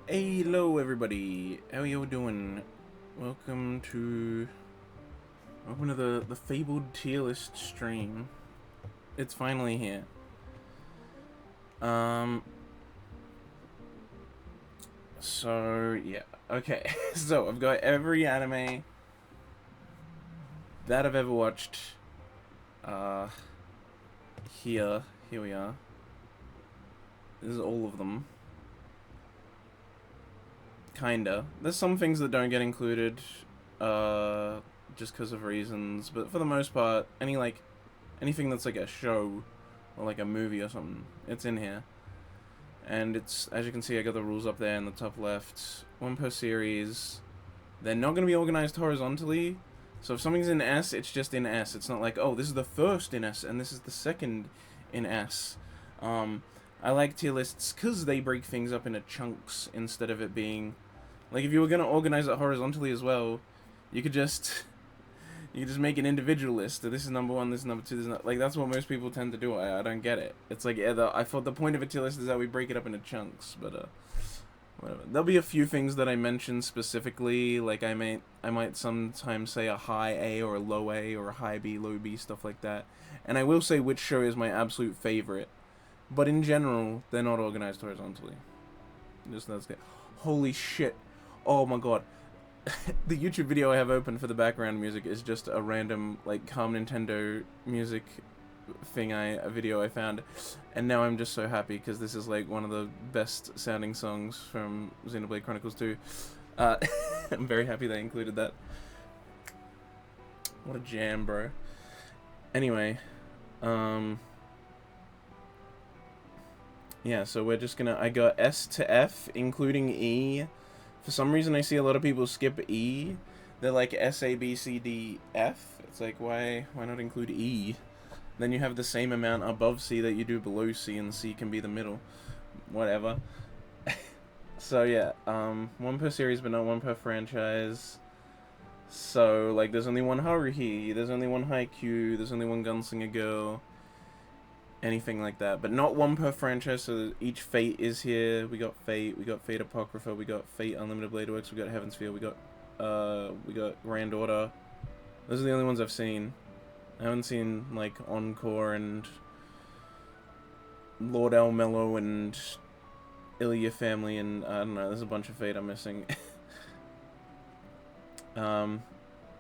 Hello everybody, how you doing? Welcome to the fabled tier list stream. It's finally here. So yeah, okay. So I've got every anime that I've ever watched. Uh, here we are. This is all of them. Kinda. There's some things that don't get included, just because of reasons. But for the most part, anything that's like a show or like a movie or something, it's in here. And it's, as you can see, I got the rules up there in the top left. One per series. They're not going to be organized horizontally. So if something's in S, it's just in S. It's not like, oh, this is the first in S and this is the second in S. I like tier lists because they break things up into chunks instead of it being like, if you were going to organize it horizontally as well, you could just make an individual list. This is number one, this is number two, this is not, like, that's what most people tend to do. I don't get it. It's like, yeah, I thought the point of a tier list is that we break it up into chunks, but whatever. There'll be a few things that I mention specifically, like I might sometimes say a high A or a low A or a high B, low B, stuff like that. And I will say which show is my absolute favorite. But in general, they're not organized horizontally. Just that's good. Holy shit. Oh my god. The YouTube video I have open for the background music is just a random, like, Calm Nintendo music a video I found, and now I'm just so happy because this is like one of the best sounding songs from Xenoblade Chronicles 2. I'm very happy they included that. What a jam, bro. Anyway, yeah, so we're just gonna, I got S to F, including E. For some reason, I see a lot of people skip E. They're like S, A, B, C, D, F. It's like, why not include E? Then you have the same amount above C that you do below C, and C can be the middle. Whatever. So yeah, one per series, but not one per franchise. So, like, there's only one Haruhi, there's only one Haikyuu, there's only one Gunslinger Girl, anything like that, but not one per franchise. So each Fate is here. We got Fate Apocrypha, we got Fate Unlimited Blade Works, we got Heaven's Feel, we got Grand Order. Those are the only ones I've seen. I haven't seen like Encore and Lord El Mello and Ilya Family, and I don't know, there's a bunch of Fate I'm missing.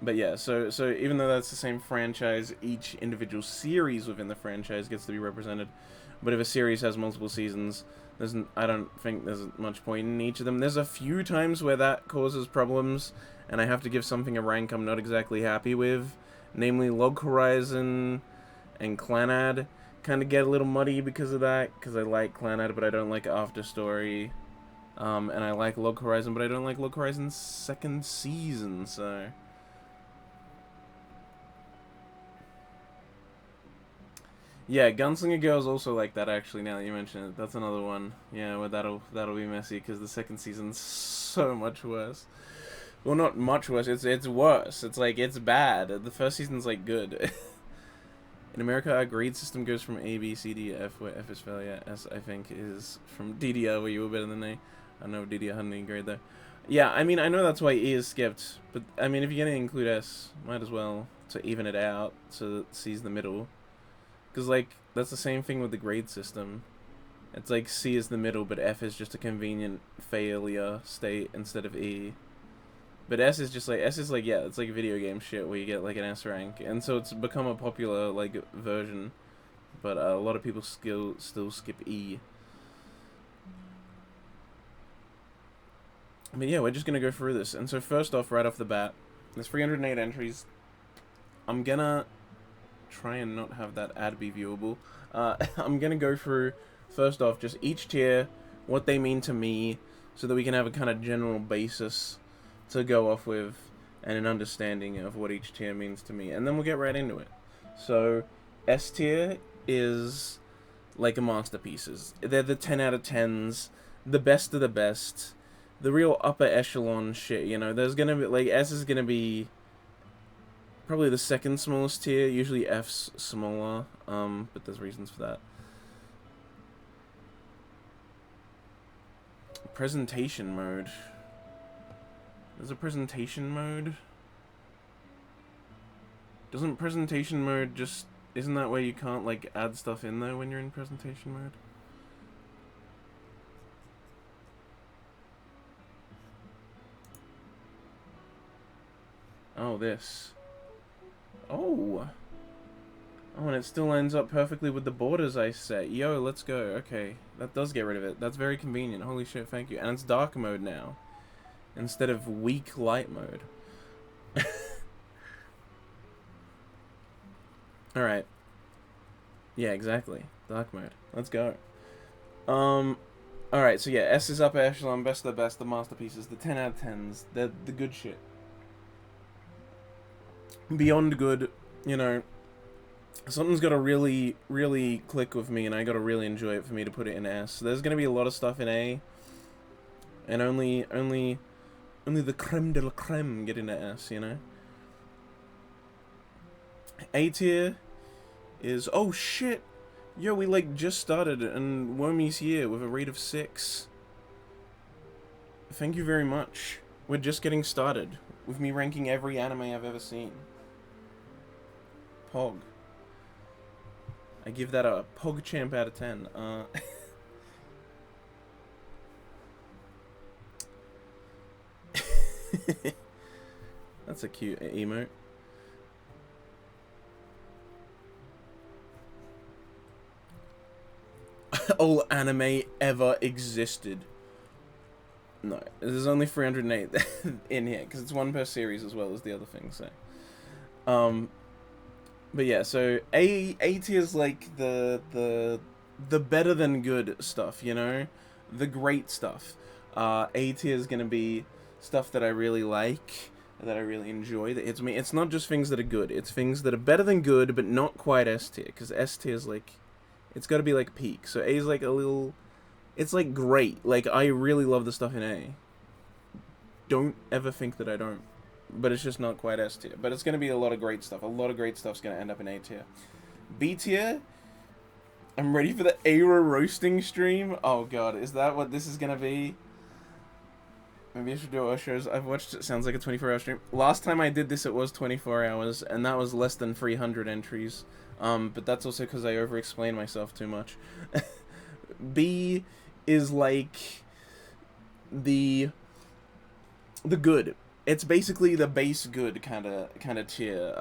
But yeah, so even though that's the same franchise, each individual series within the franchise gets to be represented. But if a series has multiple seasons, I don't think there's much point in each of them. There's a few times where that causes problems, and I have to give something a rank I'm not exactly happy with. Namely, Log Horizon and Clannad kind of get a little muddy because of that, because I like Clannad, but I don't like After Story. And I like Log Horizon, but I don't like Log Horizon's second season, so... Yeah, Gunslinger Girl's also like that, actually, now that you mention it. That's another one. Yeah, well, that'll be messy, because the second season's so much worse. Well, not much worse, it's worse. It's like, it's bad. The first season's like good. In America, our grade system goes from A, B, C, D, F, where F is failure. S, I think, is from DDR, where you were better than A. I don't know if DDR had any grade there. Yeah, I mean, I know that's why E is skipped, but, I mean, if you're gonna include S, might as well, to even it out, so that C's the middle. Because, like, that's the same thing with the grade system. It's like C is the middle, but F is just a convenient failure state instead of E. But S is like, yeah, it's like video game shit where you get, like, an S rank. And so it's become a popular, like, version. But a lot of people still skip E. But yeah, we're just gonna go through this. And so first off, right off the bat, there's 308 entries. I'm gonna try and not have that ad be viewable. I'm gonna go through, first off, just each tier, what they mean to me, so that we can have a kind of general basis to go off with, and an understanding of what each tier means to me, and then we'll get right into it. So, S tier is like a masterpieces. They're the 10 out of 10s, the best of the best, the real upper echelon shit, you know. There's gonna be, like, S is gonna be probably the second smallest tier. Usually F's smaller, but there's reasons for that. Presentation mode. There's a presentation mode? Doesn't presentation mode just... Isn't that where you can't, like, add stuff in there when you're in presentation mode? Oh, this. Oh! Oh, and it still ends up perfectly with the borders I set. Yo, let's go. Okay, that does get rid of it. That's very convenient. Holy shit, thank you. And it's dark mode now, instead of weak light mode. Alright. Yeah, exactly. Dark mode. Let's go. Alright, so yeah, S is upper echelon, best of the best, the masterpieces, the 10 out of 10s, the good shit. Beyond good, you know, something's got to really, really click with me, and I got to really enjoy it for me to put it in S. There's going to be a lot of stuff in A, and only the creme de la creme get into S, you know? A tier is... Oh, shit! Yo, we, like, just started, and Womi's here with a rate of 6. Thank you very much. We're just getting started, with me ranking every anime I've ever seen. Pog. I give that a PogChamp out of 10. That's a cute emote. All anime ever existed. No, there's only 308 in here, because it's one per series as well as the other thing, so... But yeah, so A tier is like the better than good stuff, you know? The great stuff. A tier is gonna be stuff that I really like, that I really enjoy, that hits me. It's not just things that are good, it's things that are better than good, but not quite S tier, because S tier is like... It's gotta be like peak, so A is like a little... It's like great, like I really love the stuff in A. Don't ever think that I don't. But it's just not quite S tier. But it's going to be a lot of great stuff. A lot of great stuff's going to end up in A tier. B tier? I'm ready for the Aira roasting stream. Oh god, is that what this is going to be? Maybe I should do our shows. I've watched it. Sounds like a 24-hour stream. Last time I did this, it was 24 hours. And that was less than 300 entries. But that's also because I over-explain myself too much. B is like... The good. It's basically the base good kind of tier.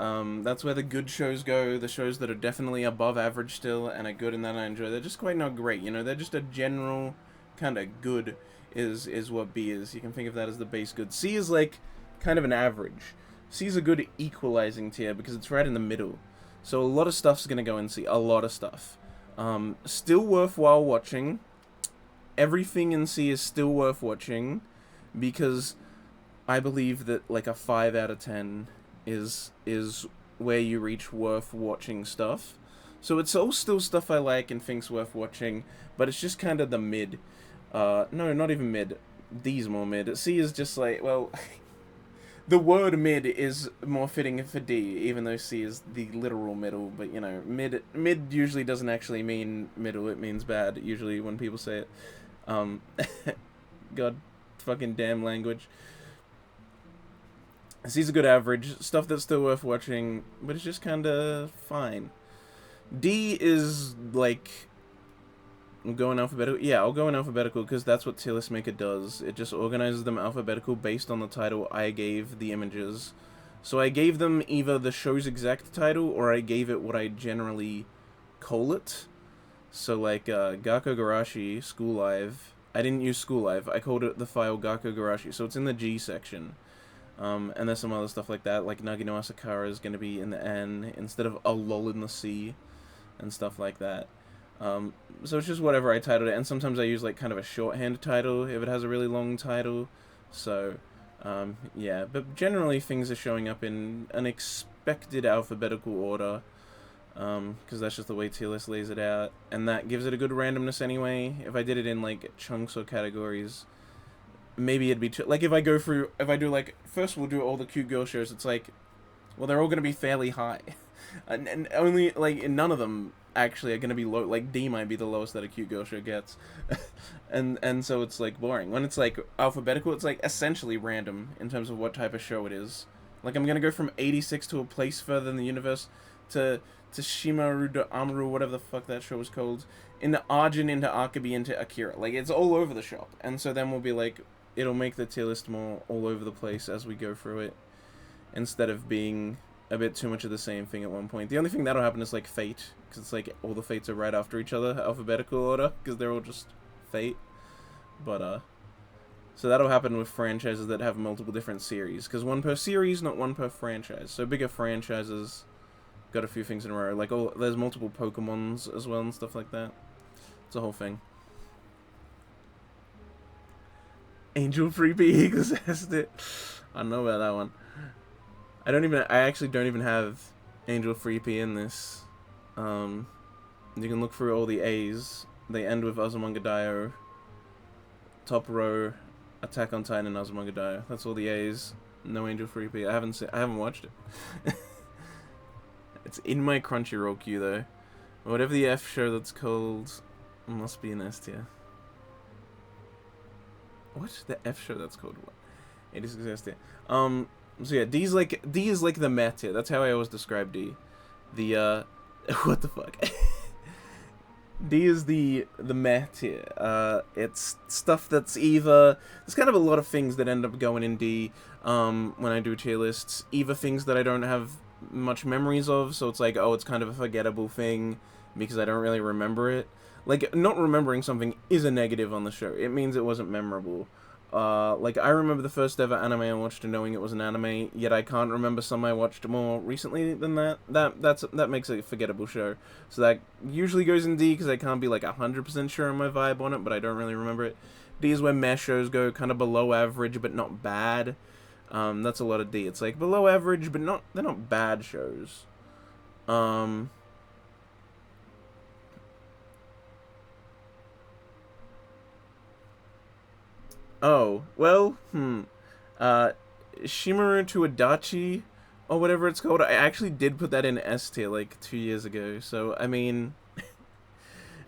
That's where the good shows go, the shows that are definitely above average still and are good and that I enjoy. They're just quite not great, you know, they're just a general kind of good is what B is. You can think of that as the base good. C is like kind of an average. C is a good equalizing tier because it's right in the middle. So a lot of stuff's gonna go in C, a lot of stuff. Still worthwhile watching. Everything in C is still worth watching because I believe that like a 5 out of 10 is where you reach worth watching stuff. So it's all still stuff I like and things worth watching, but it's just kind of the mid. No, not even mid. D's more mid. C is just like, well, the word mid is more fitting for D, even though C is the literal middle, but you know, mid usually doesn't actually mean middle, it means bad, usually when people say it. God fucking damn language. C's a good average, stuff that's still worth watching, but it's just kinda fine. D is like... I'm going alphabetical? Yeah, I'll go in alphabetical because that's what Tierlist Maker does. It just organizes them alphabetical based on the title I gave the images. So I gave them either the show's exact title or I gave it what I generally call it. So like Gakko Garashi, School Live. I didn't use School Live, I called it the file Gakko Garashi, so it's in the G section. And there's some other stuff like that, like Nagi no Asakara is going to be in the N instead of a lol in the C, and stuff like that. So it's just whatever I titled it, and sometimes I use like kind of a shorthand title if it has a really long title. So, yeah, but generally things are showing up in an expected alphabetical order, because that's just the way Tierlist lays it out, and that gives it a good randomness anyway. If I did it in like chunks or categories, maybe it'd be too, like if I do like, first we'll do all the cute girl shows, it's like, well, they're all going to be fairly high. and only like none of them actually are gonna be low. Like D might be the lowest that a cute girl show gets, and so it's like boring. When it's like alphabetical, it's like essentially random in terms of what type of show it is. Like I'm gonna go from 86 to a place further in the universe to Shimaru to Amaru, whatever the fuck that show was called, into Arjun, into Akabi, into Akira. Like it's all over the shop, and so then we'll be like, it'll make the tier list more all over the place as we go through it, instead of being a bit too much of the same thing at one point. The only thing that'll happen is like Fate, because it's like all the Fates are right after each other, alphabetical order, because they're all just Fate. But so that'll happen with franchises that have multiple different series, because one per series, not one per franchise. So bigger franchises got a few things in a row. Like there's multiple Pokemons as well and stuff like that. It's a whole thing. Angel Freebie exists it. I don't know about that one. I actually don't even have Angel Freebie in this. You can look through all the A's. They end with Azumanga Daioh. Top row, Attack on Titan and Azumanga Daioh. That's all the A's. No Angel Freebie. I haven't watched it. It's in my Crunchyroll queue though. Whatever the F show that's called must be an S tier. What? The F show that's called what? It is S tier. So yeah, D is like the meh tier. That's how I always describe D. The what the fuck? D is the meh tier. It's stuff that's either, there's kind of a lot of things that end up going in D when I do tier lists. Either things that I don't have much memories of, so it's like, oh, it's kind of a forgettable thing because I don't really remember it. Like, not remembering something is a negative on the show. It means it wasn't memorable. Like, I remember the first ever anime I watched and knowing it was an anime, yet I can't remember some I watched more recently than that. That makes it a forgettable show. So that usually goes in D, because I can't be, like, 100% sure on my vibe on it, but I don't really remember it. D is where meh shows go, kind of below average, but not bad. That's a lot of D. It's, like, below average, but they're not bad shows. Oh, well, Shimaru to Adachi, or whatever it's called, I actually did put that in S tier, like, 2 years ago, so, I mean,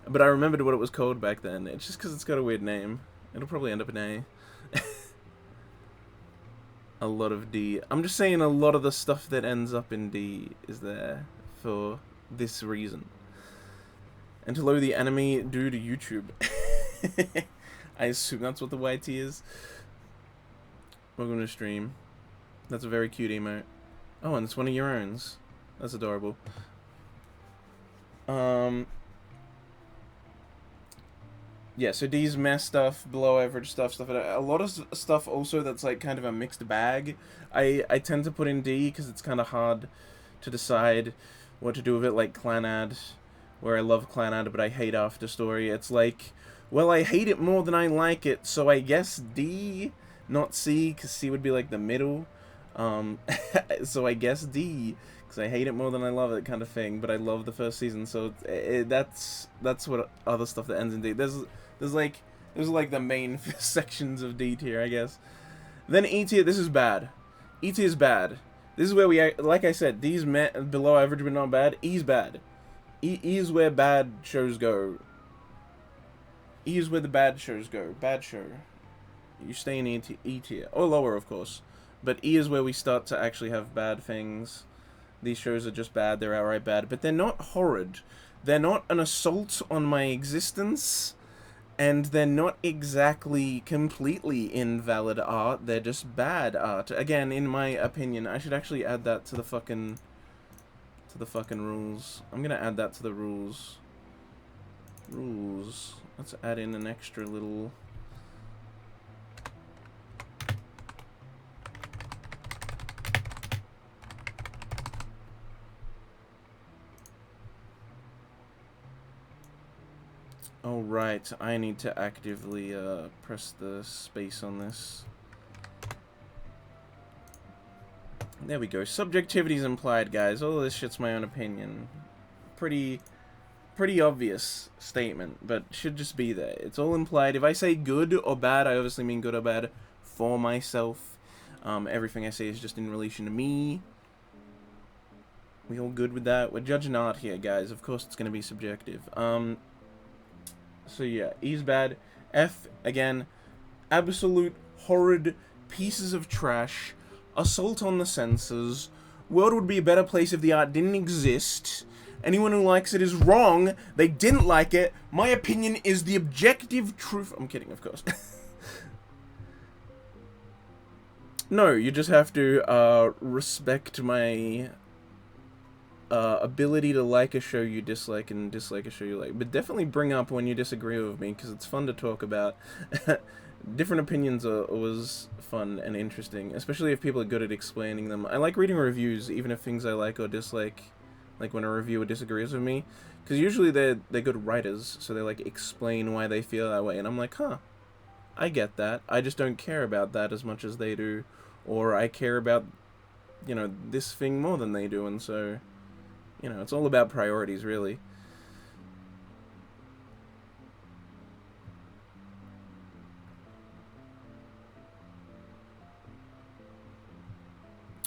but I remembered what it was called back then. It's just because it's got a weird name. It'll probably end up in A. A lot of D. I'm just saying a lot of the stuff that ends up in D is there for this reason. And to load the anime due to YouTube. I assume that's what the YT is. Welcome to stream. That's a very cute emote. Oh, and it's one of your own. That's adorable. Yeah, so D's meh stuff, below average stuff. A lot of stuff also that's like kind of a mixed bag. I tend to put in D because it's kind of hard to decide what to do with it, like Clanad, where I love Clanad, but I hate After Story. It's like, well, I hate it more than I like it, so I guess D, not C, because C would be like the middle. So I guess D, because I hate it more than I love it, kind of thing. But I love the first season, so that's what other stuff that ends in D. There's like the main sections of D tier, I guess. Then E tier, this is bad. E tier is bad. This is where we, like I said, D's below average but not bad. E's bad. E is where bad shows go. E is where the bad shows go. Bad show. You stay in E tier. Or lower, of course. But E is where we start to actually have bad things. These shows are just bad. They're outright bad. But they're not horrid. They're not an assault on my existence. And they're not exactly completely invalid art. They're just bad art. Again, in my opinion, I should actually add that to the fucking rules. I'm gonna add that to the rules. Let's add in an extra little... Oh, right. I need to actively press the space on this. There we go. Subjectivity's implied, guys. All of this shit's my own opinion. Pretty obvious statement, but should just be there. It's all implied. If I say good or bad, I obviously mean good or bad for myself. Everything I say is just in relation to me. We all good with that? We're judging art here, guys. Of course it's going to be subjective. So yeah, E's bad. F, again, absolute horrid pieces of trash. Assault on the senses. World would be a better place if the art didn't exist. Anyone who likes it is wrong. They didn't like it. My opinion is the objective truth. I'm kidding, of course. No, you just have to respect my ability to like a show you dislike and dislike a show you like. But definitely bring up when you disagree with me, because it's fun to talk about. Different opinions are always fun and interesting, especially if people are good at explaining them. I like reading reviews, even if things I like or dislike, like when a reviewer disagrees with me, because usually they're good writers, so they like explain why they feel that way, and I'm like, huh, I get that. I just don't care about that as much as they do, or I care about, you know, this thing more than they do, and so, you know, it's all about priorities, really.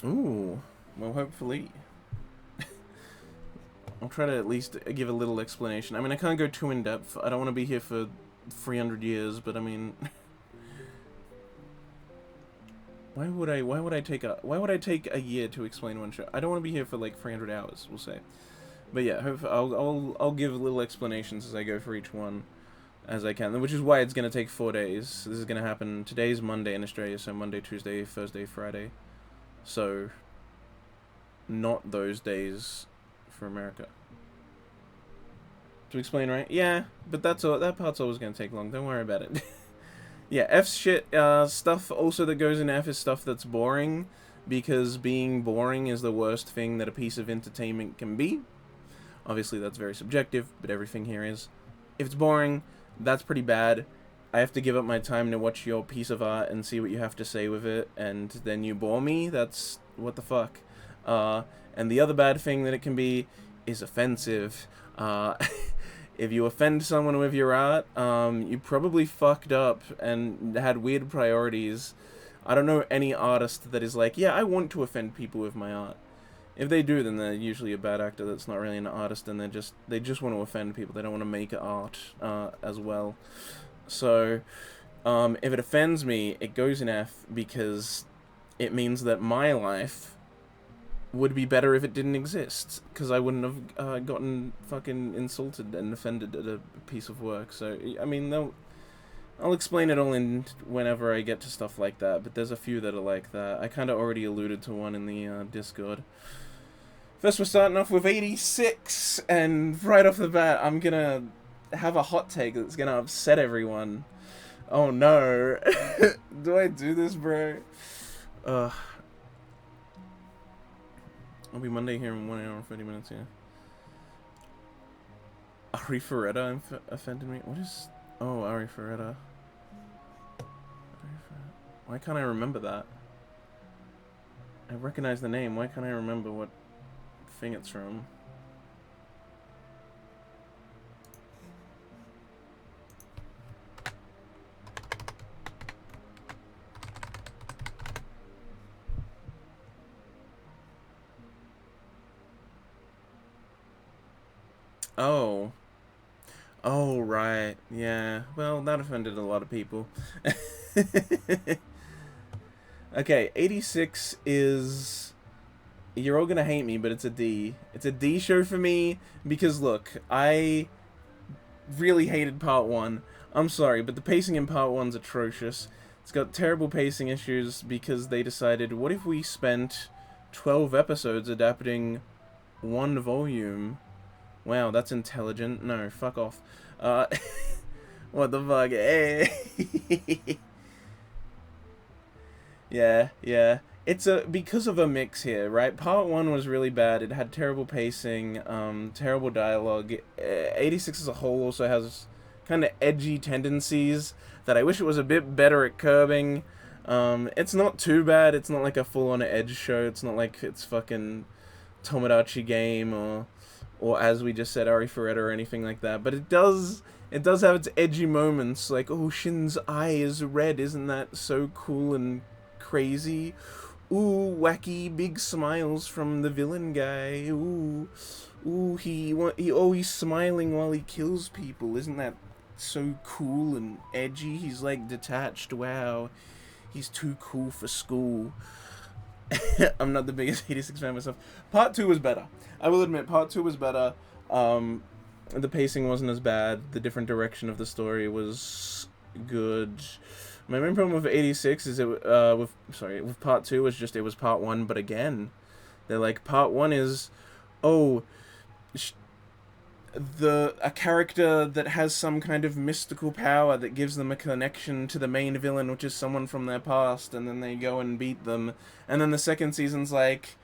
Ooh, well, hopefully. I'll try to at least give a little explanation. I mean, I can't go too in-depth. I don't want to be here for 300 years, but I mean... Why would I take a year to explain one show? I don't want to be here for like 300 hours, we'll say. But yeah, I'll give little explanations as I go for each one as I can, which is why it's going to take 4 days. This is going to happen, today's Monday in Australia, so Monday, Tuesday, Thursday, Friday. So, not those days for America. To explain, right? Yeah, but that part's always going to take long. Don't worry about it. Yeah, F's shit. Stuff also that goes in F is stuff that's boring, because being boring is the worst thing that a piece of entertainment can be. Obviously, that's very subjective, but everything here is. If it's boring, that's pretty bad. I have to give up my time to watch your piece of art and see what you have to say with it, and then you bore me? That's... what the fuck? And the other bad thing that it can be is offensive. If you offend someone with your art, you probably fucked up and had weird priorities. I don't know any artist that is like, yeah, I want to offend people with my art. If they do, then they're usually a bad actor that's not really an artist, and they just want to offend people. They don't want to make art as well. So, if it offends me, it goes in F, because it means that my life would be better if it didn't exist, because I wouldn't have gotten fucking insulted and offended at a piece of work. So, I mean, I'll explain it all in whenever I get to stuff like that, but there's a few that are like that. I kind of already alluded to one in the Discord. First, we're starting off with 86, and right off the bat, I'm gonna have a hot take that's gonna upset everyone. Oh no. Do I do this, bro? I'll be Monday here in 1 hour and 30 minutes, yeah. Ari Ferretta offended me? What is... Oh, Ari Ferretta. Why can't I remember that? I recognize the name. Why can't I remember what thing it's from? Oh. Oh, right. Yeah. Well, that offended a lot of people. Okay, 86 is... You're all gonna hate me, but it's a D. It's a D show for me, because look, I really hated part 1. I'm sorry, but the pacing in part 1's atrocious. It's got terrible pacing issues because they decided, what if we spent 12 episodes adapting 1 volume? Wow, that's intelligent. No, fuck off. What the fuck? Hey. Yeah. It's because of a mix here, right? Part 1 was really bad. It had terrible pacing, terrible dialogue. 86 as a whole also has kind of edgy tendencies that I wish it was a bit better at curbing. It's not too bad. It's not like a full-on edge show. It's not like it's fucking Tomodachi Game or as we just said, Ari Ferretta or anything like that. But it does have its edgy moments, like, oh, Shin's eye is red, isn't that so cool and crazy? ooh, wacky big smiles from the villain guy. Ooh, ooh, he's smiling while he kills people. Isn't that so cool and edgy? He's like detached. Wow, he's too cool for school. I'm not the biggest 86 fan myself. Part 2 was better. I will admit, Part 2 was better. The pacing wasn't as bad. The different direction of the story was good. My main problem with 86 is with Part 2 was just it was Part 1, but again, they're like, Part 1 is, oh, a character that has some kind of mystical power that gives them a connection to the main villain, which is someone from their past, and then they go and beat them. And then the second season's like,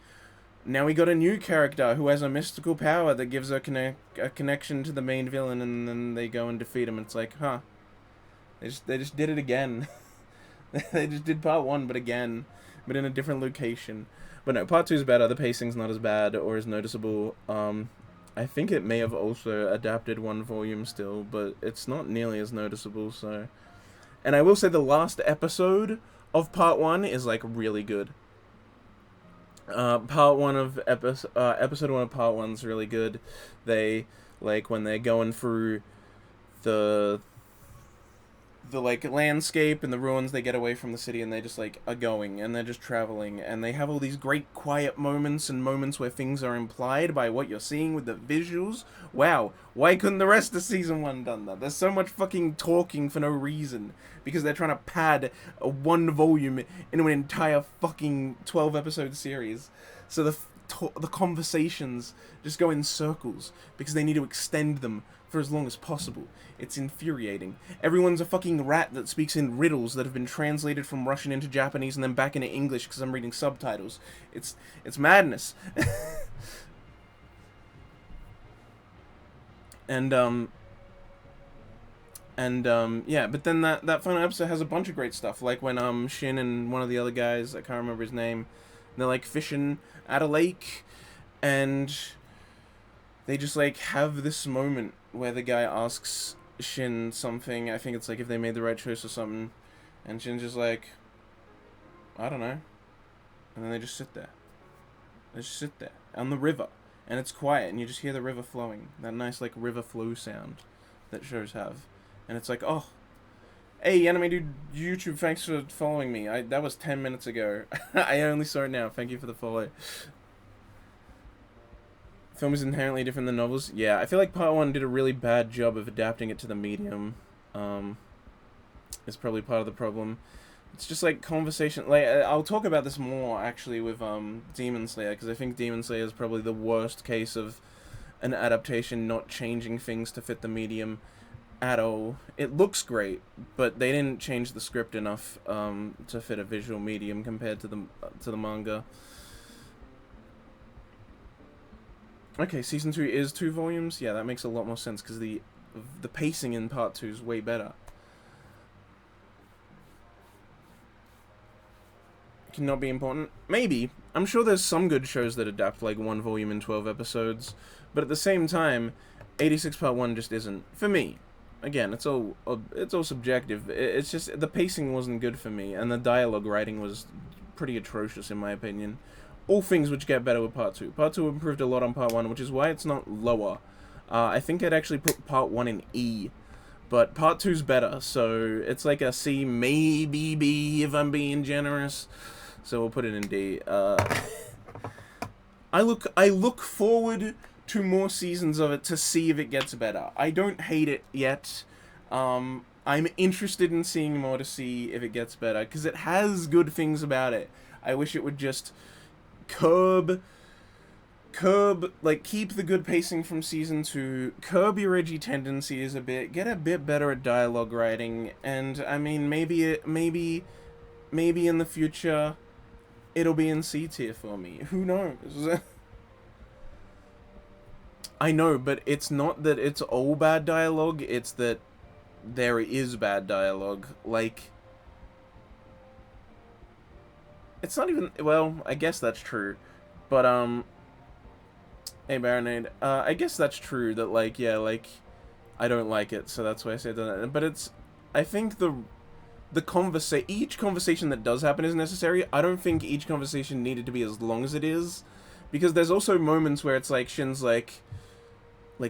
now we got a new character who has a mystical power that gives a connection to the main villain, and then they go and defeat him. It's like, huh. They just did it again. They just did Part 1, but again. But in a different location. But no, Part 2 is better. The pacing's not as bad or as noticeable. I think it may have also adapted one volume still, but it's not nearly as noticeable, so... And I will say the last episode of Part 1 is, like, really good. Episode 1 of Part 1's really good. They, like, when they're going through the like landscape and the ruins, they get away from the city and they just like are going and they're just traveling and they have all these great quiet moments and moments where things are implied by what you're seeing with the visuals. Wow, why couldn't the rest of season 1 done that? There's so much fucking talking for no reason because they're trying to pad a 1 volume into an entire fucking 12 episode series. So the conversations just go in circles because they need to extend them for as long as possible. It's infuriating. Everyone's a fucking rat that speaks in riddles that have been translated from Russian into Japanese and then back into English because I'm reading subtitles. It's madness. Yeah, but then that final episode has a bunch of great stuff, like when Shin and one of the other guys, I can't remember his name, they're like fishing at a lake and they just like have this moment where the guy asks Shin something. I think it's like if they made the right choice or something, and Shin's just like, I don't know, and then they just sit there. They just sit there on the river, and it's quiet, and you just hear the river flowing. That nice like river flow sound that shows have, and it's like, oh, hey, Anime Dude YouTube, thanks for following me. That was 10 minutes ago. I only saw it now. Thank you for the follow. Film is inherently different than novels. Yeah, I feel like Part 1 did a really bad job of adapting it to the medium. It's probably part of the problem. It's just like conversation. Like I'll talk about this more actually with Demon Slayer, because I think Demon Slayer is probably the worst case of an adaptation not changing things to fit the medium at all. It looks great, but they didn't change the script enough to fit a visual medium compared to the manga. Okay, season 2 is 2 volumes. Yeah, that makes a lot more sense because the pacing in Part 2 is way better. Cannot be important. Maybe. I'm sure there's some good shows that adapt like 1 volume in 12 episodes, but at the same time, 86 Part 1 just isn't for me. Again, it's all subjective. It's just the pacing wasn't good for me, and the dialogue writing was pretty atrocious in my opinion. All things which get better with Part 2. Part 2 improved a lot on Part 1, which is why it's not lower. I think I'd actually put Part 1 in E, but Part 2's better, so it's like a C, maybe B if I'm being generous. So we'll put it in D. I look forward to more seasons of it to see if it gets better. I don't hate it yet. I'm interested in seeing more to see if it gets better, because it has good things about it. I wish it would just curb, like, keep the good pacing from season 2, curb your edgy tendencies a bit, get a bit better at dialogue writing, and, I mean, maybe in the future, it'll be in C tier for me. Who knows? I know, but it's not that it's all bad dialogue, it's that there is bad dialogue, like... It's not even... Well, I guess that's true. But, Hey, Baronade. I guess that's true that, like, yeah, like, I don't like it, so that's why I said that. But it's... I think each conversation that does happen is necessary. I don't think each conversation needed to be as long as it is, because there's also moments where it's like Shin's like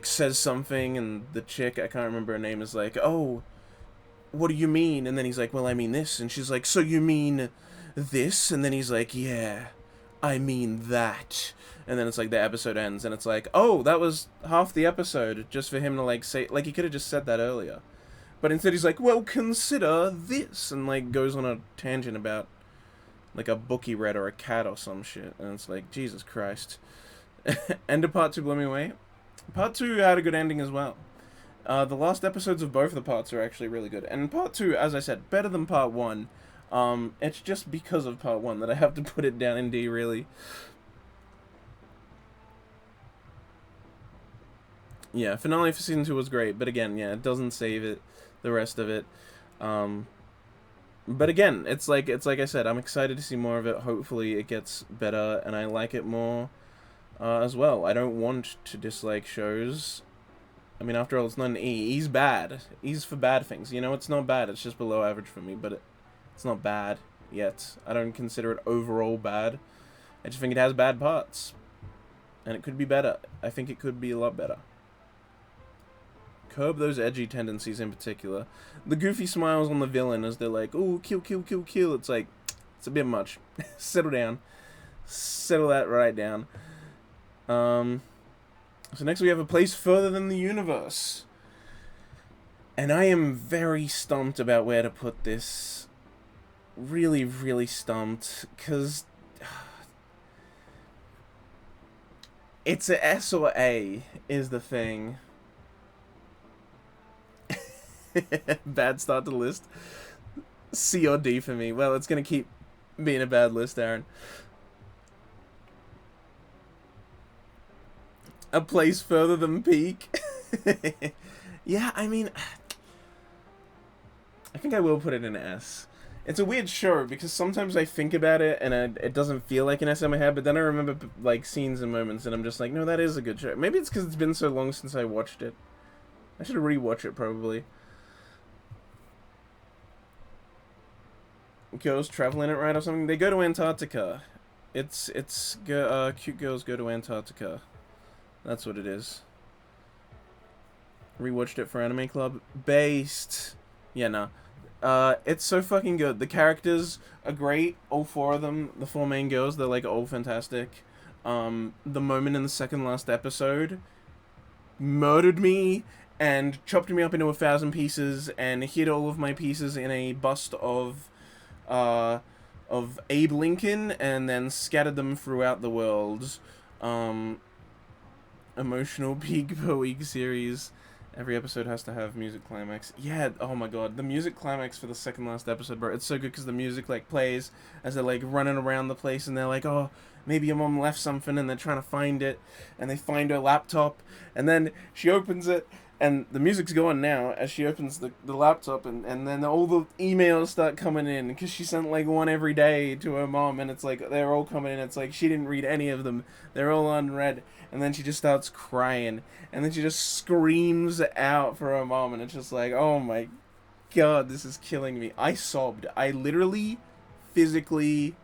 says something, and the chick, I can't remember her name, is like, oh, what do you mean? And then he's like, well, I mean this. And she's like, so you mean this? And then he's like, yeah, I mean that. And then it's like the episode ends, and it's like, oh, that was half the episode just for him to like say, like he could have just said that earlier. But instead he's like, well, consider this, and like goes on a tangent about like a book he read or a cat or some shit. And it's like, Jesus Christ. End of part 2 blew me away. Part 2 had a good ending as well. The last episodes of both of the parts are actually really good. And part 2, as I said, better than part 1. It's just because of part 1 that I have to put it down in D, really. Yeah, finale for season 2 was great, but again, yeah, it doesn't save it, the rest of it. But again, it's like I said, I'm excited to see more of it. Hopefully it gets better, and I like it more as well. I don't want to dislike shows. I mean, after all, it's not an E. E's bad. E's for bad things. You know, it's not bad. It's just below average for me, but it's not bad yet. I don't consider it overall bad. I just think it has bad parts. And it could be better. I think it could be a lot better. Curb those edgy tendencies in particular. The goofy smiles on the villain as they're like, ooh, kill, kill, kill, kill. It's like, it's a bit much. Settle down. Settle that right down. So next we have A Place Further Than the Universe. And I am very stumped about where to put this. Really, really stumped. Because it's a S or A is the thing. Bad start to the list. C or D for me. Well, it's going to keep being a bad list, Aaron. A Place Further Than Peak. Yeah, I mean, I think I will put it in S. It's a weird show because sometimes I think about it and it doesn't feel like an S in my head, but then I remember like scenes and moments and I'm just like, no, that is a good show. Maybe it's because it's been so long since I watched it. I should rewatch it probably. Girls traveling it right or something. They go to Antarctica. It's cute girls go to Antarctica. That's what it is. Rewatched it for Anime Club. Based. Yeah, nah. It's so fucking good. The characters are great. All 4 of them. The 4 main girls, they're like all fantastic. The moment in the second last episode murdered me and chopped me up into 1,000 pieces and hid all of my pieces in a bust of Abe Lincoln and then scattered them throughout the world. Emotional peak per week series. Every episode has to have music climax. Yeah, oh my god. The music climax for the second last episode, bro. It's so good because the music, like, plays as they're, like, running around the place and they're like, oh, maybe your mom left something and they're trying to find it. And they find her laptop. And then she opens it and the music's going now as she opens the laptop and then all the emails start coming in because she sent, like, one every day to her mom and it's like, they're all coming in. It's like, she didn't read any of them. They're all unread. And then she just starts crying. And then she just screams out for her mom. And it's just like, oh my god, this is killing me. I sobbed. I literally, physically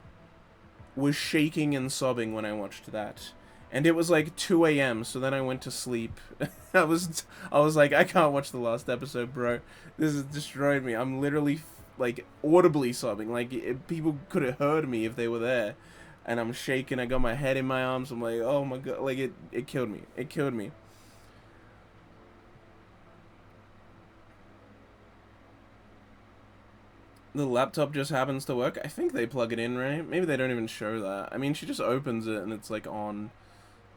was shaking and sobbing when I watched that. And it was like 2 a.m. So then I went to sleep. I was like, I can't watch the last episode, bro. This has destroyed me. I'm literally, like, audibly sobbing. Like, people could have heard me if they were there. And I'm shaking. I got my head in my arms. I'm like, oh my god. Like, it killed me. It killed me. The laptop just happens to work. I think they plug it in, right? Maybe they don't even show that. I mean, she just opens it and it's, like, on.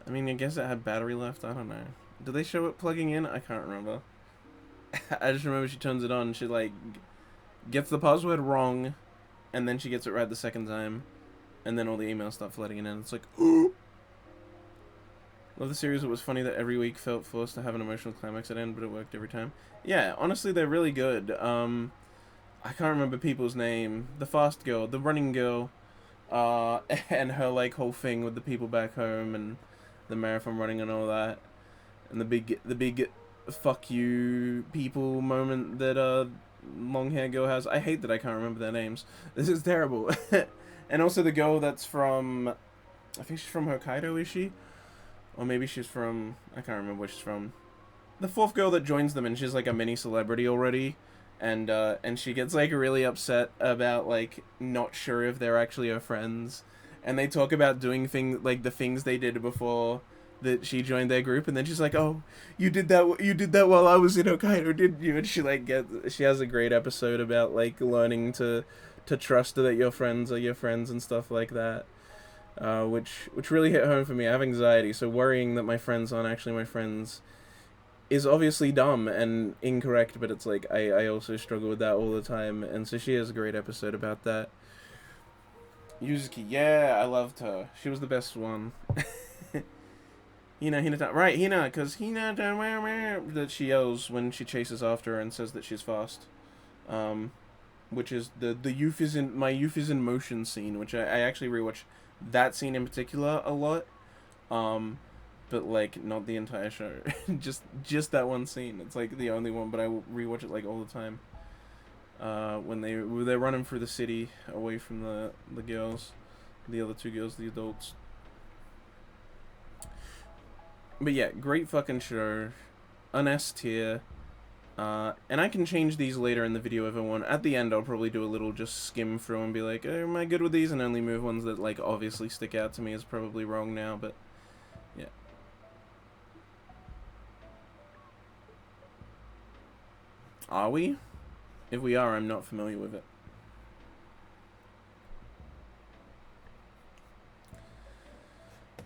I mean, I guess it had battery left. I don't know. Do they show it plugging in? I can't remember. I just remember she turns it on. She, like, gets the password wrong. And then she gets it right the second time. And then all the emails start flooding in, and it's like, oh. Love the series. It was funny that every week felt forced to have an emotional climax at end, but it worked every time. Yeah, honestly, they're really good. I can't remember people's name. The fast girl, the running girl, and her, like, whole thing with the people back home and the marathon running and all that, and the big fuck you people moment that long hair girl has. I hate that I can't remember their names. This is terrible. And also the girl that's from, I think she's from Hokkaido, is she? Or maybe she's from, I can't remember where she's from. The fourth girl that joins them, and she's like a mini celebrity already. And she gets like really upset about like not sure if they're actually her friends. And they talk about doing things like the things they did before that she joined their group, and then she's like, "Oh, you did that while I was in Hokkaido, didn't you?" And she has a great episode about like learning to trust that your friends are your friends and stuff like that, which really hit home for me. I have anxiety, so worrying that my friends aren't actually my friends is obviously dumb and incorrect, but it's like I also struggle with that all the time, and so she has a great episode about that. Yuzuki, yeah, I loved her. She was the best one. Hina, right, Hina, because Hina, that she yells when she chases after her and says that she's fast. Which is the youth is in motion scene, which I actually rewatch that scene in particular a lot. But like not the entire show, just that one scene. It's like the only one, but I rewatch it like all the time. When they're running through the city away from the girls, the other two girls, the adults. But yeah, great fucking show. An S tier. And I can change these later in the video if I want. At the end, I'll probably do a little just skim through and be like, am I good with these? And only move ones that like obviously stick out to me is probably wrong now, but yeah. Are we? If we are, I'm not familiar with it.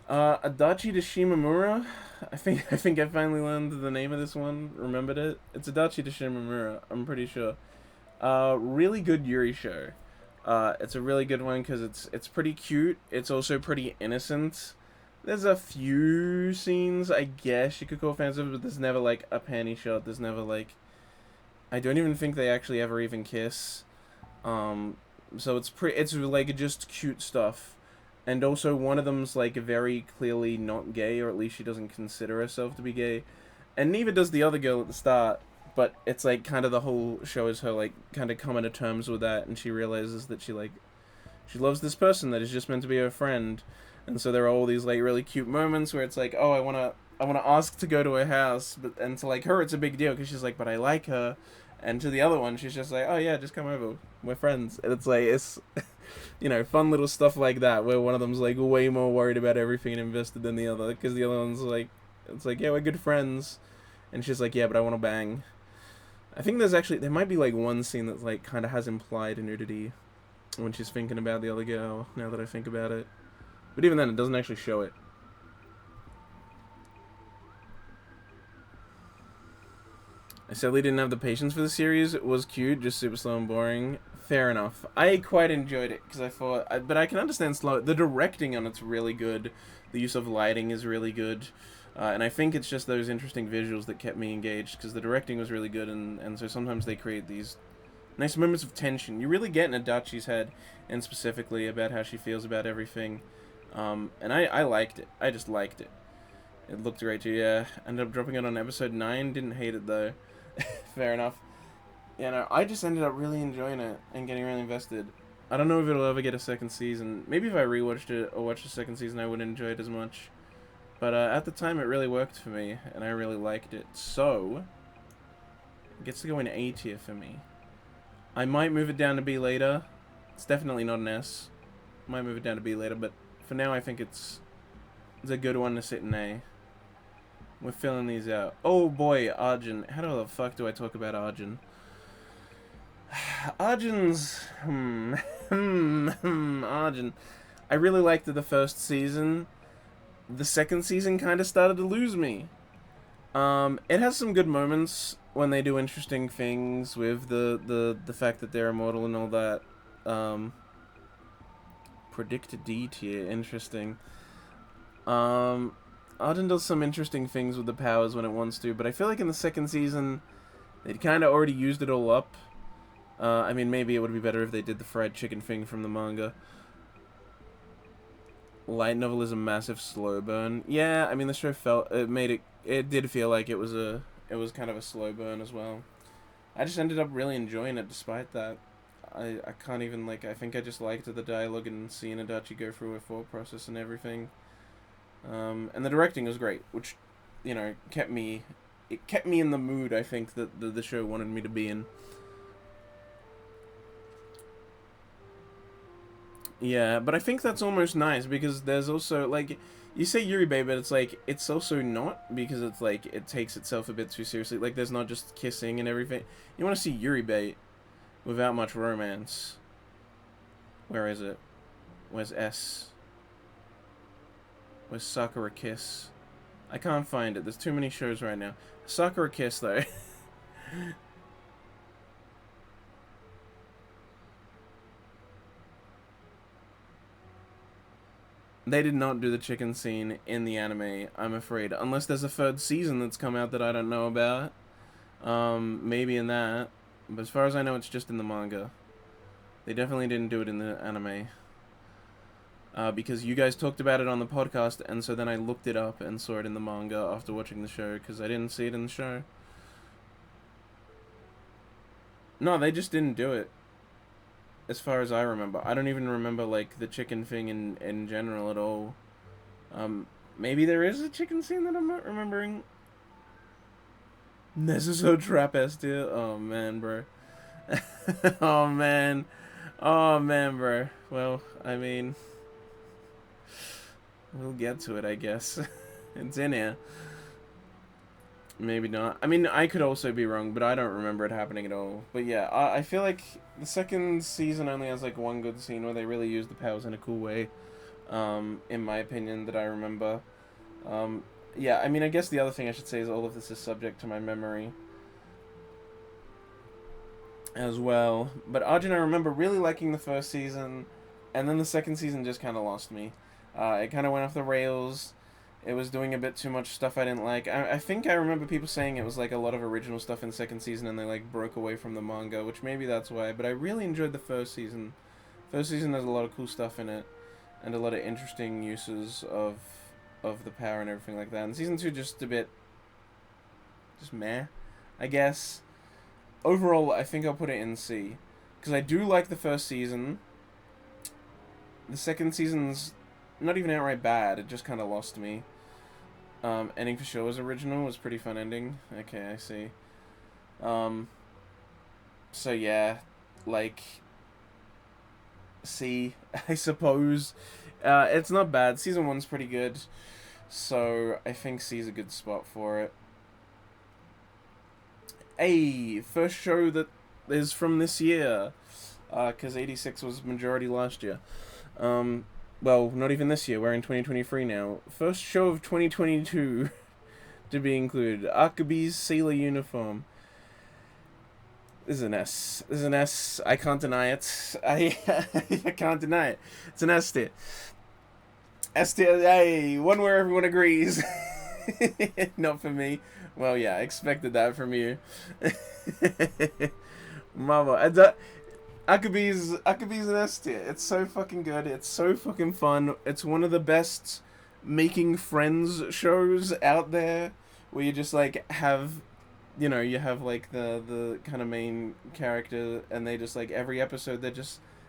Adachi to Shimamura. I think I finally learned the name of this one. Remembered it. It's Adachi to Shimamura. I'm pretty sure. Really good Yuri show. It's a really good one because it's pretty cute. It's also pretty innocent. There's a few scenes I guess you could call offensive, but there's never like a panty shot. There's never like. I don't even think they actually ever even kiss. So it's like just cute stuff. And also one of them's like very clearly not gay, or at least she doesn't consider herself to be gay. And neither does the other girl at the start, but it's like kind of the whole show is her like kind of coming to terms with that, and she realizes that she loves this person that is just meant to be her friend. And so there are all these like really cute moments where it's like, oh, I want to ask to go to her house, and to like her it's a big deal because she's like, but I like her. And to the other one, she's just like, oh yeah, just come over. We're friends. And it's like, it's, fun little stuff like that, where one of them's like way more worried about everything and invested than the other. Because the other one's like, it's like, yeah, we're good friends. And she's like, yeah, but I want to bang. I think there might be like one scene that like kind of has implied nudity when she's thinking about the other girl, now that I think about it. But even then, it doesn't actually show it. I sadly didn't have the patience for the series. It was cute, just super slow and boring. Fair enough. I quite enjoyed it because I thought, but I can understand slow. The directing on it's really good. The use of lighting is really good, and I think it's just those interesting visuals that kept me engaged because the directing was really good, and so sometimes they create these nice moments of tension. You really get in Adachi's head, and specifically about how she feels about everything, and I liked it. I just liked it. It looked great too. Yeah, ended up dropping it on episode 9. Didn't hate it though. Fair enough. I just ended up really enjoying it and getting really invested. I don't know if it'll ever get a second season. Maybe if I rewatched it or watched the second season, I wouldn't enjoy it as much. But at the time, it really worked for me, and I really liked it. So, it gets to go in A tier for me. I might move it down to B later. It's definitely not an S. Might move it down to B later, but for now, I think it's a good one to sit in A. We're filling these out. Oh boy, Arjun. How the fuck do I talk about Arjun? Arjun's... Arjun. I really liked the first season. The second season kind of started to lose me. It has some good moments when they do interesting things with the fact that they're immortal and all that. Predict D tier. Interesting. Arden does some interesting things with the powers when it wants to, but I feel like in the second season, they'd kind of already used it all up. I mean, maybe it would be better if they did the fried chicken thing from the manga. Light novel is a massive slow burn. Yeah, I mean, the show it did feel like it was kind of a slow burn as well. I just ended up really enjoying it despite that. I can't even, like, I think I just liked the dialogue and seeing Adachi go through her thought process and everything. And the directing was great, which, you know, it kept me in the mood, I think, that the show wanted me to be in. Yeah, but I think that's almost nice because there's also, like, you say Yuri Bay, but it's like, it's also not, because it's like, it takes itself a bit too seriously. Like, there's not just kissing and everything. You want to see Yuri Bay without much romance. Where is it? Where's S? Where's Sakura Kiss? I can't find it. There's too many shows right now. Sakura Kiss, though. They did not do the chicken scene in the anime, I'm afraid. Unless there's a third season that's come out that I don't know about. Maybe in that. But as far as I know, it's just in the manga. They definitely didn't do it in the anime. Because you guys talked about it on the podcast, and so then I looked it up and saw it in the manga after watching the show, because I didn't see it in the show. No, they just didn't do it. As far as I remember. I don't even remember, like, the chicken thing in general at all. Maybe there is a chicken scene that I'm not remembering. This is so trap-ass, dude. Oh, man, bro. Oh, man. Oh, man, bro. Well, I mean, we'll get to it, I guess. It's in here. Maybe not. I mean, I could also be wrong, but I don't remember it happening at all. But yeah, I feel like the second season only has, like, one good scene where they really use the powers in a cool way, in my opinion, that I remember. Yeah, I mean, I guess the other thing I should say is all of this is subject to my memory as well. But Arjun, I remember really liking the first season, and then the second season just kind of lost me. It kind of went off the rails. It was doing a bit too much stuff I didn't like. I think I remember people saying it was like a lot of original stuff in the second season and they like broke away from the manga, which maybe that's why. But I really enjoyed the first season. First season has a lot of cool stuff in it and a lot of interesting uses of the power and everything like that. And season 2 just a bit just meh, I guess. Overall, I think I'll put it in C. Because I do like the first season. The second season's not even outright bad, it just kind of lost me. Ending for sure was original, was pretty fun ending. Okay, I see. So yeah, like, C, I suppose. It's not bad. Season 1's pretty good, so I think C's a good spot for it. Hey, first show that is from this year, because 86 was majority last year. Well, not even this year, we're in 2023 now. First show of 2022 to be included. Akabi's sailor uniform. This is an S. This is an S. I can't deny it. I can't deny it. It's an S tier. S tier, hey, one where everyone agrees. Not for me. Well, yeah, I expected that from you. Mama. Akabi's an S tier. It's so fucking good. It's so fucking fun. It's one of the best making friends shows out there, where you just like have, you know, you have like the kind of main character, and they just like every episode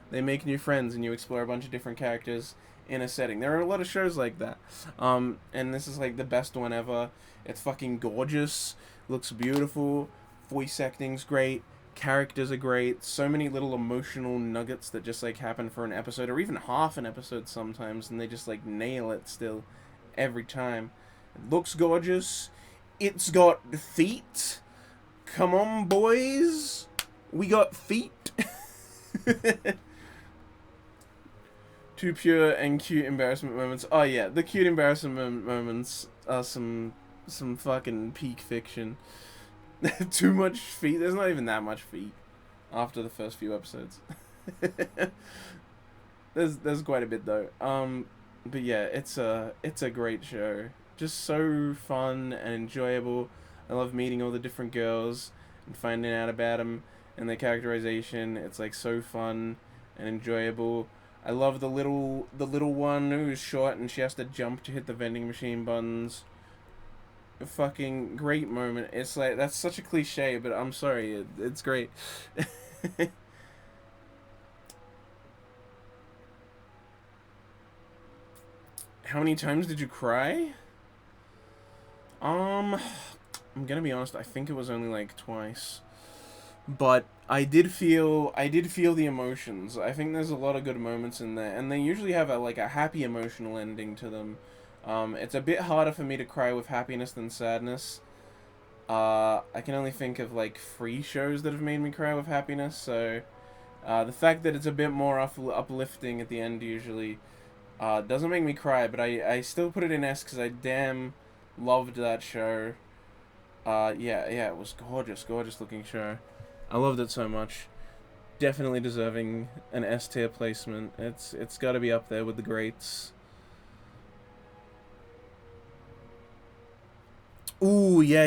they make new friends, and you explore a bunch of different characters in a setting. There are a lot of shows like that, and this is like the best one ever. It's fucking gorgeous. Looks beautiful. Voice acting's great. Characters are great. So many little emotional nuggets that just like happen for an episode, or even half an episode sometimes, and they just like nail it still every time. It looks gorgeous. It's got feet. Come on, boys. We got feet. Two pure and cute embarrassment moments. Oh yeah, the cute embarrassment moments are some fucking peak fiction. Too much feet. There's not even that much feet after the first few episodes. there's quite a bit though. But yeah, it's a great show. Just so fun and enjoyable. I love meeting all the different girls and finding out about them and their characterization. It's like so fun and enjoyable. I love the little one who's short and she has to jump to hit the vending machine buttons. fucking great moment. It's like, that's such a cliche, but I'm sorry, it's great. How many times did you cry? I'm gonna be honest, I think it was only like twice. But I did feel the emotions. I think there's a lot of good moments in there, and they usually have a happy emotional ending to them. It's a bit harder for me to cry with happiness than sadness. I can only think of like 3 shows that have made me cry with happiness. So, the fact that it's a bit more uplifting at the end usually doesn't make me cry, but I still put it in S because I damn loved that show. Yeah, it was gorgeous looking show. I loved it so much. Definitely deserving an S tier placement. It's got to be up there with the greats. Ooh, yeah.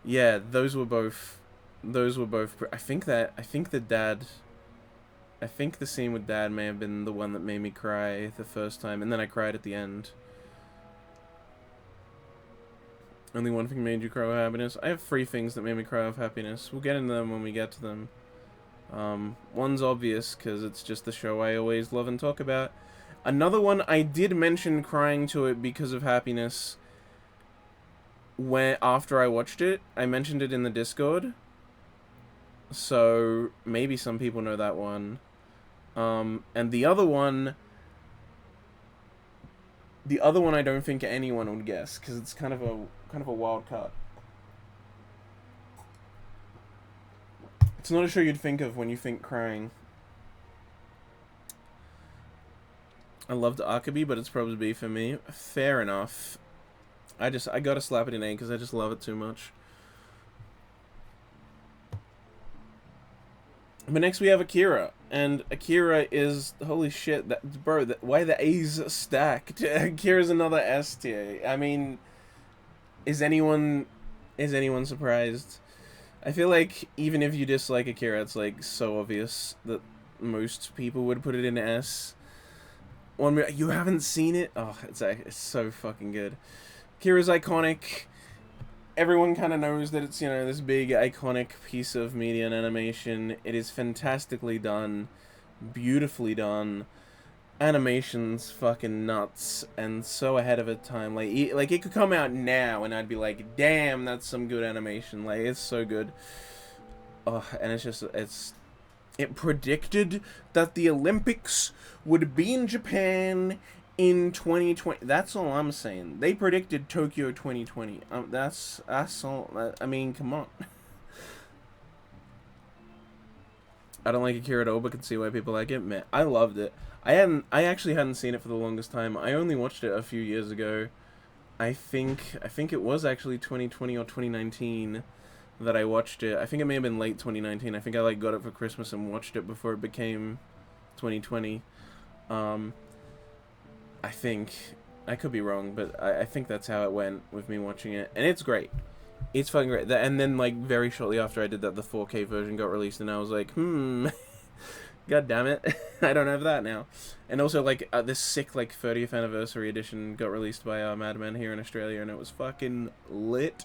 Yeah, those were both. Those were both. I think the dad. I think the scene with dad may have been the one that made me cry the first time, and then I cried at the end. Only one thing made you cry with happiness. I have 3 things that made me cry with happiness. We'll get into them when we get to them. One's obvious, because it's just the show I always love and talk about. Another one, I did mention crying to it because of happiness after I watched it. I mentioned it in the Discord. So, maybe some people know that one. And the other one I don't think anyone would guess, because it's kind of a wild card. It's not a show you'd think of when you think crying. I loved Akabi, but it's probably B for me. Fair enough. I gotta slap it in A because I just love it too much. But next we have Akira, and Akira is, holy shit, why the A's stacked? Akira's another S tier. I mean, is anyone surprised? I feel like even if you dislike Akira, it's like so obvious that most people would put it in S. You haven't seen it? Oh, it's so fucking good. Akira's iconic. Everyone kind of knows that it's, this big iconic piece of media and animation. It is fantastically done, beautifully done. Animation's fucking nuts and so ahead of its time. Like it could come out now and I'd be like, damn, that's some good animation. Like, it's so good. Oh, and it predicted that the Olympics would be in Japan in 2020. That's all I'm saying. They predicted Tokyo 2020. That's all. I mean, come on. I don't like Akira at all, but can see why people like it. Man, I loved it. I actually hadn't seen it for the longest time. I only watched it a few years ago. I think it was actually 2020 or 2019 that I watched it. I think it may have been late 2019. I think I got it for Christmas and watched it before it became 2020. I think I could be wrong, but I think that's how it went with me watching it, and it's great. It's fucking great. And then very shortly after I did that, the 4K version got released, and I was like, god damn it, I don't have that now. And also this sick 30th anniversary edition got released by Madman here in Australia, and it was fucking lit.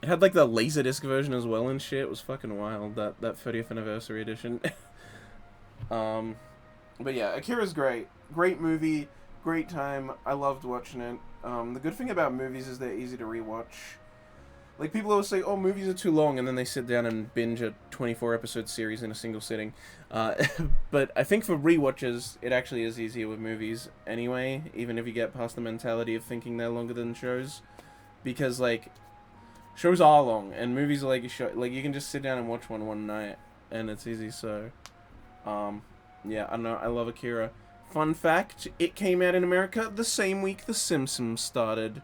It had the Laserdisc version as well and shit. It was fucking wild, that 30th anniversary edition. But yeah, Akira's great. Great movie, great time. I loved watching it. The good thing about movies is they're easy to rewatch. Like, people always say, oh, movies are too long, and then they sit down and binge a 24-episode series in a single sitting. But I think for rewatches, it actually is easier with movies anyway, even if you get past the mentality of thinking they're longer than shows. Because, shows are long, and movies are like a show. You can just sit down and watch one night, and it's easy, so... yeah, I don't know, I love Akira. Fun fact, it came out in America the same week The Simpsons started.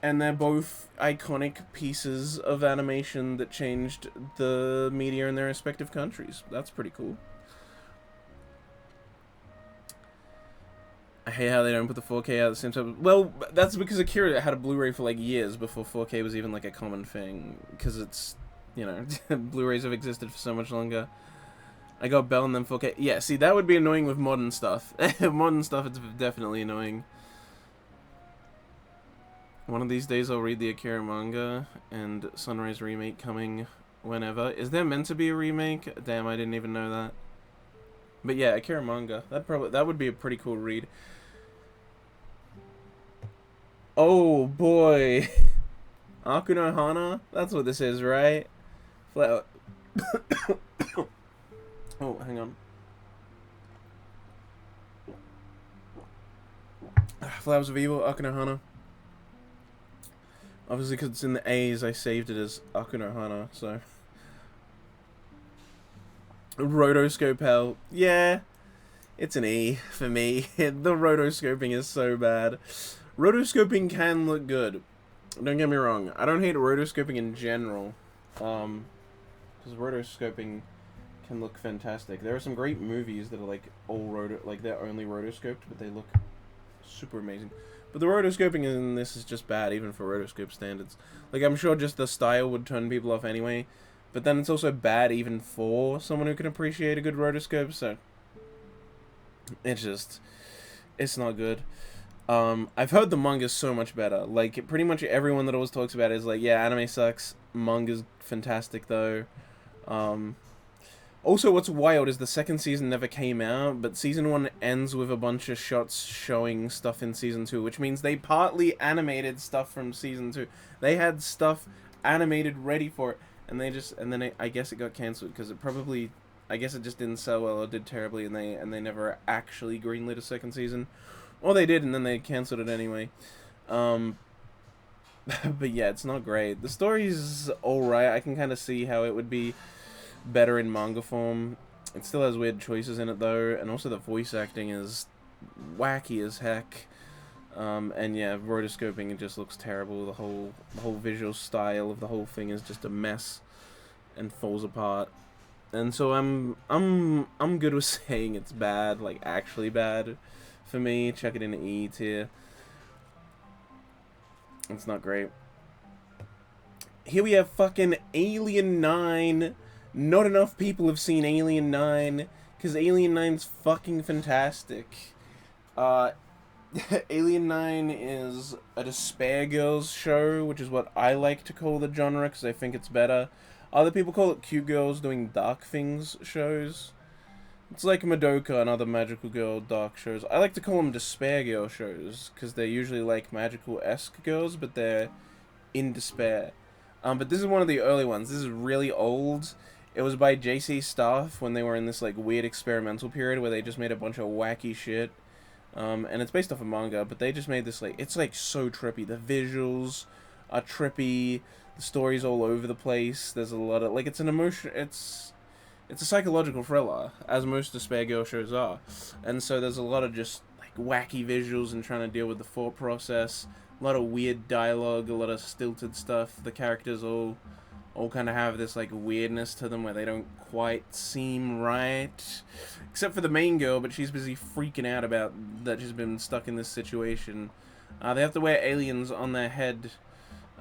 And they're both iconic pieces of animation that changed the media in their respective countries. That's pretty cool. I hate how they don't put the 4K out at the same time. Well, that's because Akira had a Blu-ray for years before 4K was even a common thing. Because it's, Blu-rays have existed for so much longer. I got Bell and then 4K. Yeah, see, that would be annoying with modern stuff. Modern stuff, it's definitely annoying. One of these days I'll read the Akira manga, and Sunrise remake coming whenever. Is there meant to be a remake? Damn, I didn't even know that. But yeah, Akira manga. That would be a pretty cool read. Oh boy. Akuno Hana? That's what this is, right? Flower. Oh, hang on. Flowers of Evil, Akuno Hana. Obviously, because it's in the A's, I saved it as Akuno Hana, so. Rotoscope Hell. Yeah, it's an E for me. The rotoscoping is so bad. Rotoscoping can look good. Don't get me wrong. I don't hate rotoscoping in general. Because rotoscoping can look fantastic. There are some great movies that are like they're only rotoscoped, but they look super amazing. But the rotoscoping in this is just bad, even for rotoscope standards. Like, I'm sure just the style would turn people off anyway, but then it's also bad even for someone who can appreciate a good rotoscope, so it's not good. I've heard the manga's so much better. Like, pretty much everyone that always talks about it is like, yeah, anime sucks, manga's fantastic though. Also, what's wild is the second season never came out, but season 1 ends with a bunch of shots showing stuff in season 2, which means they partly animated stuff from season 2. They had stuff animated ready for it, and then I guess it got cancelled because I guess it just didn't sell well or did terribly, and they never actually greenlit a second season. Or they did, and then they cancelled it anyway. But yeah, it's not great. The story's alright. I can kind of see how it would be better in manga form. It still has weird choices in it though, and also the voice acting is wacky as heck. And yeah, rotoscoping, it just looks terrible. The whole visual style of the whole thing is just a mess and falls apart. And so I'm good with saying it's bad, like actually bad for me. Check it in E tier. It's not great. Here we have fucking Alien 9. Not enough people have seen Alien 9, because Alien 9's fucking fantastic. Alien 9 is a Despair Girls show, which is what I like to call the genre, because I think it's better. Other people call it Cute Girls Doing Dark Things shows. It's like Madoka and other magical girl dark shows. I like to call them Despair Girl shows, because they're usually like magical-esque girls, but they're in despair. But this is one of the early ones. This is really old. It was by JC Staff when they were in this like weird experimental period where they just made a bunch of wacky shit. And it's based off a manga, but they just made this like, it's like so trippy. The visuals are trippy. The story's all over the place. There's a lot of like, it's a psychological thriller, as most Despair Girl shows are. And so there's a lot of just like wacky visuals and trying to deal with the thought process. A lot of weird dialogue, a lot of stilted stuff. The characters all kind of have this like weirdness to them where they don't quite seem right, except for the main girl, but she's busy freaking out about that she's been stuck in this situation. They have to wear aliens on their head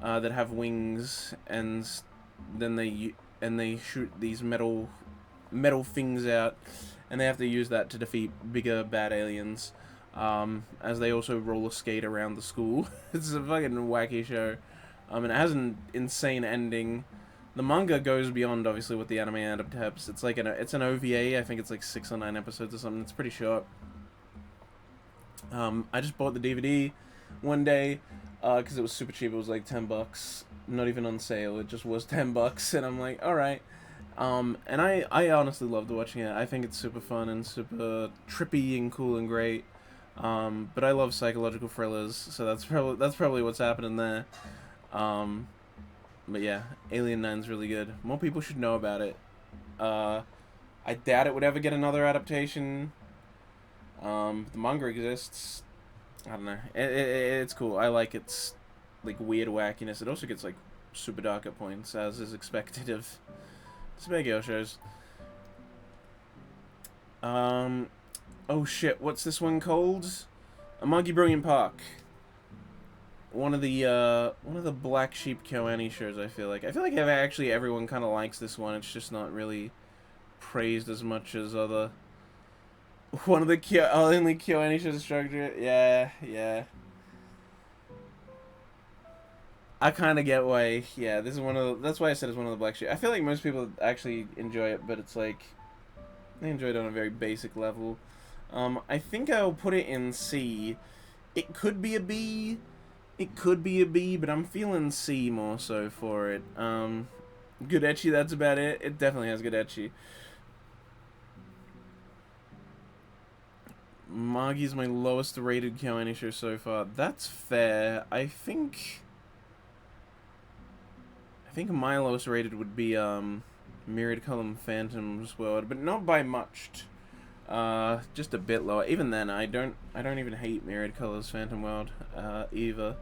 that have wings, and then they shoot these metal things out, and they have to use that to defeat bigger bad aliens, as they also roller skate around the school. It's a fucking wacky show, and it has an insane ending. The manga goes beyond, obviously, what the anime adapts. It's like it's an OVA. I think it's like 6 or 9 episodes or something. It's pretty short. I just bought the DVD one day because it was super cheap. It was like $10, not even on sale. It just was $10, and I'm like, all right. And I honestly loved watching it. I think it's super fun and super trippy and cool and great. But I love psychological thrillers, so that's probably what's happening there. But yeah, Alien 9's really good. More people should know about it. I doubt it would ever get another adaptation. The manga exists. I don't know. It's cool. I like its like weird wackiness. It also gets like super dark at points, as is expected of Despair Girl shows. Oh shit, what's this one called? Amagi Brilliant Park. One of the Black Sheep Kyoani shows, I feel like. Actually everyone kind of likes this one. It's just not really praised as much as other... One of the only Kyoani shows structure. Yeah. I kind of get why. Yeah, this is one of the, that's why I said it's one of the black sheep. I feel like most people actually enjoy it, but it's like they enjoy it on a very basic level. I think I'll put it in C. It could be a B. It could be a B, but I'm feeling C more so for it. Good ecchi, that's about it. It definitely has good ecchi. Magi's my lowest rated Kyoani show so far. That's fair. I think my lowest rated would be Myriad Column Phantom's World, but not by much. Just a bit lower. Even then, I don't even hate Myriad Colors Phantom World either.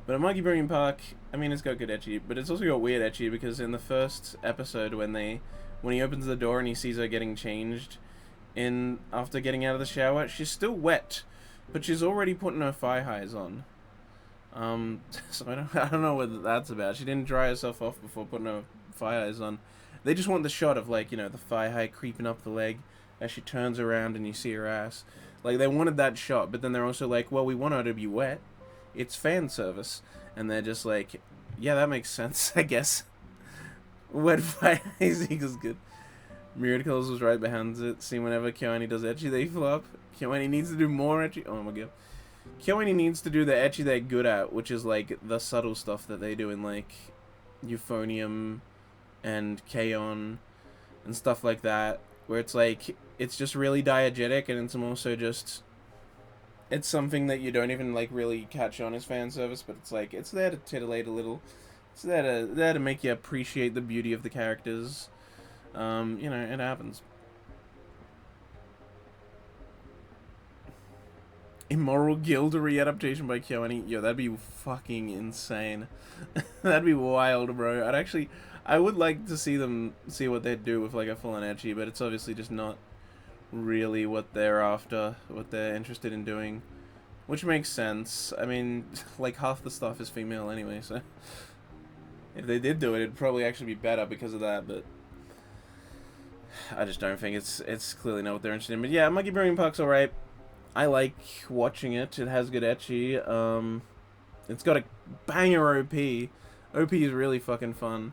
But a Monkey Bringing Park, I mean, it's got good ecchi, but it's also got weird ecchi because in the first episode when he opens the door and he sees her getting changed after getting out of the shower, she's still wet, but she's already putting her thigh highs on. So I don't know what that's about. She didn't dry herself off before putting her thigh highs on. They just want the shot of, like, you know, the thigh high creeping up the leg as she turns around and you see her ass. Like, they wanted that shot, but then they're also like, well, we want her to be wet. It's fan service. And they're just like, yeah, that makes sense, I guess. Wet thigh highs equals good. Miracles was right behind it. See, whenever Kyoani does ecchi, they flop. Kyoani needs to do more ecchi. Oh my god. Kyoani needs to do the ecchi they're good at, which is, like, the subtle stuff that they do in, like, Euphonium and K-On! And stuff like that. Where it's, like, it's just really diegetic, and it's also just... It's something that you don't even, like, really catch on as fan service, but it's, like, it's there to titillate a little. It's there to make you appreciate the beauty of the characters. You know, it happens. Immoral Guild re-adaptation by Kyoani. Yo, that'd be fucking insane. That'd be wild, bro. I would like to see what they'd do with, like, a full-on ecchi, but it's obviously just not really what they're after, what they're interested in doing. Which makes sense. I mean, like, half the stuff is female anyway, so... If they did do it, it'd probably actually be better because of that, but... I just don't think it's clearly not what they're interested in. But yeah, Monkey Bringing Park's alright. I like watching it. It has good ecchi. It's got a banger OP. OP is really fucking fun.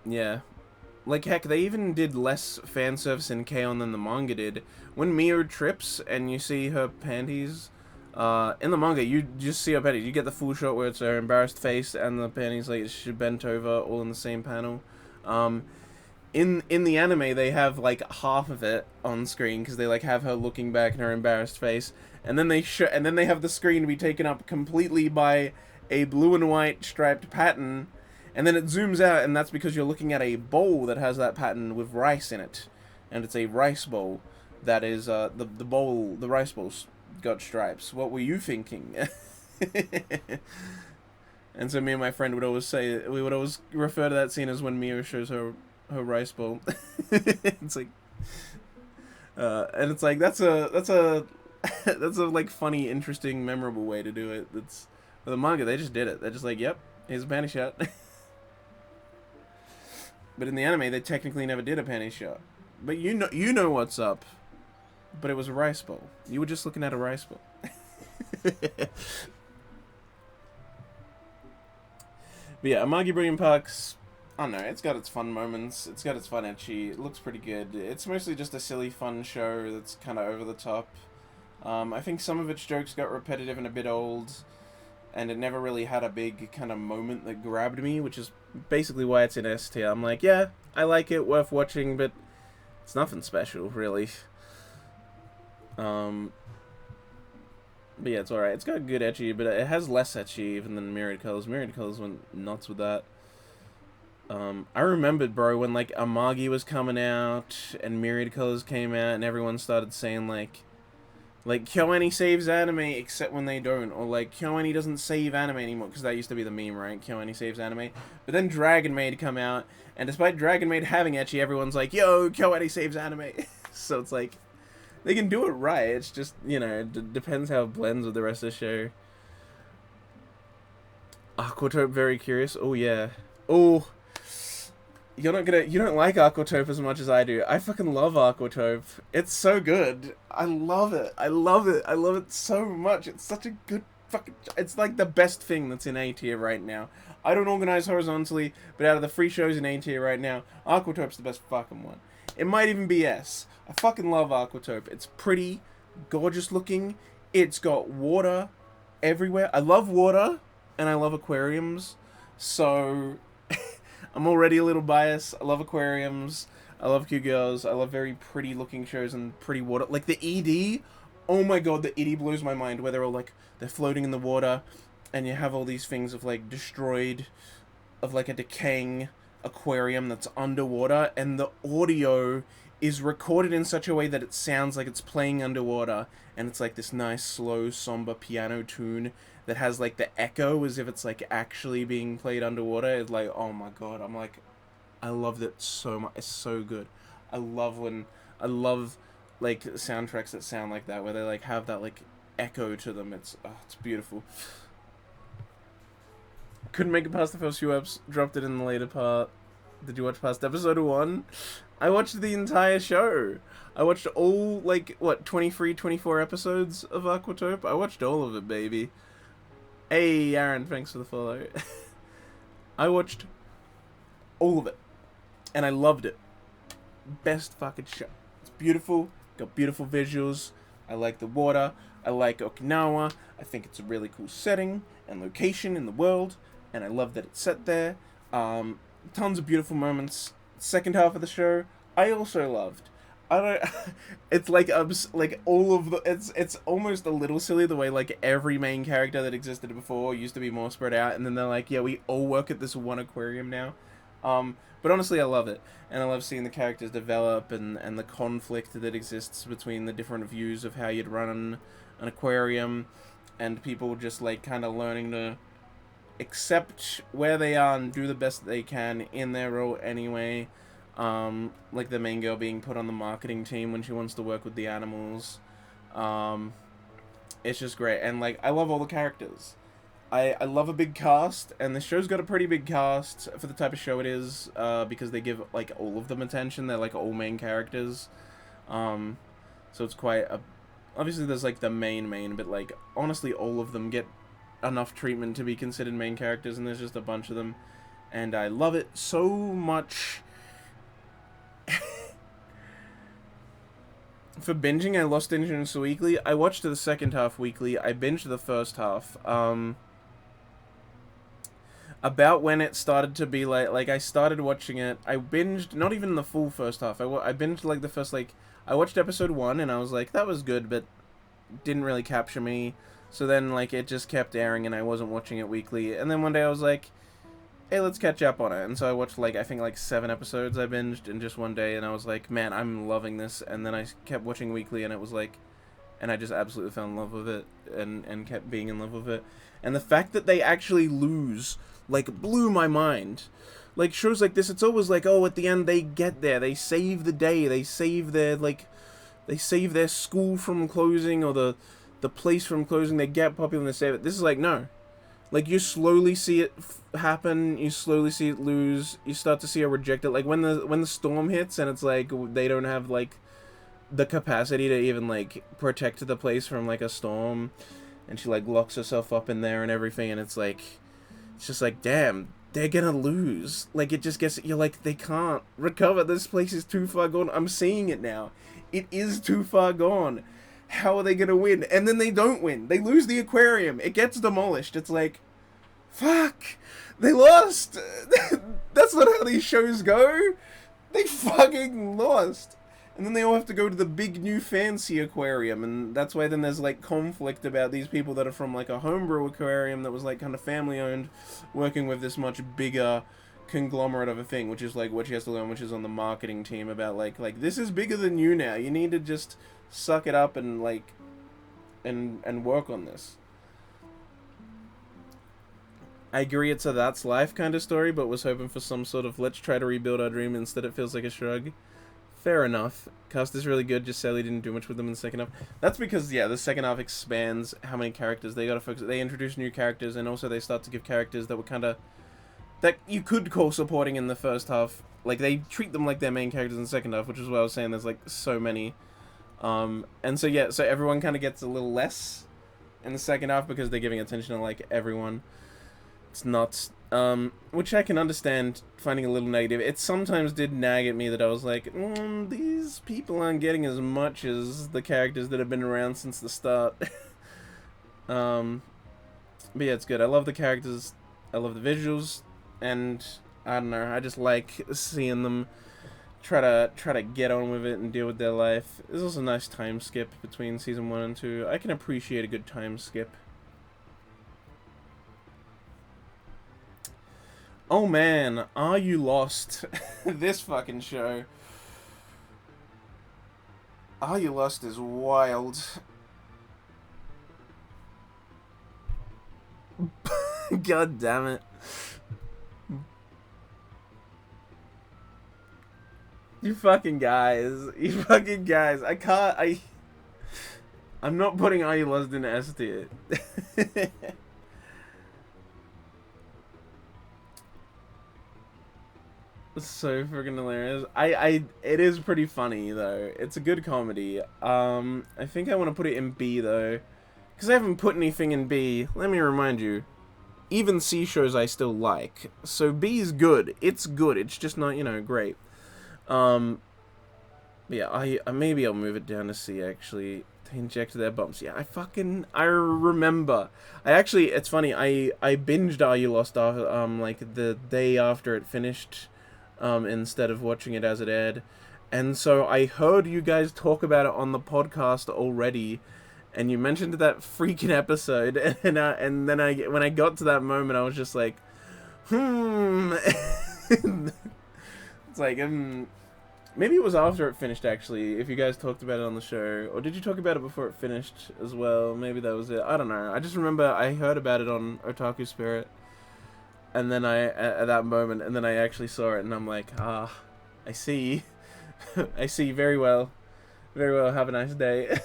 Yeah. Like, heck, they even did less fan service in K-On! Than the manga did. When Mio trips and you see her panties, in the manga, you just see her panties. You get the full shot where it's her embarrassed face and the panties, like, she bent over all in the same panel. In the anime, they have, like, half of it on screen because they, like, have her looking back in her embarrassed face, and then they have the screen be taken up completely by a blue and white striped pattern, and then it zooms out, and that's because you're looking at a bowl that has that pattern with rice in it, and it's a rice bowl that is the rice bowl's got stripes. What were you thinking? And so me and my friend would always say, we would always refer to that scene as when Mio shows her rice bowl. It's like, and it's like, that's a like funny, interesting, memorable way to do it. That's, with the manga, they just did it. They're just like, yep, here's a panty shot. But in the anime, they technically never did a panty shot. But you know what's up. But it was a rice bowl. You were just looking at a rice bowl. But yeah, Amagi Brilliant Park's, I don't know, it's got its fun moments, it's got its fun ecchi, it looks pretty good. It's mostly just a silly, fun show that's kind of over the top. I think some of its jokes got repetitive and a bit old, and it never really had a big kind of moment that grabbed me, which is basically why it's in S tier. I'm like, yeah, I like it, worth watching, but it's nothing special, really. But yeah, it's alright. It's got good ecchi, but it has less ecchi even than Myriad Colors. Myriad Colors went nuts with that. I remembered, bro, when, like, Amagi was coming out, and Myriad Colors came out, and everyone started saying, like, KyoAni saves anime, except when they don't, or, like, KyoAni doesn't save anime anymore, because that used to be the meme, right? KyoAni saves anime. But then Dragon Maid come out, and despite Dragon Maid having ecchi, everyone's like, yo, KyoAni saves anime. So it's like, they can do it right, it's just, you know, it depends how it blends with the rest of the show. Aquatope, very curious. Oh, yeah. Oh, You don't like Aquatope as much as I do. I fucking love Aquatope. It's so good. I love it. I love it. I love it so much. It's such a good fucking... It's like the best thing that's in A tier right now. I don't organize horizontally, but out of the free shows in A tier right now, Aquatope's the best fucking one. It might even be S. I fucking love Aquatope. It's pretty, gorgeous looking. It's got water everywhere. I love water, and I love aquariums. So... I'm already a little biased. I love aquariums. I love cute girls. I love very pretty looking shows and pretty water. Like the ED. Oh my god, the ED blows my mind. Where they're all like, they're floating in the water. And you have all these things of like destroyed, of like a decaying aquarium that's underwater. And the audio is recorded in such a way that it sounds like it's playing underwater. And it's like this nice, slow, somber piano tune that has like the echo as if it's like actually being played underwater. It's like, oh my god, I'm like, I loved it so much. It's so good. I love like soundtracks that sound like that, where they like have that like echo to them. It's beautiful. Couldn't make it past the first few eps, dropped it in the later part. Did you watch past episode 1? I watched the entire show. I watched all, like, what, 23, 24 episodes of Aquatope? I watched all of it, baby. Hey, Aaron, thanks for the follow. I watched all of it. And I loved it. Best fucking show. It's beautiful. Got beautiful visuals. I like the water. I like Okinawa. I think it's a really cool setting and location in the world. And I love that it's set there. Tons of beautiful moments. Second half of the show, I also loved. I don't. It's like all of the. It's almost a little silly the way like every main character that existed before used to be more spread out, and then they're like, yeah, we all work at this one aquarium now. But honestly, I love it, and I love seeing the characters develop and the conflict that exists between the different views of how you'd run an aquarium, and people just like kind of learning to accept where they are and do the best they can in their role anyway. Like the main girl being put on the marketing team when she wants to work with the animals. It's just great. And like, I love all the characters. I love a big cast, and the show's got a pretty big cast for the type of show it is, because they give like all of them attention. They're like all main characters. So it's quite a... Obviously there's like the main, but like honestly all of them get enough treatment to be considered main characters, and there's just a bunch of them, and I love it so much. For binging, I lost interest weekly. I watched the second half weekly. I binged the first half. About when it started to be like I started watching it, I binged not even the full first half. I binged like the first I watched episode 1 and I was like, that was good, but didn't really capture me. So then, like, it just kept airing and I wasn't watching it weekly. And then one day I was like, hey, let's catch up on it. And so I watched, like, I think, like, 7 episodes I binged in just one day. And I was like, man, I'm loving this. And then I kept watching weekly and it was like... And I just absolutely fell in love with it. And kept being in love with it. And the fact that they actually lose, like, blew my mind. Like, shows like this, it's always like, oh, at the end they get there. They save the day. They save their, like... They save their school from closing or the place from closing. They get popular and they save it. This is like, no. Like, you slowly see it happen. You slowly see it lose. You start to see her reject it. Like, when the storm hits and it's like, they don't have, like, the capacity to even, like, protect the place from, like, a storm. And she, like, locks herself up in there and everything. And it's like, it's just like, damn, they're gonna lose. Like, it just gets, you're like, they can't recover. This place is too far gone. I'm seeing it now. It is too far gone. How are they gonna win? And then they don't win. They lose the aquarium. It gets demolished. It's like, fuck, they lost. That's not how these shows go. They fucking lost. And then they all have to go to the big new fancy aquarium, and that's why then there's like conflict about these people that are from like a homebrew aquarium that was like kind of family owned, working with this much bigger conglomerate of a thing, which is like what she has to learn, which is on the marketing team about like this is bigger than you now. You need to just suck it up and like and work on this. I agree it's a that's life kind of story, but was hoping for some sort of let's try to rebuild our dream. Instead it feels like a shrug. Fair enough. Cast is really good, just sadly didn't do much with them in the second half. That's because, yeah, the second half expands how many characters they gotta focus. They introduce new characters, and also they start to give characters that were kind of that you could call supporting in the first half. Like, they treat them like their main characters in the second half, which is what I was saying, there's, like, so many. And so, yeah, so everyone kind of gets a little less in the second half because they're giving attention to, like, everyone. It's nuts. Which I can understand finding a little negative. It sometimes did nag at me that I was like, these people aren't getting as much as the characters that have been around since the start. But yeah, it's good. I love the characters. I love the visuals. And, I don't know, I just like seeing them try to get on with it and deal with their life. There's also a nice time skip between season 1 and 2. I can appreciate a good time skip. Oh man, Are You Lost? This fucking show. Are You Lost is wild. God damn it. You fucking guys. I'm not putting Are You Lost in S tier. So freaking hilarious. It is pretty funny though. It's a good comedy. I think I want to put it in B though, because I haven't put anything in B. Let me remind you. Even C shows I still like. So B is good. It's good. It's just not, great. Yeah, maybe I'll move it down to C actually. They injected their bumps. Yeah, I remember. It's funny. I binged Are You Lost after, like the day after it finished, instead of watching it as it aired. And so I heard you guys talk about it on the podcast already, and you mentioned that freaking episode, and then when I got to that moment, I was just like, It's like, maybe it was after it finished, actually, if you guys talked about it on the show. Or did you talk about it before it finished as well? Maybe that was it. I don't know. I just remember I heard about it on Otaku Spirit. And then at that moment, and then I actually saw it, and I'm like, I see. I see very well. Very well, have a nice day.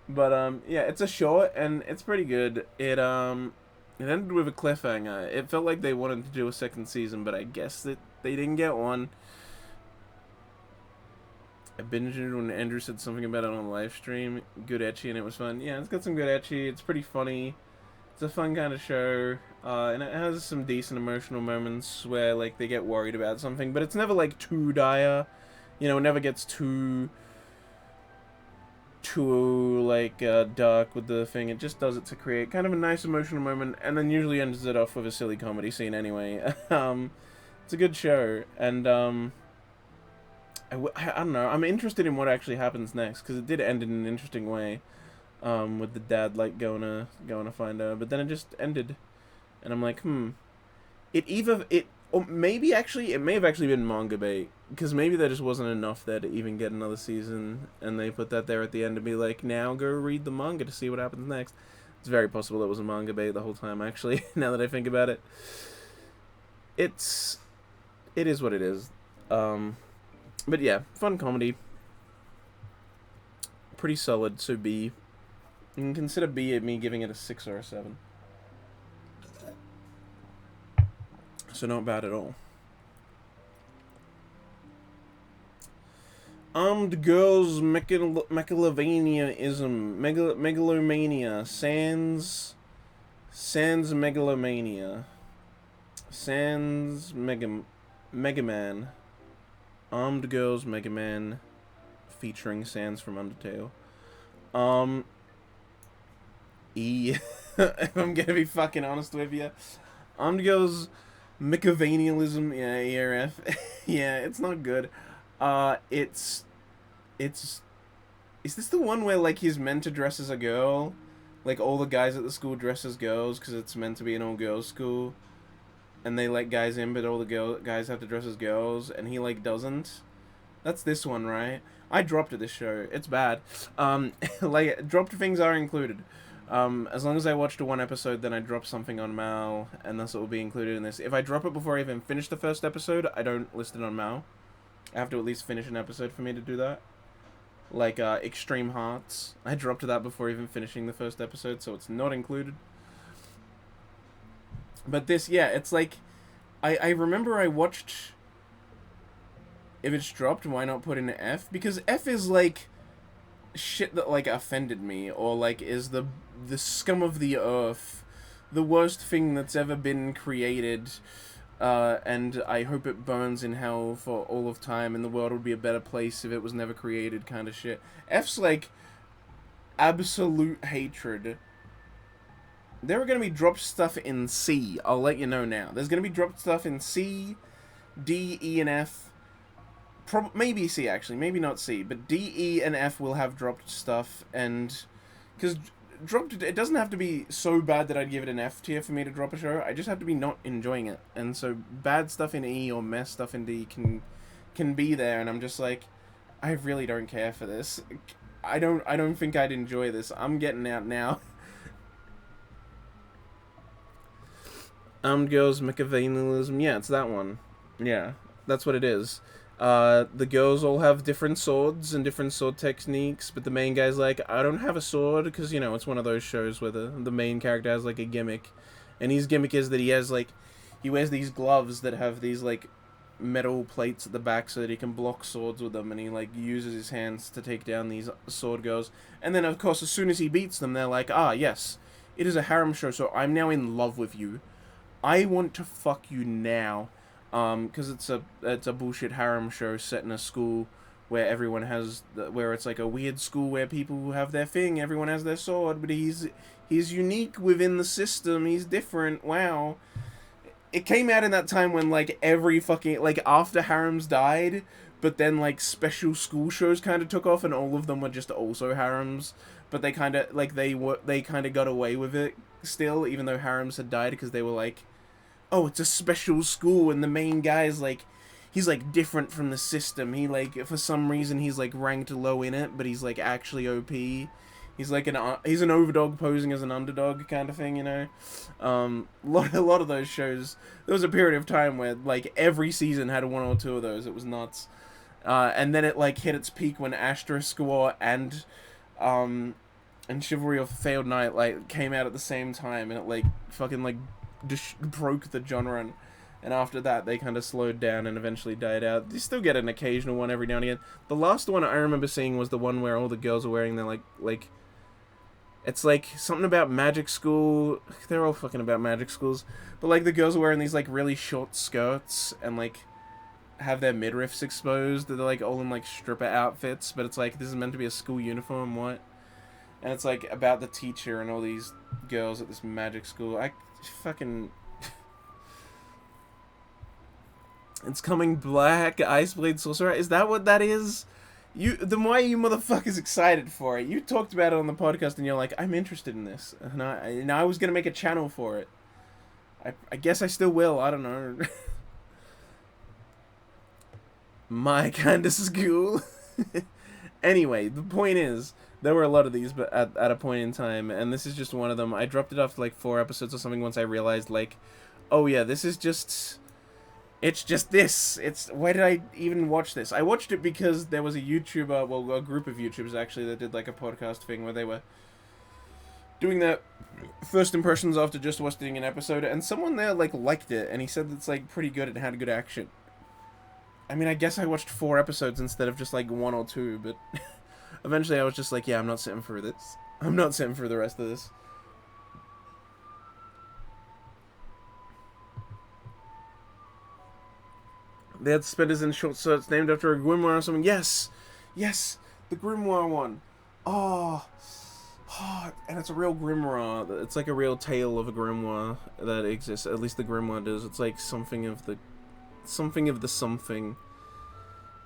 But, yeah, it's a short, and it's pretty good. It ended with a cliffhanger. It felt like they wanted to do a second season, but I guess that they didn't get one. I binged it when Andrew said something about it on a live stream. Good ecchi, and it was fun. Yeah, it's got some good ecchi. It's pretty funny. It's a fun kind of show. And it has some decent emotional moments where, like, they get worried about something, but it's never, like, too dire. It never gets too like, dark with the thing. It just does it to create kind of a nice emotional moment, and then usually ends it off with a silly comedy scene anyway. It's a good show, and, I don't know. I'm interested in what actually happens next, because it did end in an interesting way, with the dad, like, going to find her, but then it just ended, and I'm like, or maybe actually, it may have actually been manga bait, because maybe there just wasn't enough there to even get another season, and they put that there at the end to be like, now go read the manga to see what happens next. It's very possible it was a manga bait the whole time, actually, now that I think about it. It is what it is. But yeah, fun comedy. Pretty solid, so B. You can consider B at me giving it a 6 or a 7. So not bad at all. Armed Girls Megalovania-ism. Megalomania. Sans Megalomania. Sans Mega Man. Armed Girls Mega Man featuring Sans from Undertale. E. If I'm gonna be fucking honest with you. Armed Girls Mechavanialism, yeah, ERF. Yeah, it's not good. Is this the one where, like, he's meant to dress as a girl? Like, all the guys at the school dress as girls because it's meant to be an all-girls school. And they let guys in, but all the guys have to dress as girls, and he, like, doesn't. That's this one, right? I dropped it this show. It's bad. Like, dropped things are included. As long as I watched one episode, then I drop something on Mal, and thus it will be included in this. If I drop it before I even finish the first episode, I don't list it on Mal. I have to at least finish an episode for me to do that. Like, Extreme Hearts. I dropped that before even finishing the first episode, so it's not included. But this, yeah, it's like, I remember I watched. If it's dropped, why not put in F? Because F is like shit that like offended me, or like is the scum of the earth, the worst thing that's ever been created. And I hope it burns in hell for all of time, and the world would be a better place if it was never created, kind of shit. F's like absolute hatred. There are going to be dropped stuff in C. I'll let you know now. There's going to be dropped stuff in C, D, E, and F. Maybe C, actually. Maybe not C. But D, E, and F will have dropped stuff. And because dropped, it doesn't have to be so bad that I'd give it an F tier for me to drop a show. I just have to be not enjoying it. And so bad stuff in E or mess stuff in D can be there. And I'm just like, I really don't care for this. I don't think I'd enjoy this. I'm getting out now. Armed Girls Machiavellianism. Yeah, it's that one. Yeah, that's what it is. The girls all have different swords and different sword techniques, but the main guy's like, I don't have a sword, because, you know, it's one of those shows where the main character has, like, a gimmick. And his gimmick is that he has, like, he wears these gloves that have these, like, metal plates at the back so that he can block swords with them, and he, like, uses his hands to take down these sword girls. And then, of course, as soon as he beats them, they're like, ah, yes, it is a harem show, so I'm now in love with you. I want to fuck you now, because it's a bullshit harem show set in a school where everyone has, where it's like a weird school where people have their thing, everyone has their sword, but he's unique within the system, he's different, wow. It came out in that time when, like, every fucking, like, after harems died, but then, like, special school shows kind of took off, and all of them were just also harems, but they kind of, like, they kind of got away with it still, even though harems had died, because they were like, oh, it's a special school, and the main guy's like, he's like different from the system. He like, for some reason, he's like ranked low in it, but he's like actually OP. He's like he's an overdog posing as an underdog kind of thing, you know. A lot of those shows. There was a period of time where like every season had one or two of those. It was nuts. And then it like hit its peak when Asterisk War and Chivalry of Failed Knight like came out at the same time, and it like fucking like broke the genre, and after that they kind of slowed down and eventually died out. You still get an occasional one every now and again. The last one I remember seeing was the one where all the girls are wearing their like it's like something about magic school. They're all fucking about magic schools, but like the girls are wearing these like really short skirts and like have their midriffs exposed. They're like all in like stripper outfits, but it's like this is meant to be a school uniform. What? And it's like about the teacher and all these girls at this magic school. I fucking It's Coming Black, Iceblade Sorcerer. Is that what that is? Then why are you motherfuckers excited for it? You talked about it on the podcast and you're like, I'm interested in this. And I was gonna make a channel for it. I guess I still will, I don't know. My kind of school. Anyway, the point is, there were a lot of these but at a point in time, and this is just one of them. I dropped it off to like 4 episodes or something once I realized, like, oh yeah, this is just... It's just this. Why did I even watch this? I watched it because there was a YouTuber, well, a group of YouTubers actually, that did like a podcast thing where they were doing their first impressions after just watching an episode, and someone there like liked it, and he said it's like pretty good and had good action. I mean, I guess I watched 4 episodes instead of just like 1 or 2, but eventually I was just like, yeah, I'm not sitting through this. I'm not sitting through the rest of this. They had suspenders and short skirts named after a grimoire or something. Yes! Yes! The grimoire one. Oh. And it's a real grimoire. It's like a real tale of a grimoire that exists. At least the grimoire does. It's like something of the something.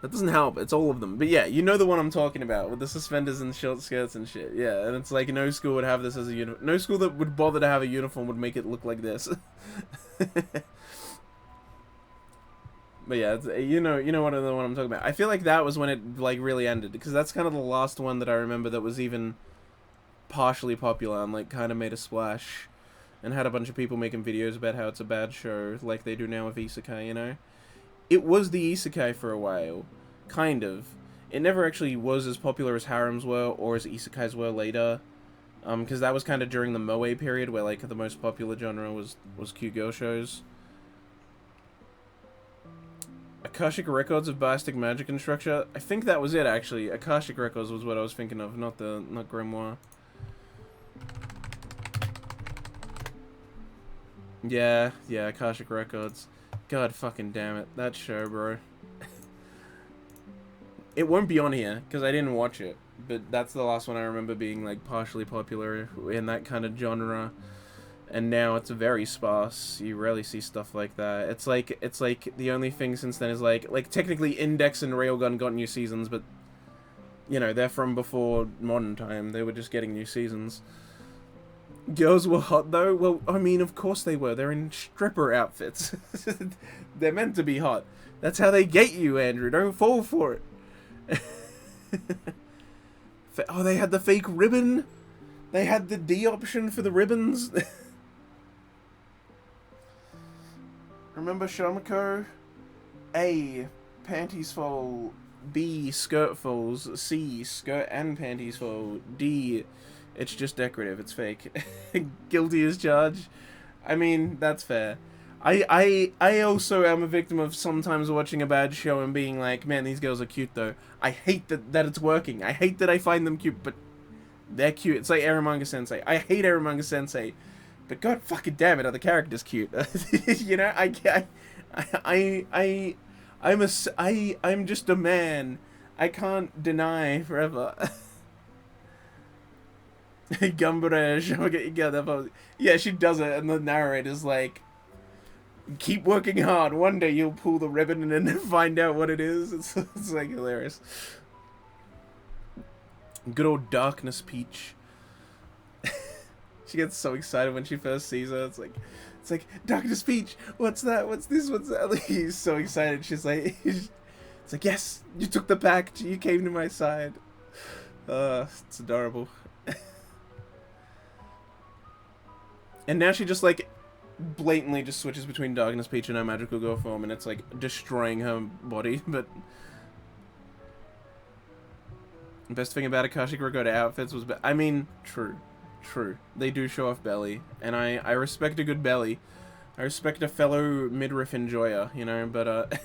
That doesn't help. It's all of them. But yeah, you know the one I'm talking about, with the suspenders and short skirts and shit. Yeah, and it's like no school would have this as a uniform. No school that would bother to have a uniform would make it look like this. But yeah, you know what the one I'm talking about. I feel like that was when it like really ended, because that's kind of the last one that I remember that was even partially popular and like kind of made a splash, and had a bunch of people making videos about how it's a bad show, like they do now with Isekai. You know, it was the Isekai for a while, kind of. It never actually was as popular as harems were or as Isekais were later. Because that was kind of during the Moe period, where like the most popular genre was cute girl shows. Akashic Records of Biotic Magic and Structure. I think that was it, actually. Akashic Records was what I was thinking of, not Grimoire. Yeah, Akashic Records. God fucking damn it. That show, bro. It won't be on here, because I didn't watch it. But that's the last one I remember being, like, partially popular in that kind of genre. And now it's very sparse. You rarely see stuff like that. It's like the only thing since then is like technically Index and Railgun got new seasons, but you know, they're from before modern time. They were just getting new seasons. Girls were hot though. Well, I mean, of course they were. They're in stripper outfits. They're meant to be hot. That's how they get you, Andrew. Don't fall for it. Oh, they had the fake ribbon. They had the D option for the ribbons. Remember Shamiko? A. Panties fall. B. Skirt falls. C. Skirt and panties fall. D. It's just decorative. It's fake. Guilty as charged. I mean, that's fair. I also am a victim of sometimes watching a bad show and being like, man, these girls are cute though. I hate that it's working. I hate that I find them cute, but they're cute. It's like Eromanga Sensei. I hate Eromanga Sensei. But god fucking damn it, are the characters cute? You know, I'm just a man. I can't deny forever. Gumbura, yeah, she does it, and the narrator's like, keep working hard. One day you'll pull the ribbon and then find out what it is. It's like hilarious. Good old Darkness Peach. She gets so excited when she first sees her. It's like Darkness Peach. What's that? What's this? What's that? Like, he's so excited. She's like, it's like, yes, you took the pact. You came to my side. It's adorable. And now she just like blatantly just switches between Darkness Peach and her magical girl form, and it's like destroying her body. But the best thing about Akashic Record outfits was, I mean, true. They do show off belly, and I respect a good belly. I respect a fellow midriff enjoyer, you know, but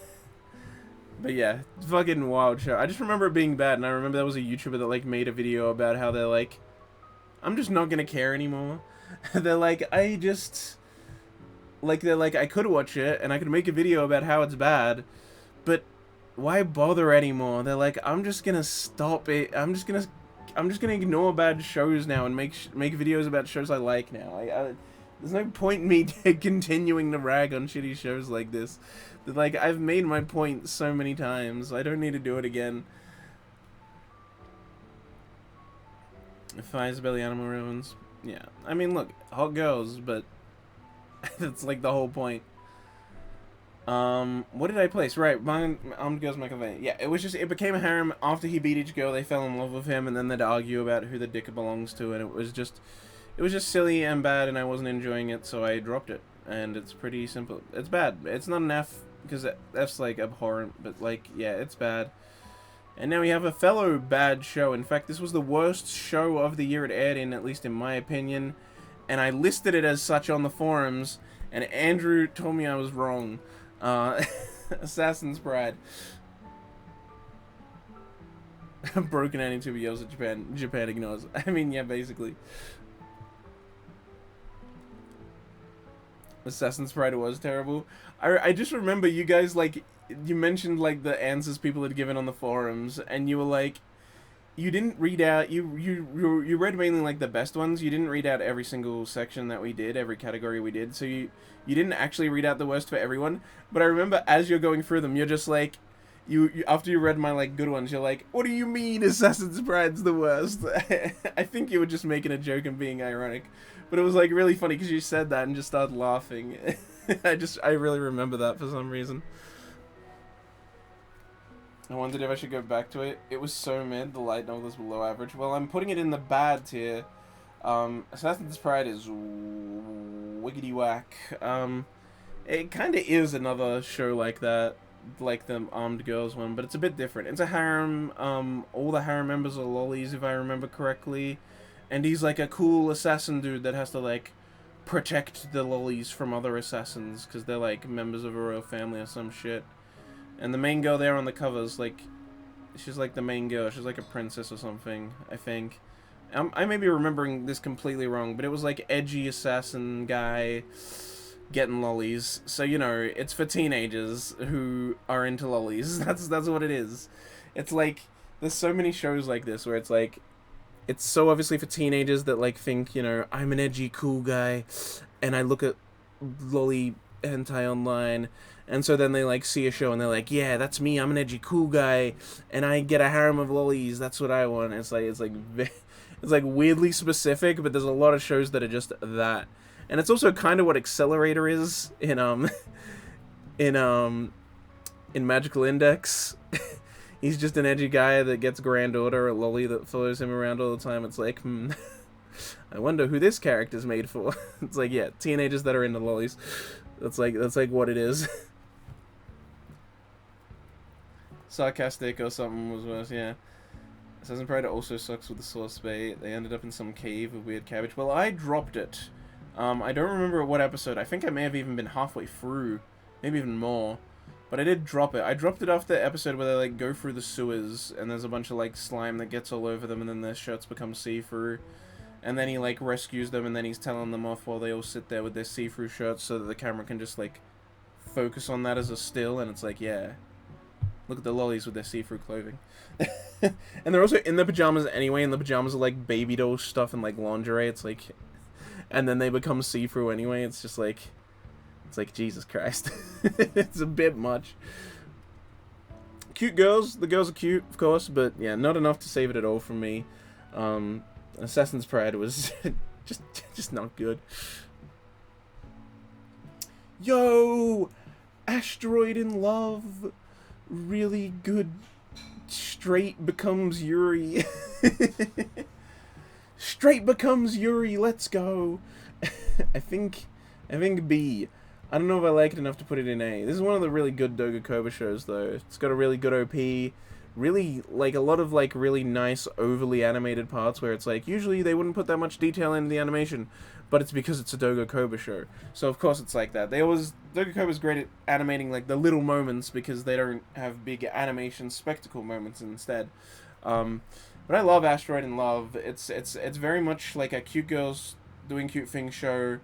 yeah, fucking wild show. I just remember it being bad, and I remember there was a YouTuber that, like, made a video about how they're like, I'm just not gonna care anymore. They're like, I could watch it, and I could make a video about how it's bad, but why bother anymore? They're like, I'm just gonna stop it. I'm just gonna ignore bad shows now and make videos about shows I like now. There's no point in me continuing to rag on shitty shows like this. Like, I've made my point so many times. I don't need to do it again. Fire's belly animal ruins. Yeah. I mean, look, hot girls, but that's like the whole point. What did I place? Right, Armed Girls McAvey. Yeah, it became a harem. After he beat each girl, they fell in love with him, and then they'd argue about who the dick belongs to, and it was just silly and bad, and I wasn't enjoying it, so I dropped it. And it's pretty simple. It's bad. It's not an F, because F's like abhorrent, but like, yeah, it's bad. And now we have a fellow bad show. In fact, this was the worst show of the year it aired in, at least in my opinion, and I listed it as such on the forums, and Andrew told me I was wrong. Assassin's Pride. Broken Anituba yells at Japan. Japan ignores. I mean, yeah, basically. Assassin's Pride was terrible. I just remember you guys, like, you mentioned, like, the answers people had given on the forums, and you were like, you didn't read out, you read mainly, like, the best ones. You didn't read out every single section that we did, every category we did, so you didn't actually read out the worst for everyone. But I remember as you're going through them, you're just like, you after you read my, like, good ones, you're like, what do you mean Assassin's Pride's the worst? I think you were just making a joke and being ironic. But it was, like, really funny because you said that and just started laughing. I really remember that for some reason. I wondered if I should go back to it. It was so mid, the light novel is below average. Well, I'm putting it in the bad tier. Assassin's Pride is wiggity whack. It kind of is another show like that, like the Armed Girls one, but it's a bit different. It's a harem. All the harem members are lollies, if I remember correctly. And he's like a cool assassin dude that has to like protect the lollies from other assassins because they're like members of a royal family or some shit. And the main girl there on the covers, like, she's like the main girl. She's like a princess or something, I think. I may be remembering this completely wrong, but it was like edgy assassin guy getting lollies. So, you know, it's for teenagers who are into lollies. That's what it is. It's like, there's so many shows like this where it's like, it's so obviously for teenagers that like think, you know, I'm an edgy cool guy and I look at lolly hentai online, and so then they like see a show and they're like, yeah, that's me, I'm an edgy cool guy and I get a harem of lollies, that's what I want. It's like weirdly specific, but there's a lot of shows that are just that. And it's also kind of what Accelerator is in in Magical Index. He's just an edgy guy that gets granddaughter, a lolly that follows him around all the time. It's like, I wonder who this character's made for. It's like, yeah, teenagers that are into lollies. That's like what it is. Sarcastic or something was worse, yeah. Assassin's Creed also sucks with the source bait. They ended up in some cave with weird cabbage. Well, I dropped it. I don't remember what episode. I think I may have even been halfway through. Maybe even more. But I did drop it. I dropped it after the episode where they, like, go through the sewers, and there's a bunch of, like, slime that gets all over them, and then their shirts become see-through. And then he, like, rescues them, and then he's telling them off while they all sit there with their see-through shirts so that the camera can just, like, focus on that as a still, and it's like, yeah. Look at the lollies with their see-through clothing. And they're also in the pajamas anyway, and the pajamas are, like, baby doll stuff and, like, lingerie. It's like... And then they become see-through anyway. It's just, like... It's like, Jesus Christ. It's a bit much. Cute girls. The girls are cute, of course, but yeah, not enough to save it at all from me. Assassin's Pride was just not good. Yo! Asteroid in Love. Really good. Straight becomes Yuri. Straight becomes Yuri, let's go. I think B. I don't know if I like it enough to put it in A. This is one of the really good Doga Koba shows, though. It's got a really good OP. Really, like, a lot of, like, really nice, overly animated parts where it's like, usually they wouldn't put that much detail into the animation, but it's because it's a Doga Koba show. So, of course, it's like that. Doga Koba's great at animating, like, the little moments because they don't have big animation spectacle moments instead. But I love Asteroid in Love. It's very much like a cute girls doing cute things show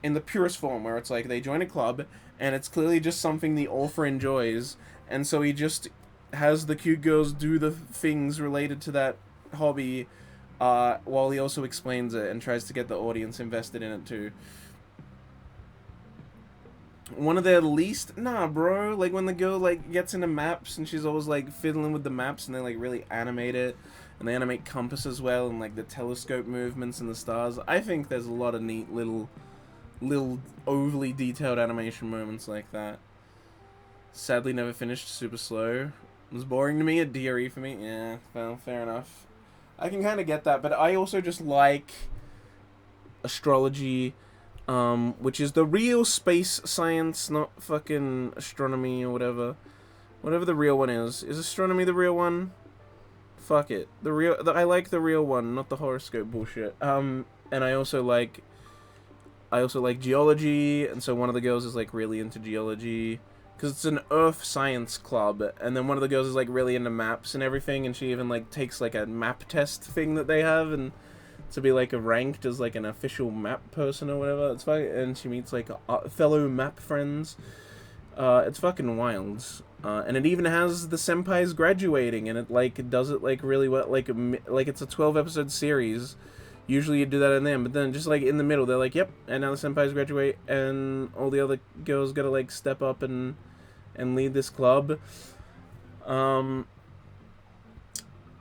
in the purest form, where it's like they join a club and it's clearly just something the author enjoys, and so he just has the cute girls do the things related to that hobby while he also explains it and tries to get the audience invested in it too. One of their least... Nah, bro. Like, when the girl, like, gets into maps and she's always, like, fiddling with the maps and they, like, really animate it. And they animate compass as well and, like, the telescope movements and the stars. I think there's a lot of neat little overly detailed animation moments like that. Sadly never finished. Super slow. It was boring to me. A DRE for me. Yeah, well, fair enough. I can kind of get that, but I also just like astrology... which is the real space science, not fucking astronomy or whatever. Whatever the real one is. Is astronomy the real one? Fuck it. I like the real one, not the horoscope bullshit. And I also like geology, and so one of the girls is like really into geology. Because it's an earth science club, and then one of the girls is like really into maps and everything, and she even like takes like a map test thing that they have, and to be like ranked as like an official map person or whatever. It's fine, and she meets like fellow map friends. It's fucking wild. And it even has the senpais graduating, and it like does it like really well. Like it's a 12-episode series. Usually you do that in them, but then just like in the middle, they're like, "Yep," and now the senpais graduate, and all the other girls gotta like step up and lead this club. And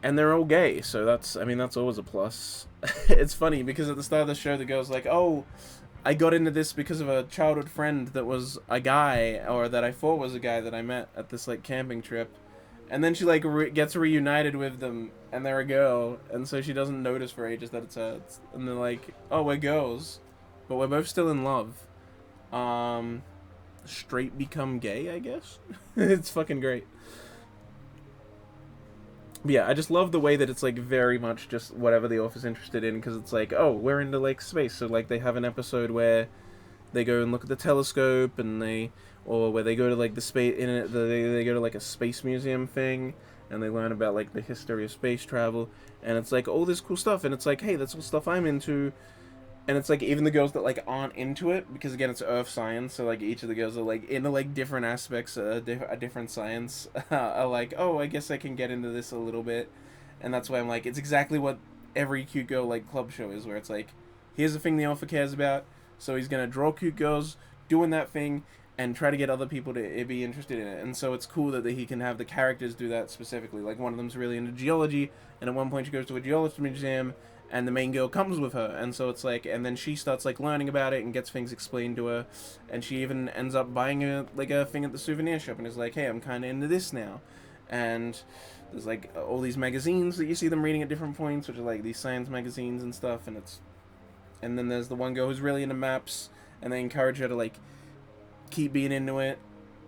they're all gay, so that's always a plus. It's funny, because at the start of the show, the girl's like, oh, I got into this because of a childhood friend that was a guy, or that I thought was a guy that I met at this, like, camping trip. And then she, like, gets reunited with them, and they're a girl, and so she doesn't notice for ages that it's her. And they're like, oh, we're girls, but we're both still in love. Straight become gay, I guess? It's fucking great. But yeah, I just love the way that it's like very much just whatever the author's interested in, because it's like, oh, we're into like space, so like they have an episode where they go and look at the telescope, and or where they go to like the space in it, they go to like a space museum thing, and they learn about like the history of space travel, and it's like all this cool stuff, and it's like, hey, that's all stuff I'm into. And it's like even the girls that like aren't into it, because again it's earth science, so like each of the girls are like into like different aspects a different science, are like, oh, I guess I can get into this a little bit. And that's why I'm like, it's exactly what every cute girl like club show is, where it's like, here's the thing the author cares about, so he's gonna draw cute girls doing that thing and try to get other people to be interested in it. And so it's cool that he can have the characters do that specifically. Like one of them's really into geology, and at one point she goes to a geology museum, and the main girl comes with her, and so it's like, and then she starts like learning about it and gets things explained to her, and she even ends up buying a thing at the souvenir shop, and is like, hey, I'm kind of into this now. And there's like all these magazines that you see them reading at different points, which are like these science magazines and stuff, and then there's the one girl who's really into maps, and they encourage her to like keep being into it.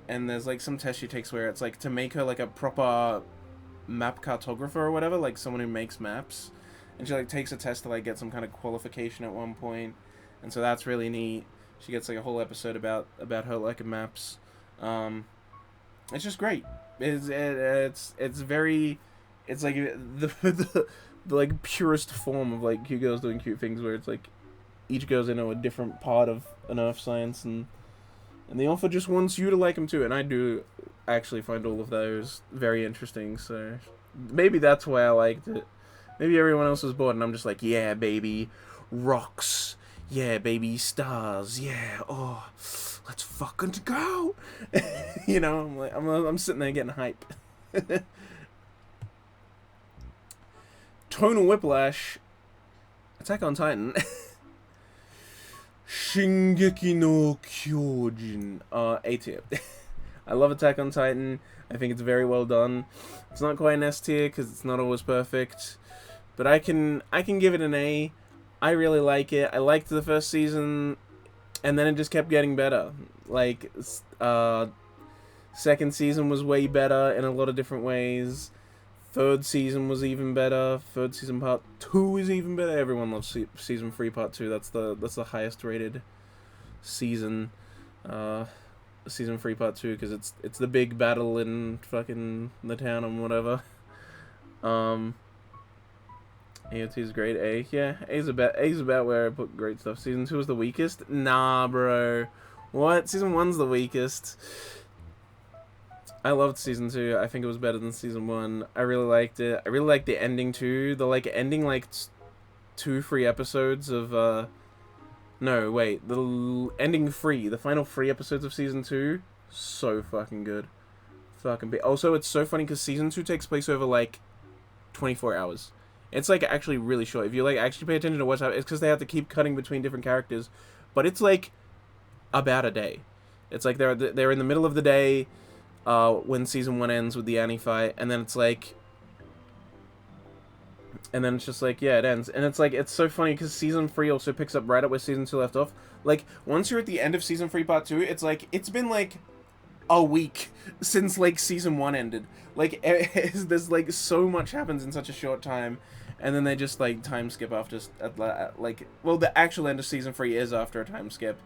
And there's like some test she takes where it's like to make her like a proper map cartographer or whatever, like someone who makes maps. And she like takes a test to like get some kind of qualification at one point, and so that's really neat. She gets like a whole episode about her liking maps. It's just great. It's very, it's like the like purest form of like cute girls doing cute things, where it's like each goes into a different part of an earth science, and the author just wants you to like them too. And I do actually find all of those very interesting, so maybe that's why I liked it. Maybe everyone else was bored, and I'm just like, yeah, baby, rocks, yeah, baby, stars, yeah, oh, let's fucking go. You know, I'm like, I'm sitting there getting hype. Tonal Whiplash, Attack on Titan, Shingeki no Kyojin, A tier. I love Attack on Titan. I think it's very well done. It's not quite an S tier because it's not always perfect, but I can give it an A. I really like it. I liked the first season, and then it just kept getting better. Like, second season was way better in a lot of different ways. Third season was even better. Third season part 2 is even better. Everyone loves season 3 part 2. That's the highest rated season. Season 3 part 2, because it's the big battle in fucking the town and whatever. AOT is great. A, yeah, A's about where I put great stuff. Season 2 is the weakest? Nah, bro. What? Season 1's the weakest. I loved season 2. I think it was better than season 1. I really liked it. I really liked the ending too. The like ending like 2-3 episodes of no, wait, the ending 3, the final 3 episodes of season 2, so fucking good. Also, it's so funny because season 2 takes place over like 24 hours. It's like actually really short. If you like actually pay attention to what's happening, it's because they have to keep cutting between different characters, but it's like about a day. It's like they're in the middle of the day when season 1 ends with the Annie fight, and then it's like, and then it's just like, yeah, it ends. And it's like, it's so funny because season 3 also picks up right up where season 2 left off. Like, once you're at the end of season 3 part 2, it's like, it's been like a week since like season 1 ended. Like, there's like so much happens in such a short time. And then they just like time skip after, like, well, the actual end of season 3 is after a time skip.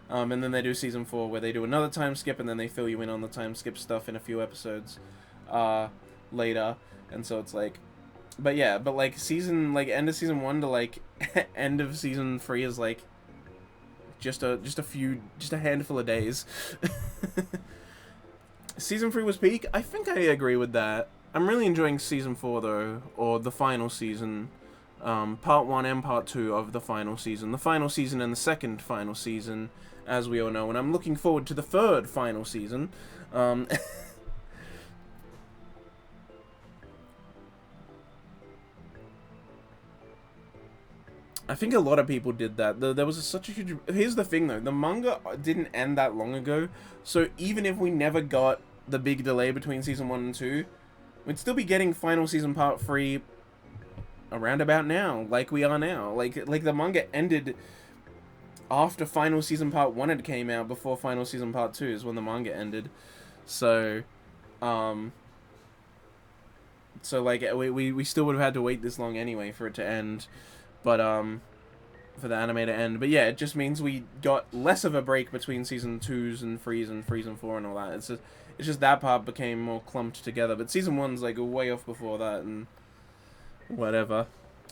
And then they do season 4 where they do another time skip, and then they fill you in on the time skip stuff in a few episodes later. And so it's like, but yeah, but like end of season 1 to like end of season 3 is like just a handful of days. Season 3 was peak. I think I agree with that. I'm really enjoying season 4 though, or the final season. Part 1 and part 2 of the final season. The final season and the second final season, as we all know, and I'm looking forward to the third final season. I think a lot of people did that. There was such a huge... Here's the thing, though. The manga didn't end that long ago, so even if we never got the big delay between season 1 and 2, we'd still be getting final season part 3 around about now, like we are now. Like the manga ended after final season part 1 had came out, before final season part 2 is when the manga ended. So, So like we still would have had to wait this long anyway for it to end, but for the anime to end. But yeah, it just means we got less of a break between season 2s and 3s and 3s and 4 and all that. It's just that part became more clumped together. But season 1's like way off before that and whatever.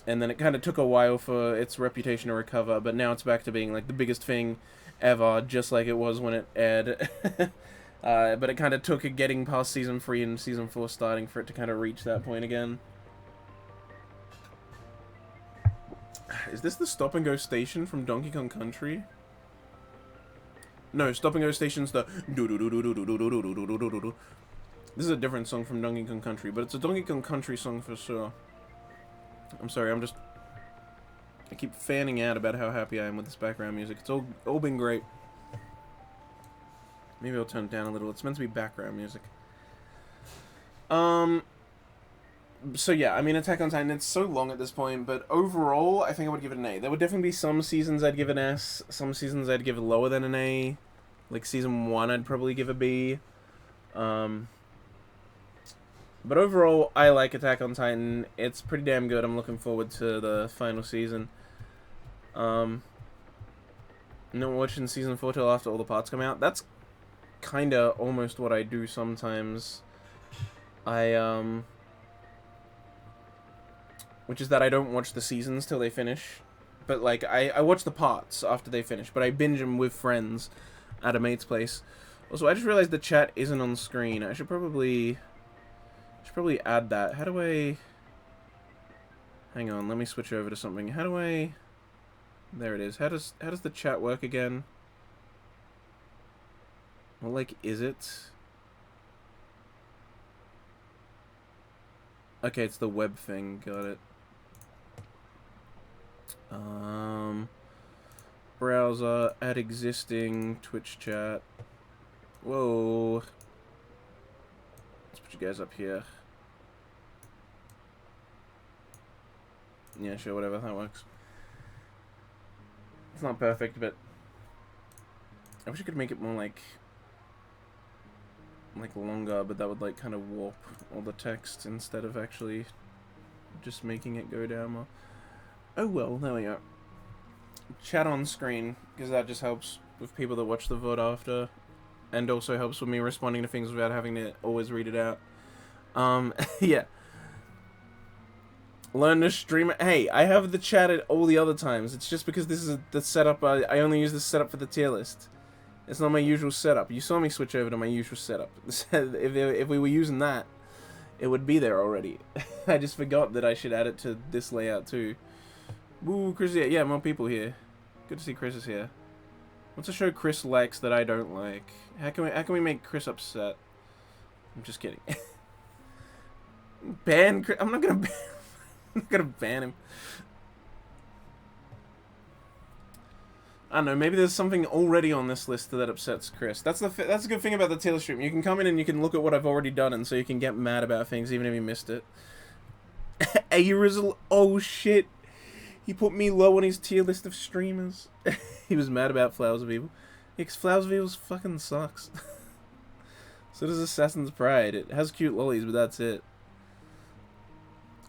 And then it kind of took a while for its reputation to recover, but now it's back to being like the biggest thing ever, just like it was when it aired. But it kind of took it getting past season 3 and season 4 starting for it to kind of reach that point again. Is this the Stop and Go station from Donkey Kong Country? No, Stop and Go station's the This is a different song from Donkey Kong Country, but it's a Donkey Kong Country song for sure. I'm sorry, I keep fanning out about how happy I am with this background music. It's all been great. Maybe I'll turn it down a little. It's meant to be background music. So yeah, I mean, Attack on Titan, it's so long at this point, but overall, I think I would give it an A. There would definitely be some seasons I'd give an S, some seasons I'd give it lower than an A. Like season 1, I'd probably give a B. But overall, I like Attack on Titan. It's pretty damn good. I'm looking forward to the final season. Not watching season 4 till after all the parts come out. That's kinda almost what I do sometimes. Which is that I don't watch the seasons till they finish. But, like, I watch the parts after they finish, but I binge them with friends at a mate's place. Also, I just realized the chat isn't on screen. I should probably add that. How do I... Hang on, let me switch over to something. How do I... There it is. How does the chat work again? Well, like, is it? Okay, it's the web thing. Got it. Browser, add existing, Twitch chat. Whoa. Let's put you guys up here. Yeah, sure, whatever, that works. It's not perfect, but I wish I could make it more like longer, but that would like kind of warp all the text instead of actually just making it go down more. Oh well, there we go. Chat on screen, because that just helps with people that watch the VOD after, and also helps with me responding to things without having to always read it out. Yeah. Learn to stream it. Hey, I have the chat at all the other times. It's just because this is the setup. I only use this setup for the tier list. It's not my usual setup. You saw me switch over to my usual setup. If we were using that, it would be there already. I just forgot that I should add it to this layout too. Woo, Chris, yeah, more people here. Good to see Chris is here. What's a show Chris likes that I don't like? How can we make Chris upset? I'm just kidding. Ban Chris. I'm not gonna ban. I'm not gonna ban him. I don't know, maybe there's something already on this list that upsets Chris. That's a good thing about the Tierlist stream. You can come in and you can look at what I've already done, and so you can get mad about things even if you missed it. Oh shit! He put me low on his tier list of streamers. He was mad about Flowers of Evil. Yeah, 'cause Flowers of Evil fucking sucks. So does Assassin's Pride. It has cute lollies, but that's it.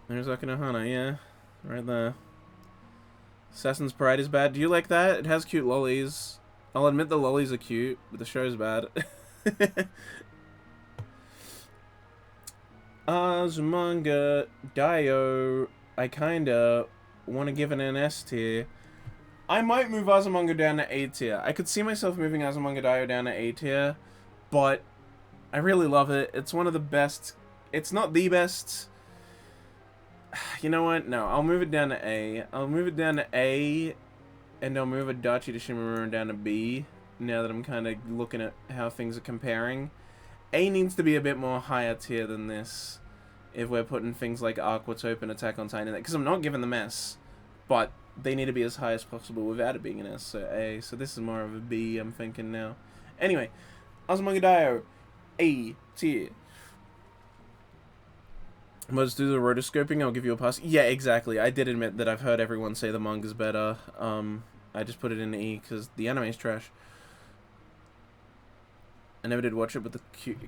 There's Akinohana, yeah. Right there. Assassin's Pride is bad. Do you like that? It has cute lollies. I'll admit the lollies are cute, but the show's bad. Azumanga Daioh. I kinda want to give it an S tier. I might move Azumanga down to A tier. I could see myself moving Azumanga Daioh down to A tier, but I really love it. It's one of the best. It's not the best. You know what? No, I'll move it down to A. I'll move it down to A, and I'll move Adachi to Shimamura down to B, now that I'm kind of looking at how things are comparing. A needs to be a bit more higher tier than this, if we're putting things like Aquatope and Attack on Titan in it, because I'm not giving them S, but they need to be as high as possible without it being an S, so A. So this is more of a B, I'm thinking now. Anyway, Azumanga Daioh, A tier. Let's do the rotoscoping, I'll give you a pass. Yeah, exactly. I did admit that I've heard everyone say the manga's better. I just put it in E because the anime's trash. I never did watch it, but the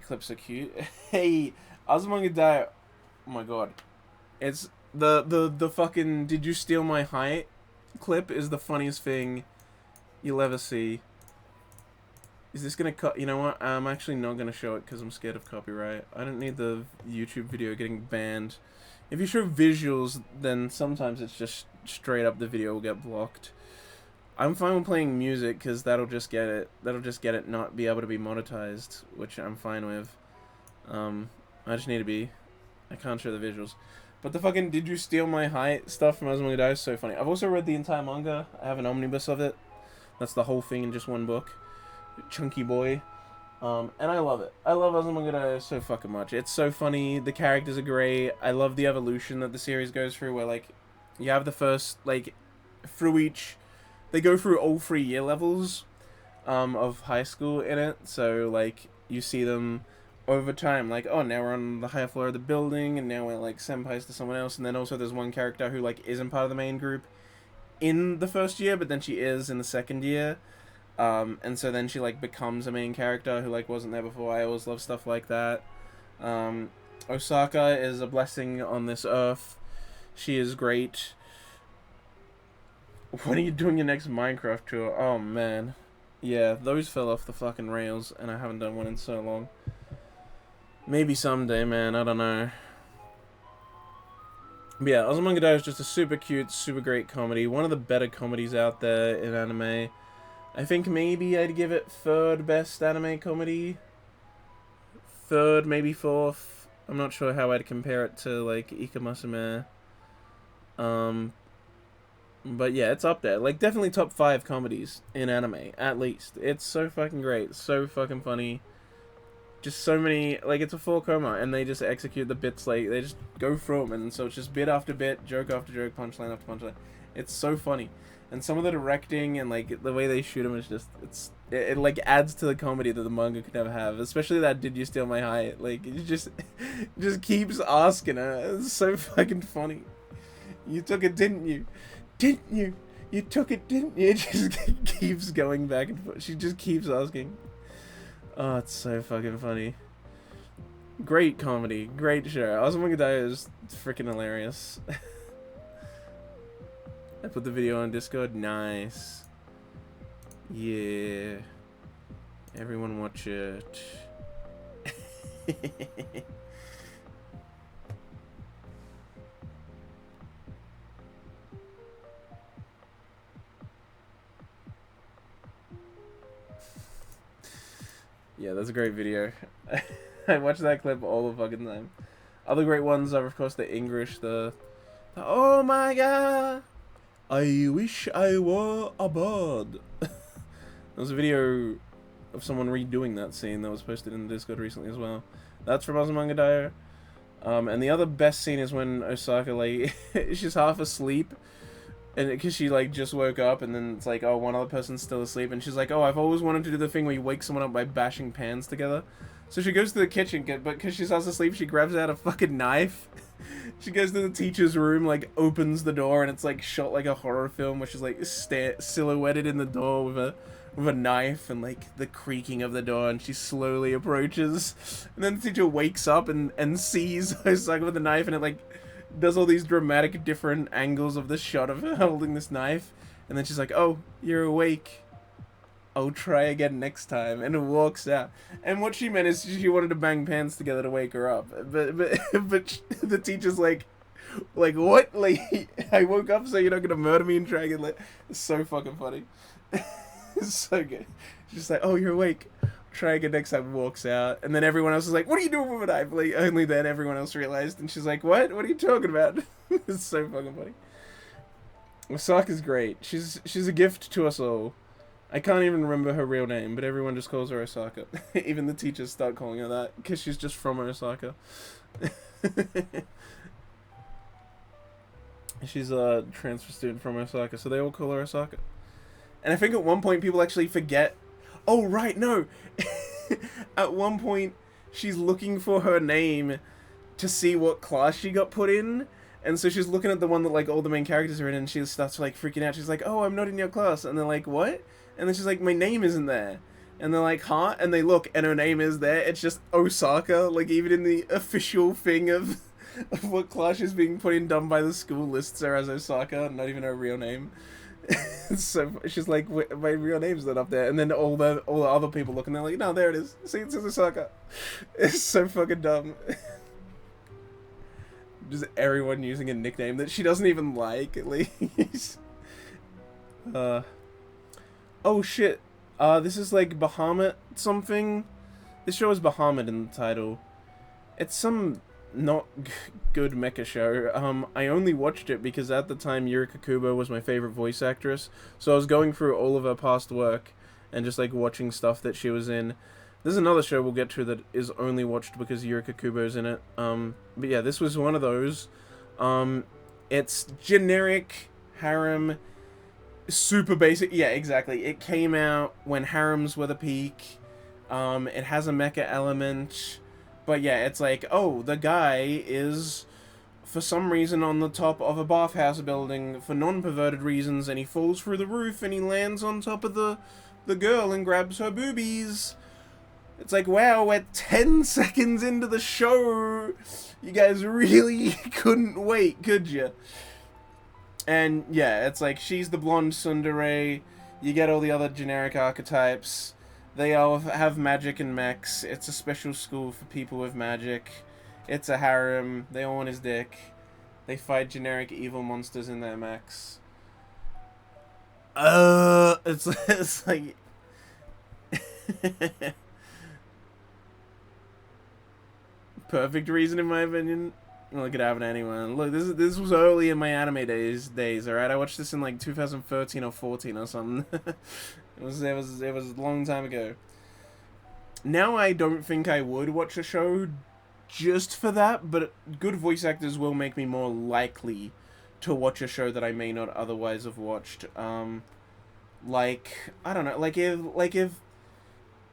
clips are cute. Hey, Azumanga Daioh. Oh my god. It's the fucking "Did you steal my height" clip is the funniest thing you'll ever see. Is this gonna cut? You know what? I'm actually not gonna show it because I'm scared of copyright. I don't need the YouTube video getting banned. If you show visuals, then sometimes it's just straight up the video will get blocked. I'm fine with playing music because that'll just get it. That'll just get it not be able to be monetized, which I'm fine with. I just need to be. I can't show the visuals. But the fucking "Did you steal my height" stuff from Azumanga Daioh is so funny. I've also read the entire manga. I have an omnibus of it. That's the whole thing in just one book. Chunky boy. And I love it. I love Azumanga Daioh so fucking much. It's so funny. The characters are great. I love the evolution that the series goes through, where like you have the first like through each. They go through all 3 year levels of high school in it. So like you see them over time, like, oh, now we're on the higher floor of the building, and now we're like senpais to someone else, and then also there's one character who like isn't part of the main group in the first year, but then she is in the second year, and so then she like becomes a main character who like wasn't there before. I always love stuff like that. Osaka is a blessing on this earth. She is great. When are you doing your next Minecraft tour? Oh man, yeah, those fell off the fucking rails, and I haven't done one in so long. Maybe someday, man. I don't know. But yeah, Azumanga Daioh is just a super cute, super great comedy. One of the better comedies out there in anime. I think maybe I'd give it 3rd best anime comedy. 3rd, maybe 4th. I'm not sure how I'd compare it to, like, Ikamusume. But yeah, it's up there. Like, definitely top 5 comedies in anime, at least. It's so fucking great. So fucking funny. Just so many, like, it's a 4 coma, and they just execute the bits, like, they just go through them, and so it's just bit after bit, joke after joke, punchline after punchline. It's so funny. And some of the directing and, like, the way they shoot them is just, it like, adds to the comedy that the manga could never have. Especially that "Did you steal my height?" Like, it just keeps asking her. It's so fucking funny. You took it, didn't you? Didn't you? You took it, didn't you? It just keeps going back and forth. She just keeps asking. Oh, it's so fucking funny. Great comedy. Great show. Azumanga Daioh is freaking hilarious. I put the video on Discord. Nice. Yeah. Everyone watch it. Yeah, that's a great video. I watch that clip all the fucking time. Other great ones are, of course, the English, the "Oh my god, I wish I were a bird." There was a video of someone redoing that scene that was posted in the Discord recently as well. That's from Azumanga Daioh. And the other best scene is when Osaka, like, she's half asleep, and because she like just woke up, and then it's like, oh, one other person's still asleep, and she's like, oh, I've always wanted to do the thing where you wake someone up by bashing pans together. So she goes to the kitchen, but because she's half asleep, she grabs out a fucking knife. She goes to the teacher's room, like opens the door, and it's like shot like a horror film, where she's like silhouetted in the door with a knife, and like the creaking of the door, and she slowly approaches, and then the teacher wakes up and sees Osaka with the knife, and it like does all these dramatic different angles of the shot of her holding this knife, and then she's like, oh, you're awake, I'll try again next time, and it walks out. And what she meant is she wanted to bang pans together to wake her up, but the teacher's like what, like, I woke up, so you're not gonna murder me and try again. Like, it's so fucking funny. It's so good. She's just like, oh, you're awake, try again next time, and walks out, and then everyone else is like, what are you doing with a knife? Like, only then everyone else realized, and she's like, what are you talking about? It's so fucking funny. Osaka's great. She's a gift to us all. I can't even remember her real name, but everyone just calls her Osaka. Even the teachers start calling her that, because she's just from Osaka. She's a transfer student from Osaka, so they all call her Osaka. And I think at one point people actually forget. Oh, right, no. At one point, she's looking for her name to see what class she got put in. And so she's looking at the one that, like, all the main characters are in, and she starts, like, freaking out. She's like, oh, I'm not in your class. And they're like, what? And then she's like, my name isn't there. And they're like, huh? And they look, and her name is there. It's just Osaka, like, even in the official thing of of what class she's being put in done by the school lists her as Osaka, not even her real name. So she's like, my real name's not up there, and then all the other people look and they're like, no, there it is. See, it says Osaka. It's so fucking dumb. Just everyone using a nickname that she doesn't even like, at least. Oh shit. This is like Bahamut something. This show is Bahamut in the title. It's some not good mecha show. I only watched it because at the time Yurika Kubo was my favorite voice actress, so I was going through all of her past work and just like watching stuff that she was in. There's another show we'll get to that is only watched because Yurika Kubo's in it. But yeah, this was one of those. It's generic harem, super basic. Yeah, exactly. It came out when harems were the peak. It has a mecha element. But yeah, it's like, oh, the guy is, for some reason, on the top of a bathhouse building for non-perverted reasons, and he falls through the roof, and he lands on top of the girl and grabs her boobies. It's like, wow, we're 10 seconds into the show. You guys really couldn't wait, could you? And yeah, it's like, she's the blonde tsundere. You get all the other generic archetypes. They all have magic and mechs. It's a special school for people with magic. It's a harem. They all want his dick. They fight generic evil monsters in their mechs. It's like... Perfect reason, in my opinion. Look, it happened to anyone. Look, this was early in my anime days, alright? I watched this in like 2013 or 14 or something. It was a long time ago. Now I don't think I would watch a show just for that, but good voice actors will make me more likely to watch a show that I may not otherwise have watched. Like, I don't know, like if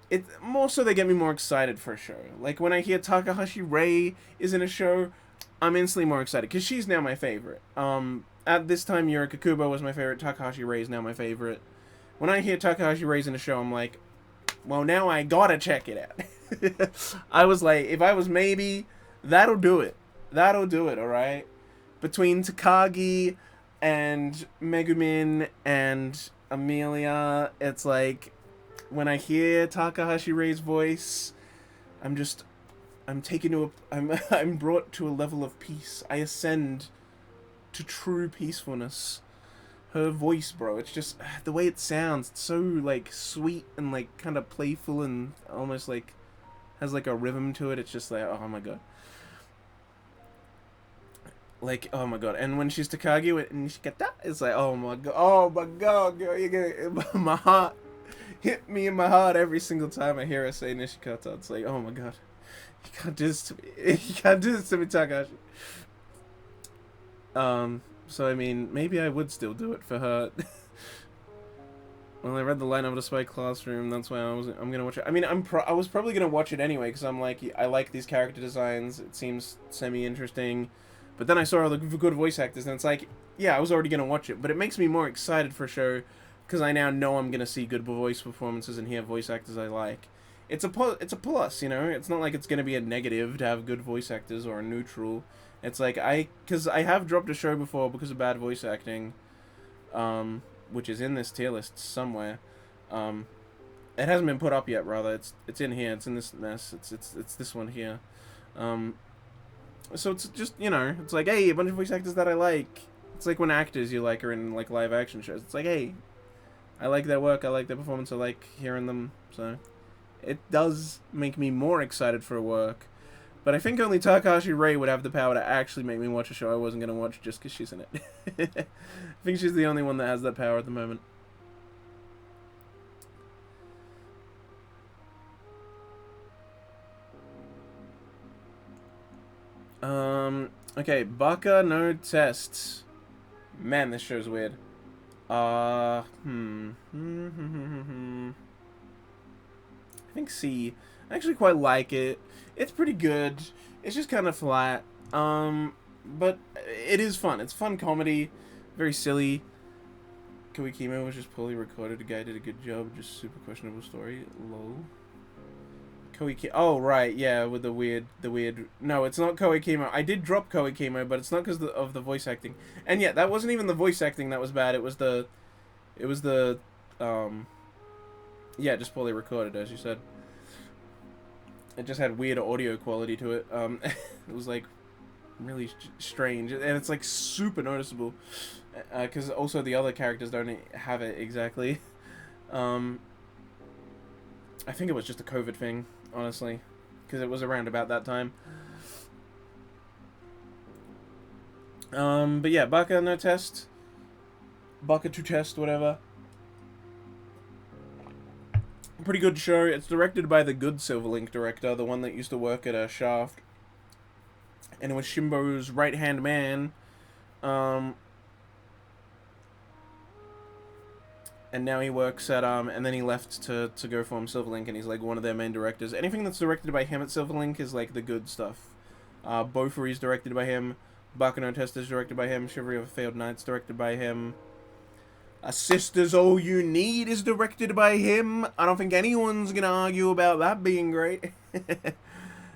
it more so they get me more excited for a show. Like when I hear Takahashi Rei is in a show, I'm instantly more excited because she's now my favorite. At this time, Yurika Kubo was my favorite. Takahashi Rei is now my favorite. When I hear Takahashi Rei's in a show, I'm like, well, now I gotta check it out. I was like, if I was maybe, that'll do it. That'll do it, alright? Between Takagi and Megumin and Amelia, it's like, when I hear Takahashi Rei's voice, I'm taken to I'm brought to a level of peace. I ascend to true peacefulness. Her voice, bro, it's just the way it sounds. It's so like sweet and like kind of playful and almost like has like a rhythm to it. It's just like, oh my god. Like, oh my god. And when she's Takagi with Nishikata, it's like, oh my god, girl, you get my heart hit me in my heart every single time I hear her say Nishikata. It's like, oh my god. You can't do this to me. You can't do this to me, Takahashi. So I mean, maybe I would still do it for her. Well, I read the line of the Spy Classroom. That's why I'm gonna watch it. I mean, I was probably gonna watch it anyway because I'm like, I like these character designs. It seems semi-interesting. But then I saw all the good voice actors, and it's like, yeah, I was already gonna watch it. But it makes me more excited for a show because I now know I'm gonna see good voice performances and hear voice actors I like. It's a plus, you know. It's not like it's gonna be a negative to have good voice actors or a neutral. It's like because I have dropped a show before because of bad voice acting, which is in this tier list somewhere. It hasn't been put up yet. Rather, it's in here. It's in this mess. It's this one here. So it's just, you know, it's like, hey, a bunch of voice actors that I like. It's like when actors you like are in like live action shows. It's like, hey, I like their work. I like their performance. I like hearing them. So it does make me more excited for work. But I think only Takahashi Rei would have the power to actually make me watch a show I wasn't going to watch just because she's in it. I think she's the only one that has that power at the moment. Okay, Baka no Tests. Man, this show's weird. I think C. I actually quite like it. It's pretty good. It's just kind of flat. But it is fun. It's fun comedy. Very silly. Kawikimo was just poorly recorded. The guy did a good job. Just super questionable story. Lol. Oh, right, yeah, with the weird... No, it's not Koei Kimo. I did drop Koei Kimo, but it's not because of the voice acting. And yeah, that wasn't even the voice acting that was bad. It was the... um... Yeah, just poorly recorded, as you said. It just had weird audio quality to it. It was, like, really strange. And it's, like, super noticeable. Because also the other characters don't have it exactly. I think it was just a COVID thing, honestly. Because it was around about that time. But yeah, Baka no Test. Baka to Test, whatever. Pretty good show. It's directed by the good Silverlink director, the one that used to work at Shaft. And it was Shimbo's right-hand man. And now he works at, and then he left to go form Silverlink, and he's, like, one of their main directors. Anything that's directed by him at Silverlink is, like, the good stuff. Bofury's directed by him. Baka no Test is directed by him. Chivalry of a Failed Knight's directed by him. A Sister's All You Need is directed by him. I don't think anyone's gonna argue about that being great.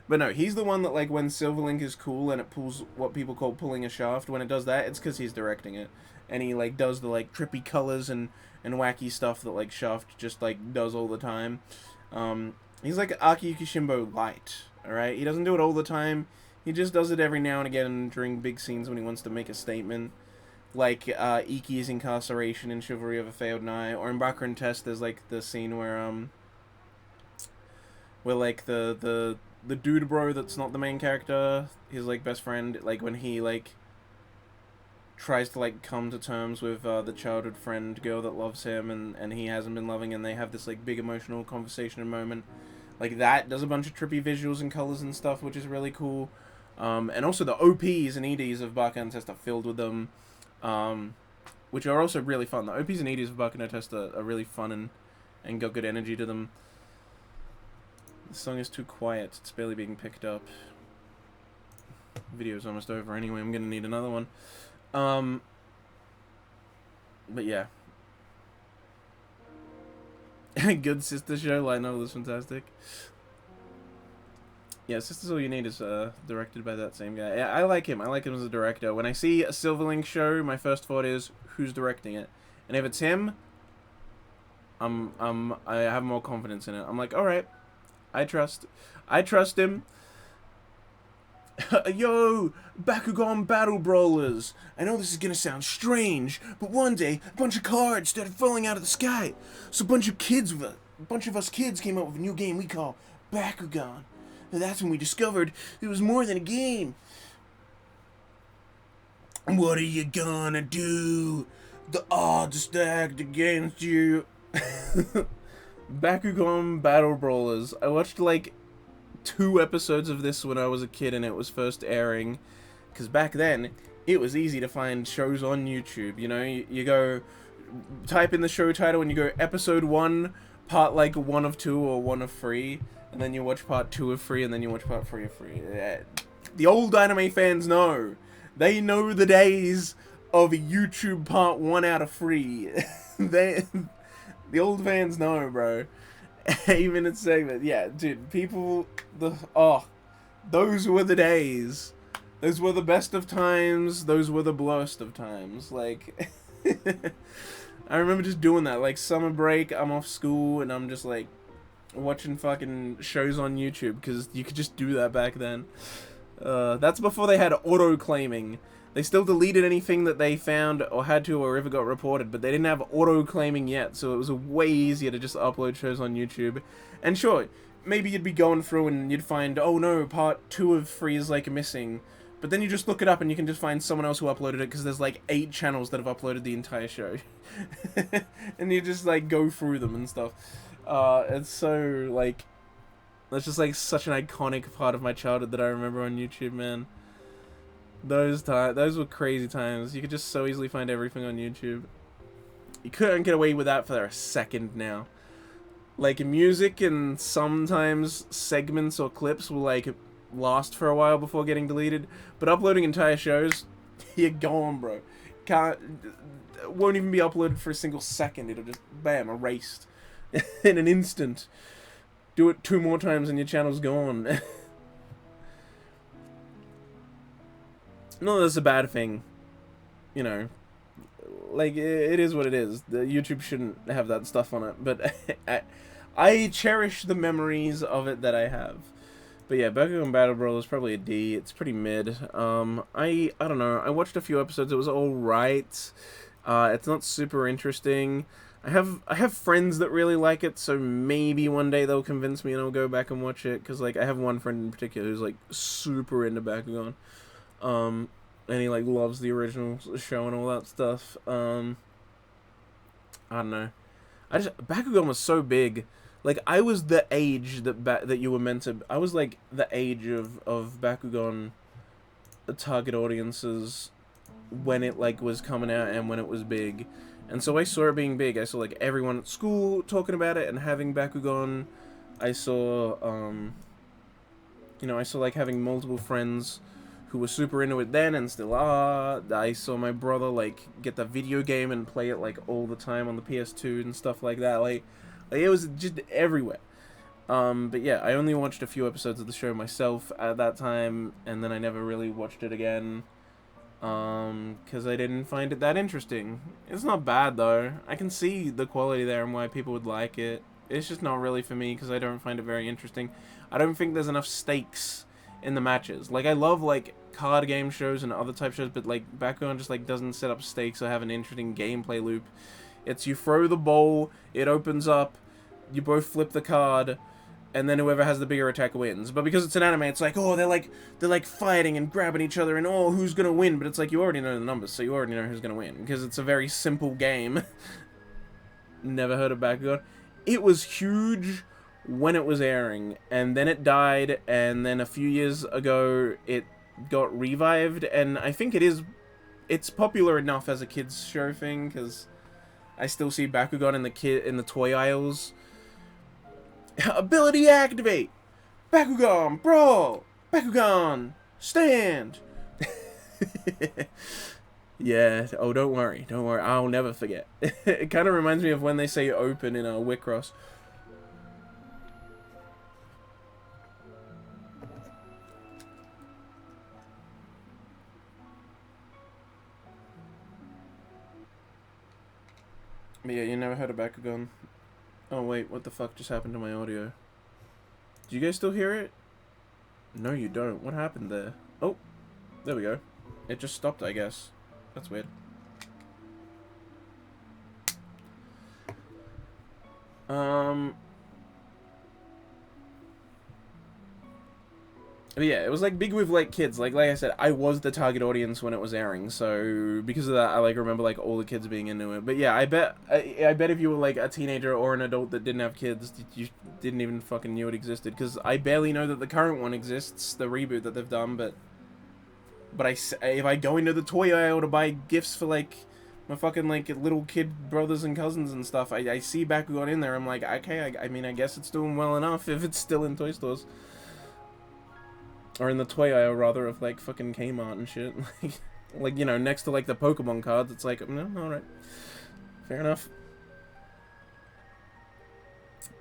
But no, he's the one that, like, when Silverlink is cool and it pulls what people call pulling a shaft, when it does that, it's because he's directing it. And he, like, does the, like, trippy colors and wacky stuff that, like, Shaft just, like, does all the time. He's like Akiyuki Shimbo light, alright? He doesn't do it all the time. He just does it every now and again during big scenes when he wants to make a statement. Like, Iki's incarceration in Chivalry of a Failed Knight, or in Baka no Test, there's, like, the scene where, like, the dude bro that's not the main character, his, like, best friend, like, when he, like, tries to, like, come to terms with, the childhood friend girl that loves him, and he hasn't been loving, and they have this, like, big emotional conversation and moment. Like, that does a bunch of trippy visuals and colors and stuff, which is really cool. And also the OPs and EDs of Baka no Test are filled with them. Which are also really fun. The OPs and EDs of Baka no Test are really fun and got good energy to them. The song is too quiet. It's barely being picked up. Video's almost over anyway. I'm gonna need another one. But yeah. Good Sister Show. Light novel is fantastic. Yeah, Sisters All You Need is directed by that same guy. I like him. I like him as a director. When I see a Silverlink show, my first thought is, who's directing it? And if it's him, I have more confidence in it. I'm like, all right, I trust him. Yo, Bakugan Battle Brawlers. I know this is gonna sound strange, but one day a bunch of cards started falling out of the sky. So a bunch of us kids came up with a new game we call Bakugan. And that's when we discovered it was more than a game. What are you gonna do? The odds are stacked against you. Bakugan Battle Brawlers. I watched, like, 2 episodes of this when I was a kid and it was first airing. Because back then, it was easy to find shows on YouTube. You know, you go, type in the show title and you go episode 1, part, like, 1 of 2 or 1 of 3. And then you watch part 2 of 3, and then you watch part 3 of 3. The old anime fans know. They know the days of YouTube part 1 out of 3. The old fans know, bro. Even in segment. Yeah, dude, people... those were the days. Those were the best of times. Those were the worst of times. Like... I remember just doing that. Like, summer break, I'm off school, and I'm just, like... watching fucking shows on YouTube, because you could just do that back then. That's before they had auto-claiming. They still deleted anything that they found or had to or ever got reported, but they didn't have auto-claiming yet, so it was way easier to just upload shows on YouTube. And sure, maybe you'd be going through and you'd find, oh no, part 2 of 3 is, like, missing. But then you just look it up and you can just find someone else who uploaded it, because there's, like, 8 channels that have uploaded the entire show. And you just, like, go through them and stuff. It's so, like, that's just, like, such an iconic part of my childhood that I remember on YouTube, man. Those were crazy times. You could just so easily find everything on YouTube. You couldn't get away with that for a second now. Like, music and sometimes segments or clips will, like, last for a while before getting deleted, but uploading entire shows, you're gone, bro. Won't even be uploaded for a single second. It'll just, bam, erased. In an instant. Do it 2 more times and your channel's gone. No, that's a bad thing. You know, like, it is what it is. The YouTube shouldn't have that stuff on it, but I cherish the memories of it that I have. But yeah, Bakugan Battle Brawl is probably a D. It's pretty mid. I don't know. I watched a few episodes. It was all right. It's not super interesting. I have friends that really like it, so maybe one day they'll convince me and I'll go back and watch it. Cause like I have one friend in particular who's like super into Bakugan, and he like loves the original show and all that stuff. I don't know. Bakugan was so big. Like, I was the age that you were meant to... I was, like, the age of Bakugan target audiences when it, like, was coming out and when it was big. And so I saw it being big. I saw, like, everyone at school talking about it and having Bakugan. I saw, you know, I saw, like, having multiple friends who were super into it then and still are. I saw my brother, like, get the video game and play it, like, all the time on the PS2 and stuff like that. Like, it was just everywhere. But yeah, I only watched a few episodes of the show myself at that time, and then I never really watched it again, because I didn't find it that interesting. It's not bad, though. I can see the quality there and why people would like it. It's just not really for me, because I don't find it very interesting. I don't think there's enough stakes in the matches. Like, I love, like, card game shows and other type shows, but, like, Bakugan just, like, doesn't set up stakes or have an interesting gameplay loop. It's you throw the ball, it opens up, you both flip the card, and then whoever has the bigger attack wins. But because it's an anime, it's like, oh, they're like fighting and grabbing each other, and oh, who's gonna win? But it's like, you already know the numbers, so you already know who's gonna win, because it's a very simple game. Never heard of Bakugan. It was huge when it was airing, and then it died, and then a few years ago, it got revived, and I think it's popular enough as a kids show thing, because I still see Bakugan in the toy aisles. Ability activate! Bakugan, brawl! Bakugan, stand! Yeah, oh, don't worry, I'll never forget. It kind of reminds me of when they say open in Wicross. But yeah, you never heard of Bakugan. Oh wait, what the fuck just happened to my audio? Do you guys still hear it? No, you don't. What happened there? Oh, there we go. It just stopped, I guess. That's weird. But yeah, it was like big with like kids. Like I said, I was the target audience when it was airing, so because of that, I like remember like all the kids being into it. But yeah, I bet if you were like a teenager or an adult that didn't have kids, you didn't even fucking knew it existed. Because I barely know that the current one exists, the reboot that they've done. But if I go into the toy aisle to buy gifts for like my fucking like little kid brothers and cousins and stuff, I see Bakugan in there. I'm like, okay, I mean, I guess it's doing well enough if it's still in toy stores. Or in the toy aisle, rather, of, like, fucking Kmart and shit. Like, you know, next to, like, the Pokemon cards, it's like, no, alright. Fair enough.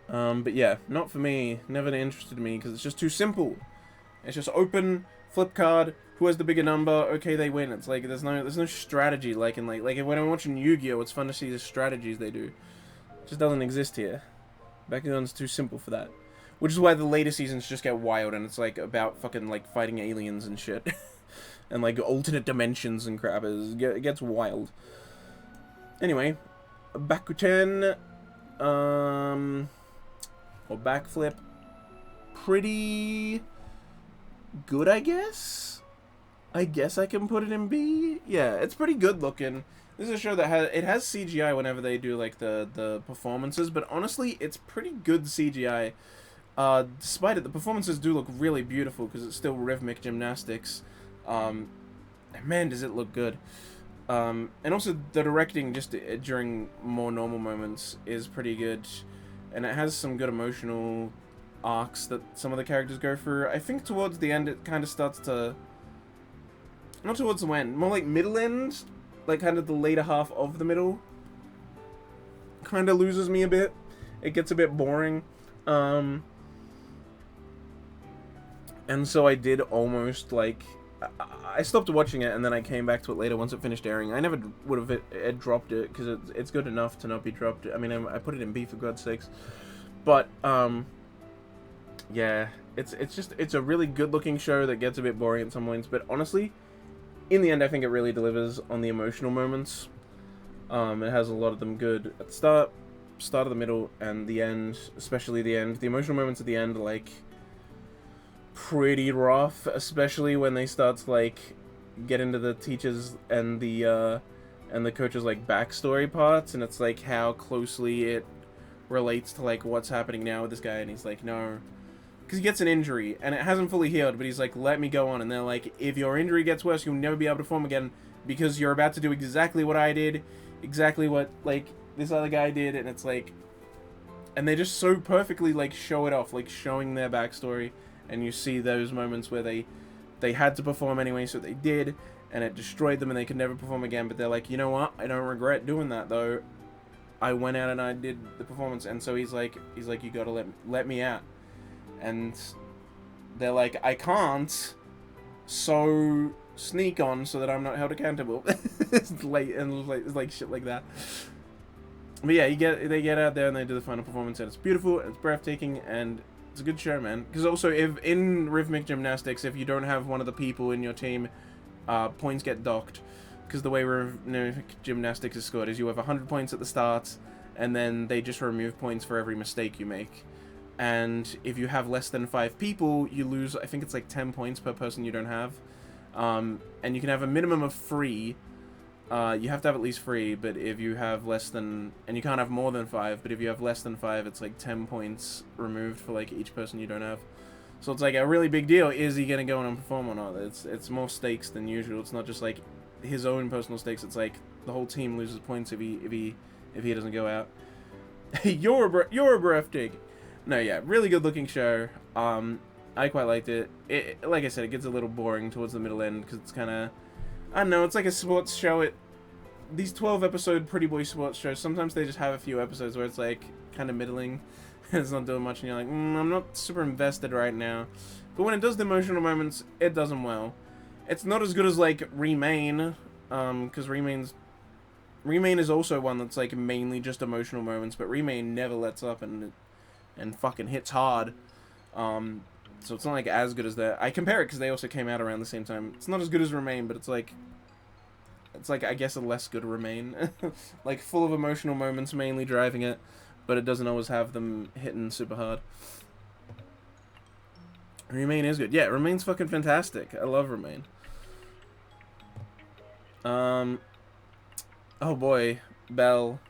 But yeah, not for me. Never interested me, because it's just too simple. It's just open, flip card, who has the bigger number, okay, they win. It's like, there's no strategy, like, in, like when I'm watching Yu-Gi-Oh!, it's fun to see the strategies they do. It just doesn't exist here. Bakugan's too simple for that. Which is why the later seasons just get wild, and it's, like, about fucking, like, fighting aliens and shit. And, like, alternate dimensions and crap. It gets wild. Anyway, Bakuten, or Backflip, pretty good, I guess? I guess I can put it in B? Yeah, it's pretty good looking. This is a show that has CGI whenever they do, like, the performances, but honestly, it's pretty good CGI. Despite it, the performances do look really beautiful because it's still rhythmic gymnastics. Man, does it look good. And also the directing just during more normal moments is pretty good. And it has some good emotional arcs that some of the characters go through. I think towards the end it kind of starts to... Not towards the end, more like middle end. Like kind of the later half of the middle. Kind of loses me a bit. It gets a bit boring. And so I did almost, like, I stopped watching it, and then I came back to it later once it finished airing. I never would have dropped it, because it's good enough to not be dropped. I mean, I put it in B, for God's sakes. But, yeah, it's a really good-looking show that gets a bit boring at some points, but honestly, in the end, I think it really delivers on the emotional moments. It has a lot of them good at the start of the middle, and the end, especially the end. The emotional moments at the end are, like, pretty rough, especially when they start to, like, get into the teachers and the coaches, like, backstory parts, and it's, like, how closely it relates to, like, what's happening now with this guy, and he's like, no, because he gets an injury, and it hasn't fully healed, but he's like, let me go on, and they're like, if your injury gets worse, you'll never be able to perform again, because you're about to do exactly what I did, exactly what, like, this other guy did, and it's like, and they just so perfectly, like, show it off, like, showing their backstory, and you see those moments where they had to perform anyway, so they did, and it destroyed them, and they could never perform again, but they're like, you know what, I don't regret doing that, though. I went out and I did the performance, and so he's like, you gotta let me out, and they're like, I can't, so sneak on so that I'm not held accountable. It's late, and like shit like that. But yeah, they get out there and they do the final performance, and it's beautiful, and it's breathtaking, and it's a good show, man. Because also, if in rhythmic gymnastics, if you don't have one of the people in your team, points get docked. Because the way rhythmic gymnastics is scored is you have 100 points at the start, and then they just remove points for every mistake you make. And if you have less than 5 people, you lose, I think it's like 10 points per person you don't have. And you can have a minimum of 3. You have to have at least 3, but if you have less than, and you can't have more than 5, but if you have less than 5, it's like 10 points removed for like each person you don't have. So it's like a really big deal. Is he gonna go on and perform or not? It's more stakes than usual. It's not just like his own personal stakes. It's like the whole team loses points if he doesn't go out. You're breathtaking. No, yeah, really good looking show. I quite liked it. Like I said, it gets a little boring towards the middle end because it's kind of, I don't know, it's like a sports show. These 12 episode Pretty Boy sports shows, sometimes they just have a few episodes where it's like kind of middling. It's not doing much, and you're like, I'm not super invested right now. But when it does the emotional moments, it does them well. It's not as good as like Remain, because Remain is also one that's like mainly just emotional moments, but Remain never lets up and fucking hits hard. So it's not like as good as that. I compare it because they also came out around the same time. It's not as good as Remain, but it's like I guess a less good Remain. Like full of emotional moments mainly driving it, but it doesn't always have them hitting super hard. Remain is good. Yeah, Remain's fucking fantastic. I love Remain. Oh boy, Belle.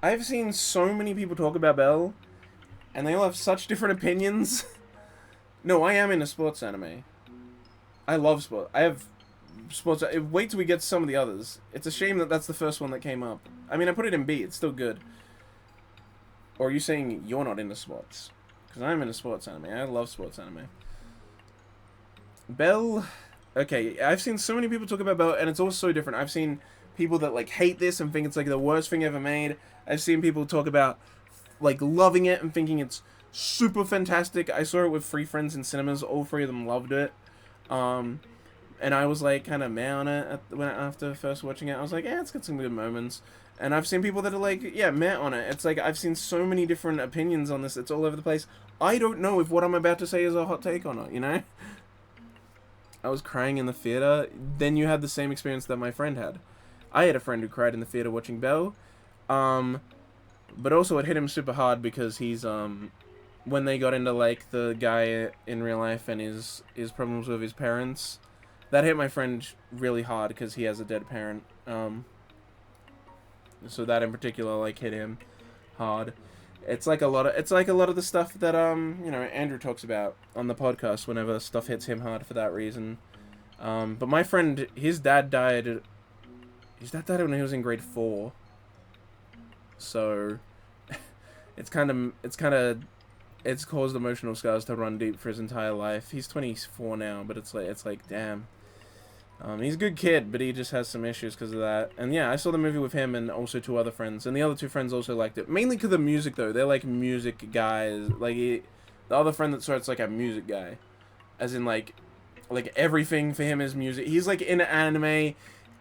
I've seen so many people talk about Belle, and they all have such different opinions. No, I am into sports anime. I love sport. I have sports. Wait till we get to some of the others. It's a shame that that's the first one that came up. I mean, I put it in B. It's still good. Or are you saying you're not into sports? Because I'm into sports anime. I love sports anime. Belle. Okay, I've seen so many people talk about Belle, and it's all so different. I've seen people that like hate this and think it's like the worst thing ever made. I've seen people talk about like loving it and thinking it's super fantastic. I saw it with 3 friends in cinemas. All 3 of them loved it. And I was like kind of meh on it after first watching it. I was like, yeah, it's got some good moments. And I've seen people that are like, yeah, meh on it. It's like I've seen so many different opinions on this. It's all over the place. I don't know if what I'm about to say is a hot take or not, you know? I was crying in the theater. Then you had the same experience that my friend had. I had a friend who cried in the theater watching Belle. But also it hit him super hard because he's, when they got into, like, the guy in real life and his problems with his parents, that hit my friend really hard because he has a dead parent. So that in particular, like, hit him hard. It's like a lot of the stuff that, you know, Andrew talks about on the podcast whenever stuff hits him hard for that reason. But my friend, his dad died when he was in grade 4. So it's caused emotional scars to run deep for his entire life. He's 24 now, but it's like damn. He's a good kid, but he just has some issues because of that. And yeah, I saw the movie with him and also two other friends, and the other two friends also liked it. Mainly because of the music, though. They're like music guys. Like the other friend that saw it's like a music guy, as in like everything for him is music. He's like into anime.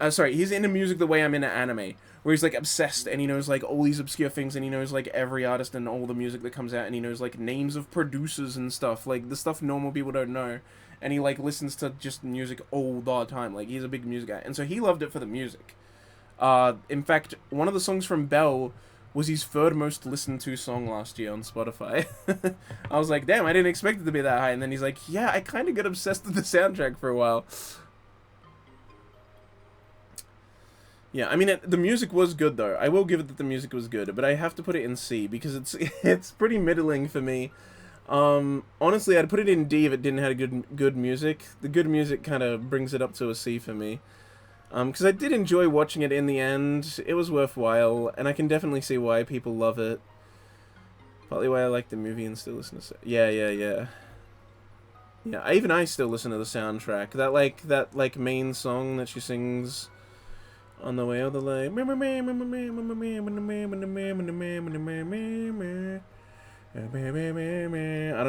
Sorry, he's into music the way I'm into anime, where he's like obsessed and he knows like all these obscure things and he knows like every artist and all the music that comes out and he knows like names of producers and stuff, like the stuff normal people don't know. And he like listens to just music all the time. Like he's a big music guy, and so he loved it for the music. In fact, one of the songs from Belle was his third most listened to song last year on Spotify. I was like, damn, I didn't expect it to be that high. And then he's like, yeah, I kind of got obsessed with the soundtrack for a while. Yeah, I mean, the music was good, though. I will give it that the music was good, but I have to put it in C, because it's pretty middling for me. Honestly, I'd put it in D if it didn't have good music. The good music kind of brings it up to a C for me. Because I did enjoy watching it in the end. It was worthwhile, and I can definitely see why people love it. Partly why I like the movie and still listen to it. Yeah. Yeah, even I still listen to the soundtrack. That main song that she sings on the way of the lake. I don't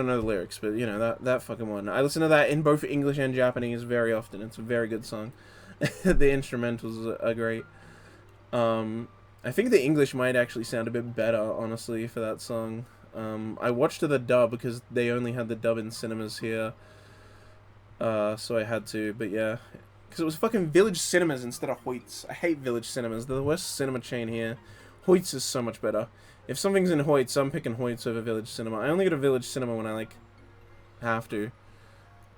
know the lyrics, but you know that fucking one. I listen to that in both English and Japanese very often. It's a very good song. The instrumentals are great. I think the English might actually sound a bit better, honestly, for that song. I watched the dub because they only had the dub in cinemas here. So I had to, but yeah. Because it was fucking Village Cinemas instead of Hoyt's. I hate Village Cinemas. They're the worst cinema chain here. Hoyt's is so much better. If something's in Hoyt's, I'm picking Hoyt's over Village Cinema. I only go to Village Cinema when I, like, have to.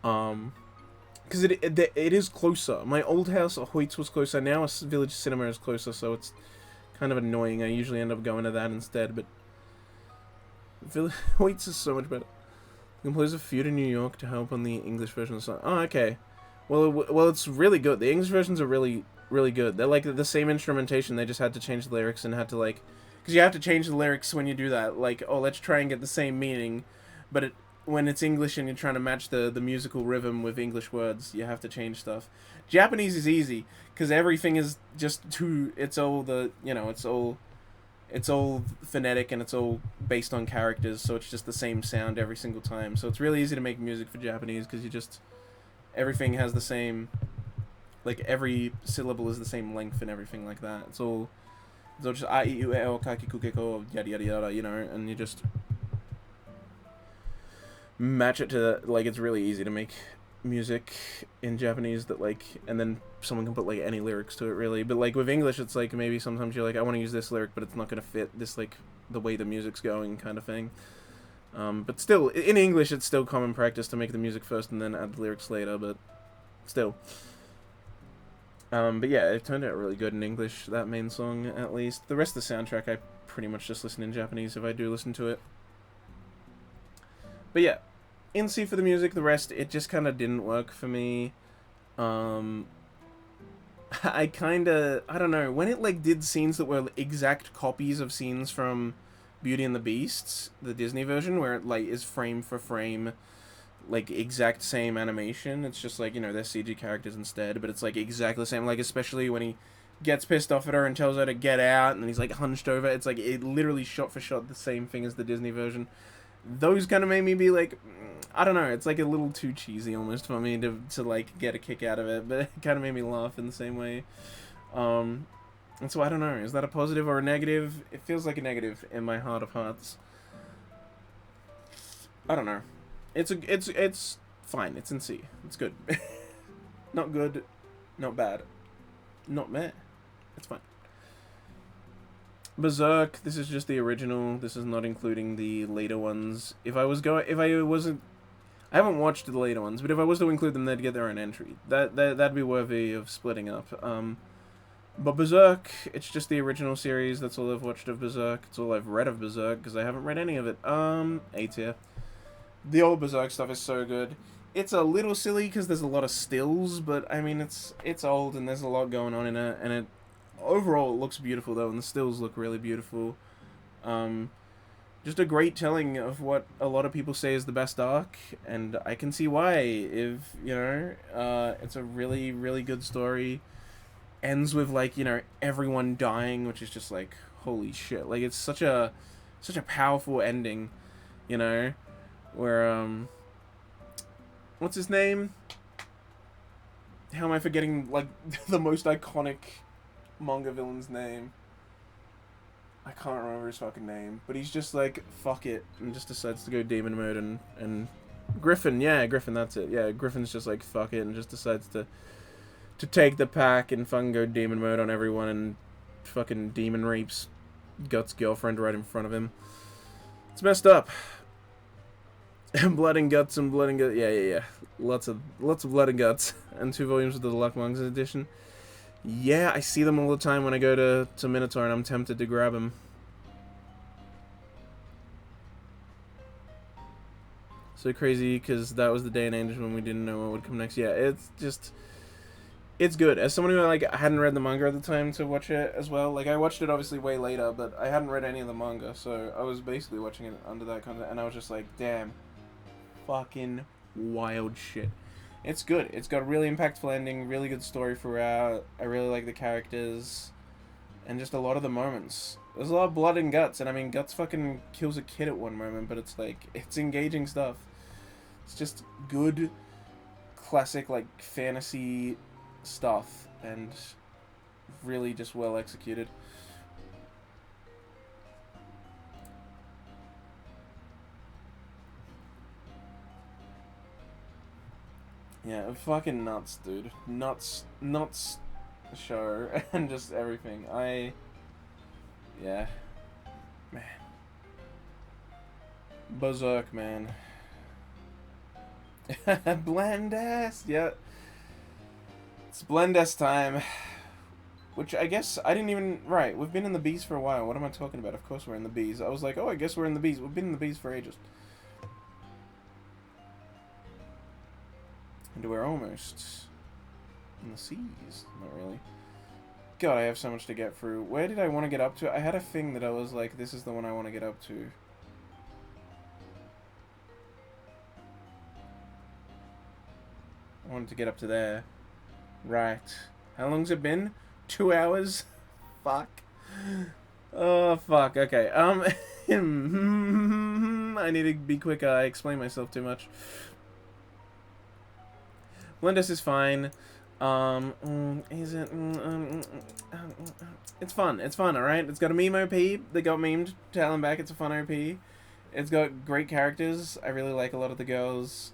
Because it is closer. My old house at Hoyt's was closer. Now Village Cinema is closer, so it's kind of annoying. I usually end up going to that instead, but Hoyt's is so much better. The composer flew to New York to help on the English version of the song. Oh, okay. Well, it's really good. The English versions are really, really good. They're like the same instrumentation. They just had to change the lyrics and had to like, because you have to change the lyrics when you do that. Like, oh, let's try and get the same meaning, but when it's English and you're trying to match the musical rhythm with English words, you have to change stuff. Japanese is easy because everything is just too. It's all it's all phonetic and it's all based on characters, so it's just the same sound every single time. So it's really easy to make music for Japanese because you just everything has the same, like every syllable is the same length and everything like that. It's all just a, I, u, e, o, ka, ki, ku, ke, ko, yada yada yada, you know, and you just match it to, like, it's really easy to make music in Japanese that, like, and then someone can put, like, any lyrics to it, really. But, like, with English, it's, like, maybe sometimes you're like, I want to use this lyric, but it's not going to fit this, like, the way the music's going kind of thing. But still, in English, it's still common practice to make the music first and then add the lyrics later, but still. But yeah, it turned out really good in English, that main song, at least. The rest of the soundtrack, I pretty much just listen in Japanese if I do listen to it. But yeah, in C for the music, the rest, it just kind of didn't work for me. I don't know, when it, like, did scenes that were exact copies of scenes from Beauty and the Beast, the Disney version, where it, like, is frame for frame, like, exact same animation. It's just, like, you know, they're CG characters instead, but it's, like, exactly the same. Like, especially when he gets pissed off at her and tells her to get out, and then he's, like, hunched over. It's, like, it literally shot for shot the same thing as the Disney version. Those kind of made me be, like, I don't know, it's, like, a little too cheesy almost for me to like, get a kick out of it, but it kind of made me laugh in the same way. And so I don't know, is that a positive or a negative? It feels like a negative in my heart of hearts. I don't know. It's fine. It's in C. It's good. Not good, not bad, not meh. It's fine. Berserk. This is just the original. This is not including the later ones. I haven't watched the later ones, but if I was to include them, they'd get their own entry. That'd be worthy of splitting up. But Berserk, it's just the original series. That's all I've watched of Berserk. It's all I've read of Berserk, because I haven't read any of it. A tier. The old Berserk stuff is so good. It's a little silly, because there's a lot of stills, but, I mean, it's old, and there's a lot going on in it, and overall, it looks beautiful, though, and the stills look really beautiful. just a great telling of what a lot of people say is the best arc, and I can see why. If you know, it's a really really good story. Ends with like everyone dying, which is just like holy shit. Like it's such a powerful ending, you know, where what's his name? How am I forgetting like the most iconic manga villain's name? I can't remember his fucking name, but he's just like fuck it and just decides to go demon mode and Griffin, yeah, Griffin, that's it. Yeah, Griffin's just like fuck it and just decides to take the pack and fucking go demon mode on everyone and fucking demon rapes Guts' girlfriend right in front of him. It's messed up. Blood and guts and blood and guts. Yeah. Lots of blood and guts and 2 volumes of the Deluxe Manga edition. Yeah, I see them all the time when I go to Minotaur and I'm tempted to grab them. So crazy because that was the day and age when we didn't know what would come next. Yeah, it's just, it's good. As someone who like hadn't read the manga at the time to watch it as well, like I watched it obviously way later, but I hadn't read any of the manga, so I was basically watching it under that context, and I was just like, damn, fucking wild shit. It's good. It's got a really impactful ending, really good story throughout. I really like the characters, and just a lot of the moments. There's a lot of blood and guts, and I mean, Guts fucking kills a kid at one moment, but it's like, it's engaging stuff. It's just good, classic, like, fantasy stuff, and really just well executed. Yeah, fucking nuts, dude. Nuts show, and just everything. Yeah. Man. Berserk, man. Blendes, yeah. It's Blendes time. Which I guess I didn't even... Right, we've been in the bees for a while. What am I talking about? Of course we're in the bees. I was like, oh, I guess we're in the bees. We've been in the bees for ages. And we're almost in the seas. Not really. God, I have so much to get through. Where did I want to get up to? I had a thing that I was like, this is the one I want to get up to. I wanted to get up to there. Right. How long's it been? 2 hours? Fuck. Oh, fuck. Okay. I need to be quick. I explain myself too much. Blendes is fine. Is it? It's fun. It's fun, alright? It's got a meme OP that got memed. Telling back, it's a fun OP. It's got great characters. I really like a lot of the girls.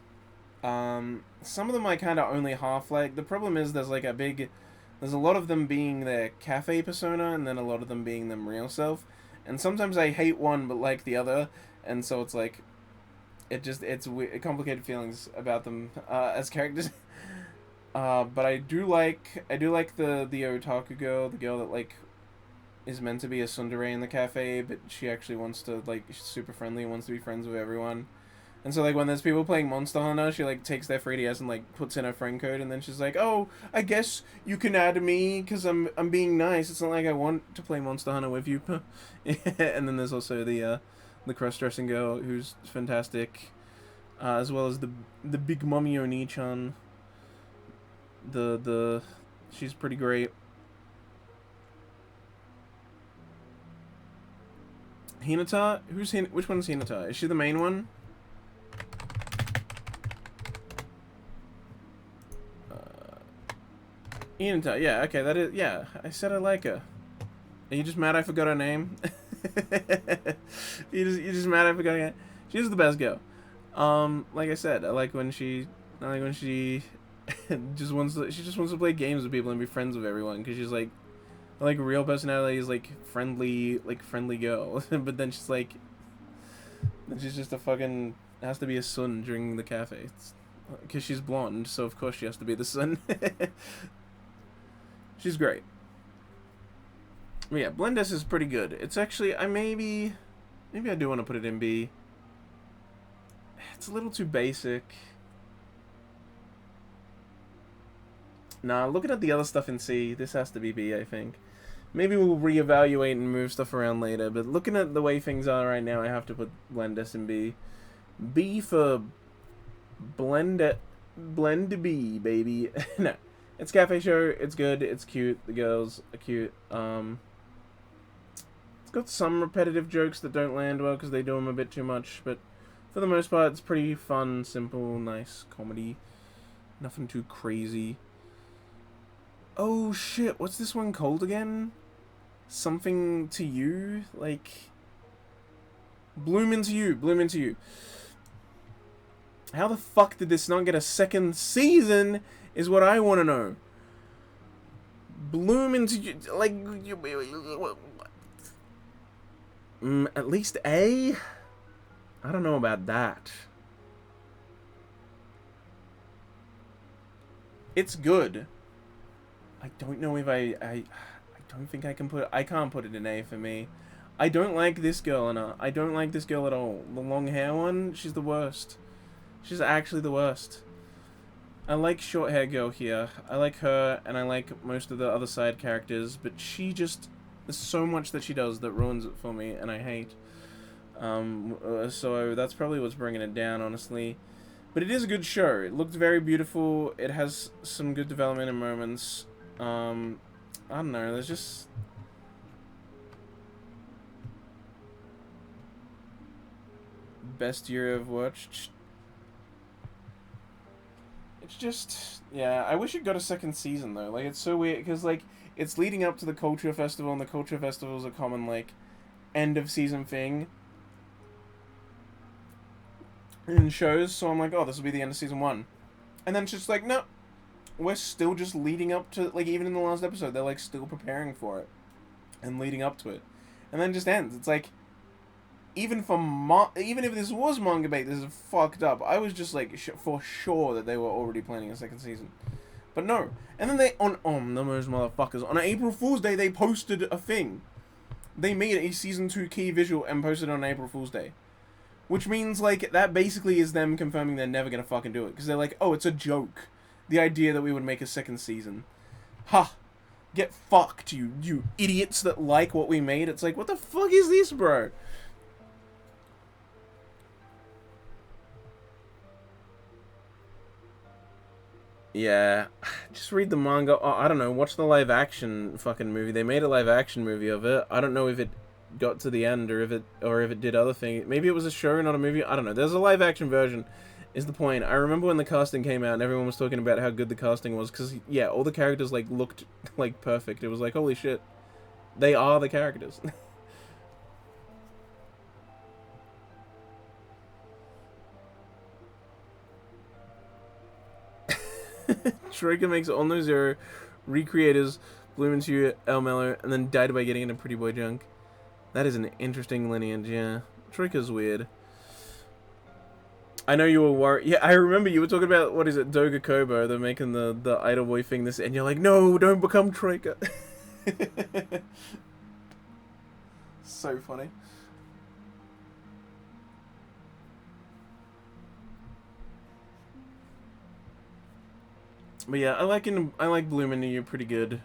Some of them I kind of only half like. The problem is there's like there's a lot of them being their cafe persona, and then a lot of them being them real self. And sometimes I hate one but like the other, and so it's like, it's complicated feelings about them as characters. But I do like the otaku girl, the girl that like is meant to be a tsundere in the cafe, but she actually wants to like, she's super friendly and wants to be friends with everyone. And so like when there's people playing Monster Hunter, she like takes their 3DS and like puts in her friend code, and then she's like, "Oh, I guess you can add me because I'm being nice. It's not like I want to play Monster Hunter with you." And then there's also the cross-dressing girl who's fantastic, as well as the big mommy Oni-chan. She's pretty great. Hinata? Which one's Hinata? Is she the main one? Hinata, yeah, okay, that is, yeah, I said I like her. Are you just mad I forgot her name? you just mad I forgot her name? She's the best girl. Like I said, I like when she just wants to play games with people and be friends with everyone, because she's like real personality is like friendly girl. But then she's like, she's just a fucking, has to be a sun during the cafe, because she's blonde, so of course she has to be the sun. She's great. But yeah, Blendes is pretty good. It's actually, maybe I do want to put it in B. It's a little too basic. Nah, looking at the other stuff in C, this has to be B, I think. Maybe we'll reevaluate and move stuff around later, but looking at the way things are right now, I have to put Blend S and B. B for Blend B, baby. No. It's Cafe Show, it's good, it's cute, the girls are cute. It's got some repetitive jokes that don't land well because they do them a bit too much, but for the most part, it's pretty fun, simple, nice comedy. Nothing too crazy. Oh shit, what's this one called again? Something to you? Like... Bloom Into You. Bloom Into You. How the fuck did this not get a second season is what I want to know. Bloom Into You... Like... at least A? I don't know about that. It's good. I don't know if I don't think I can put... I can't put it in A for me. I don't like this girl, Anna. I don't like this girl at all. The long hair one, she's the worst. She's actually the worst. I like short hair girl here. I like her, and I like most of the other side characters, but she just... There's so much that she does that ruins it for me, and I hate. So that's probably what's bringing it down, honestly. But it is a good show. It looked very beautiful. It has some good development and moments. I don't know, there's just... Best year I've watched. It's just... Yeah, I wish it got a second season, though. Like, it's so weird, because, like, it's leading up to the Culture Festival, and the Culture Festival is a common, like, end-of-season thing in shows, so I'm like, oh, this will be the end of season 1. And then it's just like, no, we're still just leading up to, like, even in the last episode, they're, like, still preparing for it. And leading up to it. And then it just ends. It's like, even if this was manga bait, this is fucked up. I was just, like, for sure that they were already planning a second season. But no. And then they, on those motherfuckers, on April Fool's Day, they posted a thing. They made a season 2 key visual and posted it on April Fool's Day. Which means, like, that basically is them confirming they're never gonna fucking do it. Because they're like, oh, it's a joke. The idea that we would make a second season. Ha! Get fucked, you idiots that like what we made. It's like, what the fuck is this, bro? Yeah, just read the manga. Oh, I don't know, watch the live action fucking movie. They made a live action movie of it. I don't know if it got to the end or if it did other things. Maybe it was a show, not a movie. I don't know. There's a live action version is the point. I remember when the casting came out and everyone was talking about how good the casting was because, yeah, all the characters, like, looked, like, perfect. It was like, holy shit. They are the characters. Troika makes All No Zero, recreators, Bloom Into You, El Mello, and then died by getting into Pretty Boy Junk. That is an interesting lineage, yeah. Troika's weird. I know you were worried. Yeah, I remember you were talking about, what is it, Doga Kobo. They're making the Idol Boy thing this, and you're like, no, don't become Troika. So funny. But yeah, I like Bloom Into You pretty good.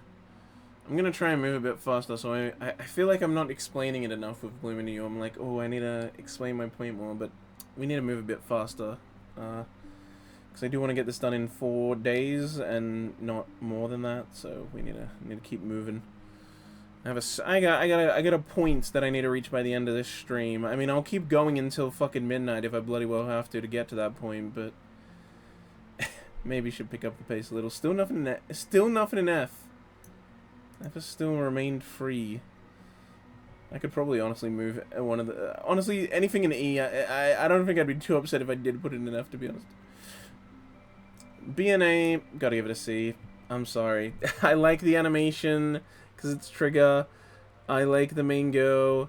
I'm gonna try and move a bit faster, so I feel like I'm not explaining it enough with Bloom Into You. I'm like, oh, I need to explain my point more, but we need to move a bit faster. Because I do want to get this done in 4 days, and not more than that, so we need to keep moving. I got a point that I need to reach by the end of this stream. I mean, I'll keep going until fucking midnight if I bloody well have to get to that point, but maybe should pick up the pace a little. Still nothing in F. F has still remained free. I could probably honestly move one of the... honestly, anything in E, I don't think I'd be too upset if I did put it in F, to be honest. B and A, gotta give it a C. I'm sorry. I like the animation, because it's Trigger. I like the main girl.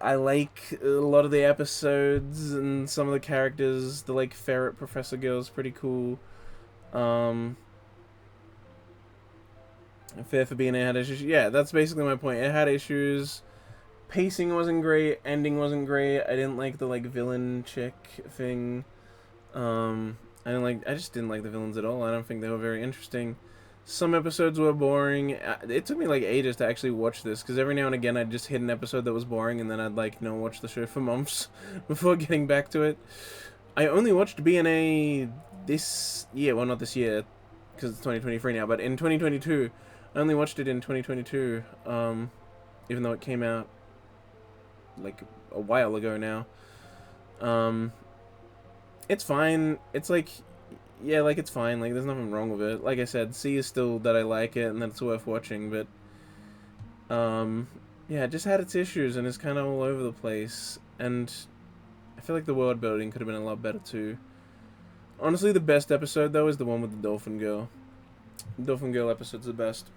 I like a lot of the episodes and some of the characters. The, like, ferret professor girl's pretty cool. Fair for being it had issues. Yeah, that's basically my point. It had issues. Pacing wasn't great. Ending wasn't great. I didn't like the, like, villain chick thing. I just didn't like the villains at all. I don't think they were very interesting. Some episodes were boring. It took me like ages to actually watch this, because every now and again I'd just hit an episode that was boring, and then I'd like not watch the show for months before getting back to it. I only watched BNA this year. Well, not this year, because it's 2023 now, but in 2022. I only watched it in 2022, even though it came out like a while ago now. It's fine. It's like, yeah, like it's fine. Like there's nothing wrong with it. Like I said, C is still that I like it and that it's worth watching, but yeah, it just had its issues and it's kind of all over the place. And I feel like the world building could have been a lot better too. Honestly, the best episode though is the one with the Dolphin Girl. The Dolphin Girl episode's the best.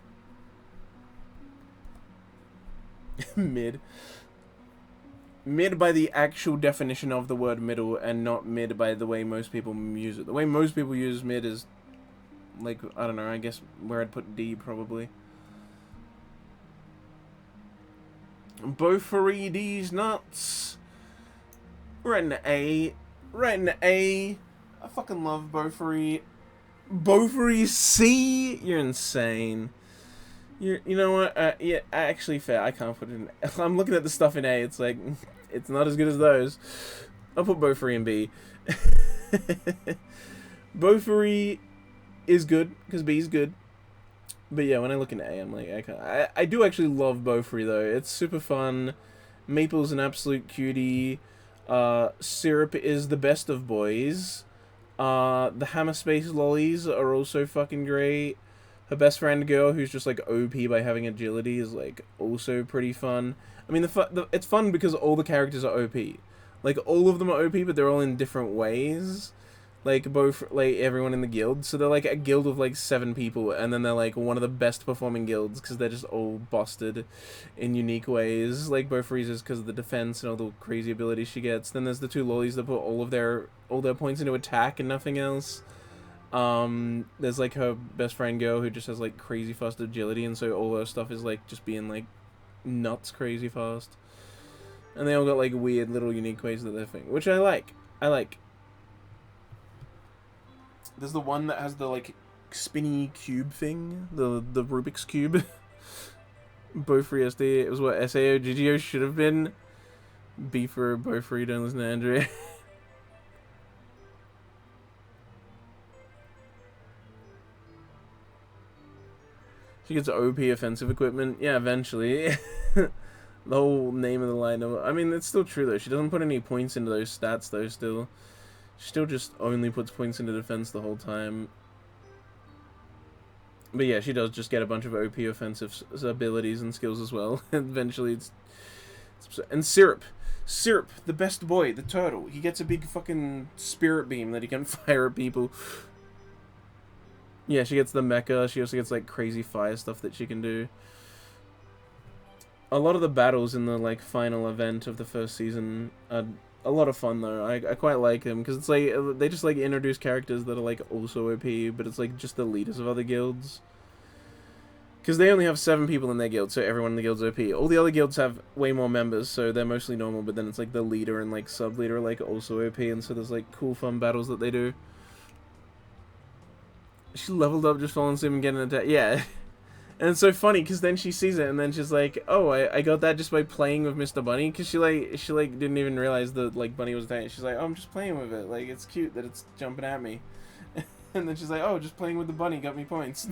Mid. Mid by the actual definition of the word middle, and not mid by the way most people use it. The way most people use mid is, like, I don't know, I guess where I'd put D, probably. Bofery D's nuts. Right in the A. Right in the A. I fucking love Bofery. Bofery C? You're insane. You know what? Yeah, actually, fair. I can't put it in. I'm looking at the stuff in A. It's like, it's not as good as those. I'll put Bofery in B. Bofery is good because B is good. But yeah, when I look in A, I'm like, I do actually love Bofery though. It's super fun. Maple's an absolute cutie. Syrup is the best of boys. The Hammer Space lollies are also fucking great. Her best friend girl, who's just like OP by having agility, is like also pretty fun. I mean, it's fun because all the characters are OP. Like all of them are OP, but they're all in different ways. Like both, like everyone in the guild. So they're like a guild of like 7 people, and then they're like one of the best performing guilds because they're just all busted in unique ways. Like both reasons because of the defense and all the crazy abilities she gets. Then there's the 2 lollies that put all their points into attack and nothing else. There's like her best friend girl who just has like crazy fast agility, and so all her stuff is like just being like nuts crazy fast. And they all got like weird little unique ways that they're thing, which I like. There's the one that has the like spinny cube thing, the Rubik's Cube. Bofery SD, it was what SAO GGO should have been. B for Bofery, don't listen to Andrea. She gets OP offensive equipment. Yeah, eventually. The whole name of the line. I mean, it's still true, though. She doesn't put any points into those stats, though, still. She still just only puts points into defense the whole time. But yeah, she does just get a bunch of OP offensive abilities and skills as well. Eventually, it's... And Syrup. Syrup, the best boy, the turtle. He gets a big fucking spirit beam that he can fire at people. Yeah, she gets the mecha. She also gets, like, crazy fire stuff that she can do. A lot of the battles in the, like, final event of the first season are a lot of fun, though. I quite like them, because it's, like, they just, like, introduce characters that are, like, also OP, but it's, like, just the leaders of other guilds. Because they only have 7 people in their guild, so everyone in the guild's OP. All the other guilds have way more members, so they're mostly normal, but then it's, like, the leader and, like, sub-leader are, like, also OP, and so there's, like, cool, fun battles that they do. She leveled up just falling asleep and getting attacked. Yeah. And it's so funny, because then she sees it, and then she's like, oh, I got that just by playing with Mr. Bunny, because she didn't even realize that, like, Bunny was attacking. She's like, oh, I'm just playing with it. Like, it's cute that it's jumping at me. And then she's like, oh, just playing with the bunny got me points.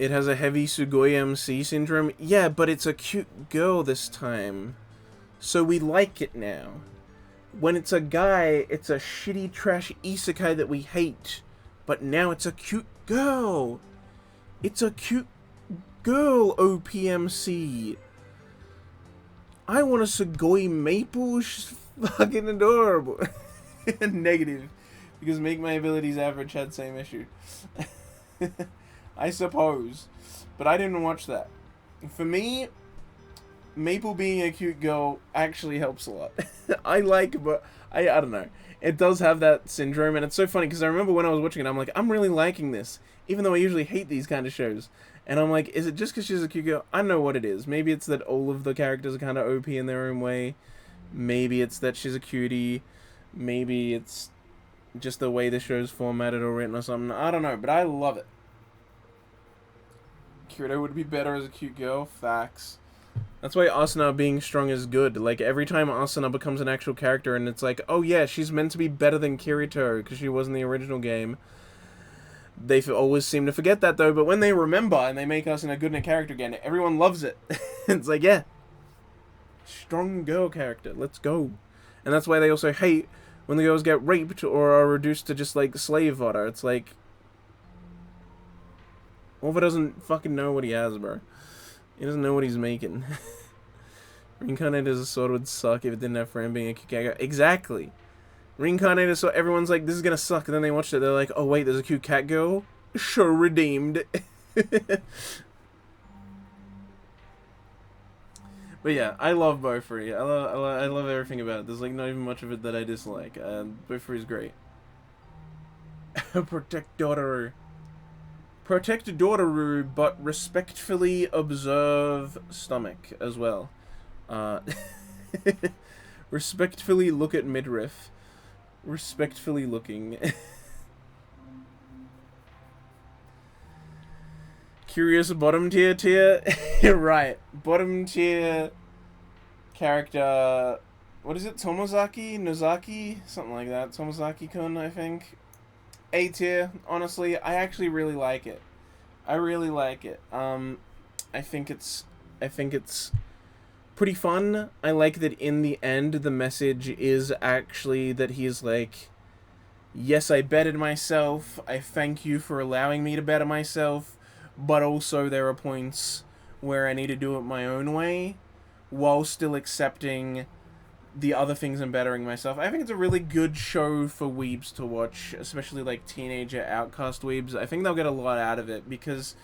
It has a heavy Sugoi MC syndrome. Yeah, but it's a cute girl this time. So we like it now. When it's a guy, it's a shitty trash isekai that we hate. But now it's a cute girl. It's a cute girl, OPMC. I want a Sugoi Maple. She's fucking adorable. Negative. Because Make My Abilities Average had the same issue. I suppose. But I didn't watch that. For me, Maple being a cute girl actually helps a lot. I don't know. It does have that syndrome, and it's so funny because I remember when I was watching it, I'm like, I'm really liking this, even though I usually hate these kind of shows. And I'm like, is it just because she's a cute girl? I don't know what it is. Maybe it's that all of the characters are kind of OP in their own way. Maybe it's that she's a cutie. Maybe it's just the way the show's formatted or written or something. I don't know, but I love it. Kirito would be better as a cute girl. Facts. That's why Asuna being strong is good. Like, every time Asuna becomes an actual character and it's like, oh yeah, she's meant to be better than Kirito because she was in the original game. They always seem to forget that, though, but when they remember and they make Asuna good in a character again, everyone loves it. It's like, yeah, strong girl character, let's go. And that's why they also hate when the girls get raped or are reduced to just, like, slave fodder. It's like, Wolfa doesn't fucking know what he has, bro. He doesn't know what he's making. Reincarnated as a sword would suck if it didn't have Fran being a Kikage. Exactly. Reincarnated, so everyone's like, this is gonna suck. And then they watch it, they're like, oh wait, there's a cute cat girl? Show redeemed. But yeah, I love Bofuri. I love everything about it. There's like not even much of it that I dislike. Bofuri's great. Protect Dotaru. Protect Dotaru, but respectfully observe stomach as well. Respectfully look at midriff. Respectfully looking. Curious bottom tier? Right. Bottom tier character. What is it? Tomozaki? Nozaki? Something like that. Tomozaki-kun, I think. A tier, honestly, I actually really like it. I really like it. I think it's pretty fun. I like that in the end the message is actually that he's like, yes, I bettered myself. I thank you for allowing me to better myself, but also there are points where I need to do it my own way while still accepting the other things and bettering myself. I think it's a really good show for weebs to watch, especially like teenager outcast weebs. I think they'll get a lot out of it because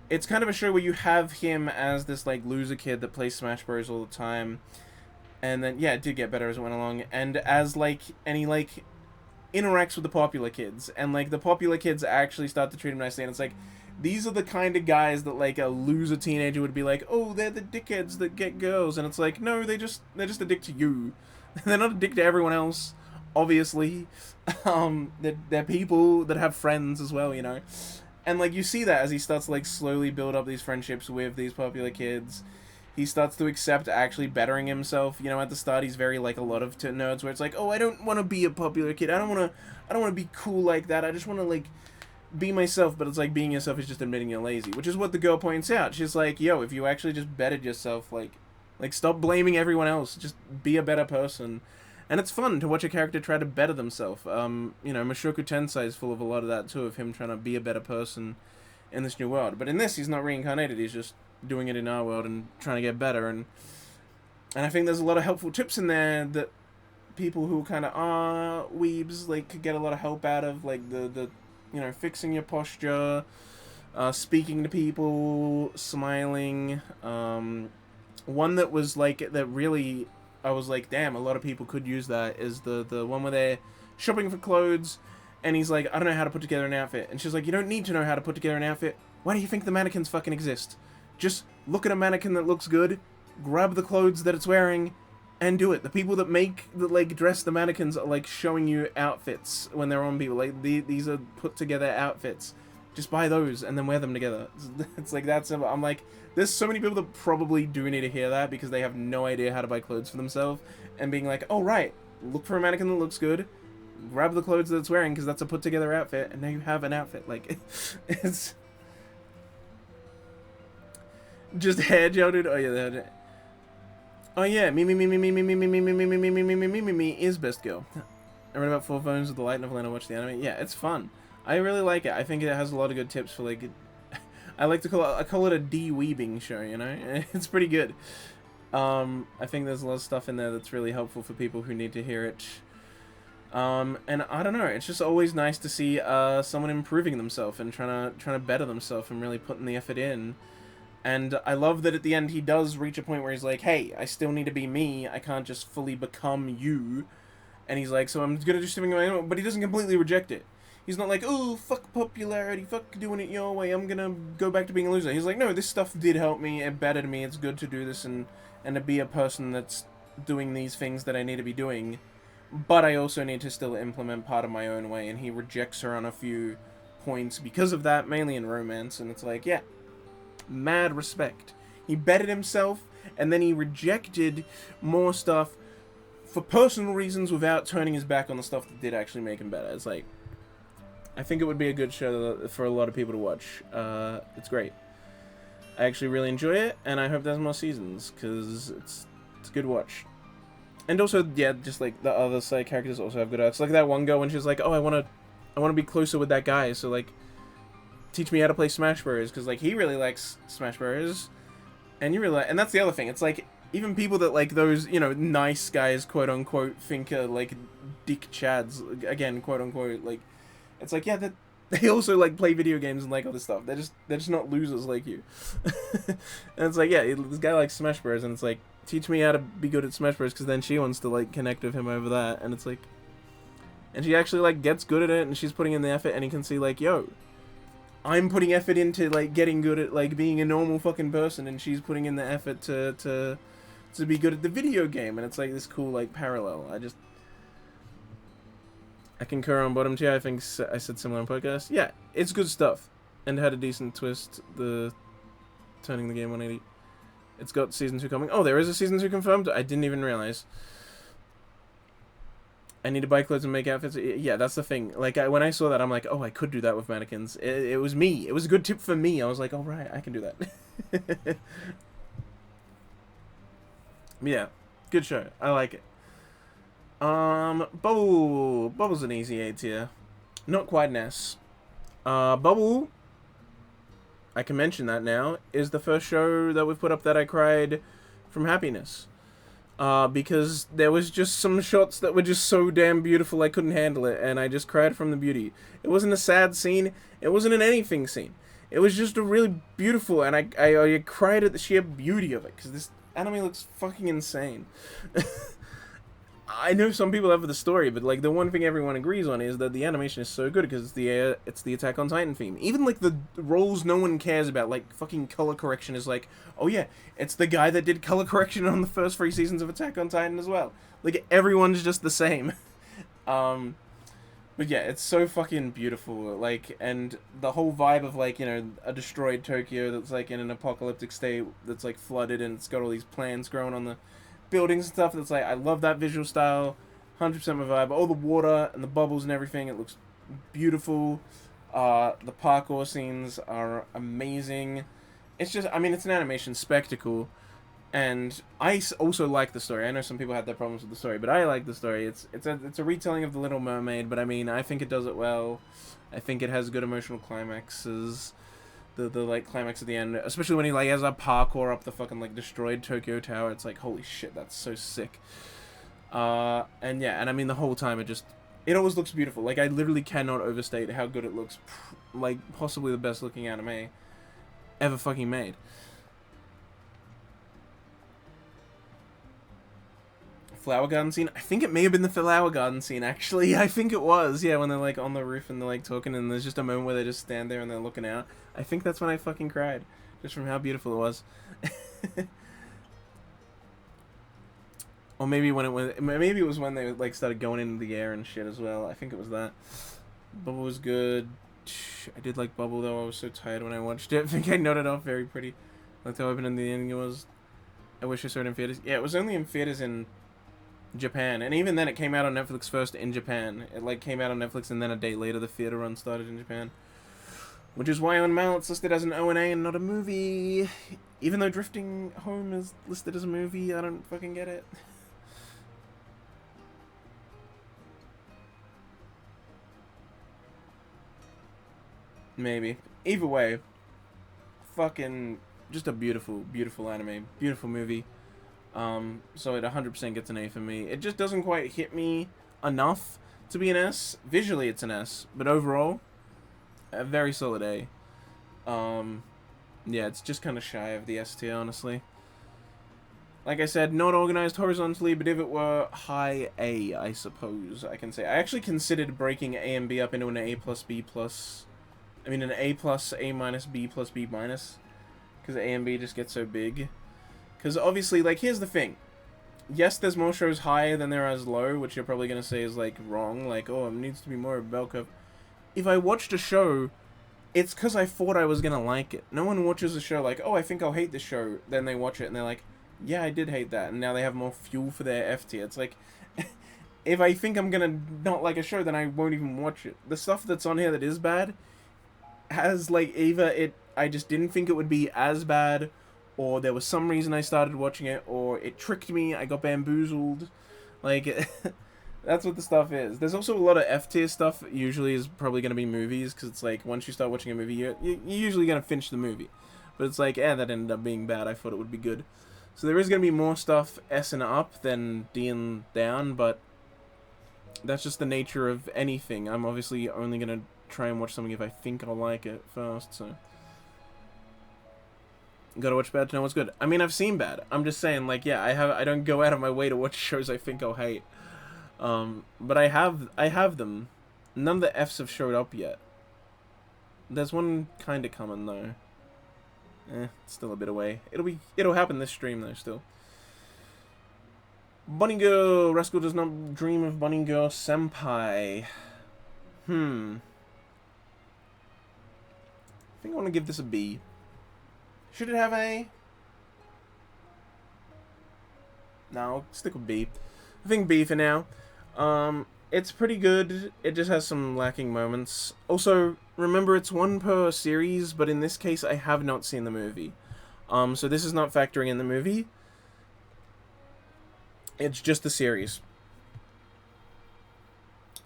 it's kind of a show where you have him as this like loser kid that plays Smash Bros all the time, and then yeah, it did get better as it went along, and as like, and he like interacts with the popular kids, and like the popular kids actually start to treat him nicely, and it's like, these are the kind of guys that like a loser teenager would be like, oh, they're the dickheads that get girls, and it's like, no, they're just a dick to you. They're not a dick to everyone else, obviously. They're people that have friends as well, you know. And like you see that as he starts to like slowly build up these friendships with these popular kids. He starts to accept actually bettering himself. You know, at the start he's very like a lot of nerds where it's like, oh, I don't want to be a popular kid. I don't want to be cool like that. I just want to like be myself. But it's like being yourself is just admitting you're lazy, which is what the girl points out. She's like, yo, if you actually just bettered yourself, like stop blaming everyone else. Just be a better person. And it's fun to watch a character try to better themselves. You know, Mushoku Tensei is full of a lot of that too, of him trying to be a better person in this new world. But in this, he's not reincarnated. He's just doing it in our world and trying to get better. And I think there's a lot of helpful tips in there that people who kind of are weebs like could get a lot of help out of, like the you know, fixing your posture, speaking to people, smiling. One that was like, that really, I was like, damn, a lot of people could use that, is the one where they're shopping for clothes, and he's like, I don't know how to put together an outfit. And she's like, you don't need to know how to put together an outfit. Why do you think the mannequins fucking exist? Just look at a mannequin that looks good, grab the clothes that it's wearing, and do it. The people that like dress the mannequins are like showing you outfits when they're on people. Like these are put together outfits. Just buy those and then wear them together. It's like that simple. I'm like, there's so many people that probably do need to hear that because they have no idea how to buy clothes for themselves, and being like, oh right, look for a mannequin that looks good, grab the clothes that it's wearing because that's a put together outfit, and now you have an outfit. Like, it's just hair gel, dude. Oh yeah, the hair gel. Oh yeah, me is best girl. I read about 4 phones with the light novel and I watched the anime. Yeah, it's fun. I really like it. I think it has a lot of good tips for like, I like to call it a de-weebing show, you know? It's pretty good. I think there's a lot of stuff in there that's really helpful for people who need to hear it. And I don't know, it's just always nice to see someone improving themselves and trying to better themselves and really putting the effort in. And I love that at the end he does reach a point where he's like, hey, I still need to be me. I can't just fully become you. And he's like, so I'm gonna do something my own. But he doesn't completely reject it. He's not like, oh, fuck popularity, fuck doing it your way, I'm gonna go back to being a loser. He's like, no, this stuff did help me, it bettered me, it's good to do this and to be a person that's doing these things that I need to be doing. but I also need to still implement part of my own way, and he rejects her on a few points because of that, mainly in romance, and it's like, yeah, mad respect. He bettered himself, and then he rejected more stuff for personal reasons without turning his back on the stuff that did actually make him better. It's like, I think it would be a good show for a lot of people to watch. It's great. I actually really enjoy it, and I hope there's more seasons, because it's a good watch. And also, yeah, just like the other side characters also have good arcs. Like that one girl when she's like, oh, I want to be closer with that guy, so like, teach me how to play Smash Bros. Because like, he really likes Smash Bros. And you really, and that's the other thing. It's like, even people that like those, you know, nice guys, quote unquote, think are like dick chads, again, quote unquote, like, it's like, yeah, that they also like play video games and like other stuff. They're just not losers like you. And it's like, yeah, this guy likes Smash Bros. And it's like, teach me how to be good at Smash Bros. Because then she wants to like connect with him over that. And it's like, and she actually like gets good at it, and she's putting in the effort, and he can see like, yo, I'm putting effort into like getting good at like being a normal fucking person, and she's putting in the effort to be good at the video game, and it's like this cool like parallel. I concur on bottom tier. I think I said similar on podcast. Yeah, it's good stuff, and had a decent twist. The turning the game 180. It's got season 2 coming. Oh, there is a season 2 confirmed. I didn't even realize. I need to buy clothes and make outfits. Yeah, that's the thing. Like, when I saw that, I'm like, oh, I could do that with mannequins. It was me. It was a good tip for me. I was like, oh, right, I can do that. Yeah, good show. I like it. Bubble. Bubble's an easy A tier. Not quite an S. Bubble, I can mention that now, is the first show that we've put up that I cried from happiness. Because there was just some shots that were just so damn beautiful I couldn't handle it, and I just cried from the beauty. It wasn't a sad scene, it wasn't an anything scene. It was just a really beautiful, and I cried at the sheer beauty of it, because this anime looks fucking insane. I know some people have the story, but like the one thing everyone agrees on is that the animation is so good because it's the Attack on Titan theme. Even like the roles no one cares about, like fucking color correction is like, oh yeah, it's the guy that did color correction on the first 3 seasons of Attack on Titan as well. Like everyone's just the same. But yeah, it's so fucking beautiful. Like, and the whole vibe of like, you know, a destroyed Tokyo that's like in an apocalyptic state that's like flooded, and it's got all these plants growing on the buildings and stuff. That's like, I love that visual style. 100% my vibe. All the water and the bubbles and everything, it looks beautiful. The parkour scenes are amazing. It's just, I mean, it's an animation spectacle, and I also like the story. I know some people had their problems with the story, but I like the story. It's a retelling of The Little Mermaid, but I mean, I think it does it well. I think it has good emotional climaxes. The like climax at the end, especially when he like has a parkour up the fucking like destroyed Tokyo Tower. It's like, holy shit, that's so sick. And yeah, and I mean the whole time it always looks beautiful. Like, I literally cannot overstate how good it looks. Like, possibly the best looking anime ever fucking made. Flower garden scene? I think it may have been the flower garden scene, actually. I think it was, yeah, when they're like on the roof and they're like talking, and there's just a moment where they just stand there and they're looking out. I think that's when I fucking cried, just from how beautiful it was. Or maybe maybe it was when they like started going into the air and shit as well. I think it was that. Bubble was good. I did like Bubble though. I was so tired when I watched it. I think I noted off very pretty. Like how open in the ending it was. I wish I saw it in theaters. Yeah, it was only in theaters in Japan, and even then it came out on Netflix first in Japan. It like came out on Netflix, and then a day later the theater run started in Japan, which is why on Mal it's listed as an ONA and not a movie. Even though Drifting Home is listed as a movie, I don't fucking get it. Maybe. Either way, fucking just a beautiful, beautiful anime, beautiful movie. So it 100% gets an A for me. It just doesn't quite hit me enough to be an S. Visually, it's an S, but overall, a very solid A. Yeah, it's just kind of shy of the S tier, honestly. Like I said, not organized horizontally, but if it were high A, I suppose I can say. I actually considered breaking A and B up into an A plus B plus... I mean, an A plus, A minus, B plus, B minus. Because A and B just get so big. Because obviously, like, here's the thing. yes, there's more shows high than there is low, which you're probably gonna say is like wrong. Like, oh, it needs to be more of a bell curve. If I watched a show, it's because I thought I was gonna like it. No one watches a show like, oh, I think I'll hate this show. Then they watch it and they're like, yeah, I did hate that, and now they have more fuel for their F tier. It's like, if I think I'm gonna not like a show, then I won't even watch it. The stuff that's on here that is bad has like either I just didn't think it would be as bad, or there was some reason I started watching it, or it tricked me. I got bamboozled. Like, that's what the stuff is. There's also a lot of F tier stuff. Usually is probably gonna be movies, because it's like once you start watching a movie, you're usually gonna finish the movie. But it's like, that ended up being bad. I thought it would be good. So there is gonna be more stuff S and up than D and down, but that's just the nature of anything. I'm obviously only gonna try and watch something if I think I'll like it first. So gotta watch bad to know what's good. I mean, I've seen bad. I'm just saying, like, yeah, I don't go out of my way to watch shows I think I'll hate. But I have them. None of the Fs have showed up yet. There's one kind of coming though. It's still a bit away. It'll happen this stream though. Still. Bunny Girl. Rascal does not dream of Bunny Girl Senpai. I think I want to give this a B. Should it have A? No, I'll stick with B. I think B for now. It's pretty good. It just has some lacking moments. Also, remember it's one per series, but in this case I have not seen the movie. So this is not factoring in the movie. It's just the series.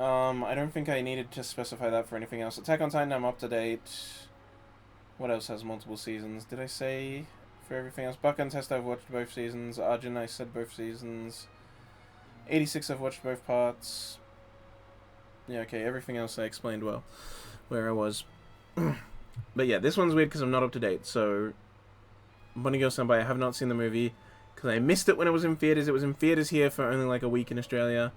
I don't think I needed to specify that for anything else. Attack on Titan, I'm up to date. What else has multiple seasons? Did I say for everything else? Buck Test, I've watched both seasons. Arjun, I said both seasons. 86, I've watched both parts. Yeah, okay, everything else I explained well. Where I was. But yeah, this one's weird because I'm not up to date. So, Bunny Girl Senpai, I have not seen the movie. Because I missed it when it was in theaters. It was in theaters here for only like a week in Australia.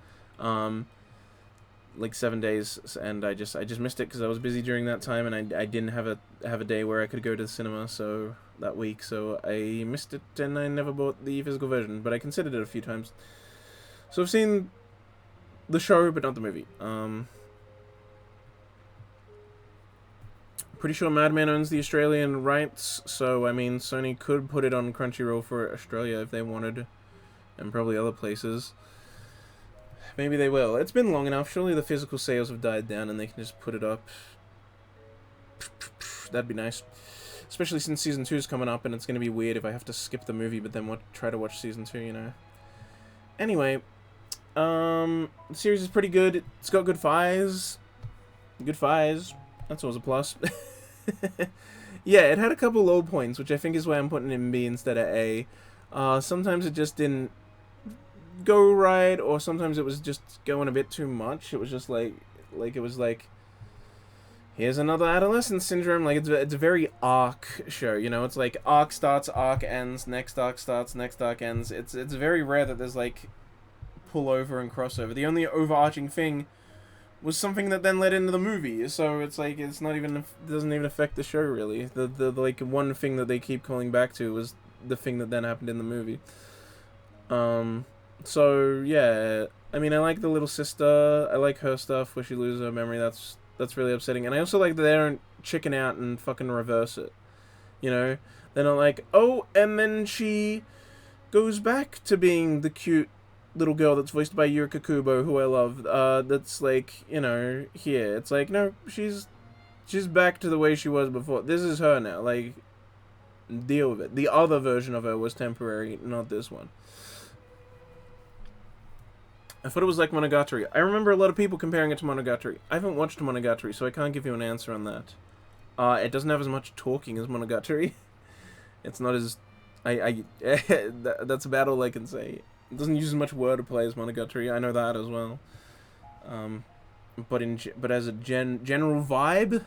Like 7 days, and I just missed it because I was busy during that time, and I didn't have a day where I could go to the cinema so that week, so I missed it, and I never bought the physical version, but I considered it a few times. So I've seen the show, but not the movie. Pretty sure Madman owns the Australian rights, so I mean Sony could put it on Crunchyroll for Australia if they wanted, and probably other places. Maybe they will. It's been long enough. Surely the physical sales have died down and they can just put it up. That'd be nice. Especially since Season 2 is coming up and it's going to be weird if I have to skip the movie but then try to watch Season 2, you know. Anyway, the series is pretty good. It's got good fights. Good fights. That's always a plus. Yeah, it had a couple low points, which I think is why I'm putting it in B instead of A. Sometimes it just didn't go right, or sometimes it was just going a bit too much. It was just like it was like, here's another adolescent syndrome. Like it's a very arc show, you know. It's like arc starts, arc ends, next arc starts, next arc ends. It's very rare that there's like pullover and crossover. The only overarching thing was something that then led into the movie. So it's like it doesn't even affect the show really. The like one thing that they keep calling back to was the thing that then happened in the movie. So yeah, I mean, I like the little sister. I like her stuff where she loses her memory. That's really upsetting. And I also like that they don't chicken out and fucking reverse it. You know, they're not like, oh, and then she goes back to being the cute little girl that's voiced by Yurika Kubo, who I love. That's like, you know, here. It's like, no, she's back to the way she was before. This is her now. Like, deal with it. The other version of her was temporary, not this one. I thought it was like Monogatari. I remember a lot of people comparing it to Monogatari. I haven't watched Monogatari, so I can't give you an answer on that. It doesn't have as much talking as Monogatari. It's not as... that's about all I can say. It doesn't use as much wordplay as Monogatari. I know that as well. But as a general vibe,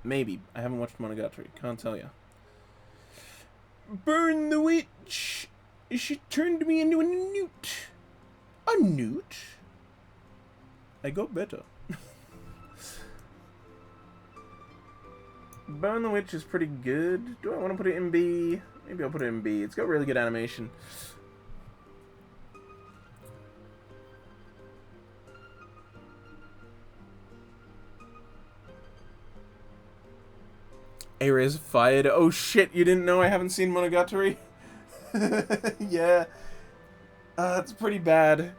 maybe. I haven't watched Monogatari. Can't tell you. Burn the witch! She turned me into a newt. A newt? I got better. Burn the Witch is pretty good. Do I want to put it in B? Maybe I'll put it in B. It's got really good animation. Fire is fired. Oh shit, you didn't know I haven't seen Monogatari? Yeah. It's pretty bad.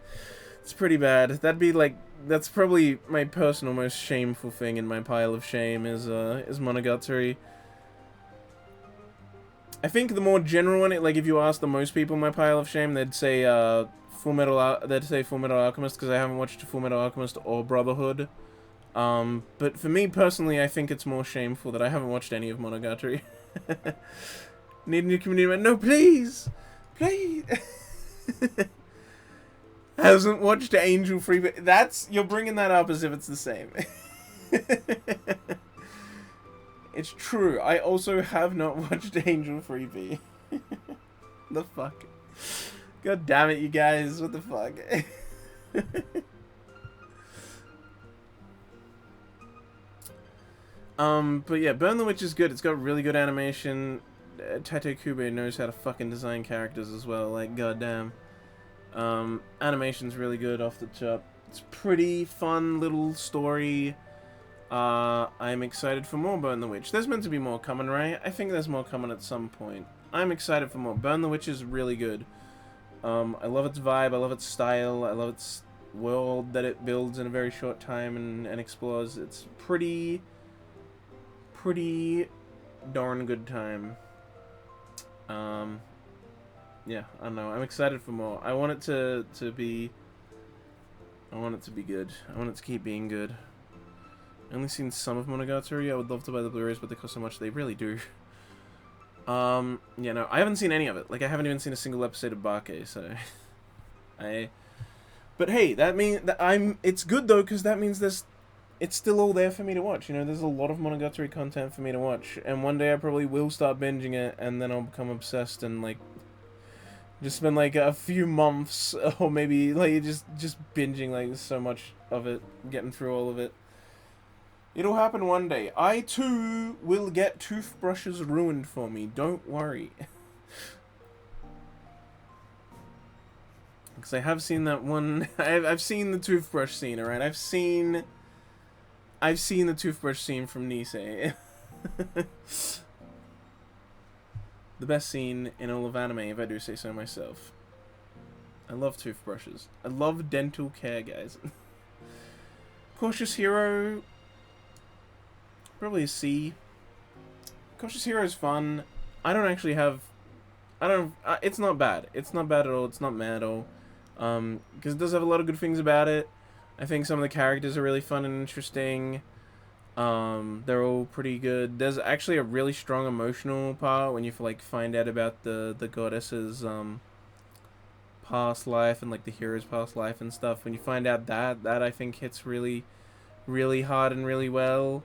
It's pretty bad. That'd be like... That's probably my personal most shameful thing in my pile of shame is Monogatari. I think the more general one, like if you ask the most people in my pile of shame, they'd say Full Metal Alchemist, because I haven't watched Full Metal Alchemist or Brotherhood. But for me personally, I think it's more shameful that I haven't watched any of Monogatari. Need a new community member? No, please! Please! Hasn't watched Angel Free, but you're bringing that up as if it's the same. It's true. I also have not watched Angel Freebie. The fuck? God damn it, you guys. What the fuck? But yeah, Burn the Witch is good. It's got really good animation. Tate Kube knows how to fucking design characters as well. Like, goddamn. Animation's really good off the top. It's pretty fun little story. I'm excited for more Burn the Witch. There's meant to be more coming, right? I think there's more coming at some point. I'm excited for more. Burn the Witch is really good. I love its vibe, I love its style, I love its world that it builds in a very short time and explores. It's pretty darn good time. Yeah, I don't know. I'm excited for more. I want it to be good. I want it to keep being good. I've only seen some of Monogatari. I would love to buy the Blu-rays, but they cost so much. They really do. Yeah, no, I haven't seen any of it. Like, I haven't even seen a single episode of Bake, so... But hey, that means that it's good, though, because that means it's still all there for me to watch. You know, there's a lot of Monogatari content for me to watch. And one day I probably will start binging it, and then I'll become obsessed and, like... just spend, like, a few months, or maybe, like, just binging, like, so much of it, getting through all of it. It'll happen one day. I, too, will get toothbrushes ruined for me. Don't worry. Because I have seen that one... I've seen the toothbrush scene, alright? I've seen the toothbrush scene from Nisei. The best scene in all of anime, if I do say so myself. I love toothbrushes. I love dental care, guys. Cautious Hero... probably a C. Cautious Hero is fun. I don't actually have... it's not bad. It's not bad at all. It's not mad at all. Because it does have a lot of good things about it. I think some of the characters are really fun and interesting. They're all pretty good. There's actually a really strong emotional part when you like find out about the goddess's past life and like the hero's past life and stuff. When you find out that I think hits really, really hard and really well.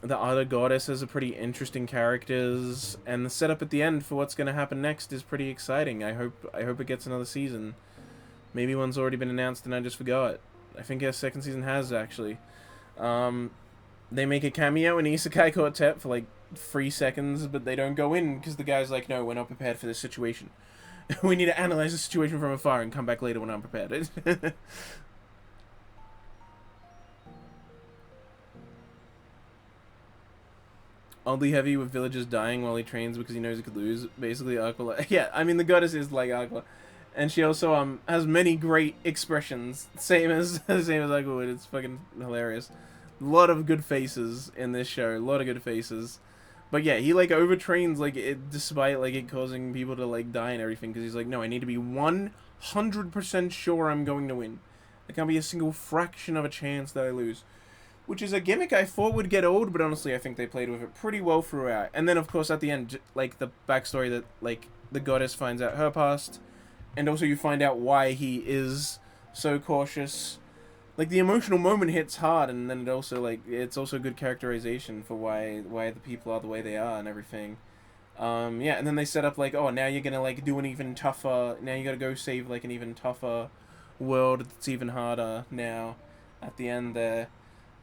The other goddesses are pretty interesting characters, and the setup at the end for what's going to happen next is pretty exciting. I hope it gets another season. Maybe one's already been announced and I just forgot. I think a second season has, actually. They make a cameo in Isekai Quartet for like 3 seconds, but they don't go in because the guy's like, no, we're not prepared for this situation. We need to analyze the situation from afar and come back later when I'm prepared. Oddly heavy with villagers dying while he trains because he knows he could lose. Basically, Aqua. Yeah, I mean, the goddess is like Aqua. And she also has many great expressions. Same as Aqua would. It's fucking hilarious. A lot of good faces in this show. A lot of good faces. But yeah, he like overtrains like it, despite like it causing people to like die and everything. Because he's like, no, I need to be 100% sure I'm going to win. There can't be a single fraction of a chance that I lose. Which is a gimmick I thought would get old, but honestly I think they played with it pretty well throughout. And then of course at the end, like the backstory that like the goddess finds out her past, and also you find out why he is so cautious. Like the emotional moment hits hard, and then it also like it's also good characterization for why the people are the way they are and everything. Yeah, and then they set up like, oh, now you're gonna like do an even tougher. Now you gotta go save like an even tougher world that's even harder now. At the end there.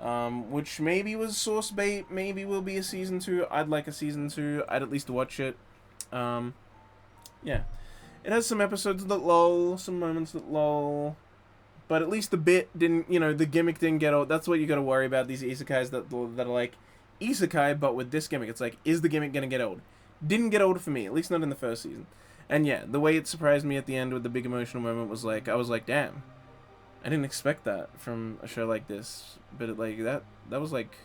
Which maybe was source bait, maybe will be a season 2. I'd like a season 2. I'd at least watch it. Yeah. It has some episodes that lull, some moments that lull, But at least the bit didn't, the gimmick didn't get old. That's what you got to worry about, these isekais that are like isekai, but with this gimmick. It's like, is the gimmick going to get old? Didn't get old for me, at least not in the first season. And yeah, the way it surprised me at the end with the big emotional moment was like, I was like, damn, I didn't expect that from a show like this. But it, like, that was like,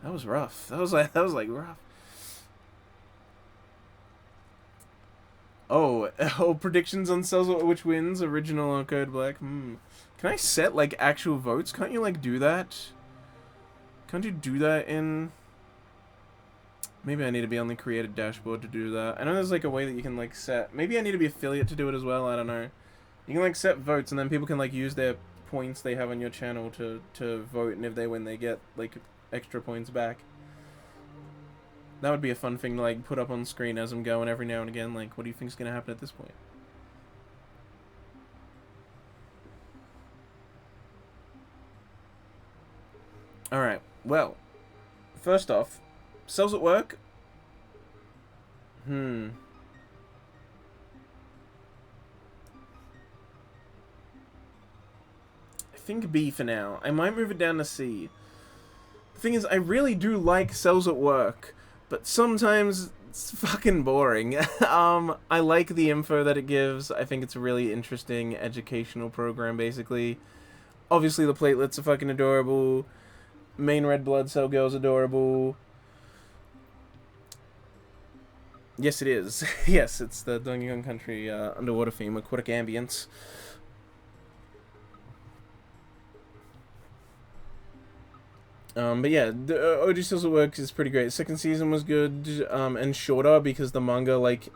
that was rough. That was like rough. Oh, predictions on Cells, which wins, original or Code Black? Can I set, like, actual votes? Can't you, like, do that? Can't you do that in... Maybe I need to be on the created dashboard to do that. I know there's, like, a way that you can, like, set... Maybe I need to be affiliate to do it as well, I don't know. You can, like, set votes, and then people can, like, use their points they have on your channel to vote, and if they win, they get, like, extra points back. That would be a fun thing to, like, put up on screen as I'm going every now and again. Like, what do you think's gonna happen at this point? Alright, well, first off, Cells at Work? I think B for now. I might move it down to C. The thing is, I really do like Cells at Work, but sometimes it's fucking boring. I like the info that it gives. I think it's a really interesting educational program, basically. Obviously, the platelets are fucking adorable. Main red blood cell girl's adorable. Yes, it is. Yes, it's the Donkey Kong Country underwater theme, aquatic ambience. But yeah, the OG Cells at Work is pretty great. Second season was good, and shorter because the manga, like,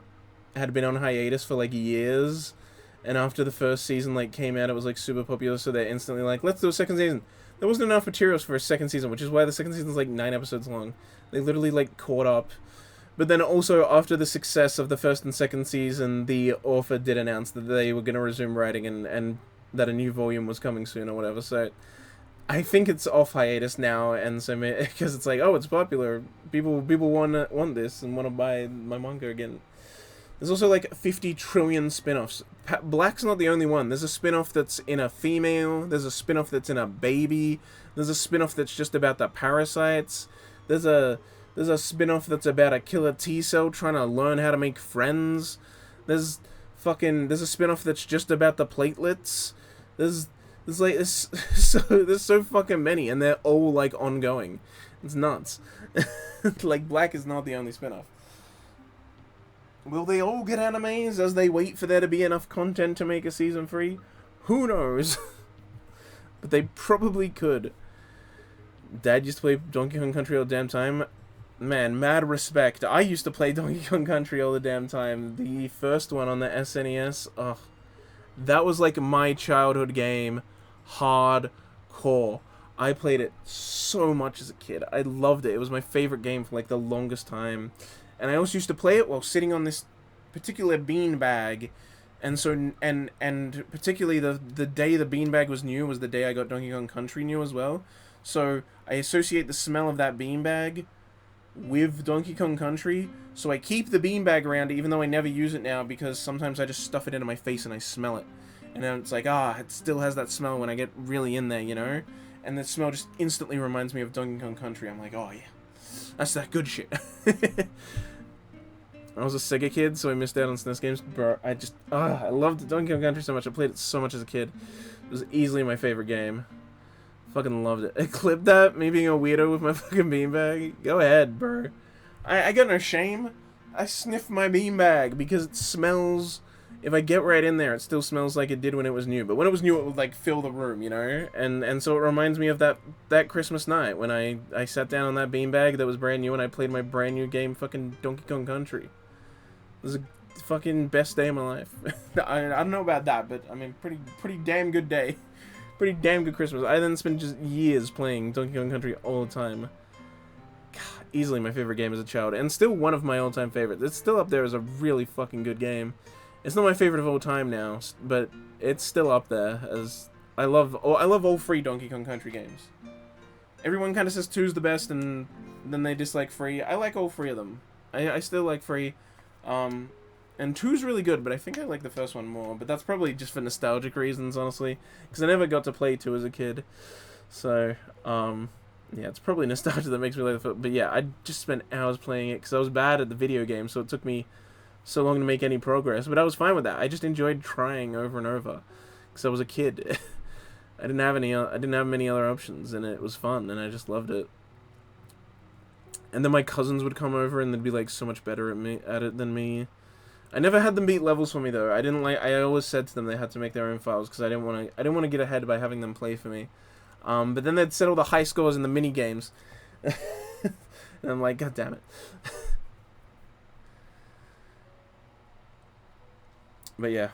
had been on hiatus for, like, years. And after the first season, like, came out, it was, like, super popular, so they're instantly like, let's do a second season. There wasn't enough materials for a second season, which is why the second season's, like, 9 episodes long. They literally, like, caught up. But then also, after the success of the first and second season, the author did announce that they were going to resume writing and that a new volume was coming soon or whatever, so... I think it's off hiatus now, and so because it's like, oh, it's popular, people want this and want to buy my manga again. There's also like 50 trillion spin-offs. Black's not the only one. There's a spin-off that's in a female. There's a spin-off that's in a baby. There's a spin-off that's just about the parasites. There's a spin-off that's about a killer T-cell trying to learn how to make friends. There's a spin-off that's just about the platelets. There's so fucking many, and they're all, like, ongoing. It's nuts. Like, Black is not the only spin-off. Will they all get animes as they wait for there to be enough content to make a season 3? Who knows? But they probably could. Dad used to play Donkey Kong Country all the damn time. Man, mad respect. I used to play Donkey Kong Country all the damn time. The first one on the SNES, ugh. That was, like, my childhood game. Hardcore. I played it so much as a kid. I loved it. It was my favorite game for, like, the longest time. And I also used to play it while sitting on this particular beanbag. And so, and particularly the day the beanbag was new was the day I got Donkey Kong Country new as well. So I associate the smell of that beanbag with Donkey Kong Country. So I keep the beanbag around even though I never use it now because sometimes I just stuff it into my face and I smell it. And then it's like, it still has that smell when I get really in there, you know? And the smell just instantly reminds me of Donkey Kong Country. I'm like, oh yeah, that's that good shit. I was a Sega kid, so I missed out on SNES games. Bro, I loved Donkey Kong Country so much. I played it so much as a kid. It was easily my favorite game. Fucking loved it. I clipped that, me being a weirdo with my fucking beanbag. Go ahead, bro. I got no shame. I sniff my beanbag because it smells... If I get right in there, it still smells like it did when it was new. But when it was new, it would, like, fill the room, you know? And so it reminds me of that Christmas night when I sat down on that beanbag that was brand new and I played my brand new game, fucking Donkey Kong Country. It was a fucking best day of my life. I don't know about that, but, I mean, pretty damn good day. Pretty damn good Christmas. I then spent just years playing Donkey Kong Country all the time. God, easily my favorite game as a child. And still one of my all-time favorites. It's still up there as a really fucking good game. It's not my favorite of all time now, but it's still up there as I love all 3 Donkey Kong Country games. Everyone kind of says 2's the best, and then they dislike 3. I like all 3 of them. I still like 3. And 2's really good, but I think I like the first one more. But that's probably just for nostalgic reasons, honestly. Because I never got to play 2 as a kid. So, yeah, it's probably nostalgia that makes me like the first. But yeah, I just spent hours playing it because I was bad at the video game, so it took me so long to make any progress. But I was fine with that. I just enjoyed trying over and over because I was a kid. I didn't have many other options, and it was fun, and I just loved it. And then my cousins would come over, and they'd be like so much better at it than me. I never had them beat levels for me though. I always said to them they had to make their own files because I didn't want to get ahead by having them play for me. But then they'd set all the high scores in the mini games, and I'm like, God damn it. But yeah,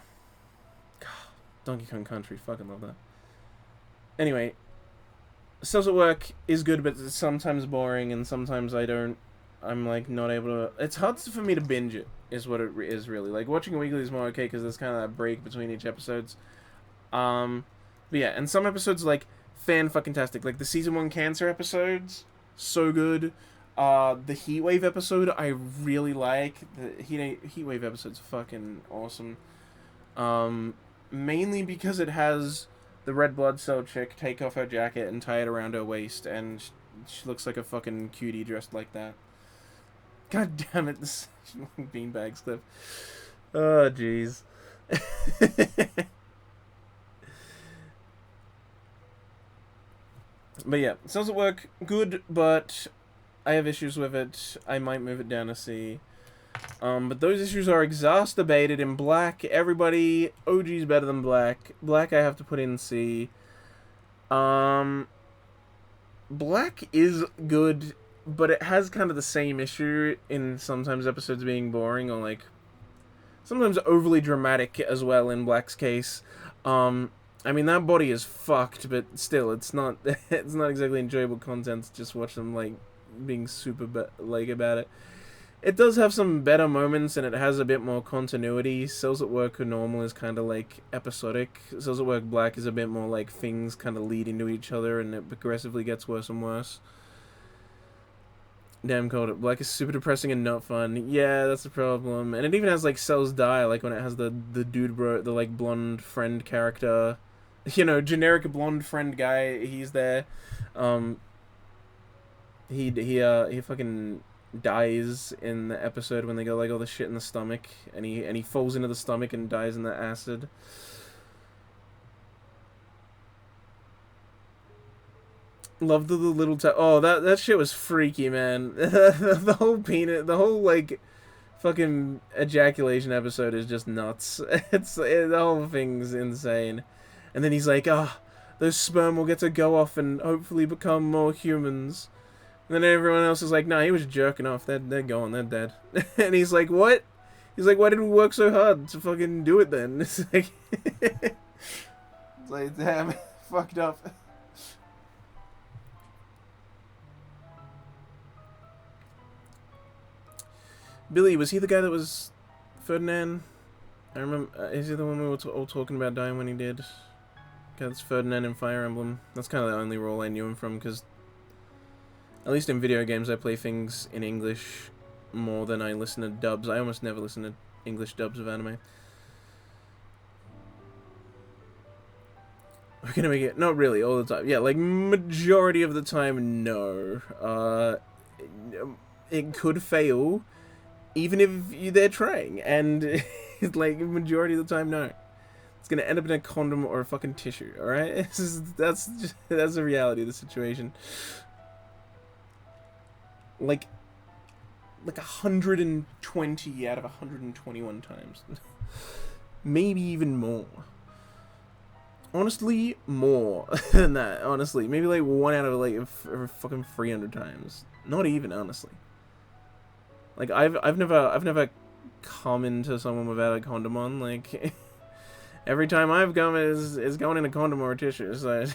God, Donkey Kong Country, fucking love that. Anyway, Cells at Work is good, but it's sometimes boring, and sometimes I'm like not able to. It's hard for me to binge it. Is what it is really. Like watching a weekly is more okay because there's kind of that break between each episodes. But yeah, and some episodes like fan-fucking-tastic. Like the season 1 cancer episodes, so good. The Heatwave episode I really like. The Heatwave episode's fucking awesome. Mainly because it has the red blood cell chick take off her jacket and tie it around her waist, and she looks like a fucking cutie dressed like that. God damn it, this beanbags clip. Oh, jeez. But yeah, Cells at Work, good, but I have issues with it. I might move it down to C. But those issues are exacerbated in Black. Everybody, OG's better than Black. Black I have to put in C. Black is good, but it has kind of the same issue in sometimes episodes being boring or like sometimes overly dramatic as well in Black's case. I mean that body is fucked, but still it's not exactly enjoyable content to just watch them like being super about it. It does have some better moments, and it has a bit more continuity. Cells at Work Normal is kind of like episodic. Cells at Work Black is a bit more like things kind of lead into each other, and it progressively gets worse and worse. Damn, called it. Black is super depressing and not fun. Yeah, that's the problem. And it even has like Cells Die, like when it has the dude bro, the like blonde friend character, you know, generic blonde friend guy. He's there. He fucking dies in the episode when they got like all the shit in the stomach, and he falls into the stomach and dies in the acid. Loved the little oh, that shit was freaky, man. The whole peanut, the whole like fucking ejaculation episode is just nuts. The whole thing's insane. And then he's like, those sperm will get to go off and hopefully become more humans. And then everyone else is like, nah, he was jerking off. They're gone. They're dead. And he's like, what? He's like, why did we work so hard to fucking do it then? It's like, it's like, damn, fucked up. Billy, was he the guy that was Ferdinand? I remember, is he the one we were all talking about dying when he did? That's Ferdinand in Fire Emblem. That's kind of the only role I knew him from, because at least in video games I play things in English more than I listen to dubs. I almost never listen to English dubs of anime. We're gonna make it, not really, all the time. Yeah, like, majority of the time, no. It could fail, even if they're trying, and like, majority of the time, no. It's gonna end up in a condom or a fucking tissue, alright? That's the reality of the situation. Like 120 out of 121 times. Maybe even more. Honestly, more than that, honestly. Maybe like 1 out of like fucking 300 times. Not even, honestly. Like, I've never come into someone without a condom on, like, every time I've come is going in a condom or a tissue, so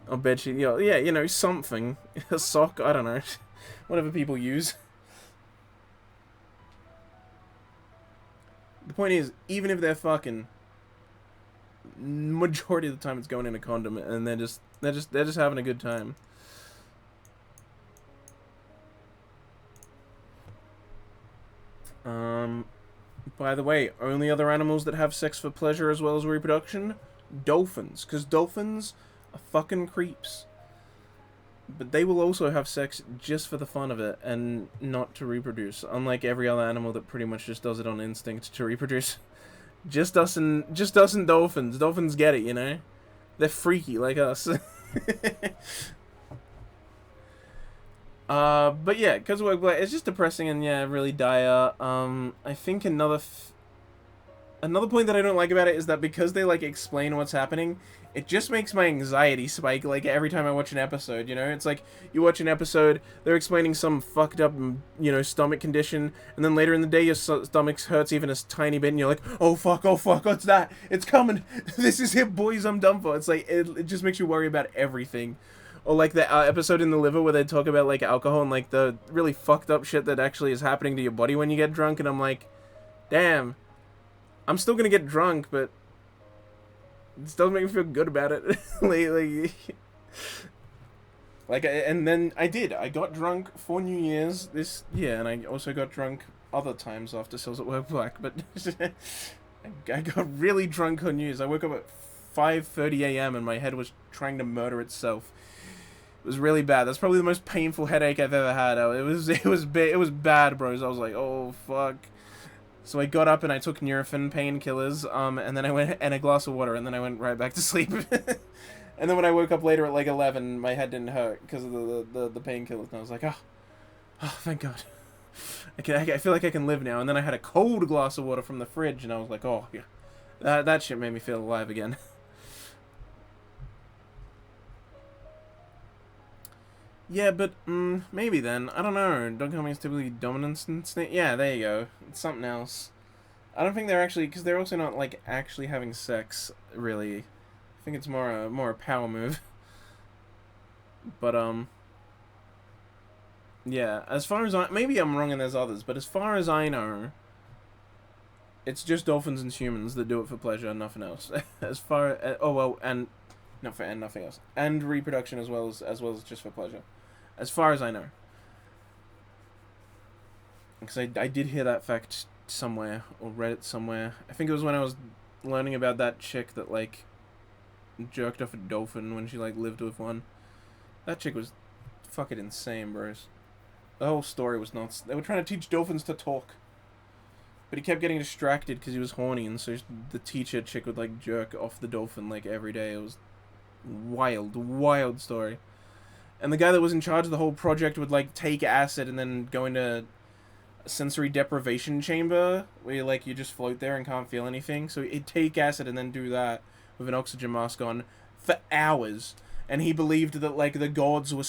I'll bet you, yeah, you know, something. A sock, I don't know. Whatever people use. The point is, even if they're fucking, majority of the time it's going in a condom, and they're just having a good time. By the way, only other animals that have sex for pleasure as well as reproduction? Dolphins. Because dolphins are fucking creeps. But they will also have sex just for the fun of it and not to reproduce. Unlike every other animal that pretty much just does it on instinct to reproduce. Just us and dolphins. Dolphins get it, you know? They're freaky like us. But yeah, because it's just depressing and yeah, really dire. I think another point that I don't like about it is that because they like explain what's happening, it just makes my anxiety spike like every time I watch an episode, you know? It's like you watch an episode, they're explaining some fucked up, you know, stomach condition, and then later in the day your stomach hurts even a tiny bit and you're like, oh fuck, what's that? It's coming. This is it, boys, I'm done for. It's like it just makes you worry about everything. Or like the episode in The Liver where they talk about like alcohol and like the really fucked up shit that actually is happening to your body when you get drunk, and I'm like, damn, I'm still gonna get drunk, but it still doesn't make me feel good about it. And then I got drunk for New Year's this year, and I also got drunk other times after Cells at Work Black, but I got really drunk on New Year's. I woke up at 5:30 a.m. and my head was trying to murder itself. It was really bad. That's probably the most painful headache I've ever had. It was bad, bros. I was like, oh fuck. So I got up and I took Nurofen painkillers, and then I went and a glass of water, and then I went right back to sleep. And then when I woke up later at like 11, my head didn't hurt because of the painkillers, and I was like, oh, thank God. I feel like I can live now. And then I had a cold glass of water from the fridge, and I was like, oh yeah, that shit made me feel alive again. Yeah, but maybe then. I don't know. Dog coming is typically dominance instinct. Yeah, there you go. It's something else. I don't think they're actually, because they're also not like actually having sex. Really, I think it's more a power move. But yeah. As far as maybe I'm wrong and there's others, but as far as I know, it's just dolphins and humans that do it for pleasure, nothing else. As far oh well, and nothing else, and reproduction as well as just for pleasure. As far as I know. Because I did hear that fact somewhere, or read it somewhere. I think it was when I was learning about that chick that, like, jerked off a dolphin when she, like, lived with one. That chick was fucking insane, bros. The whole story was nuts. They were trying to teach dolphins to talk. But he kept getting distracted because he was horny, and so the teacher chick would, like, jerk off the dolphin, like, every day. It was wild story. And the guy that was in charge of the whole project would, like, take acid and then go into a sensory deprivation chamber where, you just float there and can't feel anything. So he'd take acid and then do that with an oxygen mask on for hours. And he believed that, like, the gods were,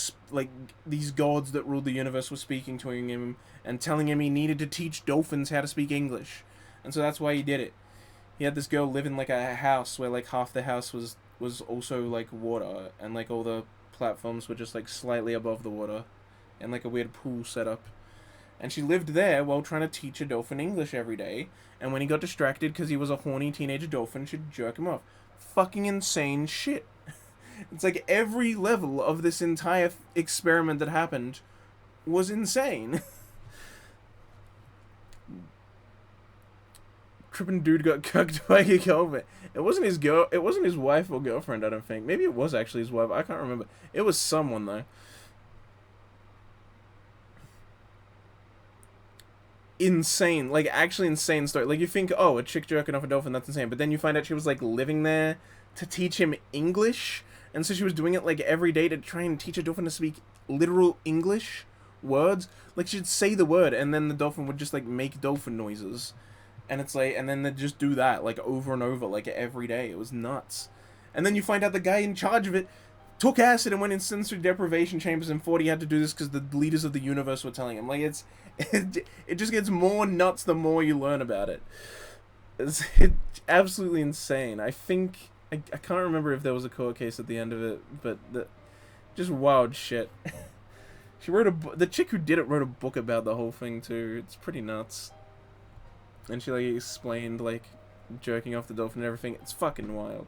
these gods that ruled the universe were speaking to him and telling him he needed to teach dolphins how to speak English. And so that's why he did it. He had this girl live in, like, a house where, like, half the house was also, like, water, and, like, all the platforms were just, like, slightly above the water, and, like, a weird pool set up. And she lived there while trying to teach a dolphin English every day, and when he got distracted because he was a horny teenage dolphin, she'd jerk him off. Fucking insane shit. It's like every level of this entire experiment that happened was insane. Trippin' dude got cucked by a girlfriend. It wasn't his wife or girlfriend, I don't think. Maybe it was actually his wife. I can't remember. It was someone though. Insane, like actually insane story. Like you think, oh, a chick jerking off a dolphin, that's insane. But then you find out she was like living there to teach him English, and so she was doing it like every day to try and teach a dolphin to speak literal English words. Like she'd say the word, and then the dolphin would just like make dolphin noises. And it's like, and then they'd just do that, like, over and over, like, every day. It was nuts. And then you find out the guy in charge of it took acid and went in sensory deprivation chambers and thought he had to do this because the leaders of the universe were telling him. Like, it just gets more nuts the more you learn about it. It's absolutely insane. I think, I can't remember if there was a court case at the end of it, but just wild shit. She wrote the chick who did it wrote a book about the whole thing, too. It's pretty nuts. And she, like, explained, like, jerking off the dolphin and everything. It's fucking wild.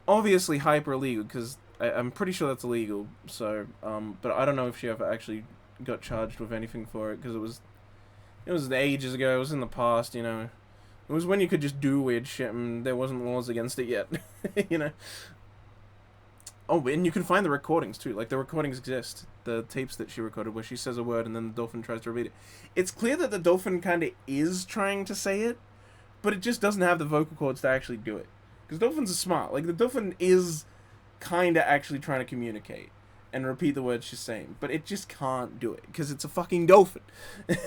Obviously hyper illegal, because I'm pretty sure that's illegal, so, but I don't know if she ever actually got charged with anything for it, because It was ages ago. It was in the past, you know. It was when you could just do weird shit and there wasn't laws against it yet, you know. Oh, and you can find the recordings too. Like, the recordings exist. The tapes that she recorded where she says a word and then the dolphin tries to repeat it. It's clear that the dolphin kind of is trying to say it, but it just doesn't have the vocal cords to actually do it. Because dolphins are smart. Like, the dolphin is kind of actually trying to communicate and repeat the words she's saying, but it just can't do it because it's a fucking dolphin. Is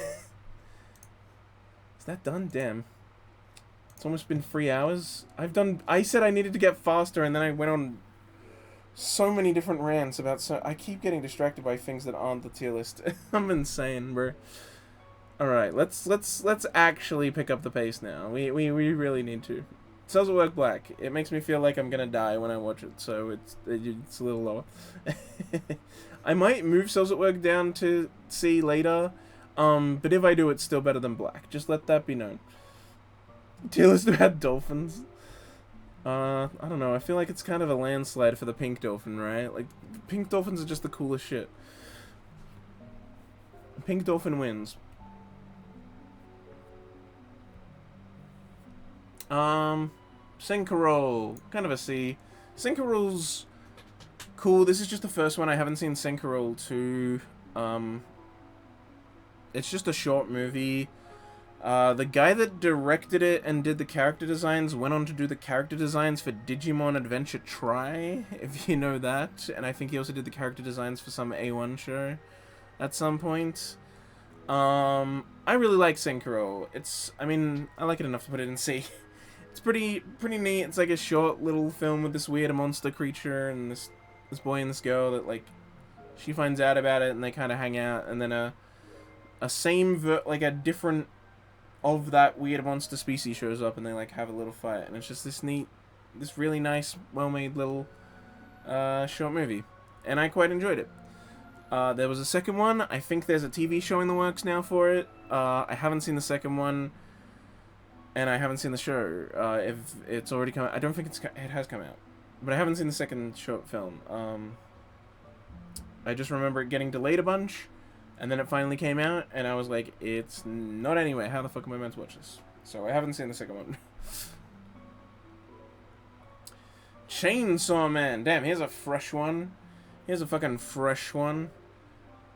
that done? Damn. It's almost been 3 hours. I said I needed to get faster, and then I went on so many different rants about I keep getting distracted by things that aren't the tier list. I'm insane, bro. Alright, let's actually pick up the pace now. We really need to. Cells at Work Black. It makes me feel like I'm gonna die when I watch it, so it's a little lower. I might move Cells at Work down to C later, but if I do, it's still better than Black. Just let that be known. Tier list about dolphins. I don't know. I feel like it's kind of a landslide for the pink dolphin, right? Like, pink dolphins are just the coolest shit. Pink dolphin wins. Synchro. Kind of a C. Synchro's cool. This is just the first one. I haven't seen Synchro 2. It's just a short movie. The guy that directed it and did the character designs went on to do the character designs for Digimon Adventure Try, if you know that. And I think he also did the character designs for some A1 show at some point. I really like Synchro. I like it enough to put it in C. It's pretty neat. It's like a short little film with this weird monster creature and this boy and this girl that, like, she finds out about it and they kind of hang out, and then a different of that weird monster species shows up and they, like, have a little fight, and it's just this really nice, well-made little short movie, and I quite enjoyed it. There was a second one. I think there's a TV show in the works now for it. I haven't seen the second one, and I haven't seen the show. If it's already come out, I don't think it has come out, but I haven't seen the second short film. I just remember it getting delayed a bunch, and then it finally came out, and I was like, it's not anywhere. How the fuck am I meant to watch this? So I haven't seen the second one. Chainsaw Man. Damn, here's a fresh one. Here's a fucking fresh one.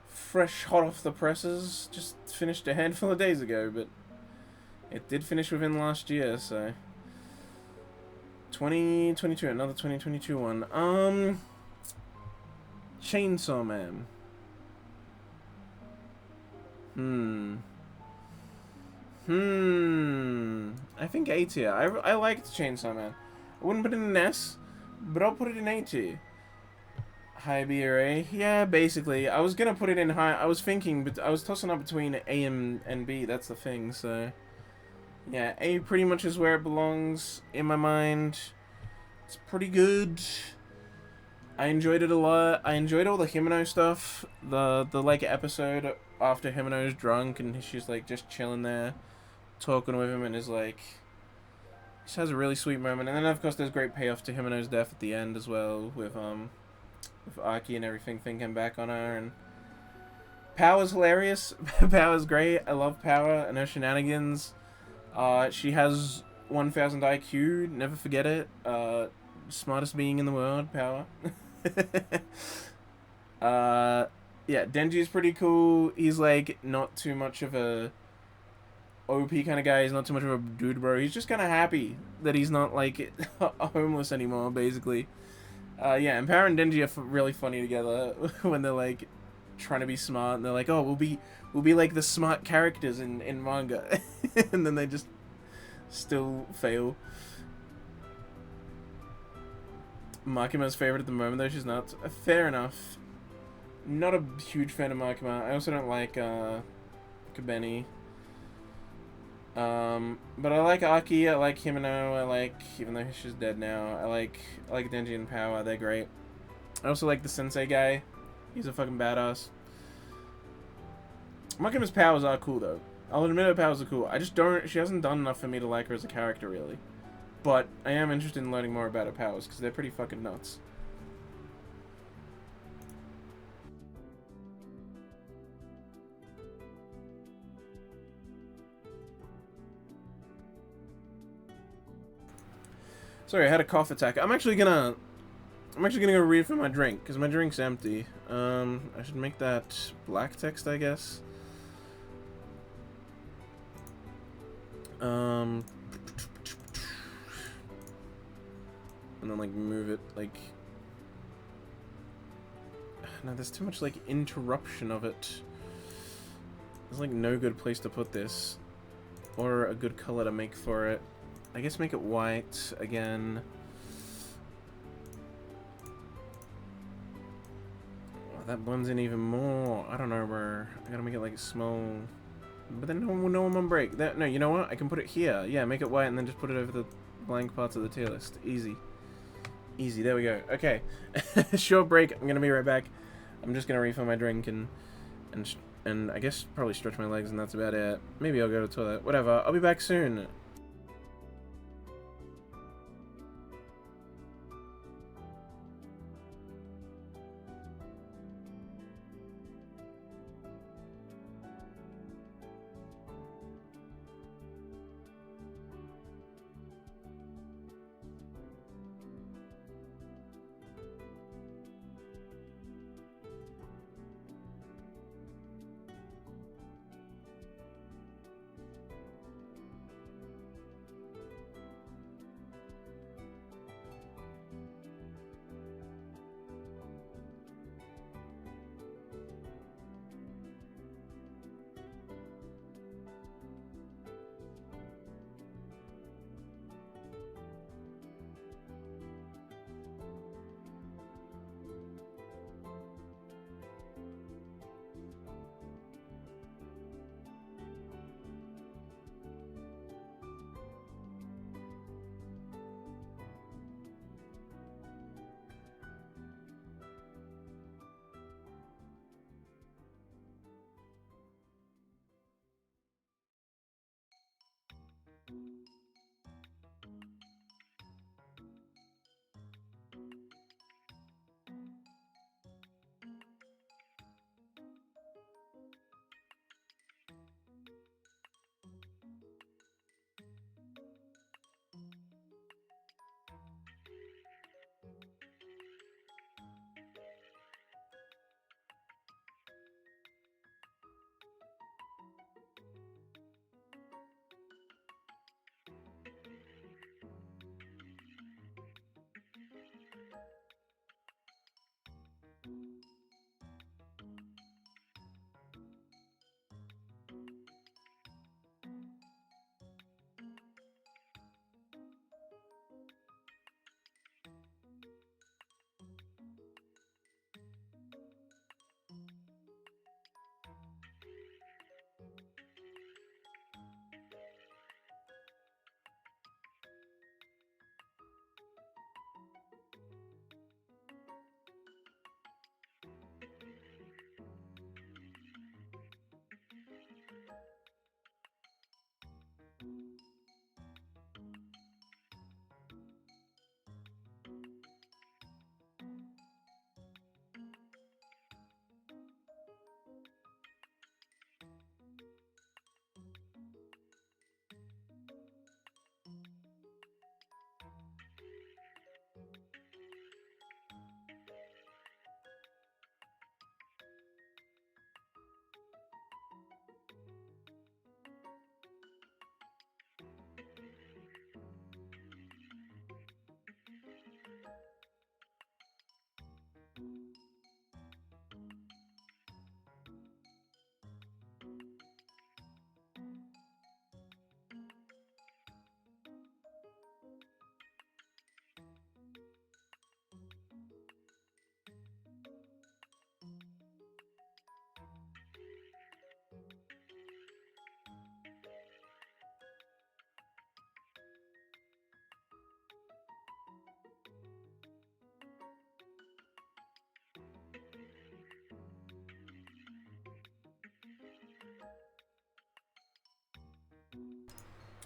Fresh, hot off the presses. Just finished a handful of days ago, but it did finish within last year, so 2022, another 2022 one. Chainsaw Man. I think A tier. I liked Chainsaw Man. I wouldn't put it in an S, but I'll put it in A tier. High B or A? Yeah, basically. I was gonna put it in high. I was thinking, but I was tossing up between A and B. That's the thing, so yeah, A pretty much is where it belongs in my mind. It's pretty good. I enjoyed it a lot. I enjoyed all the Himeno stuff. The like episode after Himeno's drunk and she's like just chilling there, talking with him, and is like, just has a really sweet moment. And then of course there's great payoff to Himeno's death at the end as well, with Aki and everything thinking back on her. And Power's hilarious. Power's great. I love Power and her shenanigans. She has 1000 IQ. Never forget it. Smartest being in the world, Power. Yeah, Denji's pretty cool. He's like not too much of a OP kind of guy. He's not too much of a dude, bro. He's just kind of happy that he's not like homeless anymore, basically. Yeah, and Power and Denji are really funny together when they're like trying to be smart, and they're like, "Oh, we'll be like the smart characters in manga," and then they just still fail. Makima's favorite at the moment, though. She's not. Fair enough. Not a huge fan of Makima. I also don't like Kabeni. But I like Aki. I like Himeno. I like, even though she's dead now, I like Denji and Power. They're great. I also like the sensei guy. He's a fucking badass. Makima's powers are cool, though. I'll admit her powers are cool. I just don't. She hasn't done enough for me to like her as a character, really. But I am interested in learning more about her powers, because they're pretty fucking nuts. Sorry, I had a cough attack. I'm actually gonna go refill my drink because my drink's empty. I should make that black text, I guess. And then like move it like. No, there's too much like interruption of it. There's like no good place to put this, or a good color to make for it. I guess make it white again. Oh, that blends in even more. I don't know where. I gotta make it like small. But then no one will break. No, you know what? I can put it here. Yeah, make it white and then just put it over the blank parts of the tier list. Easy. Easy. There we go. Okay. Short break. I'm gonna be right back. I'm just gonna refill my drink and I guess probably stretch my legs and that's about it. Maybe I'll go to the toilet. Whatever. I'll be back soon.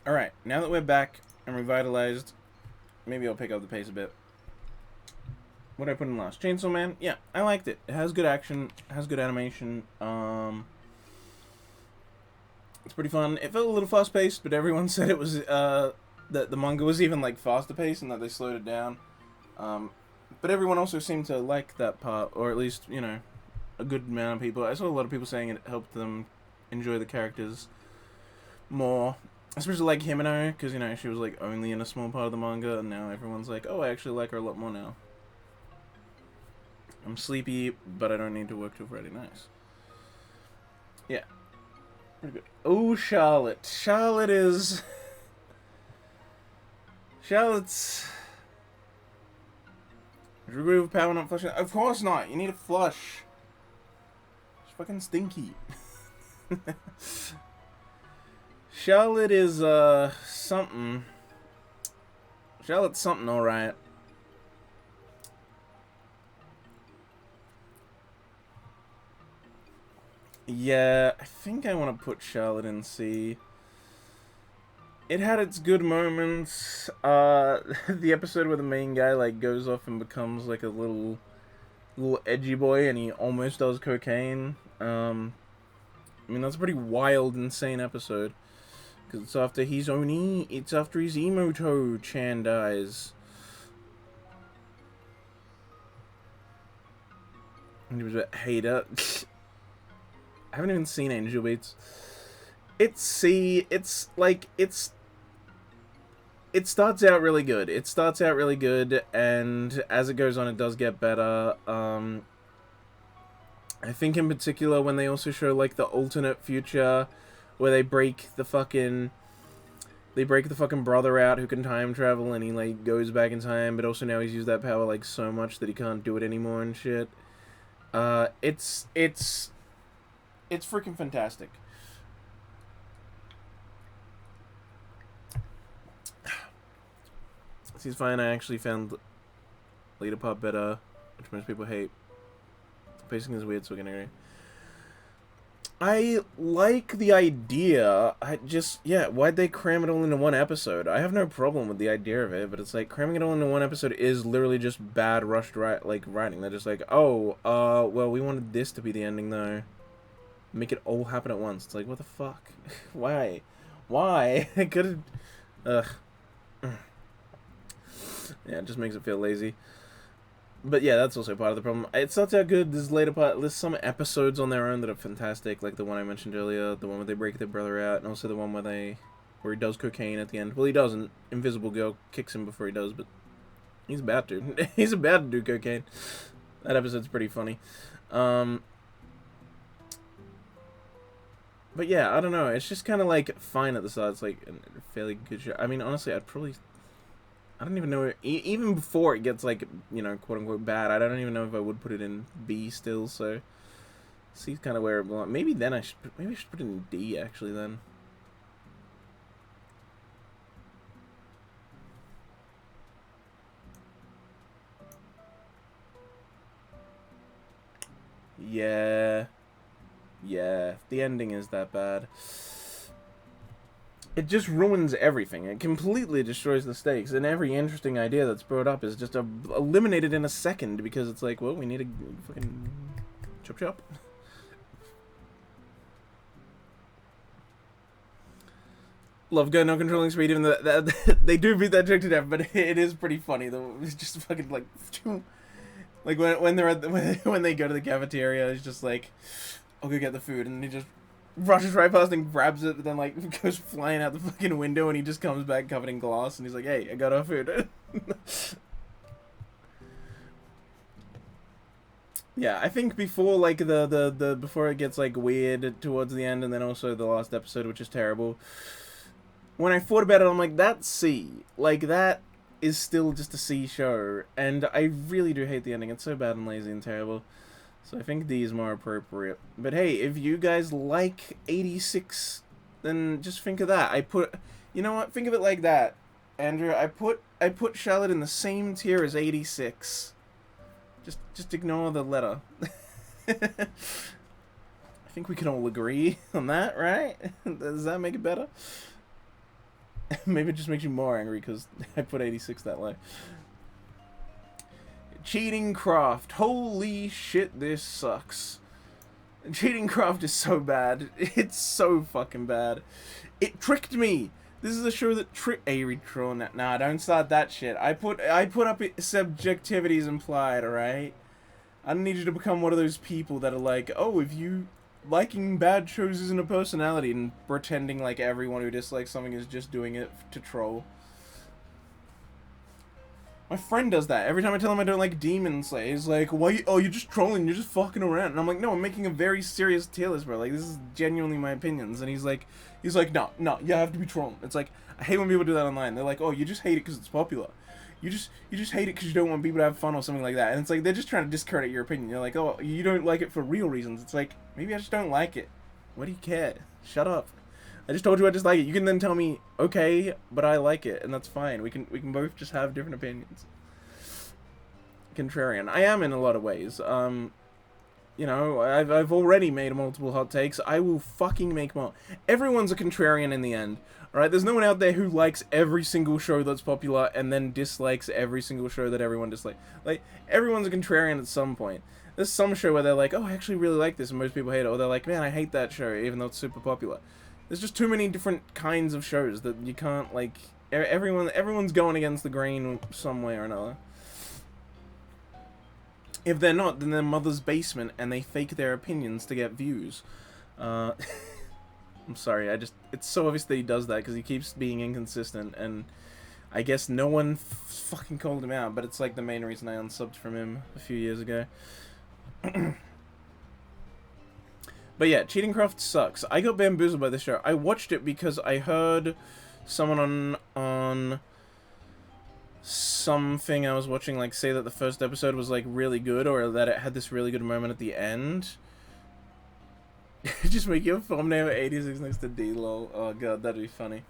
Alright, now that we're back and revitalized, maybe I'll pick up the pace a bit. What did I put in last? Chainsaw Man? Yeah, I liked it. It has good action, has good animation. It's pretty fun. It felt a little fast-paced, but everyone said it was that the manga was even like faster paced and that they slowed it down. But everyone also seemed to like that part, or at least, you know, a good amount of people. I saw a lot of people saying it helped them enjoy the characters more, especially like Himeno, because, you know, she was like only in a small part of the manga, and now everyone's like, oh, I actually like her a lot more now. I'm sleepy, but I don't need to work till Friday. Nice. Yeah. Pretty good. Oh, Charlotte. Charlotte's... Remove power not flushing. Of course not. You need to flush. It's fucking stinky. Charlotte is, something. Charlotte's something, alright. Yeah, I think I want to put Charlotte in C. It had its good moments. The episode where the main guy, like, goes off and becomes, like, a little edgy boy and he almost does cocaine. I mean, that's a pretty wild, insane episode. Because it's after his Emoto-chan dies. And he was a hater. I haven't even seen Angel Beats. It's C. It's like, it starts out really good. And as it goes on, it does get better. I think in particular when they also show like the alternate future, where they break the fucking brother out who can time travel, and he like goes back in time, but also now he's used that power like so much that he can't do it anymore and shit. It's freaking fantastic. He's fine. I actually found later part better, which most people hate. The pacing is weird, so we're gonna agree. I like the idea. Why'd they cram it all into one episode? I have no problem with the idea of it, but it's like cramming it all into one episode is literally just bad rushed writing. They're just like, oh, well, we wanted this to be the ending though. Make it all happen at once. It's like, what the fuck? Why? I could've... Ugh. Yeah, it just makes it feel lazy. But yeah, that's also part of the problem. It starts out good. There's some episodes on their own that are fantastic, like the one I mentioned earlier, the one where they break their brother out, and also the one where he does cocaine at the end. Well, he doesn't. Invisible Girl kicks him before he does, but he's about to. He's about to do cocaine. That episode's pretty funny. But yeah, I don't know. It's just kind of like fine at the start. It's like a fairly good show. I mean, honestly, I don't even know. Even before it gets like, you know, quote unquote bad, I don't even know if I would put it in B still. So C's kind of where it belongs. Maybe I should put it in D actually then. Yeah. The ending is that bad. It just ruins everything. It completely destroys the stakes, and every interesting idea that's brought up is just eliminated in a second because it's like, well, we need a fucking chop. Love gun, no controlling speed. Even that they do beat that trick to death, but it is pretty funny though. It's just fucking like when they're when they go to the cafeteria, it's just like, I'll go get the food, and he just rushes right past and grabs it, but then like goes flying out the fucking window, and he just comes back covered in glass, and he's like, "Hey, I got our food." Yeah, I think before like the before it gets like weird towards the end, and then also the last episode, which is terrible. When I thought about it, I'm like, that's C. Like that is still just a C show, and I really do hate the ending. It's so bad and lazy and terrible. So I think D is more appropriate. But hey, if you guys like 86, then just think of that. You know what? Think of it like that, Andrew. I put Charlotte in the same tier as 86. Just ignore the letter. I think we can all agree on that, right? Does that make it better? Maybe it just makes you more angry because I put 86 that low. Cheating Craft. Holy shit, this sucks. Cheating Craft is so bad. It's so fucking bad. It tricked me. This is a show that Nah, don't start that shit. I put up subjectivities implied, alright? I don't need you to become one of those people that are like, oh, if you liking bad shows isn't a personality, and pretending like everyone who dislikes something is just doing it to troll. My friend does that. Every time I tell him I don't like Demon Slayer, he's like, why? Oh, you're just trolling, you're just fucking around. And I'm like, no, I'm making a very serious tier list, bro. Like, this is genuinely my opinions. And he's like, no, you have to be trolling. It's like, I hate when people do that online. They're like, oh, you just hate it because it's popular. You just hate it because you don't want people to have fun or something like that. And it's like, they're just trying to discredit your opinion. You're like, oh, you don't like it for real reasons. It's like, maybe I just don't like it. What do you care? Shut up. I just told you I dislike it. You can then tell me, okay, but I like it, and that's fine. We can both just have different opinions. Contrarian. I am in a lot of ways. You know, I've already made multiple hot takes. I will fucking make more. Everyone's a contrarian in the end. Alright, there's no one out there who likes every single show that's popular and then dislikes every single show that everyone dislikes. Like, everyone's a contrarian at some point. There's some show where they're like, oh, I actually really like this, and most people hate it. Or they're like, man, I hate that show, even though it's super popular. There's just too many different kinds of shows that you can't, like... Everyone's going against the grain some way or another. If they're not, then they're mother's basement, and they fake their opinions to get views. I'm sorry, it's so obvious that he does that, because he keeps being inconsistent, and I guess no one fucking called him out, but it's like the main reason I unsubbed from him a few years ago. But yeah, Cheating Craft sucks. I got bamboozled by this show. I watched it because I heard someone on something I was watching, like, say that the first episode was, like, really good, or that it had this really good moment at the end. Just make your thumbnail 86 next to D, lol. Oh god, that'd be funny.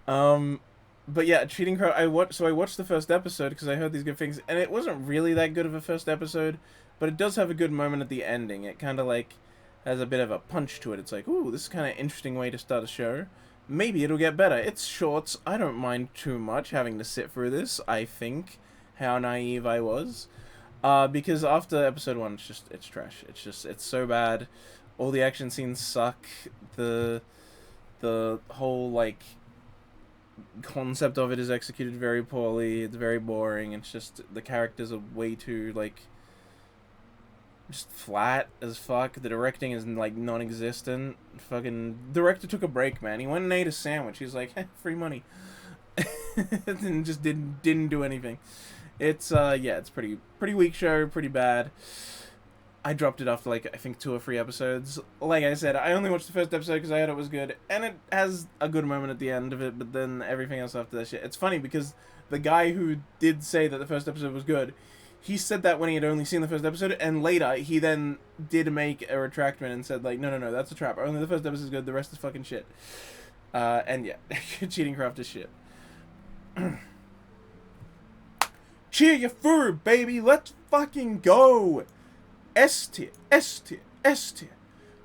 But yeah, Cheating Craft, I watched the first episode because I heard these good things, and it wasn't really that good of a first episode, but it does have a good moment at the ending. It kind of, like, has a bit of a punch to it. It's like, ooh, this is kind of interesting way to start a show. Maybe it'll get better. It's shorts. I don't mind too much having to sit through this, I think. How naive I was. Because after episode 1, it's trash. It's so bad. All the action scenes suck. The whole, like, concept of it is executed very poorly. It's very boring. It's just, the characters are way too, like, just flat as fuck. The directing is, like, non-existent. Fucking director took a break, man. He went and ate a sandwich. He's like, free money. And just didn't do anything. It's yeah, it's pretty weak show, pretty bad. I dropped it after, like, I think 2 or 3 episodes. Like I said, I only watched the first episode because I heard it was good, and it has a good moment at the end of it, but then everything else after that shit. It's funny because the guy who did say that the first episode was good, he said that when he had only seen the first episode, and later he then did make a retractment and said, like, no, that's a trap. Only the first episode is good, the rest is fucking shit. And yeah, Cheating Craft is shit. Cheer your food, baby! Let's fucking go! S tier, S tier, S tier,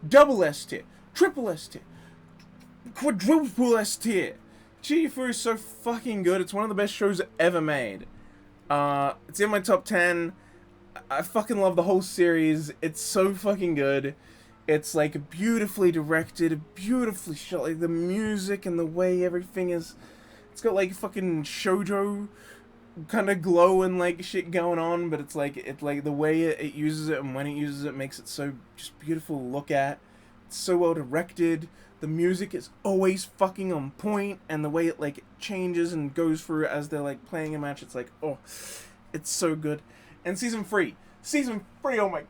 double S tier, triple S tier, quadruple S tier. Cheer your food is so fucking good. It's one of the best shows ever made. It's in my top 10. I fucking love the whole series. It's so fucking good. It's, like, beautifully directed, beautifully shot. Like, the music and the way everything is... It's got, like, fucking shoujo kind of glow and, like, shit going on, but it's, like, the way it uses it and when it uses it makes it so just beautiful to look at. It's so well directed. The music is always fucking on point, and the way it, like, changes and goes through as they're, like, playing a match, it's like, oh, it's so good. And Season 3, oh my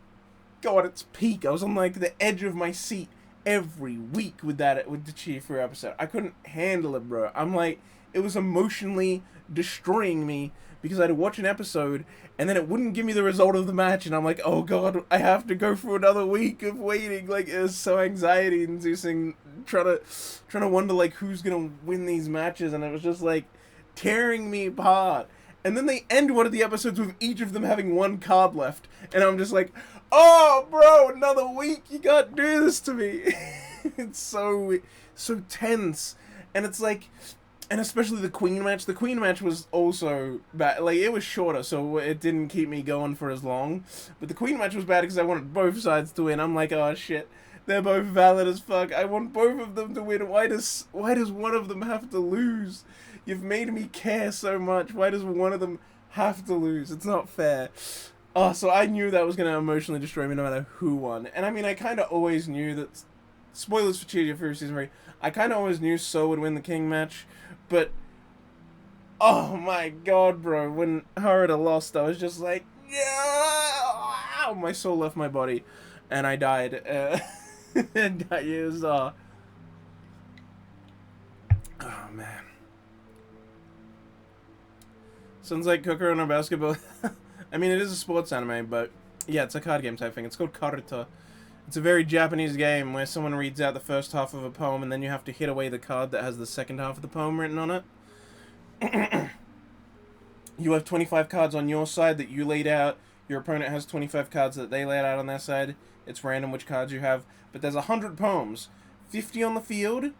god, it's peak. I was on, like, the edge of my seat every week with the Cheer Through episode. I couldn't handle it, bro. I'm like, it was emotionally destroying me because I had to watch an episode and then it wouldn't give me the result of the match, and I'm like, oh god, I have to go through another week of waiting. Like, it was so anxiety inducing, trying to wonder, like, who's gonna win these matches, and it was just, like, tearing me apart. And then they end one of the episodes with each of them having 1 card left, and I'm just like, oh bro, another week, you can't do this to me. It's so tense. And it's like, and especially the Queen match. The Queen match was also bad. Like, it was shorter, so it didn't keep me going for as long. But the Queen match was bad because I wanted both sides to win. I'm like, oh shit, They're both valid as fuck. I want both of them to win. Why does one of them have to lose? You've made me care so much. Why does one of them have to lose? It's not fair. Oh, so I knew that was going to emotionally destroy me no matter who won. And I mean, I kind of always knew that... Spoilers for Cheetah Fury Season 3. I kind of always knew So would win the King match. But... Oh my god, bro. When Harada lost, I was just like... Yeah! My soul left my body. And I died. And it was... Oh, man. Sounds like Kokoro no Basketball... I mean, it is a sports anime, but yeah, it's a card game type thing. It's called Karuta. It's a very Japanese game where someone reads out the first half of a poem and then you have to hit away the card that has the second half of the poem written on it. You have 25 cards on your side that you laid out. Your opponent has 25 cards that they laid out on their side. It's random which cards you have. But there's 100 poems. 50 on the field,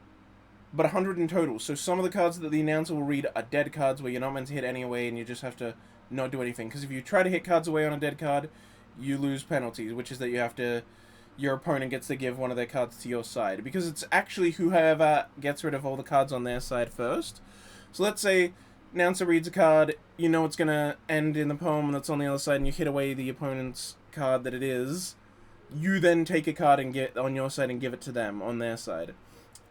but 100 in total. So some of the cards that the announcer will read are dead cards where you're not meant to hit any away and you just have to not do anything, because if you try to hit cards away on a dead card, you lose penalties, which is that you have to... Your opponent gets to give one of their cards to your side, because it's actually whoever gets rid of all the cards on their side first. So let's say announcer reads a card, you know it's going to end in the poem that's on the other side, and you hit away the opponent's card that it is. You then take a card and get on your side and give it to them on their side,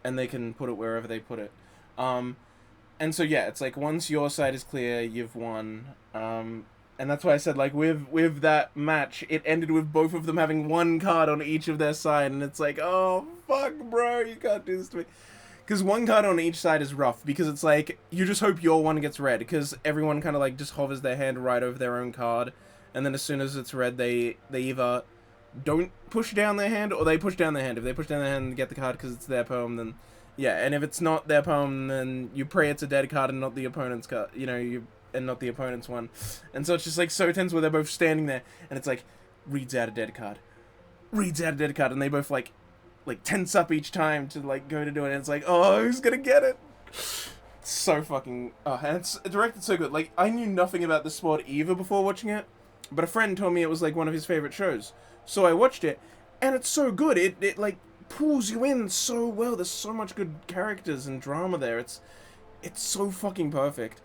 and they can put it wherever they put it. And so yeah, it's like once your side is clear, you've won. And that's why I said, like, with that match, it ended with both of them having one card on each of their side, and it's like, oh, fuck, bro, you can't do this to me. Because one card on each side is rough, because it's like, you just hope your one gets read, because everyone kind of, like, just hovers their hand right over their own card, and then as soon as it's read, they either don't push down their hand, or they push down their hand. If they push down their hand and get the card because it's their poem, then... Yeah, and if it's not their poem, then you pray it's a dead card and not the opponent's card. You know, and not the opponent's one. And so it's just like so tense where they're both standing there, and it's like, reads out a dead card. Reads out a dead card, and they both like tense up each time to like go to do it, and it's like, oh, who's gonna get it? It's so fucking... Oh, and it's directed so good. Like, I knew nothing about the sport either before watching it, but a friend told me it was like one of his favorite shows. So I watched it, and it's so good. It like pulls you in so well. There's so much good characters and drama there. It's so fucking perfect.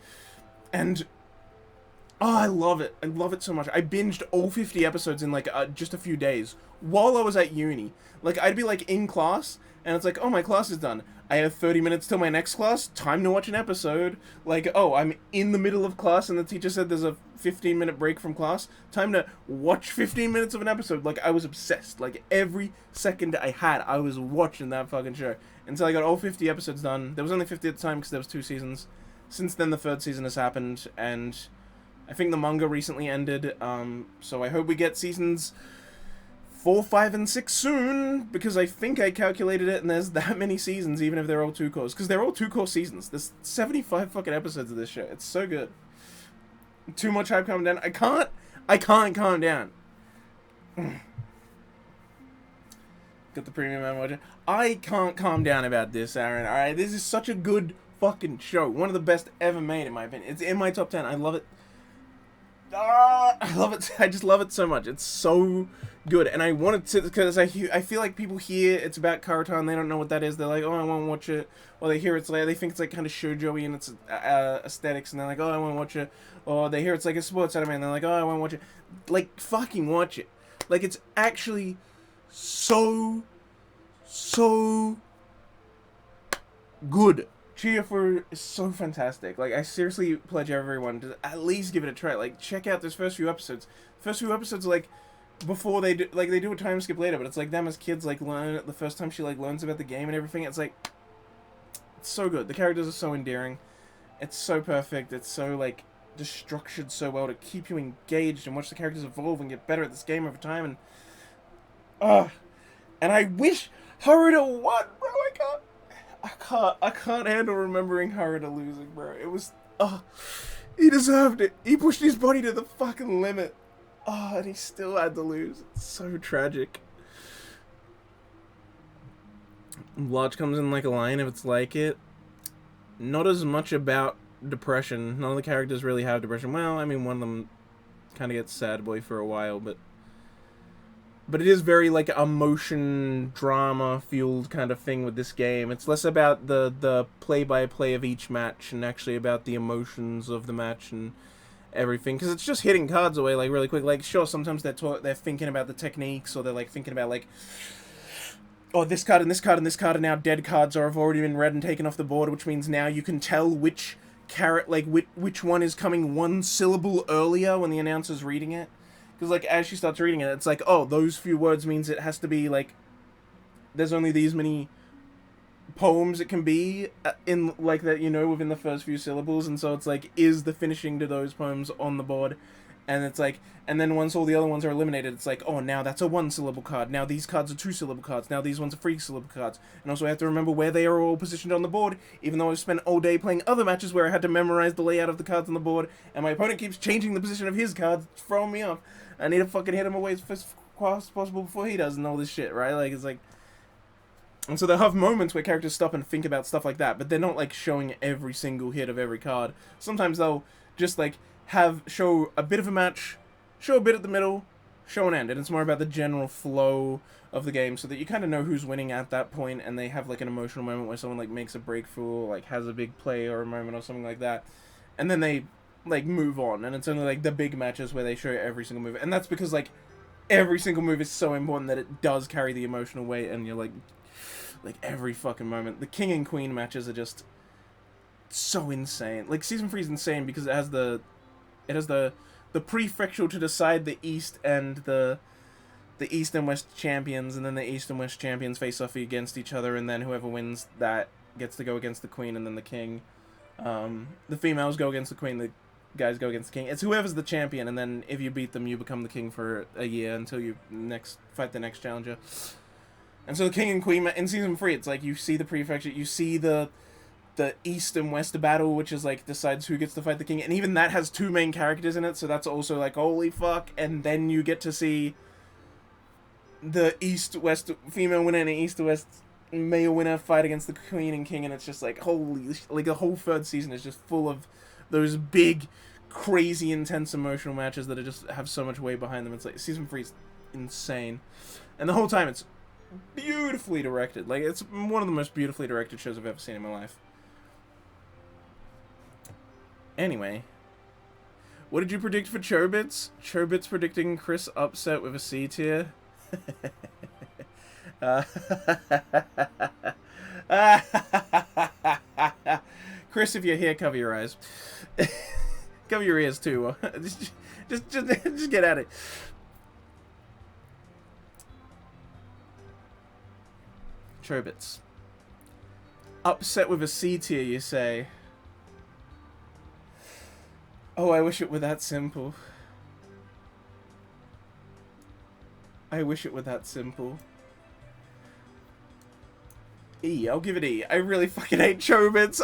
And oh, I love it. I love it so much. I binged all 50 episodes in like just a few days while I was at uni. Like, I'd be like in class and it's like, oh, my class is done. I have 30 minutes till my next class. Time to watch an episode. Like, oh, I'm in the middle of class and the teacher said there's a 15-minute break from class. Time to watch 15 minutes of an episode. Like, I was obsessed. Like, every second I had, I was watching that fucking show. Until I got all 50 episodes done. There was only 50 at the time because there was 2 seasons. Since then, the 3rd season has happened, and I think the manga recently ended, so I hope we get seasons 4, 5, and 6 soon, because I think I calculated it, and there's that many seasons, even if they're all 2-cours, because they're all 2-course seasons. There's 75 fucking episodes of this show. It's so good. Too much hype calm down. I can't calm down. Got the premium man watching. I can't calm down about this, Aaron. Alright, this is such a good fucking show. One of the best ever made, in my opinion. It's in my top 10. I love it. I love it. I just love it so much. It's so good. And I wanted to, because I feel like people hear it's about Karuta and they don't know what that is. They're like, oh, I want to watch it. Or they hear it's like, they think it's like kind of shoujo-y in its aesthetics, and they're like, oh, I want to watch it. Or they hear it's like a sports anime and they're like, oh, I want to watch it. Like, fucking watch it. Like, it's actually so good. Chiyafuru is so fantastic. Like, I seriously pledge everyone to at least give it a try. Like, check out those first few episodes. The first few episodes are like before they do, like, they do a time skip later, but it's like them as kids, like, learn it the first time she like learns about the game and everything. It's like, it's so good. The characters are so endearing. It's so perfect. It's so like just structured so well to keep you engaged and watch the characters evolve and get better at this game over time. And I wish Haruta won, bro. I can't handle remembering Haruta losing, bro. It was, he deserved it. He pushed his body to the fucking limit. And he still had to lose. It's so tragic. Lodge comes in like a lion if it's like it. Not as much about depression. None of the characters really have depression. Well, I mean, one of them kind of gets sad boy for a while, but But it is very like emotion drama fueled kind of thing with this game. It's less about the play by play of each match and actually about the emotions of the match and everything, because it's just hitting cards away like really quick. Like, sure, sometimes they're thinking about the techniques, or they're like thinking about like, oh, this card and this card and this card are now dead cards, or have already been read and taken off the board, which means now you can tell which which one is coming one syllable earlier when the announcer's reading it. Because like as she starts reading it, it's like, oh, those few words means it has to be like, there's only these many poems it can be in like that, you know, within the first few syllables. And so it's like, is the finishing to those poems on the board? And it's like, and then once all the other ones are eliminated, it's like, oh, now that's a 1-syllable card, now these cards are 2-syllable cards, now these ones are 3-syllable cards. And also I have to remember where they are all positioned on the board, even though I've spent all day playing other matches where I had to memorize the layout of the cards on the board, and my opponent keeps changing the position of his cards, throwing me off. I need to fucking hit him away as fast as possible before he does, and all this shit, right? Like, it's like... And so they'll have moments where characters stop and think about stuff like that, but they're not, like, showing every single hit of every card. Sometimes they'll just, like, show a bit of a match, show a bit at the middle, show an end, and it's more about the general flow of the game, so that you kind of know who's winning at that point, and they have, like, an emotional moment where someone, like, makes a breakthrough, or, like, has a big play or a moment or something like that, and then they, like, move on, and it's only, like, the big matches where they show every single move, and that's because, like, every single move is so important that it does carry the emotional weight, and you're, like, every fucking moment. The King and Queen matches are just so insane. Like, Season 3 is insane because it has the prefectural to decide the East and the East and West champions, and then the East and West champions face off against each other, and then whoever wins that gets to go against the Queen and then the King. The females go against the Queen, the guys go against the King. It's whoever's the champion, and then if you beat them, you become the King for a year until you fight the next challenger. And so the King and Queen, in Season 3, it's like, you see the prefecture, you see the East and West battle, which is, like, decides who gets to fight the King, and even that has 2 main characters in it, so that's also, like, holy fuck, and then you get to see the East-West female winner and the East-West male winner fight against the Queen and King, and it's just, like, holy, like, the whole 3rd season is just full of those big, crazy, intense emotional matches that just have so much weight behind them. It's like, Season 3 is insane. And the whole time, it's beautifully directed. Like, it's one of the most beautifully directed shows I've ever seen in my life. Anyway, what did you predict for Chobits? Chobits predicting Chris upset with a C tier. Chris, if you're here, cover your eyes. Cover your ears too. Just get at it. Chobits. Upset with a C tier, you say? Oh, I wish it were that simple. I wish it were that simple. E, I'll give it E. I really fucking hate Chobits.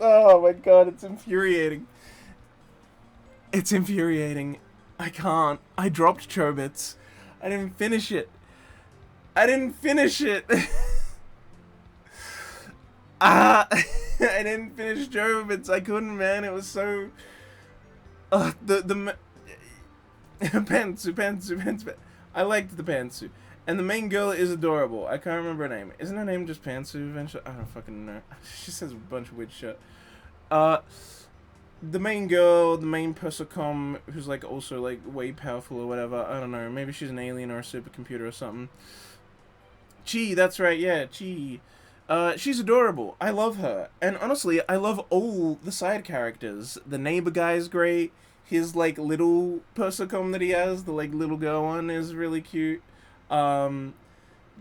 Oh my god, it's infuriating. It's infuriating. I can't. I dropped Chobits. I didn't finish it. I didn't finish it. I didn't finish Chobits. I couldn't, man. It was so... Pantsu. I liked the Pantsu. And the main girl is adorable. I can't remember her name. Isn't her name just Pantsu eventually? I don't fucking know. She says a bunch of weird shit. The main girl, the main Persocom, who's like also like way powerful or whatever. I don't know. Maybe she's an alien or a supercomputer or something. Chi, that's right. Yeah, Chi. She's adorable. I love her. And honestly, I love all the side characters. The neighbor guy is great. His, like, little Persocom that he has, the, like, little girl one, is really cute. The,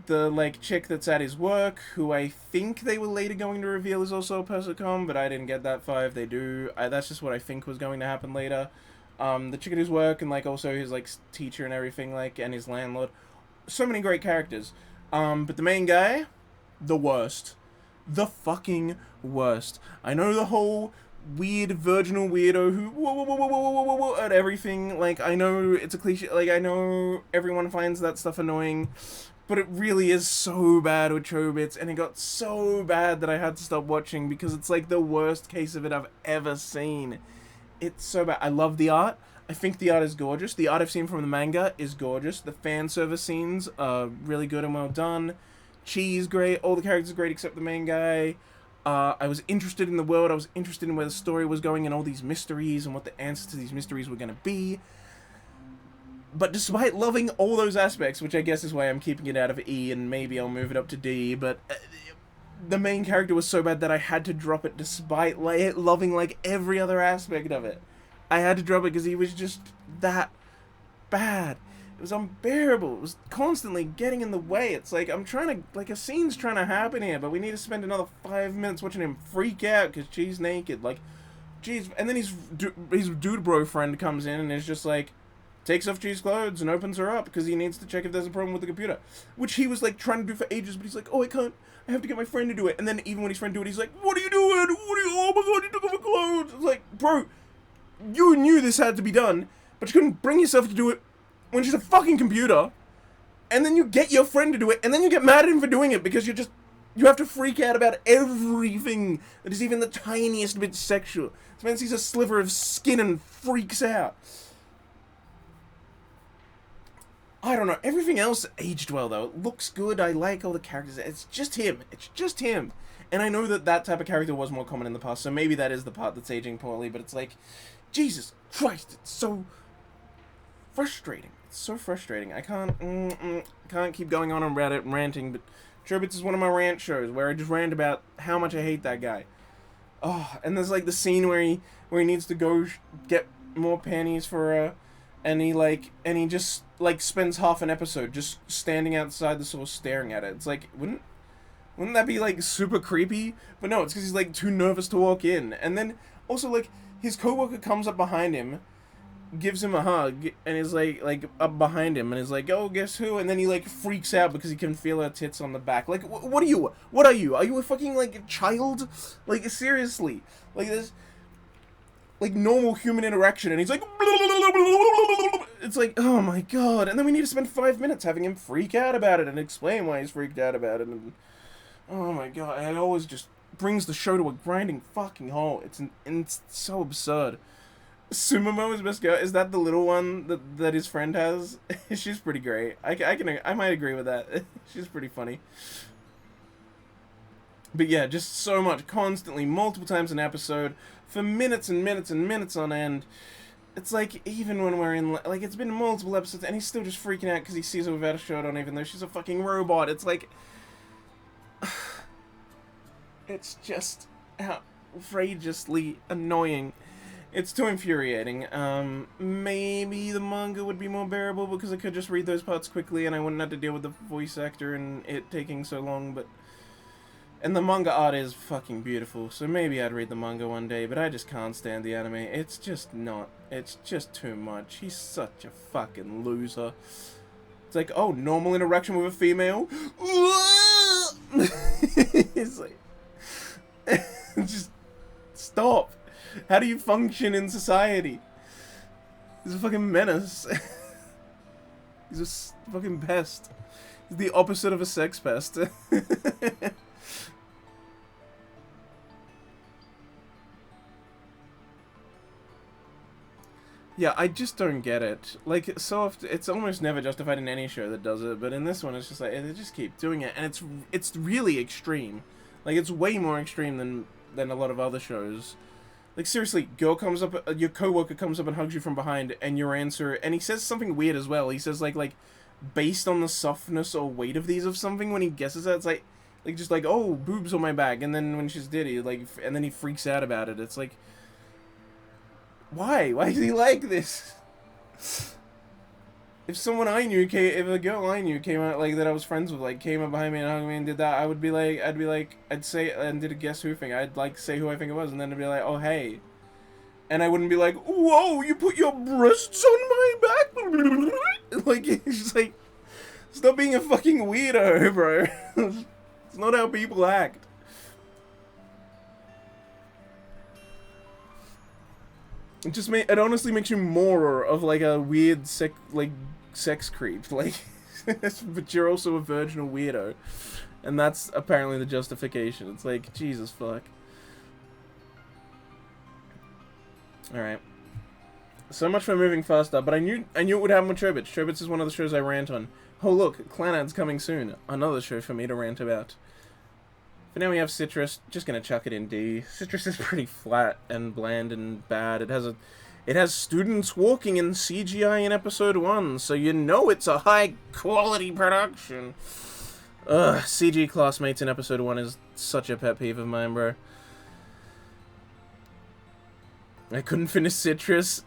like, chick that's at his work, who I think they were later going to reveal is also a Persocom, but I didn't get that far if they do. That's just what I think was going to happen later. The chick at his work, and, like, also his, like, teacher and everything, like, and his landlord. So many great characters. But the main guy... the worst. The fucking worst. I know the whole weird virginal weirdo who whoa at everything. Like, I know it's a cliche. Like, I know everyone finds that stuff annoying, but it really is so bad with Chobits, and it got so bad that I had to stop watching because it's like the worst case of it I've ever seen. it's so bad. I love the art. I think the art is gorgeous. The art I've seen from the manga is gorgeous. The fan service scenes are really good and well done. Chi's great. All the characters are great except the main guy. I was interested in the world. I was interested in where the story was going and all these mysteries and what the answers to these mysteries were going to be. But despite loving all those aspects, which I guess is why I'm keeping it out of E and maybe I'll move it up to D, but the main character was so bad that I had to drop it despite loving like every other aspect of it. I had to drop it because he was just that bad. It was unbearable. It was constantly getting in the way. It's like, I'm trying to, like, a scene's trying to happen here, but we need to spend another 5 minutes watching him freak out because she's naked. Like, jeez. And then his dude bro friend comes in and is just like, takes off G's clothes and opens her up because he needs to check if there's a problem with the computer. Which he was, like, trying to do for ages, but he's like, oh, I can't. I have to get my friend to do it. And then even when his friend do it, he's like, what are you doing? Oh my god, you took off your clothes. It's like, bro, you knew this had to be done, but you couldn't bring yourself to do it when she's a fucking computer. And then you get your friend to do it, and then you get mad at him for doing it because you have to freak out about everything that is even the tiniest bit sexual. This man sees a sliver of skin and freaks out. I don't know. Everything else aged well, though. It looks good. I like all the characters. It's just him. It's just him. And I know that that type of character was more common in the past, so maybe that is the part that's aging poorly, but it's like, Jesus Christ, it's so frustrating. It's so frustrating. I can't keep going on about it and ranting, but Chobits is one of my rant shows where I just rant about how much I hate that guy. Oh, and there's like the scene where he needs to go get more panties for her, and he just like spends half an episode just standing outside the store staring at it. It's like, wouldn't that be like super creepy? But no, it's because he's like too nervous to walk in. And then also like his coworker comes up behind him, gives him a hug, and is like up behind him and is like, oh, guess who? And then he like freaks out because he can feel her tits on the back. Like, what are you? What are you? Are you a fucking like child? Like, seriously? Like, there's like normal human interaction, and he's like, it's like, oh my god. And then we need to spend 5 minutes having him freak out about it and explain why he's freaked out about it. And oh my god, it always just brings the show to a grinding fucking halt. It's so absurd. Sumomo is best girl. Is that the little one that his friend has? She's pretty great. I might agree with that. She's pretty funny. But yeah, just so much, constantly, multiple times an episode, for minutes and minutes and minutes on end. It's like, even when we're in, like, it's been multiple episodes, and he's still just freaking out because he sees her without a shirt on, even though she's a fucking robot. It's like, it's just outrageously annoying. It's too infuriating. Maybe the manga would be more bearable because I could just read those parts quickly and I wouldn't have to deal with the voice actor and it taking so long, but... And the manga art is fucking beautiful, so maybe I'd read the manga one day, but I just can't stand the anime. It's just not. It's just too much. He's such a fucking loser. It's like, oh, normal interaction with a female? It's like... just... stop. How do you function in society? He's a fucking menace. He's a fucking pest. He's the opposite of a sex pest. Yeah, I just don't get it. Like, so often, it's almost never justified in any show that does it, but in this one, it's just like, they just keep doing it, and it's really extreme. Like, it's way more extreme than a lot of other shows. Like, seriously, girl comes up, your coworker comes up and hugs you from behind, and your answer, and he says something weird as well. He says, like, based on the softness or weight of these of something when he guesses that, it's like, just like, oh, boobs on my back, and then when she's Diddy, like, and then he freaks out about it. It's like, why? Why is he like this? If someone I knew if a girl I knew came out, like, that I was friends with, like, came up behind me and hugged me and did that, I'd say, and did a guess who thing, I'd, like, say who I think it was, and then it'd be like, oh, hey. And I wouldn't be like, whoa, you put your breasts on my back? Like, it's just like, stop being a fucking weirdo, bro. It's not how people act. It honestly makes you more of, like, a weird sex creep, like, but you're also a virginal weirdo, and that's apparently the justification. It's like, Jesus fuck. Alright. So much for moving faster, but I knew it would happen with Chobits. Chobits is one of the shows I rant on. Oh look, Clanad's coming soon. Another show for me to rant about. For now we have Citrus. Just gonna chuck it in D. Citrus is pretty flat and bland and bad. It has students walking in CGI in episode 1, so you know it's a high quality production. Ugh, CG classmates in episode 1 is such a pet peeve of mine, bro. I couldn't finish Citrus.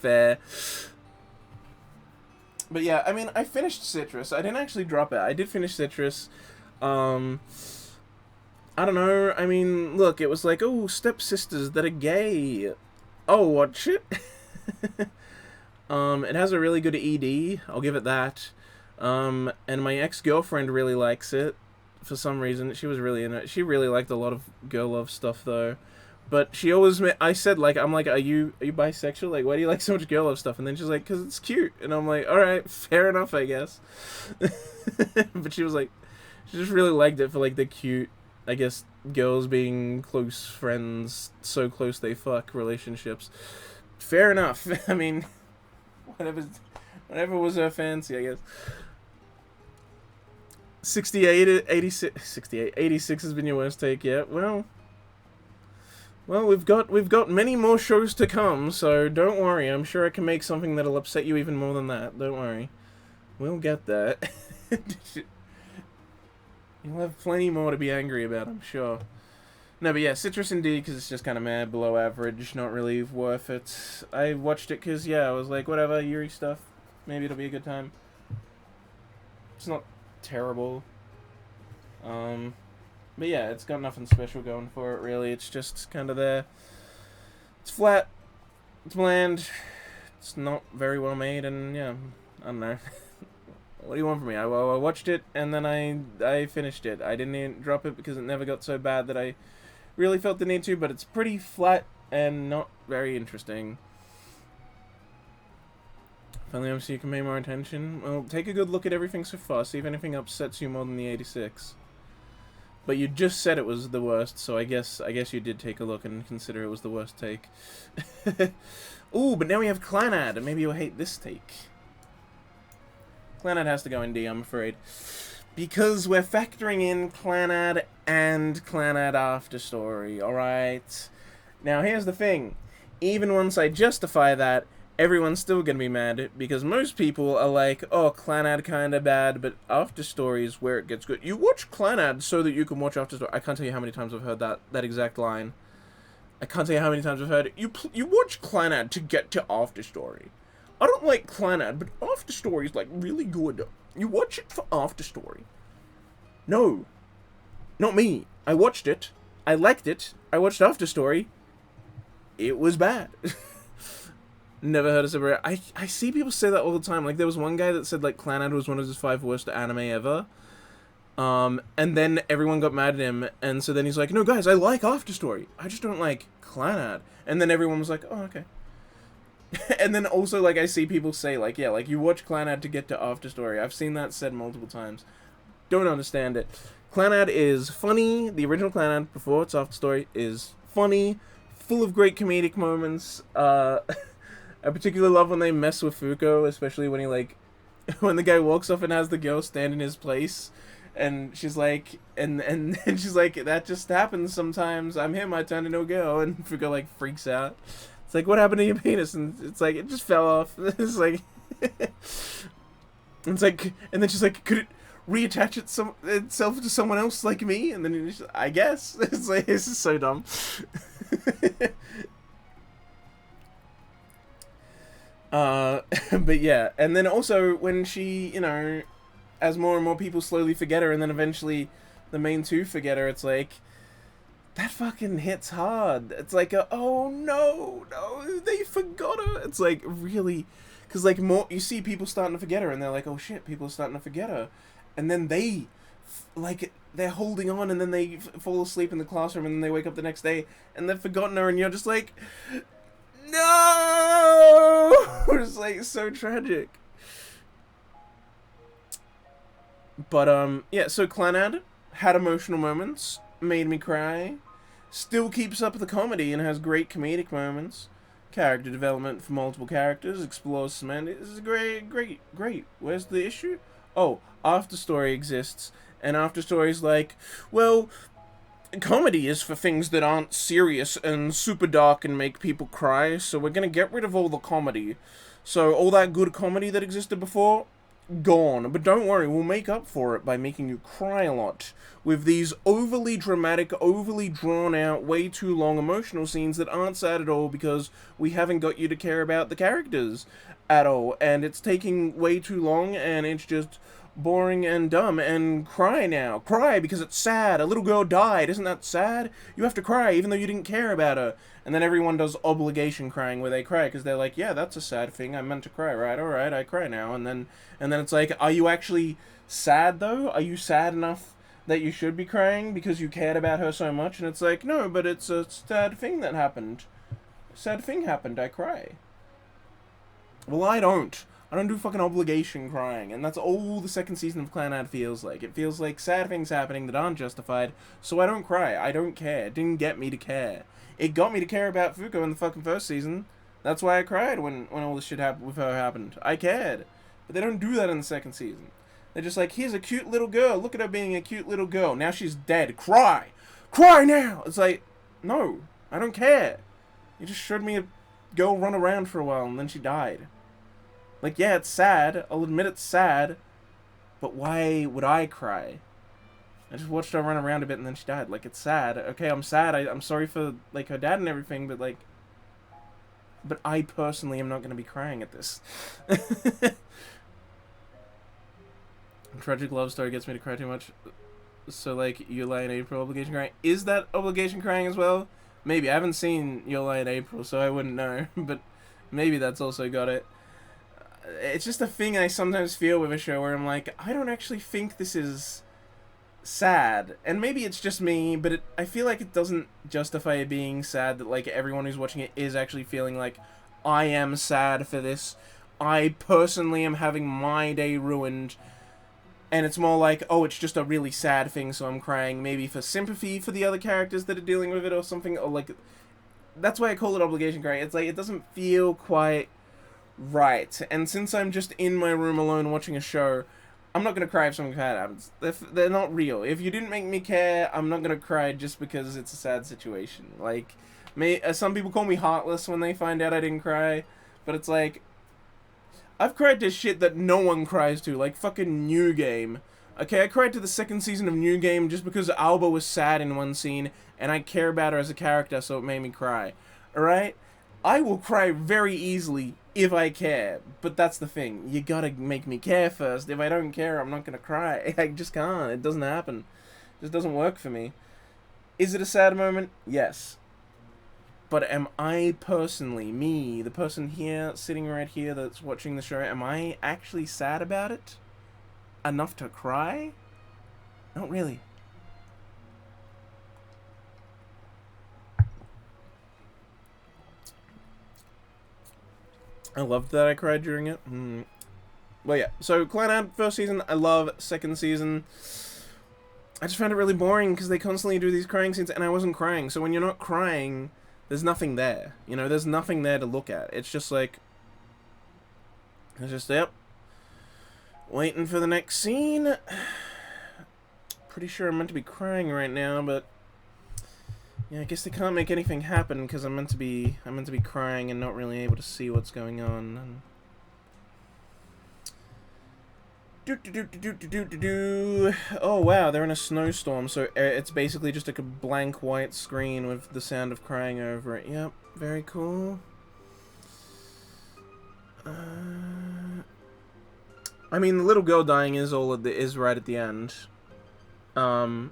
Fair. But yeah, I mean, I finished Citrus. I didn't actually drop it. I did finish Citrus. I don't know. I mean, look, it was like, oh, stepsisters that are gay. Oh, watch it. It has a really good ED. I'll give it that. And my ex-girlfriend really likes it. For some reason, she was really in it. She really liked a lot of girl love stuff, though. But she always, I said, like, I'm like, are you bisexual? Like, why do you like so much girl love stuff? And then she's like, because it's cute. And I'm like, alright, fair enough, I guess. But she was like, she just really liked it for, like, the cute, I guess, girls being close friends, so close they fuck relationships. Fair enough. I mean, whatever was her fancy, I guess. 86 has been your worst take yet. Well, we've got many more shows to come, so don't worry. I'm sure I can make something that'll upset you even more than that. Don't worry. We'll get there. You'll have plenty more to be angry about, I'm sure. No, but yeah, Citrus indeed, because it's just kind of mad, below average, not really worth it. I watched it because, yeah, I was like, whatever, Yuri stuff. Maybe it'll be a good time. It's not terrible. But yeah, it's got nothing special going for it, really. It's just kind of there. It's flat. It's bland. It's not very well made, and yeah, I don't know. What do you want from me? I watched it, and then I finished it. I didn't even drop it because it never got so bad that I really felt the need to, but it's pretty flat and not very interesting. If only you can pay more attention. Well, take a good look at everything so far, see if anything upsets you more than the 86. But you just said it was the worst, so I guess you did take a look and consider it was the worst take. Ooh, but now we have Clanad, and maybe you'll hate this take. Clanad has to go in D, I'm afraid. Because we're factoring in Clanad and Clanad After Story, alright? Now, here's the thing. Even once I justify that, everyone's still gonna be mad, because most people are like, oh, Clanad kinda bad, but After Story is where it gets good. You watch Clanad so that you can watch After Story. I can't tell you how many times I've heard that exact line. I can't tell you how many times I've heard it. You watch Clanad to get to After Story. I don't like Clanad, but After Story is, like, really good. You watch it for After Story. No. Not me. I watched it. I liked it. I watched After Story. It was bad. Never heard of separate. I see people say that all the time. Like, there was one guy that said, like, Clanad was one of his 5 worst anime ever. And then everyone got mad at him, and so then he's like, no, guys, I like After Story. I just don't like Clanad. And then everyone was like, oh, okay. And then also, like, I see people say, like, yeah, like, you watch Clanad to get to After Story. I've seen that said multiple times. Don't understand it. Clanad is funny. The original Clanad, before its After Story, is funny, full of great comedic moments. I particularly love when they mess with Fuko, especially when he, like, when the guy walks off and has the girl stand in his place. And she's like, and she's like, that just happens sometimes. I'm him, I turned into a girl. And Fuko, like, freaks out. It's like, what happened to your penis? And it's like, it just fell off. It's like, it's like, and then she's like, could it reattach itself to someone else like me? And then it's, I guess. It's like, this is so dumb. But yeah, and then also when she, you know, as more and more people slowly forget her, and then eventually the main two forget her, it's like, that fucking hits hard. It's like, oh no, they forgot her. It's like, really, because like more, you see people starting to forget her, and they're like, oh shit, people are starting to forget her, and then they, like, they're holding on, and then they fall asleep in the classroom, and then they wake up the next day, and they've forgotten her, and you're just like, no! It's like so tragic. But yeah, so Clanad had emotional moments, made me cry, still keeps up the comedy and has great comedic moments. character development for multiple characters, explores semantics. This is great. Where's the issue? Oh, after story exists, and after story's like, well, comedy is for things that aren't serious and super dark and make people cry, so we're gonna get rid of all the comedy. So all that good comedy that existed before, gone. But don't worry, we'll make up for it by making you cry a lot with these overly dramatic, overly drawn out, way too long emotional scenes that aren't sad at all because we haven't got you to care about the characters at all, and it's taking way too long, and it's just boring and dumb. And cry now. Cry because it's sad. A little girl died. Isn't that sad? You have to cry even though you didn't care about her. And then everyone does obligation crying where they cry because they're like, yeah, that's a sad thing. I meant to cry, right? Alright, I cry now. And then it's like, are you actually sad though? Are you sad enough that you should be crying because you cared about her so much? And it's like, no, but it's a sad thing that happened. Sad thing happened, I cry. Well, I don't do fucking obligation crying, and that's all the second season of Clanad feels like. It feels like sad things happening that aren't justified, so I don't cry. I don't care. It didn't get me to care. It got me to care about Fuko in the fucking first season. That's why I cried when all this shit with her happened. I cared. But they don't do that in the second season. They're just like, here's a cute little girl. Look at her being a cute little girl. Now she's dead. Cry! Cry now! It's like, no, I don't care. You just showed me a girl run around for a while and then she died. Like, yeah, it's sad. I'll admit it's sad. But why would I cry? I just watched her run around a bit and then she died. Like, it's sad. Okay, I'm sad. I'm sorry for, like, her dad and everything, but, like... But I personally am not going to be crying at this. Tragic love story gets me to cry too much. So, like, You Lie in April, obligation crying. Is that obligation crying as well? Maybe. I haven't seen You Lie in April, so I wouldn't know. But maybe that's also got it. It's just a thing I sometimes feel with a show where I'm like, I don't actually think this is sad. And maybe it's just me, but I feel like it doesn't justify it being sad that, like, everyone who's watching it is actually feeling like, I am sad for this. I personally am having my day ruined. And it's more like, oh, it's just a really sad thing, so I'm crying maybe for sympathy for the other characters that are dealing with it or something. Or, like, that's why I call it obligation crying. It's like, it doesn't feel quite right. And since I'm just in my room alone watching a show, I'm not going to cry if something bad happens. They're not real. If you didn't make me care, I'm not going to cry just because it's a sad situation. Like, some people call me heartless when they find out I didn't cry, but it's like, I've cried to shit that no one cries to, like fucking New Game. Okay, I cried to the second season of New Game just because Alba was sad in one scene, and I care about her as a character, so it made me cry. Alright? I will cry very easily if I care, but that's the thing. You gotta make me care first. If I don't care, I'm not gonna cry. I just can't. It doesn't happen. It just doesn't work for me. Is it a sad moment? Yes. But am I personally, me, the person here, sitting right here that's watching the show, am I actually sad about it? Enough to cry? Not really. I loved that I cried during it. Well, yeah. So, Clanad, first season, I love. Second season, I just found it really boring because they constantly do these crying scenes, and I wasn't crying. So when you're not crying, there's nothing there. You know, there's nothing there to look at. It's just like, it's just, yep, waiting for the next scene. Pretty sure I'm meant to be crying right now, but yeah, I guess they can't make anything happen because I'm meant to be crying and not really able to see what's going on. Oh wow, they're in a snowstorm, so it's basically just like a blank white screen with the sound of crying over it. Yep, very cool. I mean, the little girl dying is is right at the end. And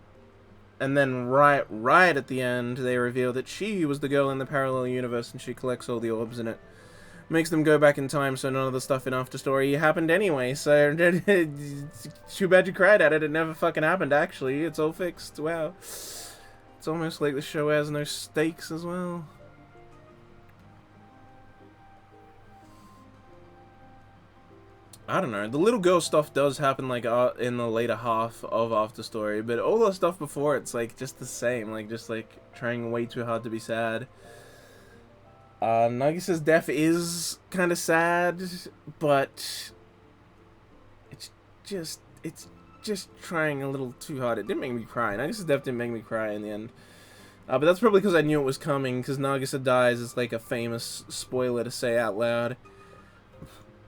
then right at the end, they reveal that she was the girl in the parallel universe, and she collects all the orbs in it. Makes them go back in time, so none of the stuff in After Story happened anyway, so too bad you cried at it. It never fucking happened, actually. It's all fixed. Wow. It's almost like the show has no stakes as well. I don't know. The little girl stuff does happen, like, in the later half of After Story, but all the stuff before, it's, like, just the same. Like, just, like, trying way too hard to be sad. Nagisa's death is kind of sad, but it's it's just trying a little too hard. It didn't make me cry. Nagisa's death didn't make me cry in the end. But that's probably because I knew it was coming, because Nagisa dies is like a famous spoiler to say out loud.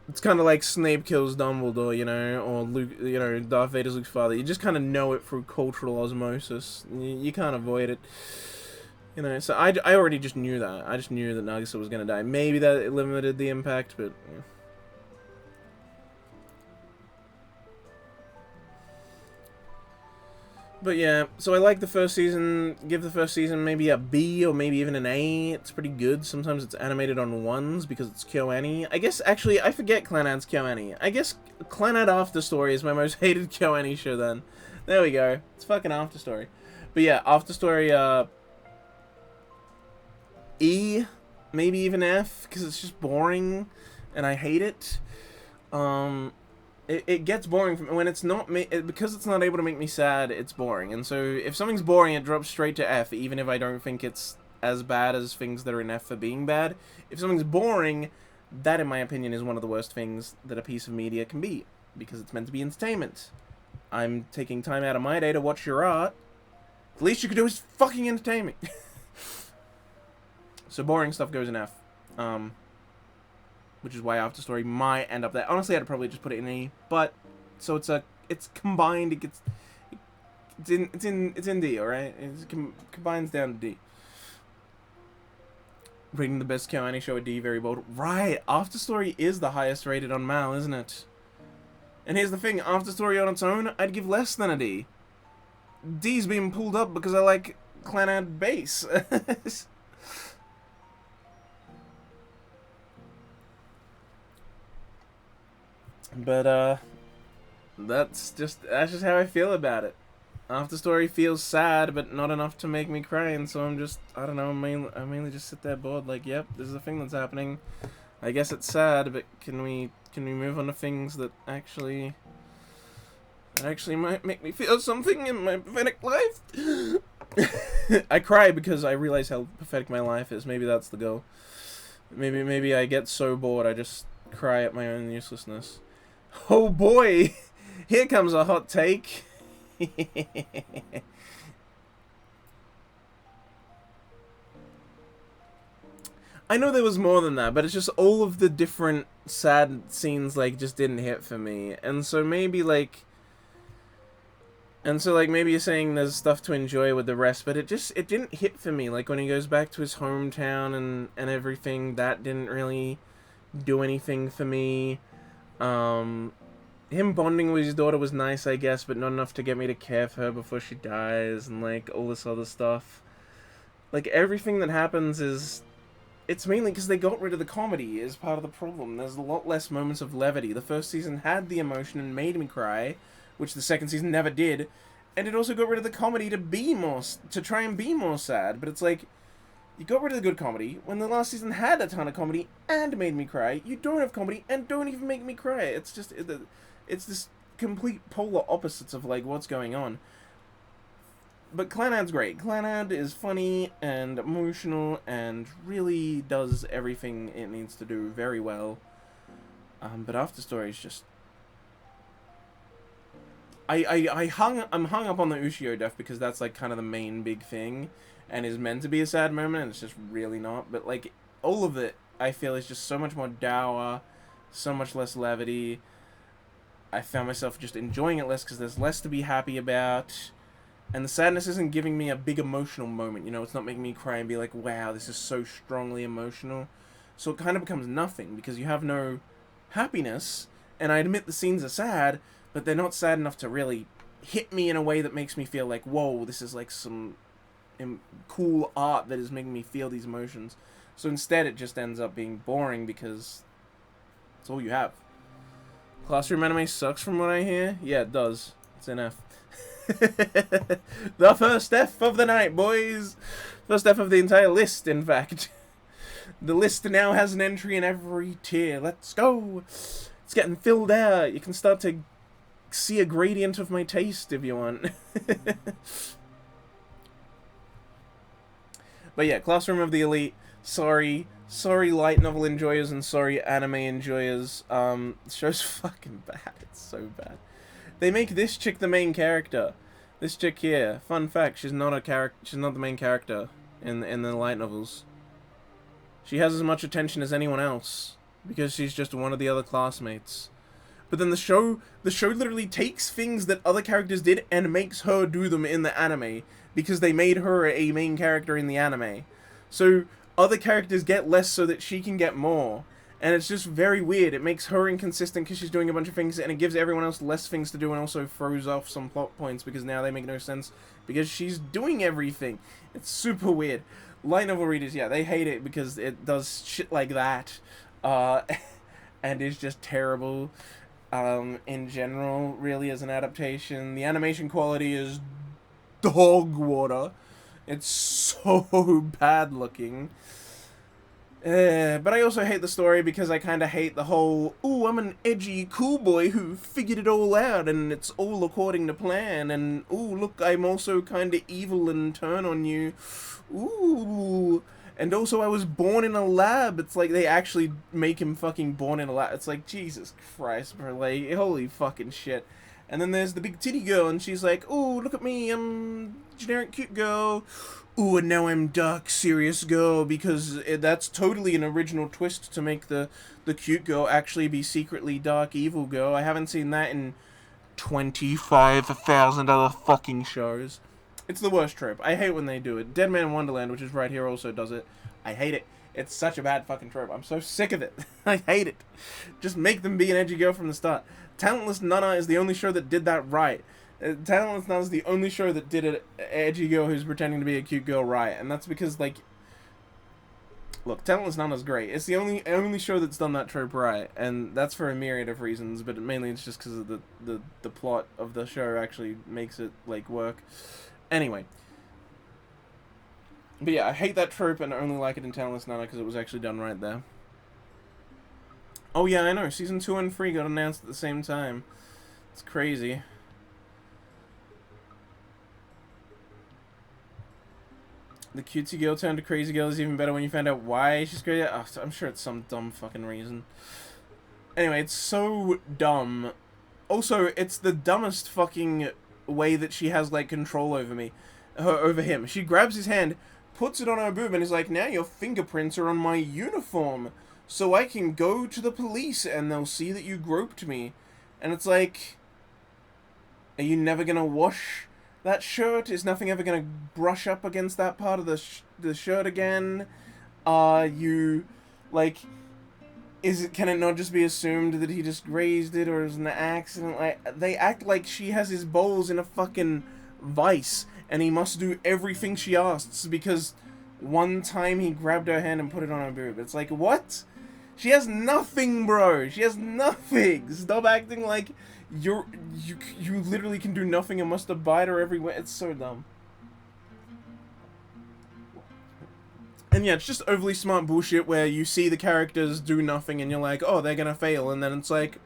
It's kind of like Snape kills Dumbledore, you know, or Luke, you know, Darth Vader's Luke's father. You just kind of know it through cultural osmosis. You can't avoid it. You know, so I already just knew that. I just knew that Nagisa was going to die. Maybe that limited the impact, but... Yeah. But yeah, so I like the first season. Give the first season maybe a B or maybe even an A. It's pretty good. Sometimes it's animated on ones because it's KyoAni. I guess, actually, I forget Clannad's KyoAni. I guess Clannad After Story is my most hated KyoAni show then. There we go. It's fucking After Story. But yeah, After Story, E, maybe even F, because it's just boring, and I hate it. It gets boring when it's not because it's not able to make me sad. It's boring, and so if something's boring, it drops straight to F, even if I don't think it's as bad as things that are in F for being bad. If something's boring, that, in my opinion, is one of the worst things that a piece of media can be, because it's meant to be entertainment. I'm taking time out of my day to watch your art. The least you could do is fucking entertain me. So boring stuff goes in F. Which is why After Story might end up there. Honestly, I'd probably just put it in E, but so it's combined. It's in D, all right. It combines down to D. Rating the best KyoAni show a D, very bold. Right, After Story is the highest rated on Mal, isn't it? And here's the thing: After Story on its own, I'd give less than a D. D's being pulled up because I like Clannad bass. But that's just how I feel about it. After Story feels sad, but not enough to make me cry, and so I'm just, I don't know, I mainly just sit there bored, like, yep, this is a thing that's happening. I guess it's sad, but can we move on to things that actually might make me feel something in my pathetic life? I cry because I realize how pathetic my life is. Maybe that's the goal. Maybe I get so bored I just cry at my own uselessness. Oh boy, here comes a hot take. I know there was more than that, but it's just all of the different sad scenes, like, just didn't hit for me. And so maybe, like... maybe you're saying there's stuff to enjoy with the rest, but it didn't hit for me. Like, when he goes back to his hometown and everything, that didn't really do anything for me. Him bonding with his daughter was nice, I guess, but not enough to get me to care for her before she dies, and, like, all this other stuff. Like, everything that happens is... It's mainly because they got rid of the comedy is part of the problem. There's a lot less moments of levity. The first season had the emotion and made me cry, which the second season never did, and it also got rid of the comedy to try and be more sad, but it's like... You got rid of the good comedy when the last season had a ton of comedy and made me cry. You don't have comedy and don't even make me cry. It's just... It's this complete polar opposites of, like, what's going on. But Clannad's great. Clannad is funny and emotional and really does everything it needs to do very well. But After Story is just... I'm hung up on the Ushio death because that's, like, kind of the main big thing and is meant to be a sad moment, and it's just really not. But, like, all of it, I feel, is just so much more dour, so much less levity. I found myself just enjoying it less because there's less to be happy about. And the sadness isn't giving me a big emotional moment, you know? It's not making me cry and be like, wow, this is so strongly emotional. So it kind of becomes nothing because you have no happiness. And I admit the scenes are sad, but they're not sad enough to really hit me in a way that makes me feel like, whoa, this is like some cool art that is making me feel these emotions. So instead it just ends up being boring because it's all you have. Classroom anime sucks from what I hear? Yeah, it does. It's an F. The first F of the night, boys! First F of the entire list, in fact. The list now has an entry in every tier. Let's go! It's getting filled out. You can start to see a gradient of my taste if you want. But yeah, Classroom of the Elite. Sorry, light novel enjoyers and sorry anime enjoyers. The show's fucking bad. It's so bad. They make this chick the main character. This chick here. Fun fact: she's not a character. She's not the main character in the light novels. She has as much attention as anyone else because she's just one of the other classmates. But then the show literally takes things that other characters did and makes her do them in the anime because they made her a main character in the anime. So other characters get less so that she can get more. And it's just very weird. It makes her inconsistent because she's doing a bunch of things, and it gives everyone else less things to do and also throws off some plot points because now they make no sense because she's doing everything. It's super weird. Light novel readers, yeah, they hate it because it does shit like that. And is just terrible in general, really, as an adaptation. The animation quality is dog water. It's so bad looking. But I also hate the story because I kind of hate the whole, ooh, I'm an edgy cool boy who figured it all out and it's all according to plan, and ooh, look, I'm also kind of evil and turn on you. Ooh. And also I was born in a lab. It's like they actually make him fucking born in a lab. It's like, Jesus Christ, bro, like, holy fucking shit. And then there's the big titty girl, and she's like, ooh, look at me, I'm generic cute girl. Ooh, and now I'm dark, serious girl, because that's totally an original twist to make the cute girl actually be secretly dark, evil girl. I haven't seen that in 25,000 other fucking shows. It's the worst trope. I hate when they do it. Dead Man Wonderland, which is right here, also does it. I hate it. It's such a bad fucking trope. I'm so sick of it. I hate it. Just make them be an edgy girl from the start. Talentless Nana is the only show that did that right. Talentless Nana is the only show that did an edgy girl who's pretending to be a cute girl right. And that's because, like... Look, Talentless Nana's great. It's the only show that's done that trope right. And that's for a myriad of reasons, but mainly it's just because of the plot of the show actually makes it, like, work. Anyway. But yeah, I hate that trope and I only like it in Talentless Nana because it was actually done right there. Oh yeah, I know. Season 2 and 3 got announced at the same time. It's crazy. The cutesy girl turned to crazy girl is even better when you find out why she's crazy. Oh, I'm sure it's some dumb fucking reason. Anyway, it's so dumb. Also, it's the dumbest fucking way that she has, like, control over me. Over him. She grabs his hand, puts it on her boob, and is like, now your fingerprints are on my uniform, so I can go to the police and they'll see that you groped me. And it's like, are you never gonna wash that shirt? Is nothing ever gonna brush up against that part of the shirt again? You, like, can it not just be assumed that he just grazed it or is an accident? Like, they act like she has his balls in a fucking vice and he must do everything she asks because one time he grabbed her hand and put it on her boob. It's like, what? She has nothing, bro. She has nothing. Stop acting like you literally can do nothing and must abide her everywhere. It's so dumb. And yeah, it's just overly smart bullshit where you see the characters do nothing and you're like, oh, they're gonna fail. And then it's like,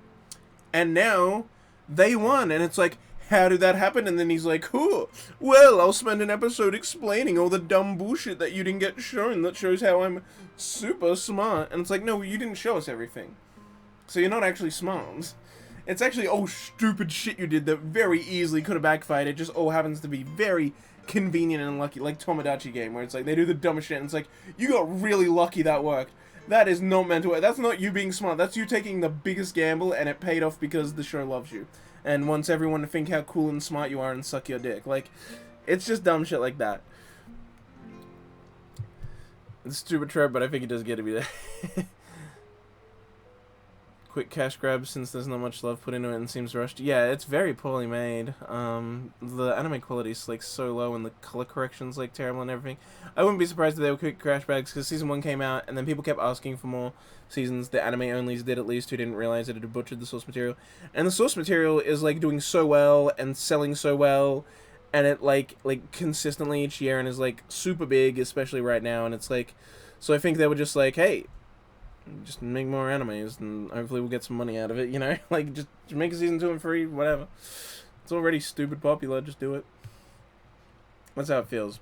and now they won. And it's like, how did that happen? And then he's like, oh, well, I'll spend an episode explaining all the dumb bullshit that you didn't get shown that shows how I'm super smart. And it's like, no, you didn't show us everything. So you're not actually smart. It's actually all stupid shit you did that very easily could have backfired. It just all happens to be very convenient and lucky, like Tomodachi Game, where it's like, they do the dumbest shit and it's like, you got really lucky that worked. That is not meant to work. That's not you being smart. That's you taking the biggest gamble and it paid off because the show loves you. And wants everyone to think how cool and smart you are and suck your dick. Like, it's just dumb shit like that. It's a stupid trope, but I think it does get to be there. Quick cash grab since there's not much love put into it and seems rushed. Yeah, it's very poorly made. The anime quality is like so low and the color correction's like terrible and everything. I wouldn't be surprised if they were quick crash bags because season 1 came out and then people kept asking for more seasons. The anime onlys did, at least, who didn't realize that it had butchered the source material. And the source material is like doing so well and selling so well, and it like consistently each year and is like super big, especially right now. And it's like, so I think they were just like, hey, just make more animes and hopefully we'll get some money out of it, you know? Like, just make a season 2 and 3, whatever. It's already stupid popular, just do it. That's how it feels.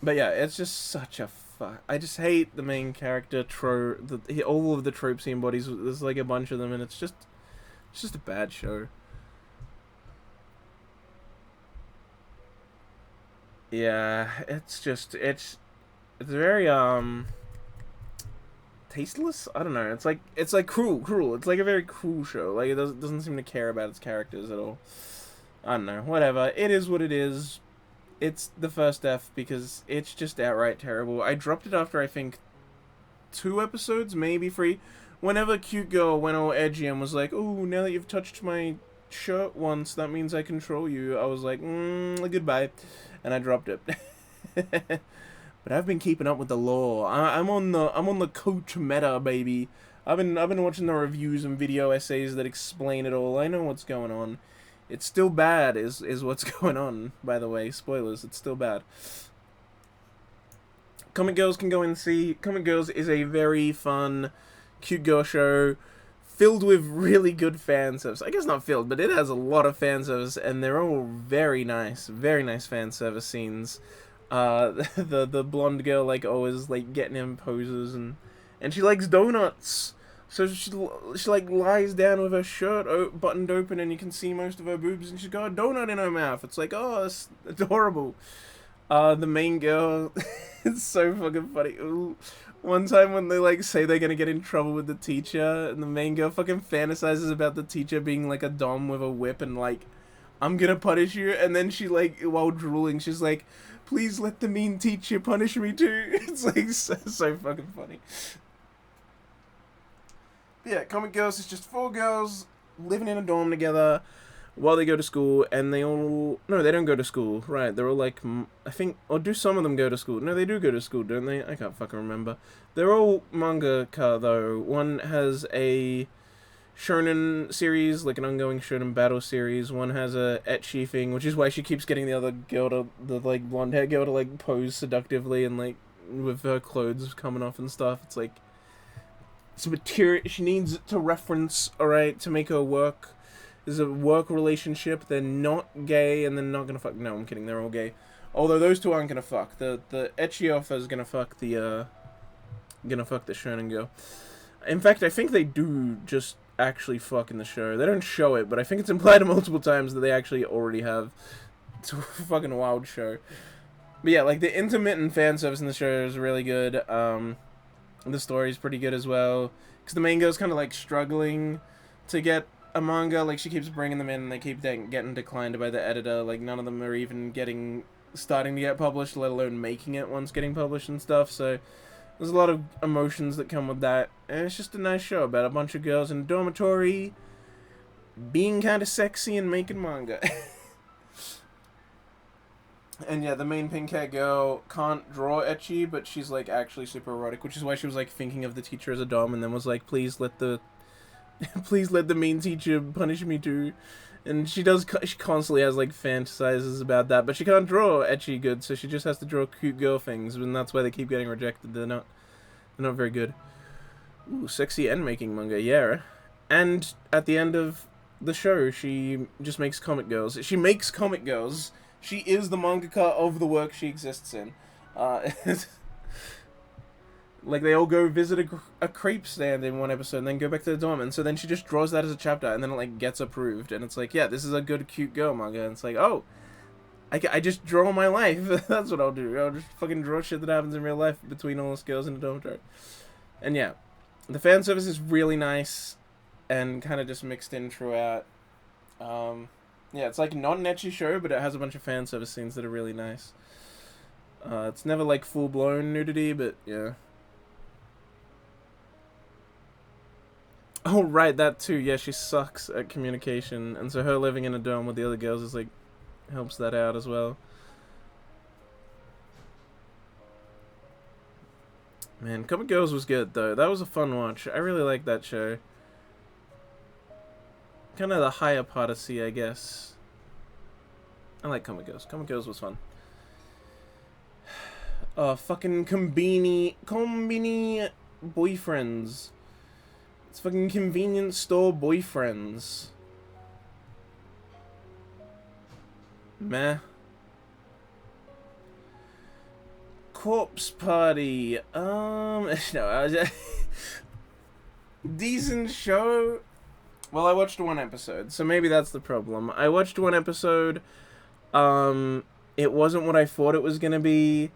But yeah, it's just such a fuck. I just hate the main character all of the tropes he embodies. There's like a bunch of them, and it's just a bad show. Yeah, it's very tasteless. I don't know. It's like cruel. It's like a very cruel show. Like it doesn't seem to care about its characters at all. I don't know. Whatever. It is what it is. It's the first F because it's just outright terrible. I dropped it after I think 2 episodes, maybe 3. Whenever Cute Girl went all edgy and was like, "Oh, now that you've touched my shirt once, that means I control you," I was like, goodbye, and I dropped it. But I've been keeping up with the lore. I'm on the coach meta, baby. I've been watching the reviews and video essays that explain it all. I know what's going on. It's still bad, is what's going on, by the way. Spoilers, it's still bad. Comic Girls can go and see. Comic Girls is a very fun, cute girl show filled with really good fan service. I guess not filled, but it has a lot of fan service, and they're all very nice fan service scenes. The blonde girl, like, always, like, getting him poses, and she likes donuts. So she like lies down with her shirt buttoned open, and you can see most of her boobs, and she's got a donut in her mouth. It's like, oh, that's adorable. The main girl, it's so fucking funny. Ooh. One time when they like say they're gonna get in trouble with the teacher, and the main girl fucking fantasizes about the teacher being like a dom with a whip, and like, I'm gonna punish you, and then she like, while drooling, she's like, please let the mean teacher punish me too. It's like so fucking funny. Yeah, Comic Girls is just 4 girls living in a dorm together while they go to school, and they all... No, they don't go to school, right, they're all like, I think, or do some of them go to school? No, they do go to school, don't they? I can't fucking remember. They're all mangaka, though. One has a shonen series, like an ongoing shonen battle series. One has a ecchi thing, which is why she keeps getting the other girl the like, blonde hair girl to, like, pose seductively, and, like, with her clothes coming off and stuff. It's like... It's material she needs to reference, alright, to make her work. There's a work relationship. They're not gay, and they're not gonna fuck. No, I'm kidding. They're all gay. Although those two aren't gonna fuck. The ecchi offer is gonna fuck the shonen girl. In fact, I think they do just actually fuck in the show. They don't show it, but I think it's implied multiple times that they actually already have. It's a fucking wild show. But yeah, like the intermittent fan service in the show is really good. The story's pretty good as well, because the main girl's kind of like struggling to get a manga. Like, she keeps bringing them in, and they keep getting declined by the editor. Like, none of them are even starting to get published, let alone making it once getting published and stuff. So there's a lot of emotions that come with that, and it's just a nice show about a bunch of girls in a dormitory being kind of sexy and making manga. And yeah, the main pink hair girl can't draw ecchi, but she's like actually super erotic, which is why she was like thinking of the teacher as a dom, and then was like, please let the mean teacher punish me too. And she constantly has like fantasizes about that, but she can't draw ecchi good, so she just has to draw cute girl things, and that's why they keep getting rejected. They're not very good. Ooh, sexy and making manga, yeah. And at the end of the show, she just makes comic girls. She makes comic girls. She is the mangaka of the work she exists in. Like, they all go visit a crepe stand in one episode and then go back to the dorm. And so then she just draws that as a chapter, and then it, like, gets approved. And it's like, yeah, this is a good, cute girl manga. And it's like, oh, I just draw my life. That's what I'll do. I'll just fucking draw shit that happens in real life between all those girls in a dormitory. And yeah, the fan service is really nice and kind of just mixed in throughout. Yeah, it's like not an ecchi show, but it has a bunch of fan service scenes that are really nice. It's never like full-blown nudity, but yeah. Oh, right, that too. Yeah, she sucks at communication, and so her living in a dorm with the other girls is like, helps that out as well. Man, Comic Girls was good, though. That was a fun watch. I really liked that show. Kind of the higher part of C, I guess. I like Comic Girls. Comic Girls was fun. Fucking Combini boyfriends. It's fucking convenience store boyfriends. Meh. Corpse Party. No, decent show. Well, I watched one episode, so maybe that's the problem. I watched one episode. It wasn't what I thought it was gonna be.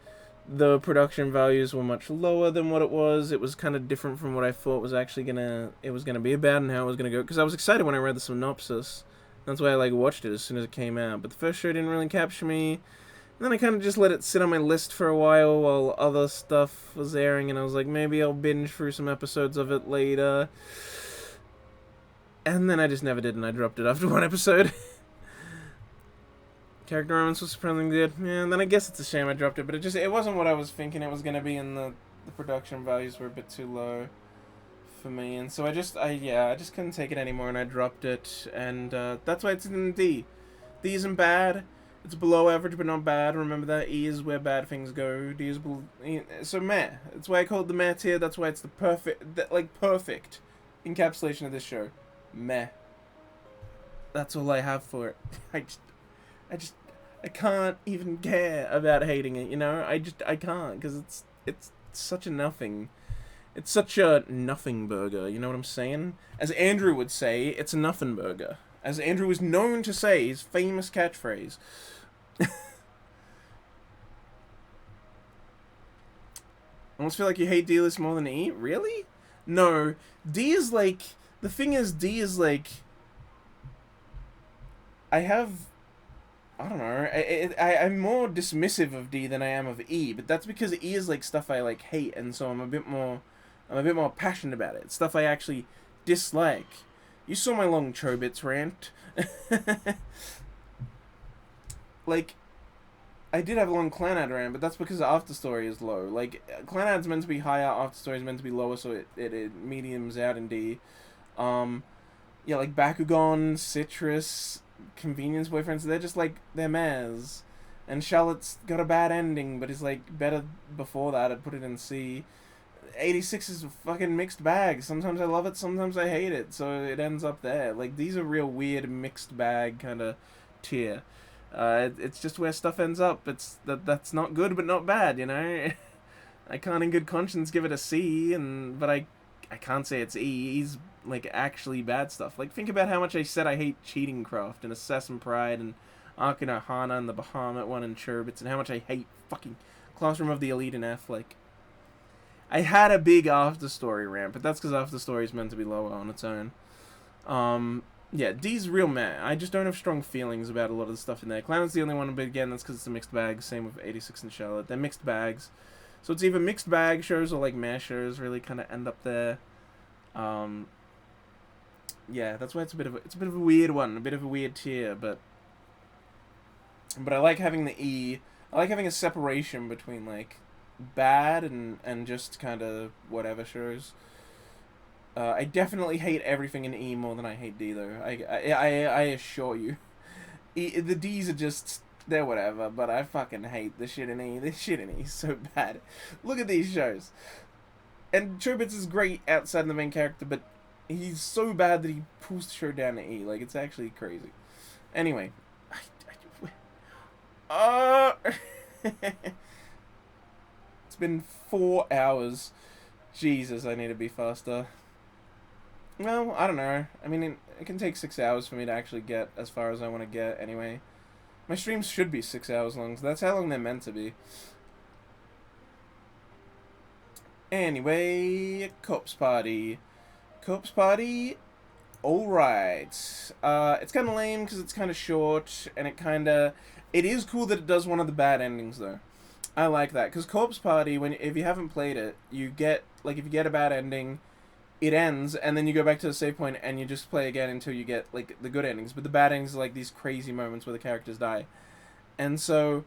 The production values were much lower than what it was. It was kind of different from what I thought was actually gonna be about and how it was gonna go. Because I was excited when I read the synopsis. That's why I watched it as soon as it came out. But the first show didn't really capture me. And then I kind of just let it sit on my list for a while other stuff was airing, and I was like, maybe I'll binge through some episodes of it later. And then I just never did, and I dropped it after one episode. Character romance was surprisingly good. Yeah, and then I guess it's a shame I dropped it, but it wasn't what I was thinking it was gonna be, and the production values were a bit too low for me, and so I just couldn't take it anymore, and I dropped it, and that's why it's in D. D isn't bad. It's below average, but not bad. Remember that. E is where bad things go. D is so meh. That's why I call it the meh tier. That's why it's the perfect perfect encapsulation of this show. Meh. That's all I have for it. I can't even care about hating it. You know, I can't, because it's such a nothing. It's such a nothing burger. You know what I'm saying? As Andrew would say, it's a nothing burger. As Andrew is known to say, his famous catchphrase. I almost feel like you hate D-list more than E? Really? No. D is like... The thing is, D is like... I don't know. I'm more dismissive of D than I am of E, but that's because E is like stuff I hate, and so I'm a bit more passionate about it. It's stuff I actually dislike. You saw my long Chobits rant. I did have a long Clanad rant, but that's because the afterstory is low. Clanad's meant to be higher, afterstory's meant to be lower, so it mediums out in D. Bakugan, Citrus, Convenience Boyfriends, they're just they're mares. And Charlotte's got a bad ending, but is better before that. I'd put it in C. 86 is a fucking mixed bag. Sometimes I love it, sometimes I hate it, so it ends up there. These are real weird mixed bag kind of tier. It's just where stuff ends up. That's not good, but not bad, you know? I can't in good conscience give it a C, but I can't say it's E. E's actually bad stuff. Think about how much I said I hate Cheating Craft and Assassin Pride and Ark and Ohana and the Bahamut one and Chobits, and how much I hate fucking Classroom of the Elite and F. I had a big afterstory rant, but that's because afterstory is meant to be lower on its own. Yeah, D's real meh. I just don't have strong feelings about a lot of the stuff in there. Clown's the only one, but again, that's because it's a mixed bag. Same with 86 and Charlotte. They're mixed bags. So it's either mixed bag shows or meh shows really kind of end up there. Yeah, that's why it's a bit of a weird one, a bit of a weird tier, but I like having the E. I like having a separation between bad and just kind of whatever shows. I definitely hate everything in E more than I hate D, though. I assure you. The D's are just... they're whatever, but I fucking hate the shit in E. This shit in E is so bad. Look at these shows. And Chobits is great outside of the main character, but he's so bad that he pulls the show down to E. It's actually crazy. Anyway. It's been 4 hours. Jesus, I need to be faster. Well, I don't know. I mean, it can take 6 hours for me to actually get as far as I want to get anyway. My streams should be 6 hours long, so that's how long they're meant to be. Anyway, Corpse Party. Corpse Party, alright. It's kind of lame because it's kind of short, and it is cool that it does one of the bad endings, though. I like that, because Corpse Party, if you haven't played it, you get, if you get a bad ending, it ends, and then you go back to the save point, and you just play again until you get, the good endings. But the bad endings are, these crazy moments where the characters die. And so,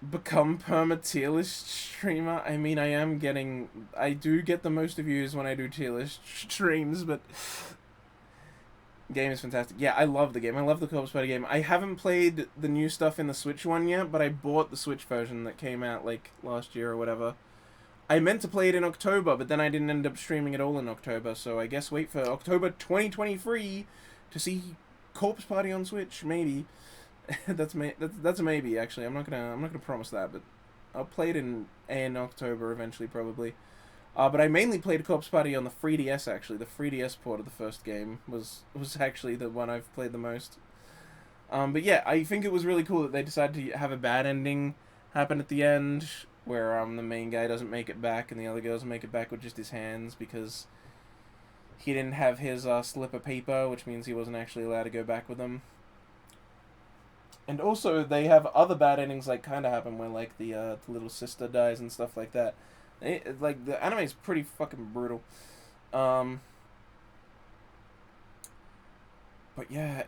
become perma-tierlist streamer. I mean, I do get the most views when I do tierlist streams, but game is fantastic. Yeah, I love the game. I love the Corpse Party game. I haven't played the new stuff in the Switch one yet, but I bought the Switch version that came out, last year or whatever. I meant to play it in October, but then I didn't end up streaming it all in October, so I guess wait for October 2023 to see Corpse Party on Switch, maybe. That's a maybe, actually. I'm not gonna promise that, but I'll play it in October eventually, probably. But I mainly played Corpse Party on the 3DS, actually. The 3DS port of the first game was actually the one I've played the most. But yeah, I think it was really cool that they decided to have a bad ending happen at the end, where the main guy doesn't make it back and the other guy doesn't make it back with just his hands because he didn't have his slip of paper, which means he wasn't actually allowed to go back with them. And also, they have other bad endings like kind of happen where like the little sister dies and stuff like that. Like the anime is pretty fucking brutal. But yeah,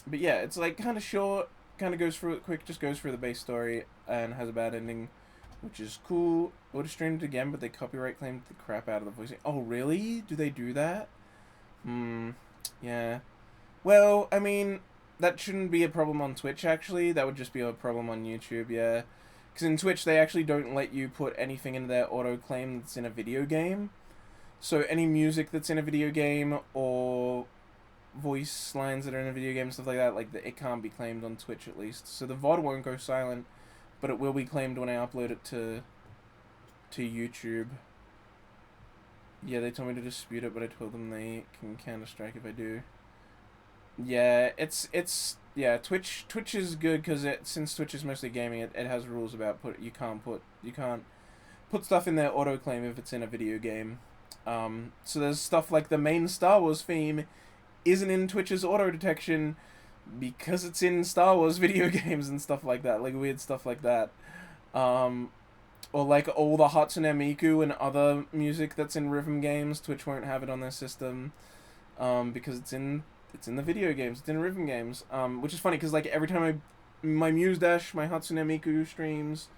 but yeah, it's like kind of short, kind of goes through it quick, just goes through the base story and has a bad ending, which is cool. I would have streamed it again, but they copyright claimed the crap out of the voicing. Oh really? Do they do that? Yeah. Well, I mean, that shouldn't be a problem on Twitch, actually. That would just be a problem on YouTube, yeah. Because in Twitch, they actually don't let you put anything into their auto-claim that's in a video game. So any music that's in a video game, or voice lines that are in a video game, stuff like that, it can't be claimed on Twitch, at least. So the VOD won't go silent, but it will be claimed when I upload it to YouTube. Yeah, they told me to dispute it, but I told them they can counter-strike if I do. Yeah, yeah, Twitch is good because since Twitch is mostly gaming, it has rules about you can't put stuff in their autoclaim if it's in a video game. So there's stuff like the main Star Wars theme isn't in Twitch's auto detection because it's in Star Wars video games and stuff like that, like weird stuff like that. Or like all the Hatsune Miku and other music that's in rhythm games, Twitch won't have it on their system because it's in the video games, it's in rhythm games, which is funny because like every time my Muse Dash, my Hatsune Miku streams,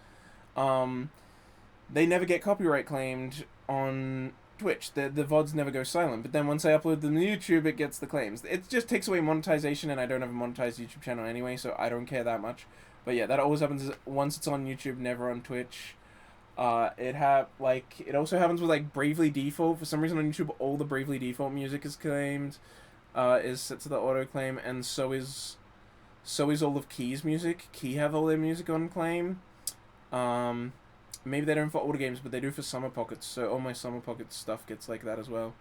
they never get copyright claimed on Twitch. The VODs never go silent, but then once I upload them to YouTube, it gets the claims. It just takes away monetization, and I don't have a monetized YouTube channel anyway, so I don't care that much. But yeah, that always happens once it's on YouTube, never on Twitch. It also happens with like Bravely Default. For some reason on YouTube, all the Bravely Default music is claimed. Is set to the autoclaim, and so is all of Key's music. Key have all their music on claim. Maybe they don't for older games, but they do for Summer Pockets, so all my Summer Pockets stuff gets like that as well.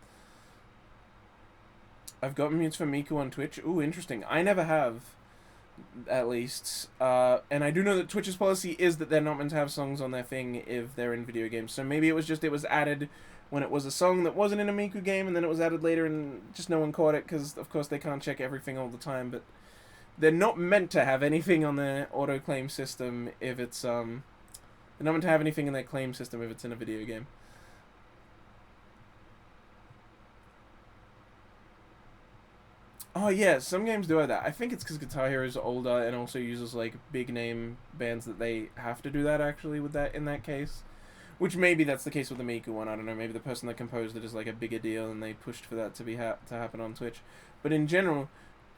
I've got mutes for Miku on Twitch. Ooh, interesting. I never have, at least. And I do know that Twitch's policy is that they're not meant to have songs on their thing if they're in video games, so maybe it was added when it was a song that wasn't in a Miku game, and then it was added later, and just no one caught it, because, of course, they can't check everything all the time, but they're not meant to have anything on their auto-claim system if it's, they're not meant to have anything in their claim system if it's in a video game. Oh, yeah, some games do have that. I think it's because Guitar Hero is older and also uses, like, big-name bands that they have to do that, actually, with that, in that case. Which maybe that's the case with the Miku one, I don't know, maybe the person that composed it is like a bigger deal and they pushed for that to be to happen on Twitch. But in general,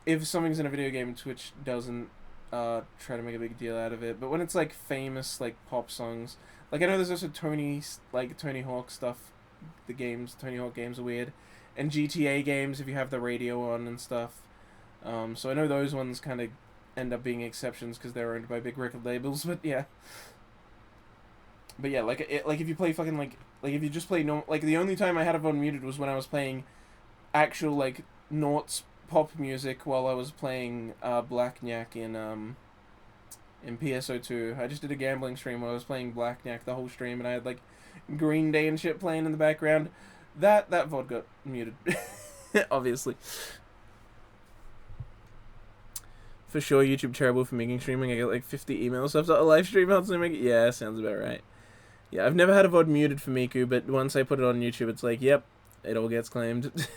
if something's in a video game, Twitch doesn't try to make a big deal out of it. But when it's like famous like pop songs, like I know there's also Tony Hawk stuff, the games, Tony Hawk games are weird, and GTA games if you have the radio on and stuff. So I know those ones kind of end up being exceptions because they're owned by big record labels, but yeah. But yeah, like if you play fucking like if you just play the only time I had it on muted was when I was playing actual like noughts pop music while I was playing Blackjack in PSO2. I just did a gambling stream where I was playing Blackjack the whole stream, and I had like Green Day and shit playing in the background. That VOD got muted, obviously. For sure, YouTube terrible for making streaming. I get like 50 emails after a live stream. Yeah, sounds about right. Yeah, I've never had a VOD muted for Miku, but once I put it on YouTube, it's like, yep, it all gets claimed.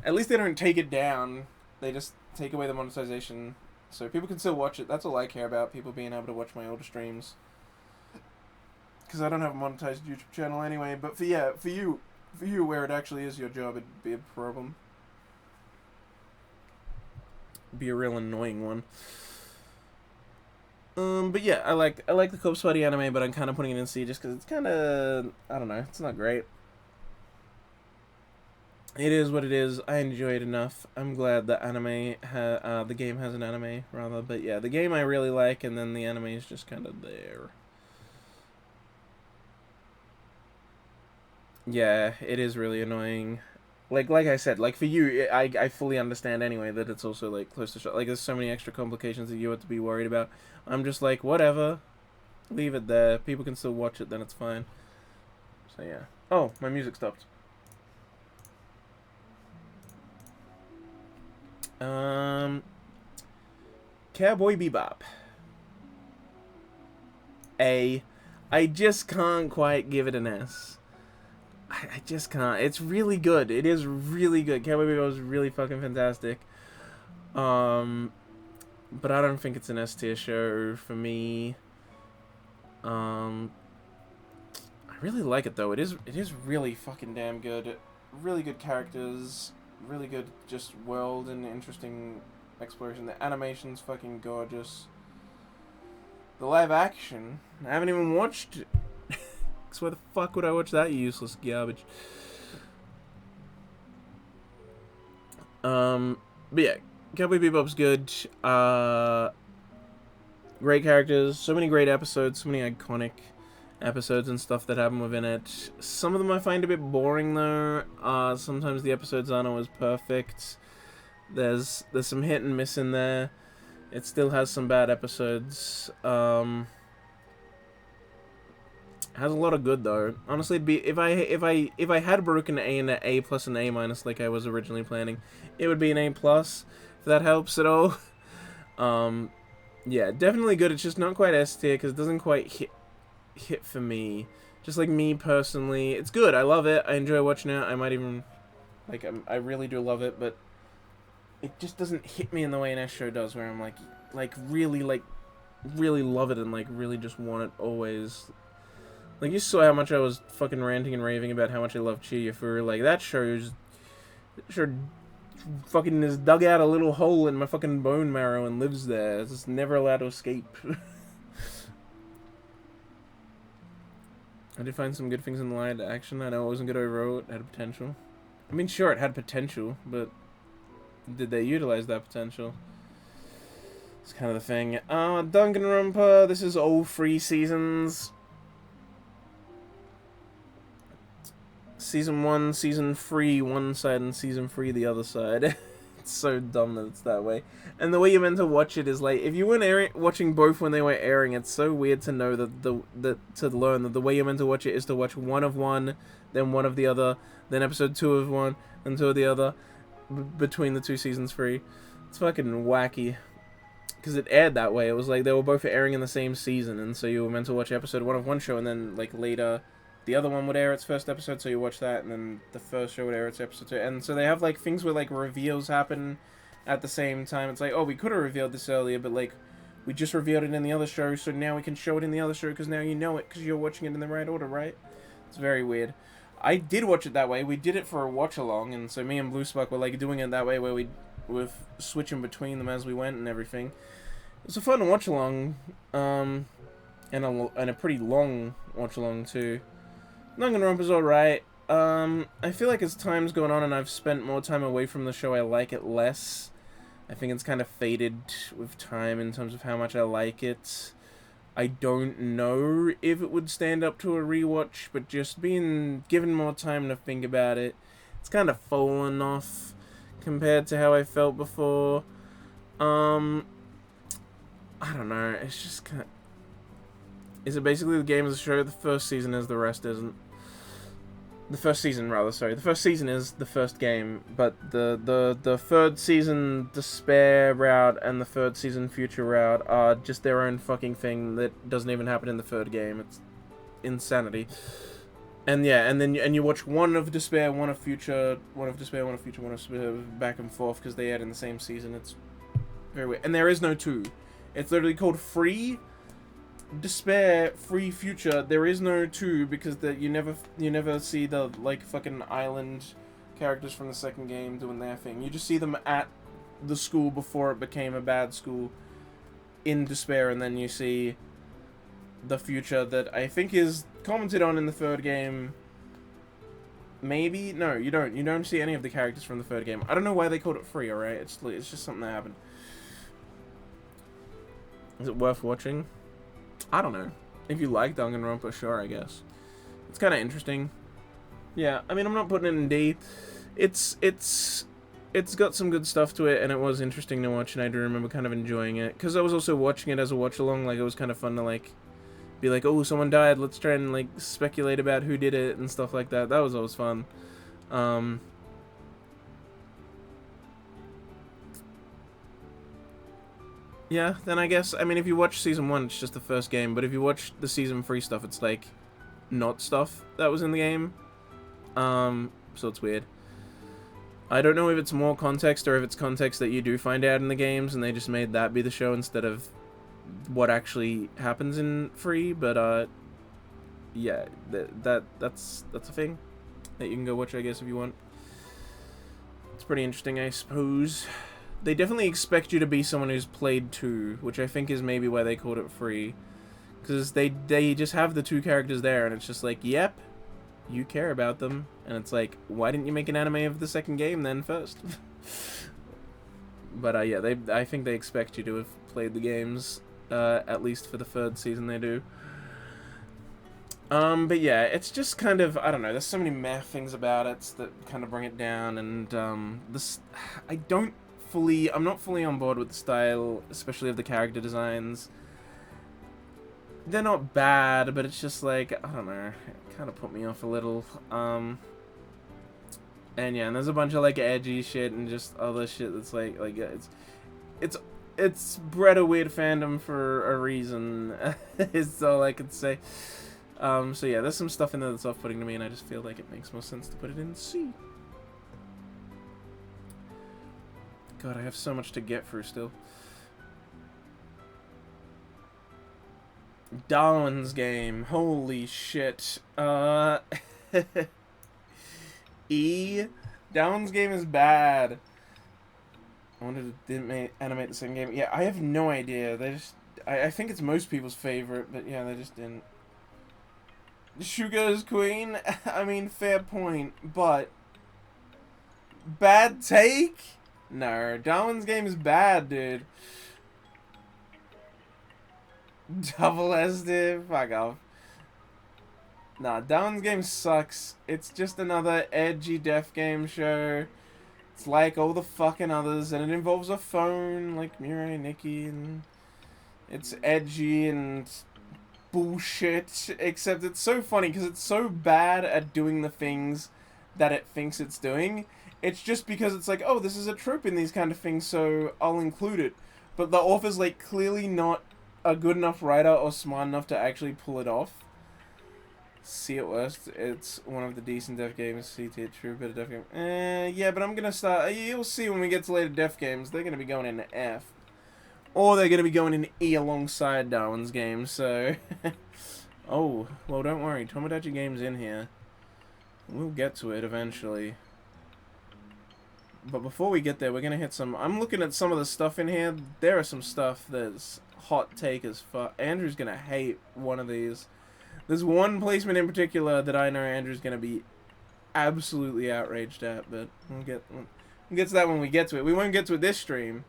At least they don't take it down. They just take away the monetization. So people can still watch it. That's all I care about, people being able to watch my older streams. Because I don't have a monetized YouTube channel anyway. But for you where it actually is your job, it'd be a problem. It'd be a real annoying one. But yeah, I like the Corpse Party anime, but I'm kind of putting it in C just because it's kind of, I don't know, it's not great. It is what it is. I enjoy it enough. I'm glad the the game has an anime, rather. But yeah, the game I really like, and then the anime is just kind of there. Yeah, it is really annoying. Like I said, like for you, I fully understand anyway that it's also like close to shot. Like there's so many extra complications that you have to be worried about. I'm just like whatever, leave it there. People can still watch it, then it's fine. So yeah. Oh, my music stopped. Um, Cowboy Bebop. A. I just can't quite give it an S. I just can't. It's really good. It is really good. Cowboy Bebop is really fucking fantastic. Um, but I don't think it's an S tier show for me. I really like it though. It is really fucking damn good. Really good characters. Really good just world and interesting exploration. The animation's fucking gorgeous. The live action, I haven't even watched. Cause why the fuck would I watch that useless garbage? But yeah, Cowboy Bebop's good. Great characters, so many great episodes, so many iconic episodes and stuff that happen within it. Some of them I find a bit boring though. Sometimes the episodes aren't always perfect. There's some hit and miss in there. It still has some bad episodes. Has a lot of good though. Honestly, it'd be if I had broken A into A plus and A minus like I was originally planning, it would be an A plus. If that helps at all. Yeah, definitely good. It's just not quite S tier because it doesn't quite hit for me. Just like me personally, it's good. I love it. I enjoy watching it. I might even I really do love it, but it just doesn't hit me in the way an S show does, where I'm really really love it and like really just want it always. Like, you saw how much I was fucking ranting and raving about how much I love Chiya for, like, that show's sure fucking has dug out a little hole in my fucking bone marrow and lives there. It's just never allowed to escape. I did find some good things in the live action. I know it wasn't good overall. It had potential. I mean, sure, it had potential, but did they utilize that potential? It's kind of the thing. Danganronpa, this is all 3 seasons. Season 1, Season 3 one side, and Season 3 the other side. It's so dumb that it's that way. And the way you're meant to watch it is like, if you weren't watching both when they were airing, it's so weird to know that to learn that the way you're meant to watch it is to watch one of one, then one of the other, then episode 2 of one, and 2 of the other, between the 2 seasons 3. It's fucking wacky. Because it aired that way. It was like they were both airing in the same season, and so you were meant to watch episode 1 of one show, and then like later the other one would air its first episode, so you watch that, and then the first show would air its episode 2. And so they have like things where like reveals happen at the same time. It's like, oh, we could have revealed this earlier, but like we just revealed it in the other show, so now we can show it in the other show because now you know it because you're watching it in the right order, right? It's very weird. I did watch it that way. We did it for a watch along, and so me and Blue Spark were like doing it that way, where we were switching between them as we went and everything. It's a fun watch along, and a pretty long watch along too. Danganronpa's alright. I feel like as time's gone on and I've spent more time away from the show, I like it less. I think it's kind of faded with time in terms of how much I like it. I don't know if it would stand up to a rewatch, but just being given more time to think about it, it's kind of fallen off compared to how I felt before. I don't know, it's just kind of... Is it basically the game as a show? The first season is, the rest isn't. The first season, rather, sorry. The first season is the first game, but the third season Despair route and the third season Future route are just their own fucking thing that doesn't even happen in the third game. It's insanity. And yeah, and you watch one of Despair, one of Future, one of Despair, one of Future, one of Despair, back and forth because they add in the same season. It's very weird. And there is no 2. It's literally called Free Despair, Free Future. There is no 2 because you never see the like fucking island characters from the second game doing their thing. You just see them at the school before it became a bad school in Despair, and then you see the future that I think is commented on in the third game Maybe? No, you don't. You don't see any of the characters from the third game. I don't know why they called it free, alright? It's just something that happened. Is it worth watching? I don't know. If you like Danganronpa, sure, I guess. It's kind of interesting. Yeah, I mean, I'm not putting it in D. It's got some good stuff to it, and it was interesting to watch, and I do remember kind of enjoying it. Because I was also watching it as a watch-along, like, it was kind of fun to, like, be like, oh, someone died, let's try and, like, speculate about who did it, and stuff like that. That was always fun. Yeah, then I guess, I mean, if you watch Season 1, it's just the first game, but if you watch the Season 3 stuff, it's, like, not stuff that was in the game. So it's weird. I don't know if it's more context or if it's context that you do find out in the games and they just made that be the show instead of what actually happens in 3, but, yeah, that's a thing that you can go watch, I guess, if you want. It's pretty interesting, I suppose. They definitely expect you to be someone who's played 2, which I think is maybe why they called it free. Because they just have the 2 characters there, and it's just like, yep, you care about them. And it's like, why didn't you make an anime of the second game then first? But, yeah, I think they expect you to have played the games, at least for the 3rd season they do. But yeah, it's just kind of, I don't know, there's so many meh things about it that kind of bring it down, and, I'm not fully on board with the style, especially of the character designs. They're not bad, but it's just like, I don't know, it kind of put me off a little. And yeah, and there's a bunch of like edgy shit and just other shit that's like it's bred a weird fandom for a reason. Is all I could say. So yeah, there's some stuff in there that's off-putting to me, and I just feel like it makes more sense to put it in C. God, I have so much to get through still. Darwin's game. Holy shit. E. Darwin's game is bad. I wonder if it didn't animate the same game. Yeah, I have no idea. They just... I think it's most people's favorite, but yeah, they just didn't. Sugar's Queen? I mean, fair point, but... Bad take? No, Darwin's game is bad, dude. Double S, dude. Fuck off. Nah, Darwin's game sucks. It's just another edgy deaf game show. It's like all the fucking others, and it involves a phone, like Mirai Nikki, and it's edgy and bullshit, except it's so funny because it's so bad at doing the things that it thinks it's doing. It's just because it's like, oh, this is a trope in these kind of things, so I'll include it. But the author's like clearly not a good enough writer or smart enough to actually pull it off. C at worst, it's one of the decent deaf games. C tier, true, bit of deaf game. Yeah, but I'm gonna start. You'll see when we get to later deaf games, they're gonna be going into F, or they're gonna be going into E alongside Darwin's game. So, oh well, don't worry, Tomodachi Game's in here. We'll get to it eventually. But before we get there, we're gonna hit some. I'm looking at some of the stuff in here. There are some stuff that's hot take as fuck. Andrew's gonna hate one of these. There's one placement in particular that I know Andrew's gonna be absolutely outraged at, but we'll get to that when we get to it. We won't get to it this stream.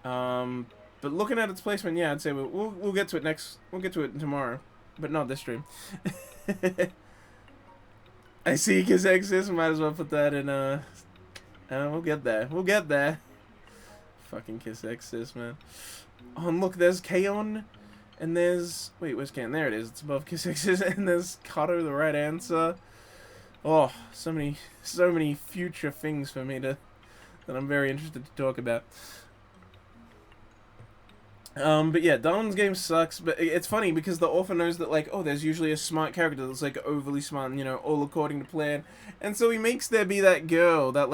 But looking at its placement, yeah, I'd say we'll get to it next. We'll get to it tomorrow, but not this stream. I see Kiss Exis. Might as well put that in. We'll get there. We'll get there. Fucking Kiss Exis, man. Oh, and look, there's Kaon. And there's... Wait, where's Kaon? There it is. It's above Kiss Exis. And there's Kato, the right answer. Oh, so many future things for me that I'm very interested to talk about. But yeah, Darwin's game sucks, but it's funny because the author knows that, like, oh, there's usually a smart character that's, like, overly smart and, you know, all according to plan. And so he makes there be that girl, that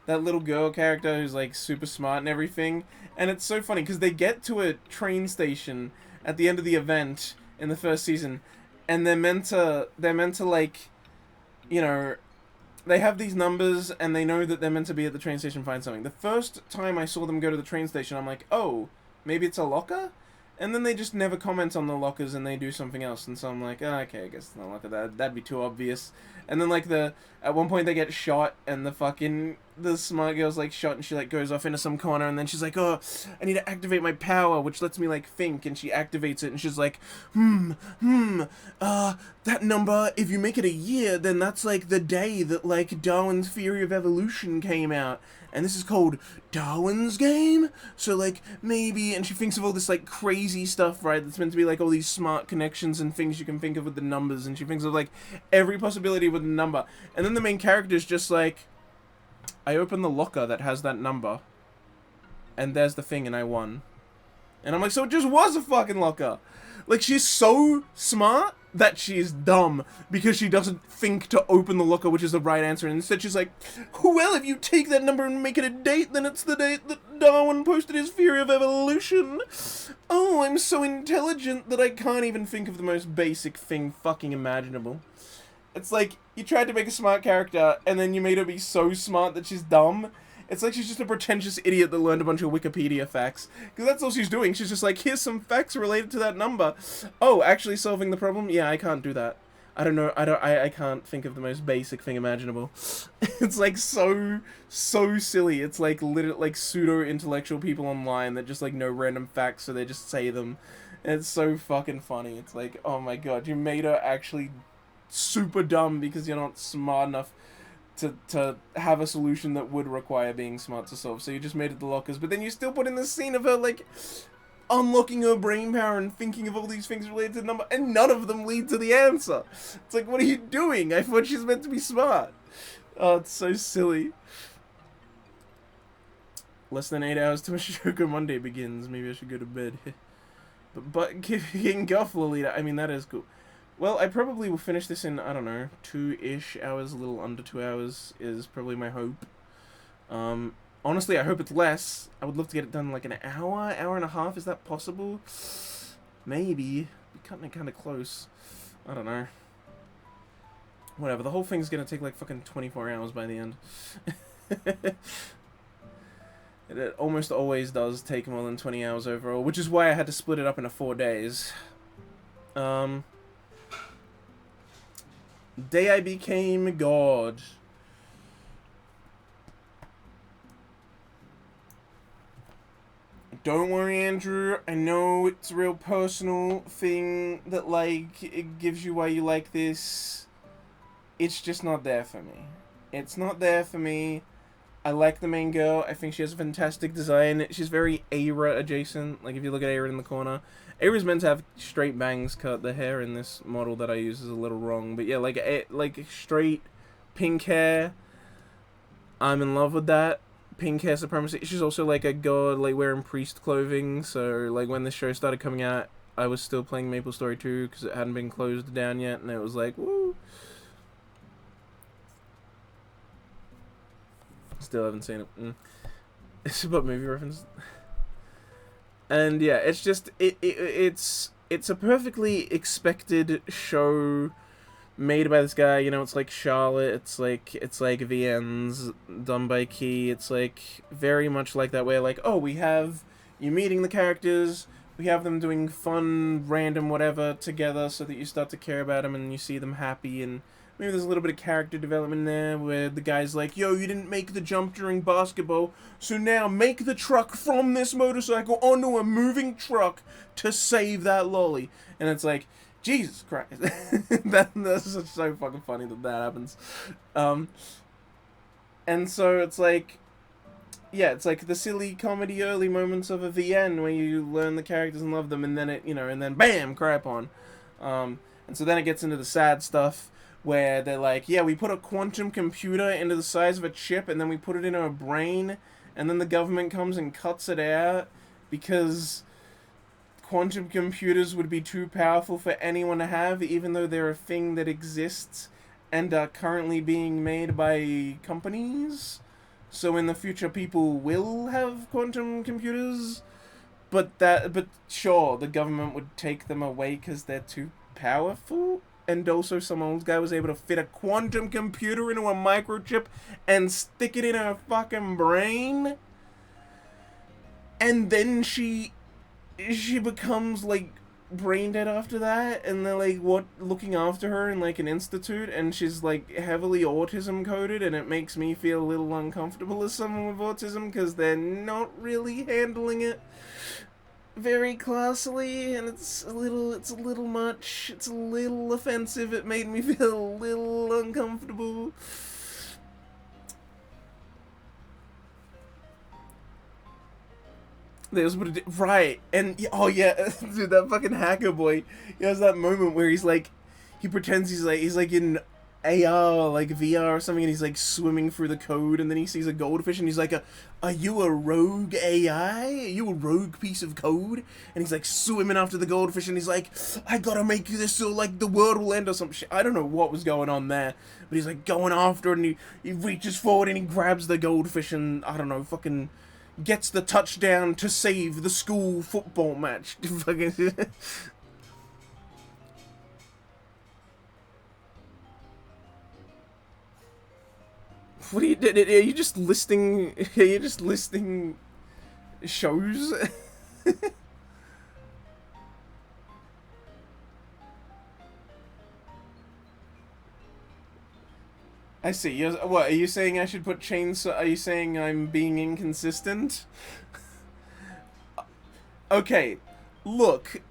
little girl character who's, like, super smart and everything. And it's so funny because they get to a train station at the end of the event in the first season, and they're meant to, like, you know, they have these numbers, and they know that they're meant to be at the train station find something. The first time I saw them go to the train station, I'm like, oh, maybe it's a locker? And then they just never comment on the lockers and they do something else. And so I'm like, oh, okay, I guess it's not a locker. That'd be too obvious. And then like at one point they get shot and the smart girl's like shot and she like goes off into some corner and then she's like, oh, I need to activate my power, which lets me like think, and she activates it and she's like, that number, if you make it a year, then that's like the day that like Darwin's theory of evolution came out. And this is called Darwin's game? So, like, maybe... And she thinks of all this, like, crazy stuff, right? That's meant to be, like, all these smart connections and things you can think of with the numbers. And she thinks of, like, every possibility with the number. And then the main character's just like, I open the locker that has that number. And there's the thing and I won. And I'm like, so it just was a fucking locker. Like, she's so smart that she's dumb because she doesn't think to open the locker, which is the right answer. And instead she's like, well, if you take that number and make it a date, then it's the date that Darwin posted his theory of evolution. Oh, I'm so intelligent that I can't even think of the most basic thing fucking imaginable. It's like, you tried to make a smart character, and then you made her be so smart that she's dumb. It's like she's just a pretentious idiot that learned a bunch of Wikipedia facts. Because that's all she's doing. She's just like, here's some facts related to that number. Oh, actually solving the problem? Yeah, I can't do that. I don't know. I can't think of the most basic thing imaginable. It's like so silly. It's like literally like pseudo-intellectual people online that just like know random facts, so they just say them. And it's so fucking funny. It's like, oh my god, you made her actually super dumb because you're not smart enough to have a solution that would require being smart to solve. So you just made it the lockers, but then you still put in the scene of her, like, unlocking her brain power and thinking of all these things related to the number, and none of them lead to the answer. It's like, what are you doing? I thought she's meant to be smart. Oh, it's so silly. Less than 8 hours till Shoko Monday begins. Maybe I should go to bed. but getting Guff, Lolita, I mean, that is cool. Well, I probably will finish this in, I don't know, 2-ish hours, a little under 2 hours is probably my hope. Honestly, I hope it's less. I would love to get it done in like an hour, hour and a half. Is that possible? Maybe. We're cutting it kind of close. I don't know. Whatever, the whole thing's gonna take like fucking 24 hours by the end. It almost always does take more than 20 hours overall, which is why I had to split it up into 4 days. Day I became God. Don't worry, Andrew. I know it's a real personal thing that, like, it gives you why you like this. It's just not there for me. It's not there for me. I like the main girl. I think she has a fantastic design. She's very Aira adjacent. Like, if you look at Aira in the corner. Aira's meant to have straight bangs cut. The hair in this model that I use is a little wrong. But yeah, like straight pink hair. I'm in love with that. Pink hair supremacy. She's also like a god, like wearing priest clothing. So like when this show started coming out, I was still playing Maple Story 2 because it hadn't been closed down yet. And it was like, woo. Still haven't seen it. It's about movie reference. And yeah, it's just it's a perfectly expected show made by this guy. You know, it's like Charlotte. It's like VN's done by Key. It's like very much like that way. Like, oh, we have you meeting the characters. We have them doing fun, random whatever together, so that you start to care about them and you see them happy. And maybe there's a little bit of character development there where the guy's like, yo, you didn't make the jump during basketball, so now make the truck from this motorcycle onto a moving truck to save that lolly. And it's like, Jesus Christ. That's just so fucking funny that happens. And so it's like, yeah, it's like the silly comedy early moments of a VN where you learn the characters and love them, and then it, you know, and then bam, crap on. And so then it gets into the sad stuff, where they're like, yeah, we put a quantum computer into the size of a chip, and then we put it in our brain, and then the government comes and cuts it out, because quantum computers would be too powerful for anyone to have, even though they're a thing that exists, and are currently being made by companies. So in the future, people will have quantum computers, but sure, the government would take them away because they're too powerful. And also some old guy was able to fit a quantum computer into a microchip and stick it in her fucking brain. And then she she becomes like brain dead after that, and they're like looking after her in like an institute, and she's like heavily autism coded, and it makes me feel a little uncomfortable as someone with autism because they're not really handling it very classily, and it's a little much. It's a little offensive. It made me feel a little uncomfortable. There's what it right, and oh yeah, dude, that fucking hacker boy. He has that moment where he's like, he pretends he's like in AR, like VR or something, and he's like swimming through the code, and then he sees a goldfish, and he's like, "Are you a rogue AI? Are you a rogue piece of code?" And he's like swimming after the goldfish, and he's like, "I gotta make this so like the world will end or some shit." I don't know what was going on there, but he's like going after it, and he reaches forward and he grabs the goldfish, and I don't know, fucking gets the touchdown to save the school football match. What are you doing? Are you just listing? Are you just listing shows? I see. What are you saying? I should put chainsaw? Are you saying I'm being inconsistent? Okay, look.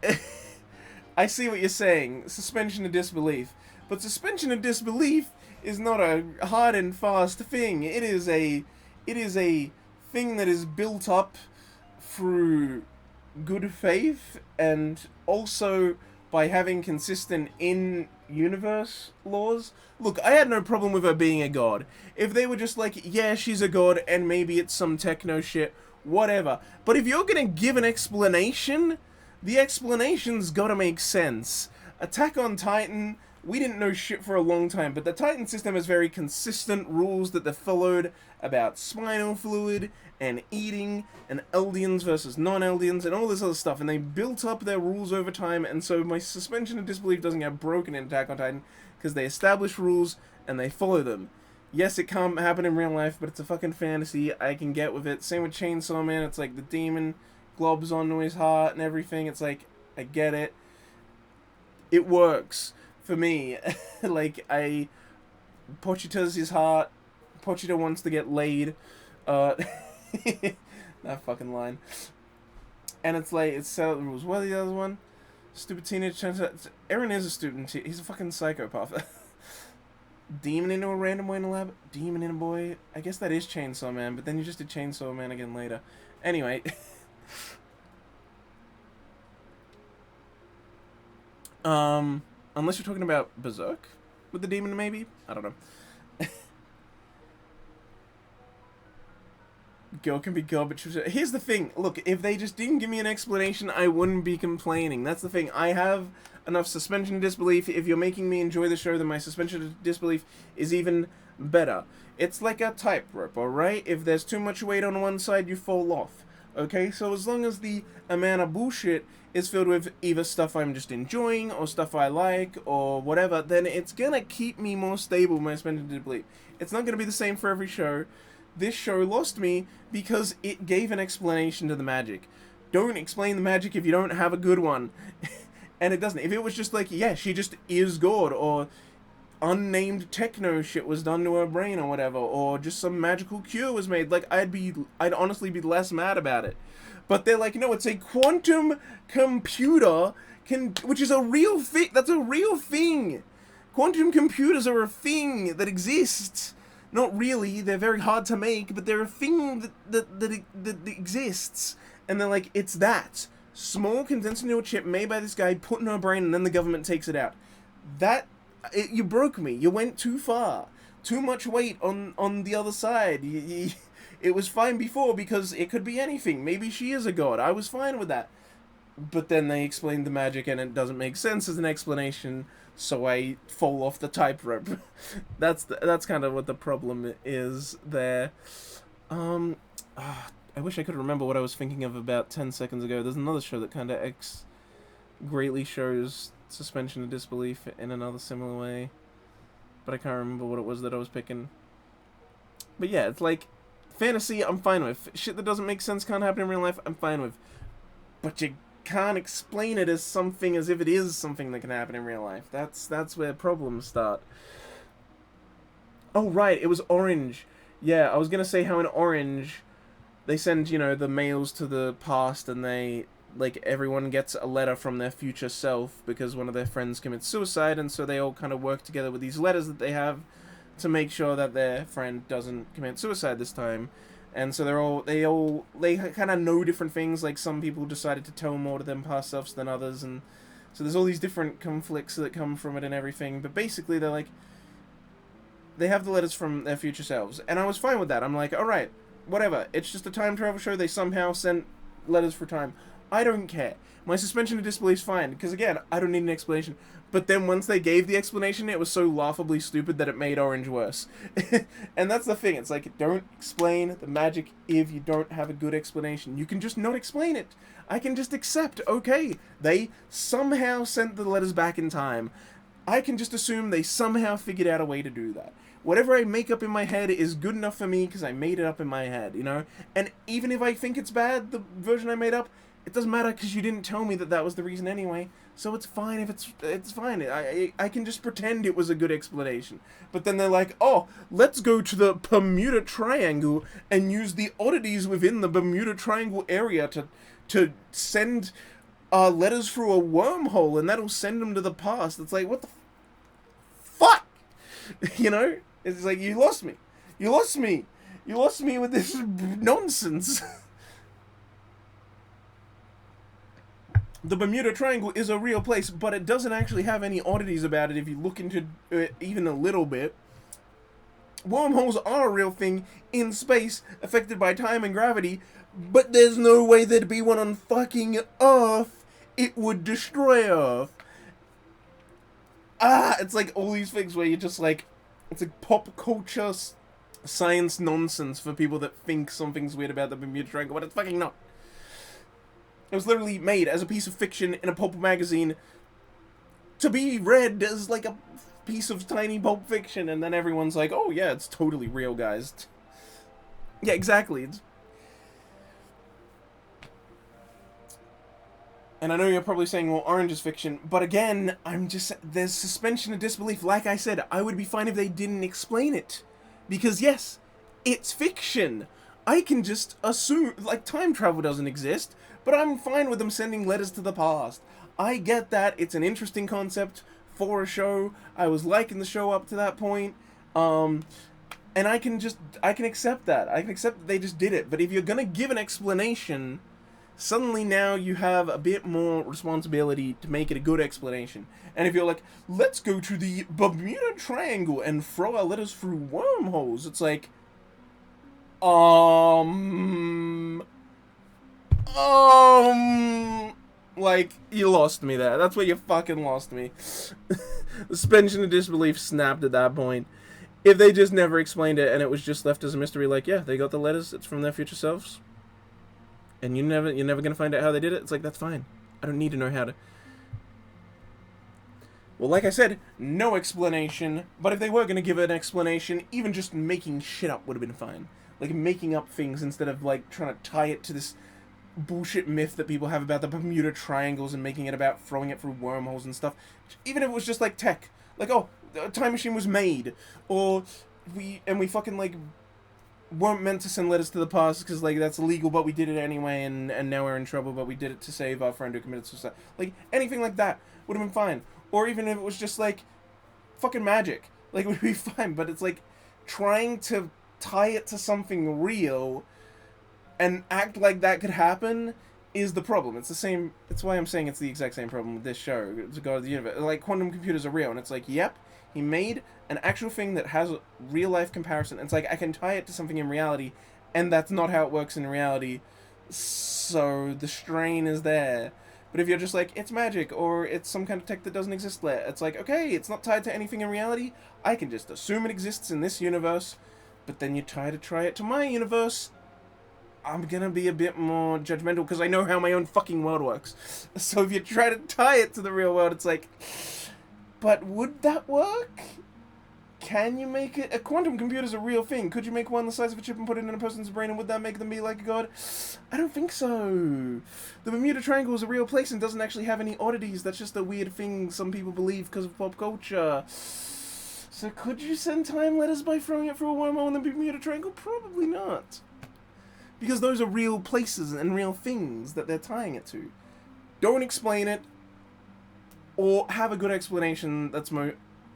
I see what you're saying. Suspension of disbelief, but suspension of disbelief is not a hard and fast thing. It is a thing that is built up through good faith, and also by having consistent in-universe laws. Look, I had no problem with her being a god. If they were just like, yeah, she's a god, and maybe it's some techno shit, whatever. But if you're gonna give an explanation, the explanation's gotta make sense. Attack on Titan, we didn't know shit for a long time, but the Titan system has very consistent rules that they've followed about spinal fluid and eating and Eldians versus non-Eldians and all this other stuff, and they built up their rules over time, and so my suspension of disbelief doesn't get broken in Attack on Titan because they establish rules and they follow them. Yes, it can't happen in real life, but it's a fucking fantasy. I can get with it. Same with Chainsaw Man. It's like the demon globs onto his heart and everything. It's like, I get it. It works for me. Like, Pochita's his heart. Pochita wants to get laid. That fucking line. And it's like, it's set out the rules. What are the other one? Stupid teenage. Eren is a student. He's a fucking psychopath. Demon into a random boy in a lab? Demon in a boy? I guess that is Chainsaw Man, but then you just did Chainsaw Man again later. Anyway. Unless you're talking about Berserk with the demon, maybe? I don't know. Girl can be girl, but here's the thing. Look, if they just didn't give me an explanation, I wouldn't be complaining. That's the thing. I have enough suspension of disbelief. If you're making me enjoy the show, then my suspension of disbelief is even better. It's like a tightrope, alright? If there's too much weight on one side, you fall off. Okay? So as long as the amount of bullshit is filled with either stuff I'm just enjoying, or stuff I like, or whatever, then it's gonna keep me more stable with my suspension of disbelief. It's not gonna be the same for every show. This show lost me because it gave an explanation to the magic. Don't explain the magic if you don't have a good one. And it doesn't. If it was just like, yeah, she just is God, or unnamed techno shit was done to her brain or whatever, or just some magical cure was made, like, I'd honestly be less mad about it. But they're like, no, it's a quantum computer, which is a real thing. That's a real thing. Quantum computers are a thing that exists. Not really, they're very hard to make, but they're a thing that exists. And they're like, it's that. Small condensed into a chip made by this guy, put in her brain, and then the government takes it out. You broke me. You went too far. Too much weight on the other side. It was fine before because it could be anything. Maybe she is a god. I was fine with that. But then they explained the magic and it doesn't make sense as an explanation, so I fall off the tightrope. That's kind of what the problem is there. I wish I could remember what I was thinking of about 10 seconds ago. There's another show that kind of greatly shows suspension of disbelief in another similar way, but I can't remember what it was that I was picking. But yeah, it's like, fantasy I'm fine with. Shit that doesn't make sense, can't happen in real life, I'm fine with. But you can't explain it as something as if it is something that can happen in real life. That's where problems start. Oh, right, it was Orange. Yeah, I was gonna say how in Orange, they send, the mails to the past and they, like, everyone gets a letter from their future self because one of their friends commits suicide, and so they all kind of work together with these letters that they have to make sure that their friend doesn't commit suicide this time. And so they kind of know different things, like some people decided to tell more to them past selves than others, and so there's all these different conflicts that come from it and everything, but basically they're like, they have the letters from their future selves, and I was fine with that. I'm like, alright, whatever, it's just a time travel show, they somehow sent letters for time. I don't care. My suspension of disbelief's fine, because again, I don't need an explanation. But then once they gave the explanation, it was so laughably stupid that it made Orange worse. And that's the thing, it's like, don't explain the magic if you don't have a good explanation. You can just not explain it. I can just accept, okay, they somehow sent the letters back in time. I can just assume they somehow figured out a way to do that. Whatever I make up in my head is good enough for me because I made it up in my head, And even if I think it's bad, the version I made up, it doesn't matter because you didn't tell me that was the reason anyway. So it's fine if it's fine. I can just pretend it was a good explanation. But then they're like, oh, let's go to the Bermuda Triangle and use the oddities within the Bermuda Triangle area to send letters through a wormhole, and that'll send them to the past. It's like, what the fuck? It's like, you lost me. You lost me. You lost me with this nonsense. The Bermuda Triangle is a real place, but it doesn't actually have any oddities about it if you look into it even a little bit. Wormholes are a real thing in space, affected by time and gravity, but there's no way there'd be one on fucking Earth. It would destroy Earth. It's like all these things where you're just like, it's like pop culture science nonsense for people that think something's weird about the Bermuda Triangle, but it's fucking not. It was literally made as a piece of fiction in a pulp magazine to be read as like a piece of tiny pulp fiction, and then everyone's like, oh yeah, it's totally real, guys. Yeah, exactly. And I know you're probably saying, well, Orange is fiction, but again, there's suspension of disbelief. Like I said, I would be fine if they didn't explain it. Because yes, it's fiction. I can just assume, like, time travel doesn't exist, but I'm fine with them sending letters to the past. I get that, it's an interesting concept for a show. I was liking the show up to that point, and I can accept that. I can accept that they just did it, but if you're gonna give an explanation, suddenly now you have a bit more responsibility to make it a good explanation. And if you're like, let's go to the Bermuda Triangle and throw our letters through wormholes, it's like, like, you lost me there. That's where you fucking lost me. Suspension of disbelief snapped at that point. If they just never explained it and it was just left as a mystery, like, yeah, they got the letters, it's from their future selves, and you're never gonna find out how they did it, it's like, that's fine. I don't need to know how to. Well, like I said, no explanation, but if they were gonna give an explanation, even just making shit up would have been fine. Like, making up things instead of, like, trying to tie it to this bullshit myth that people have about the Bermuda Triangles and making it about throwing it through wormholes and stuff. Even if it was just, like, tech. Like, oh, a time machine was made. Or we fucking, like, weren't meant to send letters to the past because, like, that's illegal, but we did it anyway, and now we're in trouble, but we did it to save our friend who committed suicide. Like, anything like that would have been fine. Or even if it was just, like, fucking magic. Like, it would be fine, but it's, like, trying to tie it to something real and act like that could happen is the problem. It's the same. It's why I'm saying it's the exact same problem with this show, to God of the Universe. Like, quantum computers are real, and it's like, yep, he made an actual thing that has a real life comparison. And it's like, I can tie it to something in reality, and that's not how it works in reality. So the strain is there. But if you're just like, it's magic, or it's some kind of tech that doesn't exist there, it's like, okay, it's not tied to anything in reality. I can just assume it exists in this universe. But then you try it to my universe, I'm gonna be a bit more judgmental because I know how my own fucking world works. So if you try to tie it to the real world, it's like, but would that work? can you make it? A quantum computer is a real thing. Could you make one the size of a chip and put it in a person's brain, and would that make them be like a god? I don't think so. The Bermuda Triangle is a real place and doesn't actually have any oddities. That's just a weird thing some people believe because of pop culture. So could you send time letters by throwing it through a wormhole in the Bermuda Triangle? Probably not. Because those are real places and real things that they're tying it to. Don't explain it, or have a good explanation that's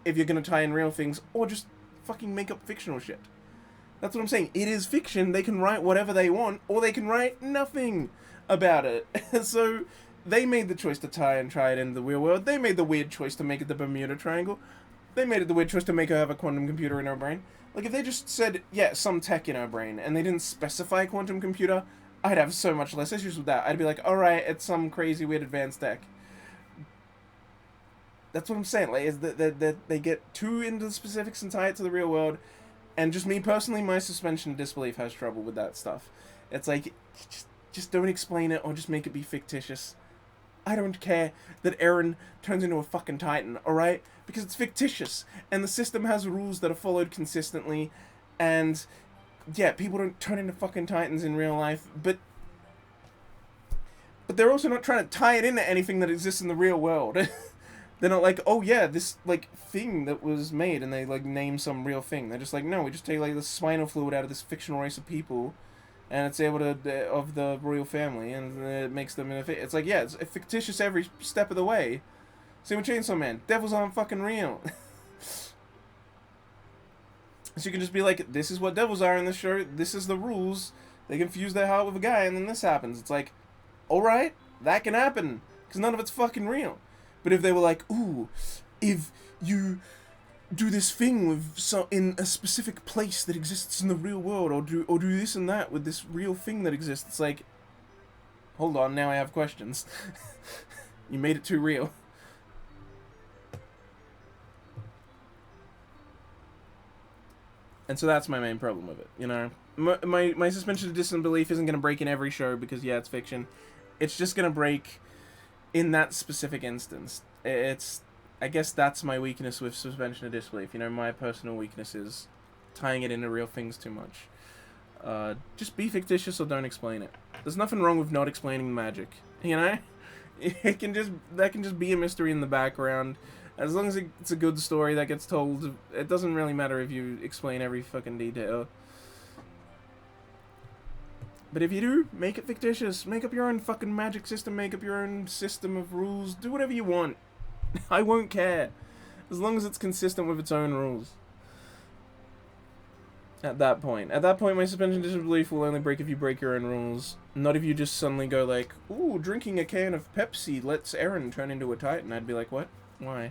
if you're going to tie in real things, or just fucking make up fictional shit. That's what I'm saying. It is fiction. They can write whatever they want, or they can write nothing about it. So they made the choice to try it into the real world. They made the weird choice to make it the Bermuda Triangle. They made it the weird choice to make her have a quantum computer in her brain. Like, if they just said, yeah, some tech in her brain, and they didn't specify quantum computer, I'd have so much less issues with that. I'd be like, alright, it's some crazy, weird, advanced tech. That's what I'm saying. Like, is that they get too into the specifics and tie it to the real world, and just me personally, my suspension of disbelief has trouble with that stuff. It's like, just don't explain it, or just make it be fictitious. I don't care that Eren turns into a fucking Titan, alright? Because it's fictitious, and the system has rules that are followed consistently, and yeah, people don't turn into fucking Titans in real life, but they're also not trying to tie it into anything that exists in the real world. They're not like, oh yeah, this, like, thing that was made, and they, like, name some real thing. They're just like, no, we just take, like, the spinal fluid out of this fictional race of people, and it's able to, of the royal family, and it makes them in a it's like, yeah, it's fictitious every step of the way. Same with Chainsaw Man. Devils aren't fucking real. So you can just be like, this is what devils are in this show, this is the rules. They can fuse their heart with a guy, and then this happens. It's like, alright, that can happen, because none of it's fucking real. But if they were like, ooh, if you do this thing with in a specific place that exists in the real world, or do this and that with this real thing that exists, it's like, hold on, now I have questions. You made it too real. And so that's my main problem with it, you know? My suspension of disbelief isn't going to break in every show, because, yeah, it's fiction. It's just going to break in that specific instance. I guess that's my weakness with suspension of disbelief. You know, my personal weakness is tying it into real things too much. Just be fictitious or don't explain it. There's nothing wrong with not explaining magic, you know? That can just be a mystery in the background. As long as it's a good story that gets told, it doesn't really matter if you explain every fucking detail. But if you do, make it fictitious. Make up your own fucking magic system. Make up your own system of rules. Do whatever you want. I won't care. As long as it's consistent with its own rules. At that point, my suspension of disbelief will only break if you break your own rules. Not if you just suddenly go like, ooh, drinking a can of Pepsi lets Eren turn into a Titan. I'd be like, what? Why?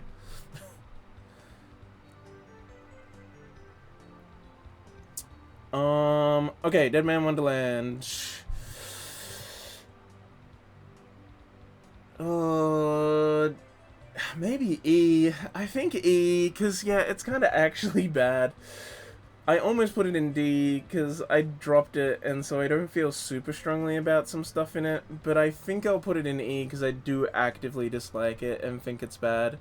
Okay, Dead Man Wonderland. Maybe E. I think E, because, yeah, it's kind of actually bad. I almost put it in D, because I dropped it, and so I don't feel super strongly about some stuff in it, but I think I'll put it in E, because I do actively dislike it and think it's bad.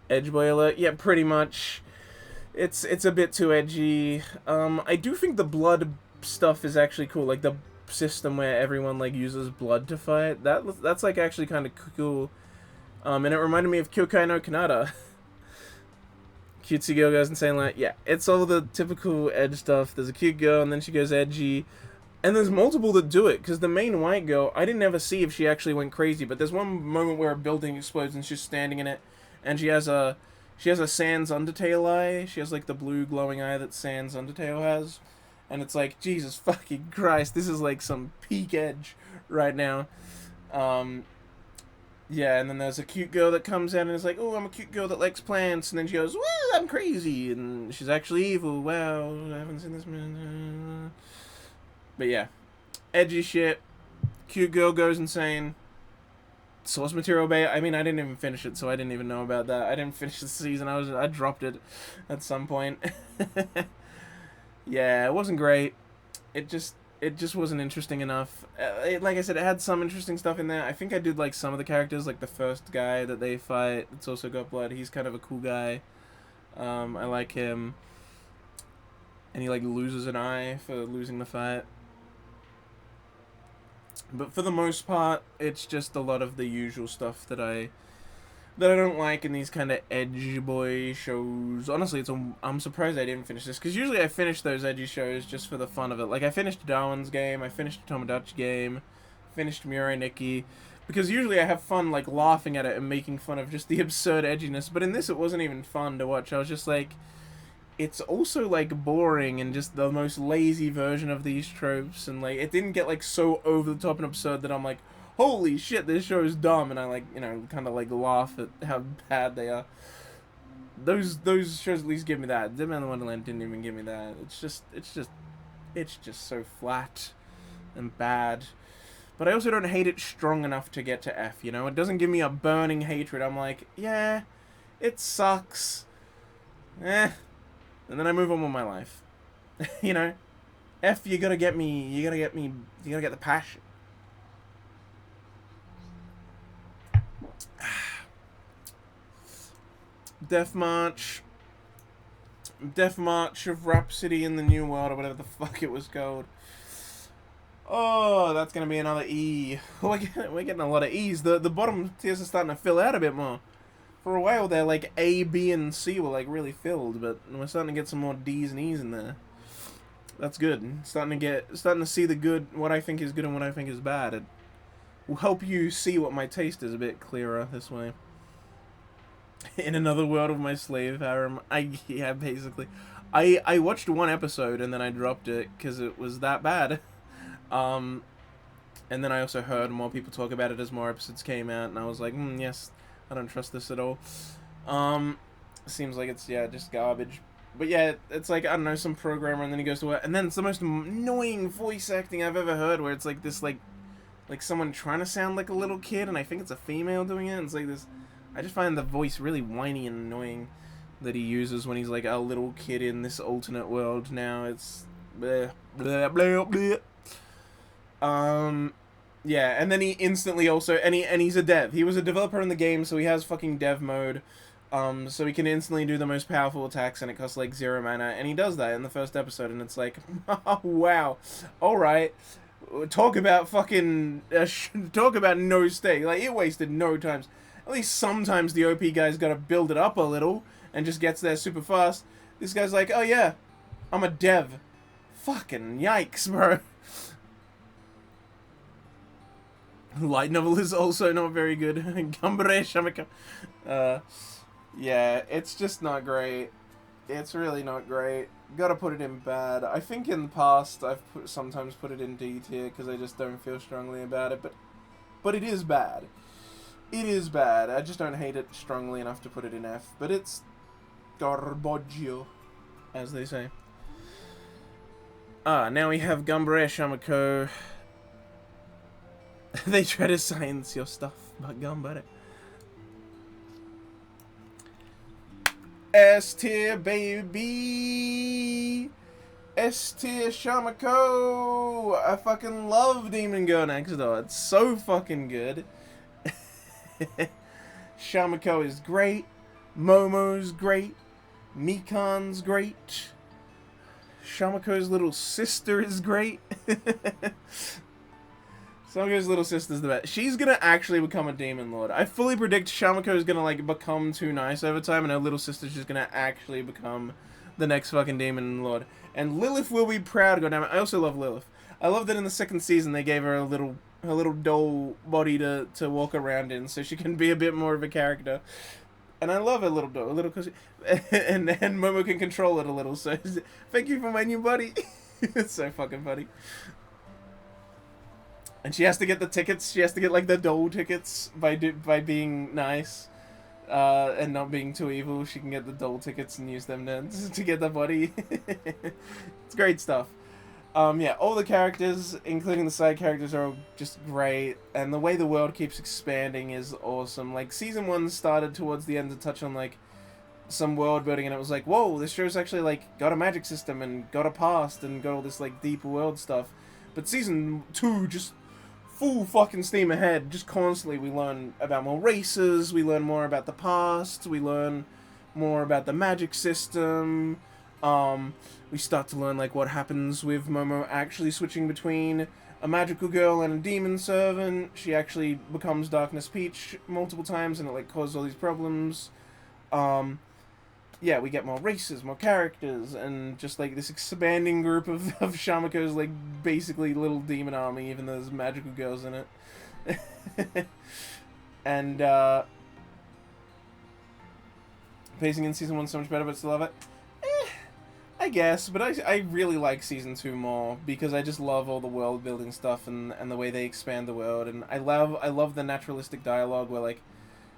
Edge Boy alert? Yeah, pretty much. It's a bit too edgy. I do think the blood stuff is actually cool, like the system where everyone like uses blood to fight. That's like actually kind of cool. And it reminded me of Kyokai no Kanata. Cutesy girl goes insane, like, yeah, it's all the typical Edge stuff. There's a cute girl, and then she goes edgy. And there's multiple that do it, because the main white girl, I didn't ever see if she actually went crazy, but there's one moment where a building explodes and she's standing in it, and she has a Sans Undertale eye. She has, like, the blue glowing eye that Sans Undertale has. And it's like, Jesus fucking Christ, this is, like, some peak Edge right now. Yeah, and then there's a cute girl that comes in and is like, oh, I'm a cute girl that likes plants. And then she goes, woo, I'm crazy. And she's actually evil. Wow, I haven't seen this man. But yeah, edgy shit. Cute girl goes insane. Source material bay. I mean, I didn't even finish it, so I didn't even know about that. I didn't finish the season. I dropped it at some point. Yeah, it wasn't great. It just wasn't interesting enough. Like I said, it had some interesting stuff in there. I think I did like some of the characters, like the first guy that they fight. It's also got blood. He's kind of a cool guy. I like him, and he like loses an eye for losing the fight. But for the most part, it's just a lot of the usual stuff that I don't like in these kind of edgy boy shows. Honestly, I'm surprised I didn't finish this, because usually I finish those edgy shows just for the fun of it. Like, I finished Darwin's Game, I finished Tomodachi Game, finished Mirai Nikki, because usually I have fun, like, laughing at it and making fun of just the absurd edginess, but in this it wasn't even fun to watch. I was just like, it's also, like, boring and just the most lazy version of these tropes, and, like, it didn't get, like, so over the top and absurd that I'm like, holy shit, this show is dumb, and I, like, you know, kind of, like, laugh at how bad they are. Those shows at least give me that. Dead Man in Wonderland didn't even give me that. It's just so flat and bad. But I also don't hate it strong enough to get to F, you know? It doesn't give me a burning hatred. I'm like, yeah, it sucks. And then I move on with my life. You know? F, you gotta get the passion. Death March of Rhapsody in the New World, or whatever the fuck it was called. Oh, that's gonna be another E. We're getting a lot of E's. The bottom tiers are starting to fill out a bit more. For a while there, like A, B, and C were like really filled, but we're starting to get some more D's and E's in there. That's good. Starting to see the good, what I think is good and what I think is bad. It will help you see what my taste is a bit clearer this way. In another world of my slave harem, basically, I watched one episode and then I dropped it because it was that bad. And then I also heard more people talk about it as more episodes came out, and I was like, yes, I don't trust this at all. Seems like it's, yeah, just garbage. But yeah, it's like, I don't know, some programmer, and then he goes to work, and then it's the most annoying voice acting I've ever heard, where it's like this, like someone trying to sound like a little kid, and I think it's a female doing it, and it's like this, I just find the voice really whiny and annoying that he uses when he's like a little kid in this alternate world now. It's bleh, bleh, bleh, bleh. Yeah, and then he instantly also, and he's a dev. He was a developer in the game, so he has fucking dev mode. So he can instantly do the most powerful attacks, and it costs like 0 mana, and he does that in the first episode, and it's like, oh, wow, alright. Talk about fucking, talk about no stake. Like, it wasted no time. At least sometimes the OP guy's gotta build it up a little, and just gets there super fast. This guy's like, oh yeah, I'm a dev. Fucking yikes, bro. Light novel is also not very good. Gambare Shamika. Yeah, it's just not great. It's really not great. Gotta put it in bad. I think in the past I've sometimes put it in D tier because I just don't feel strongly about it, but it is bad. It is bad. I just don't hate it strongly enough to put it in F, but it's garbaggio, as they say. Now we have Gambare Shamiko. They try to science your stuff, but Gambare. S tier, baby! S tier Shamiko! I fucking love Demon Girl next door. It's so fucking good. Shamiko is great. Momo's great. Mikan's great. Shamiko's little sister is great. Shamiko's little sister's the best. She's gonna actually become a demon lord. I fully predict Shamiko is gonna like become too nice over time, and her little sister's just gonna actually become the next fucking demon lord. And Lilith will be proud. Goddammit! I also love Lilith. I love that in the second season they gave her a little doll body to walk around in, so she can be a bit more of a character. And I love her little doll, and Momo can control it a little. So thank you for my new buddy. It's so fucking funny. And she has to get the tickets. She has to get like the doll tickets by being nice, and not being too evil. She can get the doll tickets and use them to get the body. It's great stuff. Yeah, all the characters, including the side characters, are just great, and the way the world keeps expanding is awesome. Like, Season 1 started towards the end to touch on, like, some world building, and it was like, whoa, this show's actually, like, got a magic system, and got a past, and got all this, like, deep world stuff. But Season 2, just full fucking steam ahead, just constantly we learn about more races, we learn more about the past, we learn more about the magic system. We start to learn like what happens with Momo actually switching between a magical girl and a demon servant. She actually becomes Darkness Peach multiple times, and it like causes all these problems. Um, yeah, we get more races, more characters, and just like this expanding group of Shamako's like basically little demon army, even though there's magical girls in it. And pacing in season 1 so much better, but still love it. I guess, but I really like season 2 more because I just love all the world building stuff and the way they expand the world, and I love the naturalistic dialogue where like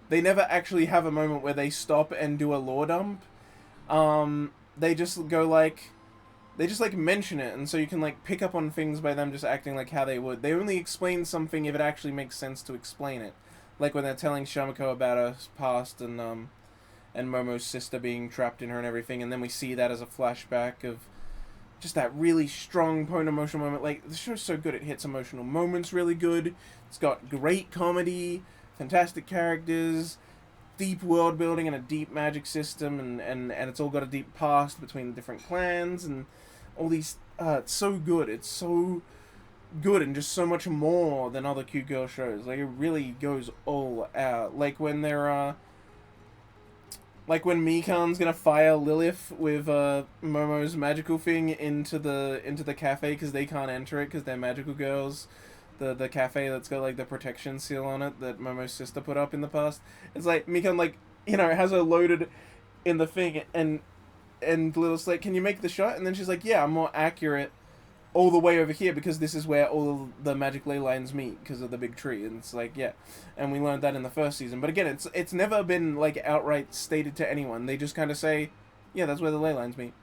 they never actually have a moment where they stop and do a lore dump. They just go like they just like mention it, and so you can like pick up on things by them just acting like how they would. They only explain something if it actually makes sense to explain it, like when they're telling Shamiko about her past and Momo's sister being trapped in her and everything, and then we see that as a flashback of just that really strong point emotional moment. Like, the show's so good, it hits emotional moments really good. It's got great comedy, fantastic characters, deep world building, and a deep magic system, and it's all got a deep past between the different clans, and all these, it's so good. It's so good, and just so much more than other cute girl shows. Like, it really goes all out. Like, when they're, like when Mikan's gonna fire Lilith with Momo's magical thing into the cafe because they can't enter it because they're magical girls. The cafe that's got like the protection seal on it that Momo's sister put up in the past. It's like Mikan like has her loaded in the thing, and Lilith's like, can you make the shot? And then she's like, yeah, I'm more accurate all the way over here because this is where all the magic ley lines meet because of the big tree. And it's like, yeah, and we learned that in the first season, but again, it's never been like outright stated to anyone. They just kind of say, yeah, that's where the ley lines meet,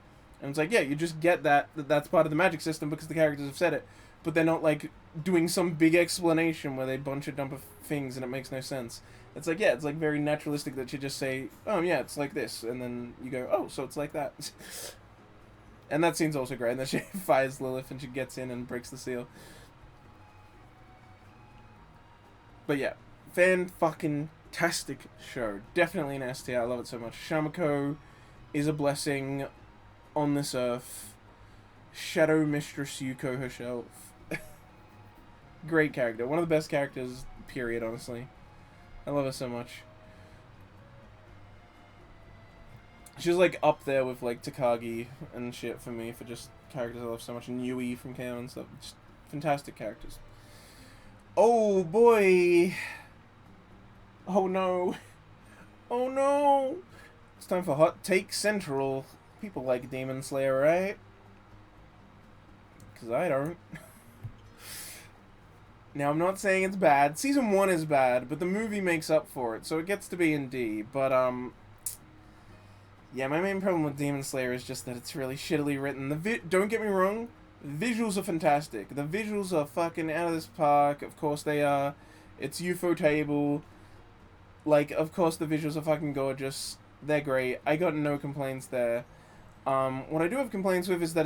and it's like, yeah, you just get that's part of the magic system because the characters have said it, but they're not like doing some big explanation where they bunch a dump of things and it makes no sense. It's like, yeah, it's like very naturalistic that you just say, oh yeah, it's like this, and then you go, oh, so it's like that. And that scene's also great. And then she fires Lilith and she gets in and breaks the seal. But yeah, fan-fucking-tastic show. Definitely an ST. I love it so much. Shamiko is a blessing on this earth. Shadow Mistress Yuko herself. Great character. One of the best characters, period, honestly. I love her so much. She's like up there with like Takagi and shit for me for just characters I love so much, and Yui from KO and stuff. Just fantastic characters. Oh boy. Oh no. Oh no. It's time for Hot Take Central. People like Demon Slayer, right? Because I don't. Now, I'm not saying it's bad. Season 1 is bad, but the movie makes up for it, so it gets to be in D. But, yeah, my main problem with Demon Slayer is just that it's really shittily written. Don't get me wrong, the visuals are fantastic. The visuals are fucking out of this park. Of course they are. It's UFO table. Like, of course the visuals are fucking gorgeous. They're great. I got no complaints there. What I do have complaints with is that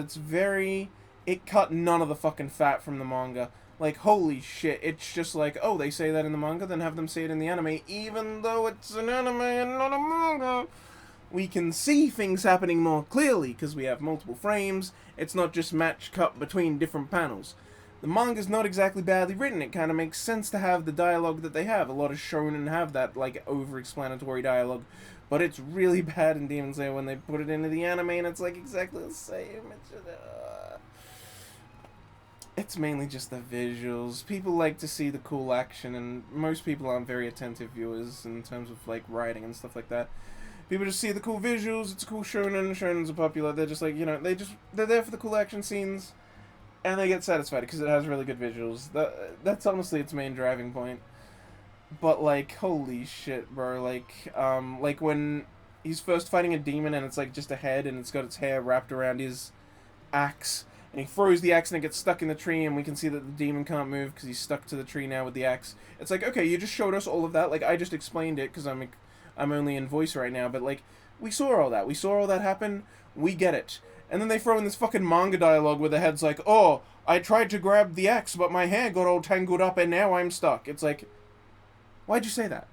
it cut none of the fucking fat from the manga. Like, holy shit, it's just like, oh, they say that in the manga, then have them say it in the anime, even though it's an anime and not a manga. We can see things happening more clearly because we have multiple frames. It's not just match cut between different panels. The manga's not exactly badly written. It kind of makes sense to have the dialogue that they have. A lot of shonen have that like over-explanatory dialogue, but it's really bad in Demon Slayer when they put it into the anime and it's like exactly the same. It's mainly just the visuals. People like to see the cool action, and most people aren't very attentive viewers in terms of like writing and stuff like that. People just see the cool visuals, it's a cool shonen, shonens are popular, they're just like, they're there for the cool action scenes, and they get satisfied because it has really good visuals. That's honestly its main driving point. But, like, holy shit, bro, like when he's first fighting a demon and it's, like, just a head and it's got its hair wrapped around his axe, and he throws the axe and it gets stuck in the tree, and we can see that the demon can't move because he's stuck to the tree now with the axe. It's like, okay, you just showed us all of that, like, I just explained it because I'm only in voice right now, but, like, we saw all that. We saw all that happen. We get it. And then they throw in this fucking manga dialogue where the head's like, oh, I tried to grab the axe, but my hair got all tangled up and now I'm stuck. It's like, why'd you say that?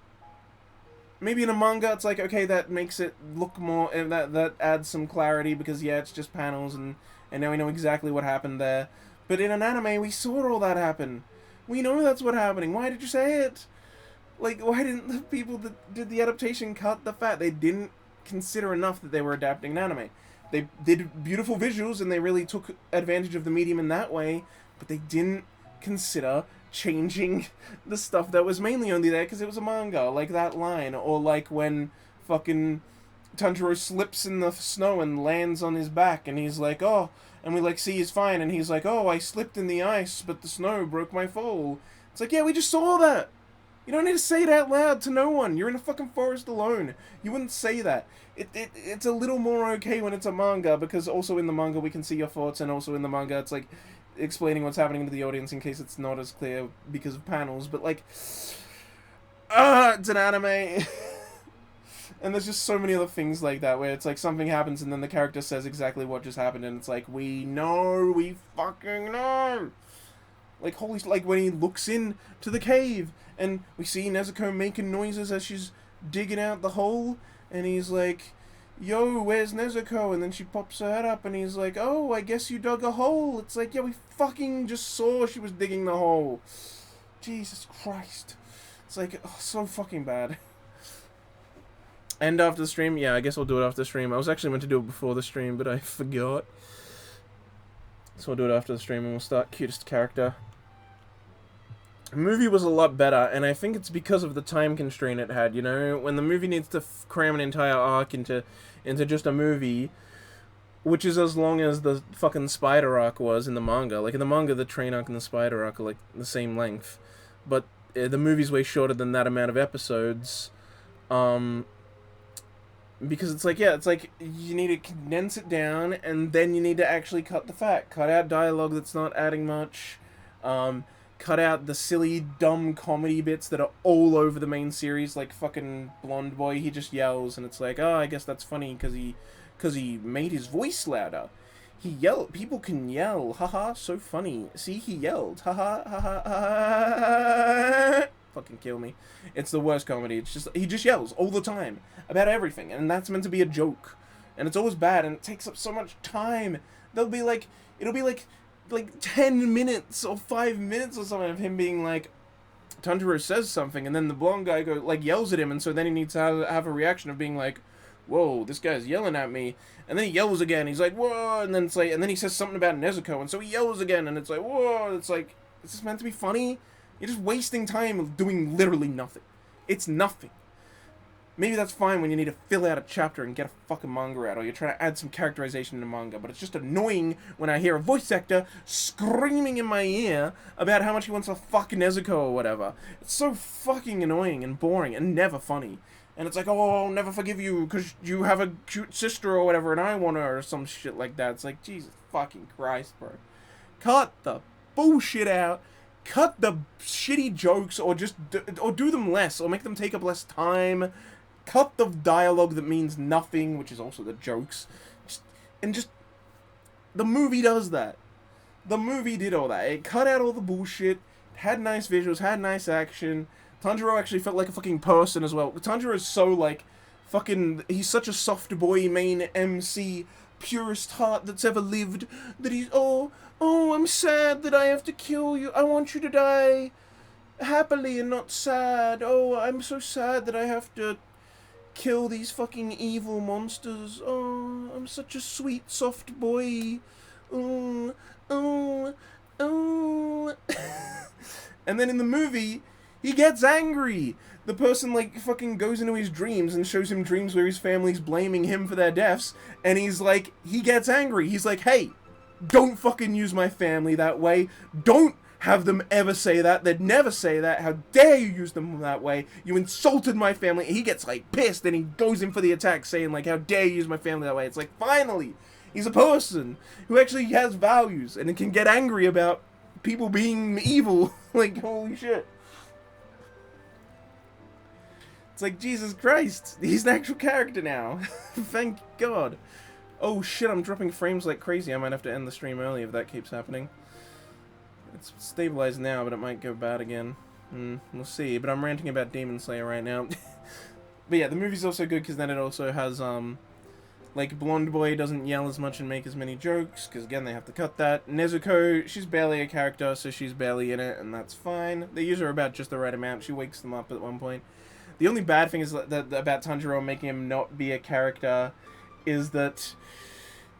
maybe in a manga it's like, okay, that makes it look more, and that adds some clarity because yeah, it's just panels and now we know exactly what happened there. But in an anime, we saw all that happen. We know that's what happening. Why did you say it? Like, why didn't the people that did the adaptation cut the fat? They didn't consider enough that they were adapting an anime. They did beautiful visuals and they really took advantage of the medium in that way, but they didn't consider changing the stuff that was mainly only there because it was a manga, like that line, or like when fucking Tanjiro slips in the snow and lands on his back, and he's like, oh, and we like see he's fine, and he's like, oh, I slipped in the ice, but the snow broke my fall. It's like, yeah, we just saw that. You don't need to say it out loud to no one. You're in a fucking forest alone. You wouldn't say that. It's a little more okay when it's a manga, because also in the manga we can see your thoughts, and also in the manga it's like explaining what's happening to the audience in case it's not as clear because of panels. But like, it's an anime. And there's just so many other things like that where it's like something happens and then the character says exactly what just happened, and it's like, we know, we fucking know. Like, holy, like when he looks in to the cave and we see Nezuko making noises as she's digging out the hole, and he's like, yo, where's Nezuko? And then she pops her head up and he's like, oh, I guess you dug a hole. It's like, yeah, we fucking just saw she was digging the hole. Jesus Christ. It's like, oh, so fucking bad. And after the stream, yeah, I guess I'll do it after the stream. I was actually meant to do it before the stream, but I forgot. So I'll do it after the stream and we'll start cutest character. The movie was a lot better, and I think it's because of the time constraint it had, you know? When the movie needs to cram an entire arc into just a movie, which is as long as the fucking spider arc was in the manga. Like, in the manga, the train arc and the spider arc are, like, the same length. But the movie's way shorter than that amount of episodes. Because it's like, yeah, it's like, you need to condense it down, and then you need to actually cut the fat. Cut out dialogue that's not adding much. Cut out the silly, dumb comedy bits that are all over the main series, like fucking Blonde Boy, he just yells, and it's like, oh, I guess that's funny, because he made his voice louder. He yelled, people can yell, haha, so funny. See, he yelled, haha, haha, haha. Fucking kill me. It's the worst comedy. It's just, he just yells all the time about everything, and that's meant to be a joke, and it's always bad, and it takes up so much time. It'll be like 10 minutes or 5 minutes or something of him being like, Tanjiro says something, and then the blonde guy yells at him, and so then he needs to have a reaction of being like, whoa, this guy's yelling at me, and then he yells again, he's like, whoa, and then it's like, and then he says something about Nezuko, and so he yells again, and it's like, whoa, it's like, is this meant to be funny? You're just wasting time doing literally nothing. It's nothing. Maybe that's fine when you need to fill out a chapter and get a fucking manga out, or you're trying to add some characterization in a manga, but it's just annoying when I hear a voice actor screaming in my ear about how much he wants to fuck Nezuko or whatever. It's so fucking annoying and boring and never funny. And it's like, oh, I'll never forgive you because you have a cute sister or whatever and I want her, or some shit like that. It's like, Jesus fucking Christ, bro. Cut the bullshit out. Cut the shitty jokes, or just do them less, or make them take up less time. Cut the dialogue that means nothing, which is also the jokes. Just the movie does that. The movie did all that. It cut out all the bullshit, had nice visuals, had nice action. Tanjiro actually felt like a fucking person as well. Tanjiro is so, like, fucking, he's such a soft boy main MC, purest heart that's ever lived, that he's, oh, I'm sad that I have to kill you. I want you to die happily and not sad. Oh, I'm so sad that I have to kill these fucking evil monsters. Oh, I'm such a sweet, soft boy. Oh. And then in the movie, he gets angry. The person, like, fucking goes into his dreams and shows him dreams where his family's blaming him for their deaths, and he's like, he gets angry. He's like, hey, don't fucking use my family that way. Don't have them ever say that. They'd never say that. How dare you use them that way? You insulted my family. He gets, like, pissed, and he goes in for the attack saying, like, how dare you use my family that way? It's like, finally, he's a person who actually has values and can get angry about people being evil. Like, holy shit. It's like, Jesus Christ, he's an actual character now. Thank God. Oh shit, I'm dropping frames like crazy. I might have to end the stream early if that keeps happening. It's stabilized now, but it might go bad again. We'll see. But I'm ranting about Demon Slayer right now. But yeah, the movie's also good because then it also has like Blonde Boy doesn't yell as much and make as many jokes because again they have to cut that. Nezuko, she's barely a character, so she's barely in it, and that's fine. They use her about just the right amount. She wakes them up at one point. The only bad thing is that about Tanjiro making him not be a character is that,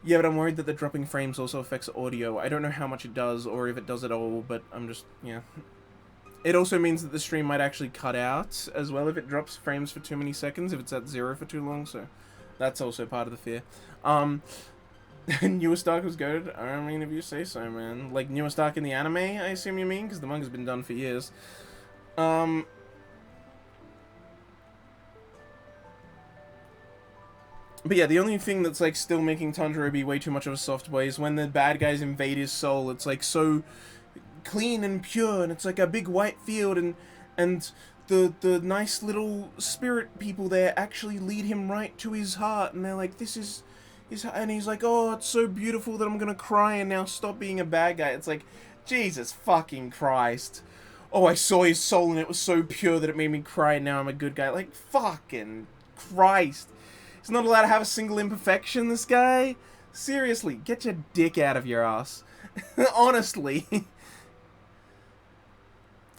yeah, but I'm worried that the dropping frames also affects audio. I don't know how much it does or if it does at all, but I'm just, yeah. It also means that the stream might actually cut out as well if it drops frames for too many seconds, if it's at 0 for too long, so that's also part of the fear. Newest Dark was good. I mean, if you say so, man. Like, Newest Dark in the anime, I assume you mean? Because the manga's been done for years. But yeah, the only thing that's, like, still making Tanjiro be way too much of a soft boy is when the bad guys invade his soul. It's, like, so clean and pure, and it's, like, a big white field, and the nice little spirit people there actually lead him right to his heart, and they're like, this is... And he's like, oh, it's so beautiful that I'm gonna cry and now stop being a bad guy. It's like, Jesus fucking Christ. Oh, I saw his soul and it was so pure that it made me cry and now I'm a good guy. Like, fucking Christ. He's not allowed to have a single imperfection, this guy? Seriously, get your dick out of your ass. Honestly.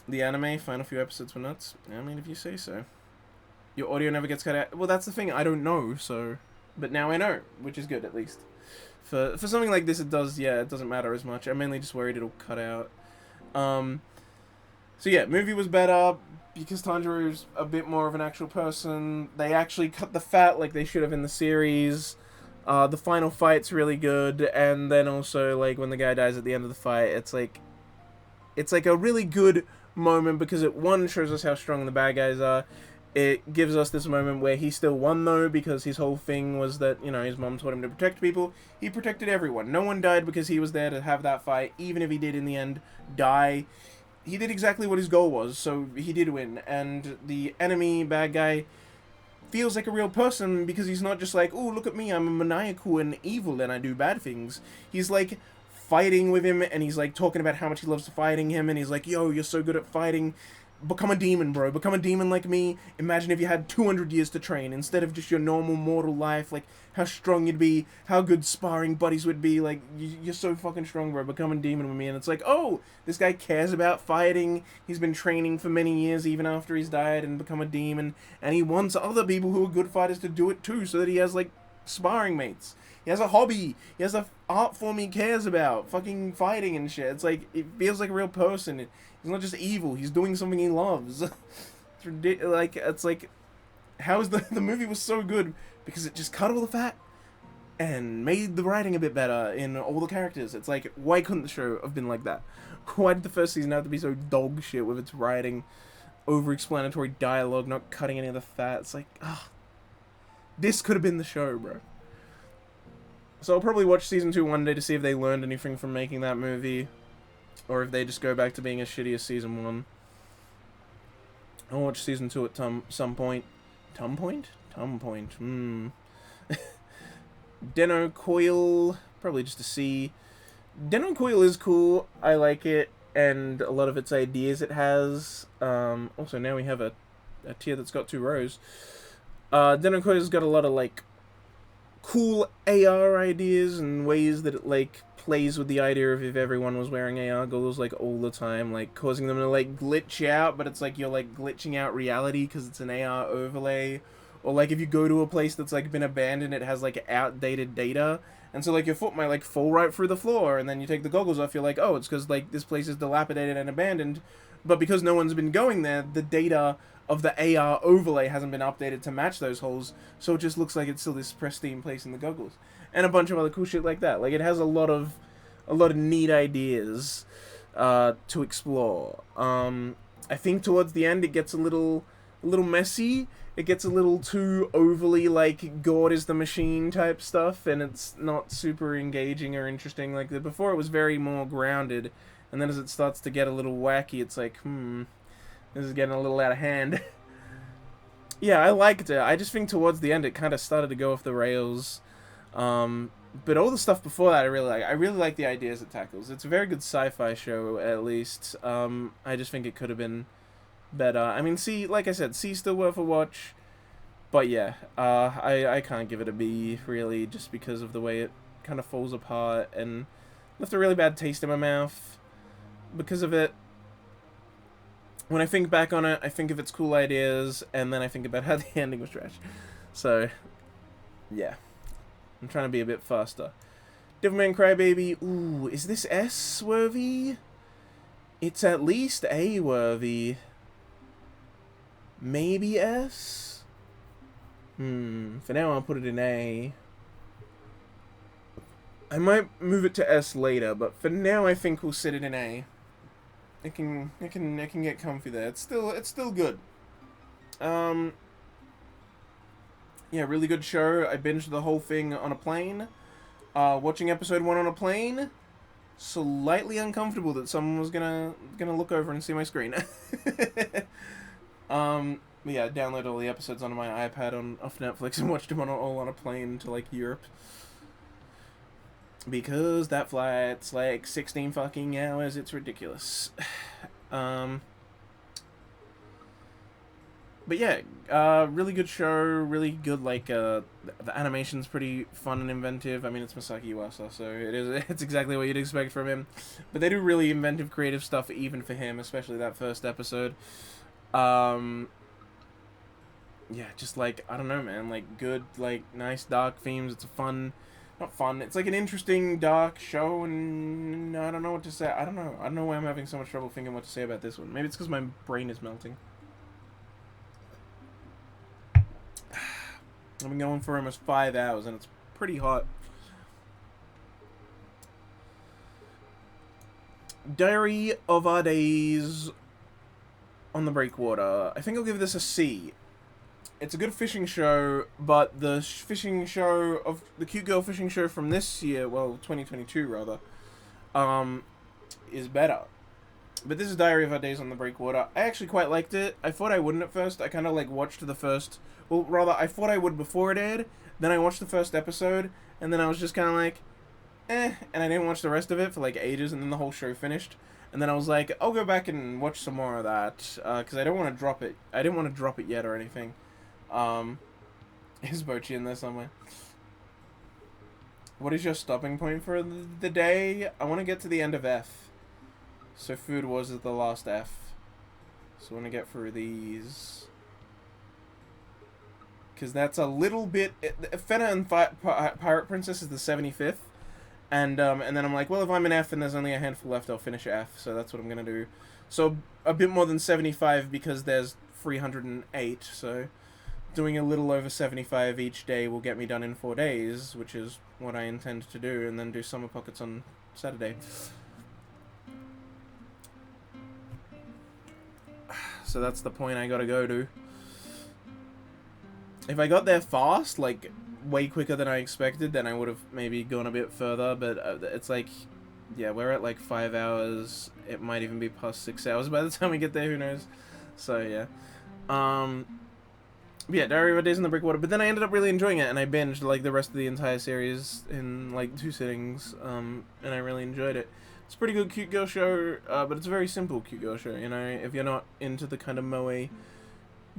The anime, final few episodes were nuts. I mean, if you say so. Your audio never gets cut out. Well, that's the thing, I don't know, so... But now I know, which is good, at least. For something like this, it does, yeah, it doesn't matter as much. I'm mainly just worried it'll cut out. So yeah, movie was better, because Tanjiro's a bit more of an actual person. They actually cut the fat like they should have in the series. The final fight's really good, and then also, like, when the guy dies at the end of the fight, it's like a really good moment, because it, one, shows us how strong the bad guys are. It gives us this moment where he still won, though, because his whole thing was that, you know, his mom taught him to protect people. He protected everyone. No one died because he was there to have that fight, even if he did, in the end, die. He did exactly what his goal was, so he did win. And the enemy bad guy feels like a real person, because he's not just like, oh, look at me, I'm maniacal and evil and I do bad things. He's, like, fighting with him, and he's, like, talking about how much he loves fighting him, and he's like, yo, you're so good at fighting. Become a demon, bro. Become a demon like me. Imagine if you had 200 years to train instead of just your normal mortal life. Like, how strong you'd be. How good sparring buddies would be. Like, you're so fucking strong, bro. Become a demon with me. And it's like, oh, this guy cares about fighting. He's been training for many years, even after he's died and become a demon. And he wants other people who are good fighters to do it too, so that he has, like, sparring mates. He has a hobby. He has a art form he cares about. Fucking fighting and shit. It's like, it feels like a real person. He's not just evil. He's doing something he loves. It's ridiculous. Like, it's like, how is the movie was so good because it just cut all the fat and made the writing a bit better in all the characters. It's like, why couldn't the show have been like that? Why did the first season have to be so dog shit with its writing, over-explanatory dialogue, not cutting any of the fat? It's like, ah, this could have been the show, bro. So I'll probably watch season 2 one day to see if they learned anything from making that movie. Or if they just go back to being as shitty as season 1. I'll watch season 2 at some point. Tum point? Tum point. Deno Coil. Probably just to see. Deno Coil is cool. I like it. And a lot of its ideas it has. Also, now we have a tier that's got 2 rows. Deno Coil's got a lot of, like, cool AR ideas and ways that it, like, plays with the idea of if everyone was wearing AR goggles, like, all the time, like, causing them to, like, glitch out, but it's like you're, like, glitching out reality because it's an AR overlay. Or, like, if you go to a place that's, like, been abandoned, it has, like, outdated data, and so, like, your foot might, like, fall right through the floor, and then you take the goggles off, you're like, oh, it's because, like, this place is dilapidated and abandoned, but because no one's been going there, the data of the AR overlay hasn't been updated to match those holes, so it just looks like it's still this pristine place in the goggles. And a bunch of other cool shit like that. Like, it has a lot of neat ideas to explore. I think towards the end it gets a little messy. It gets a little too overly, like, God is the machine type stuff, and it's not super engaging or interesting. Like, before it was very more grounded, and then as it starts to get a little wacky, it's like, this is getting a little out of hand. Yeah, I liked it. I just think towards the end it kind of started to go off the rails. But all the stuff before that I really like. I really like the ideas it tackles. It's a very good sci-fi show, at least. I just think it could have been better. I mean, like I said, C's still worth a watch. But yeah, I can't give it a B, really, just because of the way it kind of falls apart and left a really bad taste in my mouth because of it. When I think back on it, I think of its cool ideas, and then I think about how the ending was trash. So, yeah. I'm trying to be a bit faster. Devilman Crybaby, ooh, is this S worthy? It's at least A worthy. Maybe S? For now I'll put it in A. I might move it to S later, but for now I think we'll sit it in A. It can get comfy there. It's still good. Yeah, really good show. I binged the whole thing on a plane. Watching episode 1 on a plane, slightly uncomfortable that someone was gonna look over and see my screen. Yeah, download all the episodes onto my iPad off Netflix and watched them all on a plane to like Europe. Because that flight's like 16 fucking hours, it's ridiculous. But yeah, really good show, really good, like, the animation's pretty fun and inventive. I mean, it's Masaki Yuasa, so it's exactly what you'd expect from him. But they do really inventive, creative stuff even for him, especially that first episode. Yeah, just, like, I don't know, man, like, good, like, nice, dark themes. It's a fun, not fun, it's, like, an interesting, dark show, and I don't know what to say. I don't know why I'm having so much trouble thinking what to say about this one. Maybe it's because my brain is melting. I've been going for almost 5 hours, and it's pretty hot. Diary of Our Days on the Breakwater. I think I'll give this a C. It's a good fishing show, but the fishing show of the cute girl fishing show from this year, well, 2022 rather, is better. But this is Diary of Our Days on the Breakwater. I actually quite liked it. I thought I wouldn't at first. I kind of like watched the first. Well, rather, I thought I would before it aired. Then I watched the first episode, and then I was just kind of like, and I didn't watch the rest of it for like ages, and then the whole show finished. And then I was like, I'll go back and watch some more of that, because I don't want to drop it. I didn't want to drop it yet or anything. Is Bochi in there somewhere? What is your stopping point for the day? I want to get to the end of F. So Food Wars is the last F. So I want to get through these. Because that's a little bit... Fena and Pirate Princess is the 75th. And then I'm like, well, if I'm an F and there's only a handful left, I'll finish F. So that's what I'm going to do. So a bit more than 75 because there's 308. So doing a little over 75 each day will get me done in 4 days, which is what I intend to do. And then do Summer Pockets on Saturday. So that's the point I gotta go to. If I got there fast, like, way quicker than I expected, then I would have maybe gone a bit further, but it's like, yeah, we're at like 5 hours, it might even be past 6 hours by the time we get there, who knows. So, yeah. Yeah, Diary of a Days in the Breakwater, but then I ended up really enjoying it, and I binged, like, the rest of the entire series in, like, 2 sittings, and I really enjoyed it. It's a pretty good cute girl show, but it's a very simple cute girl show, you know, if you're not into the kind of moe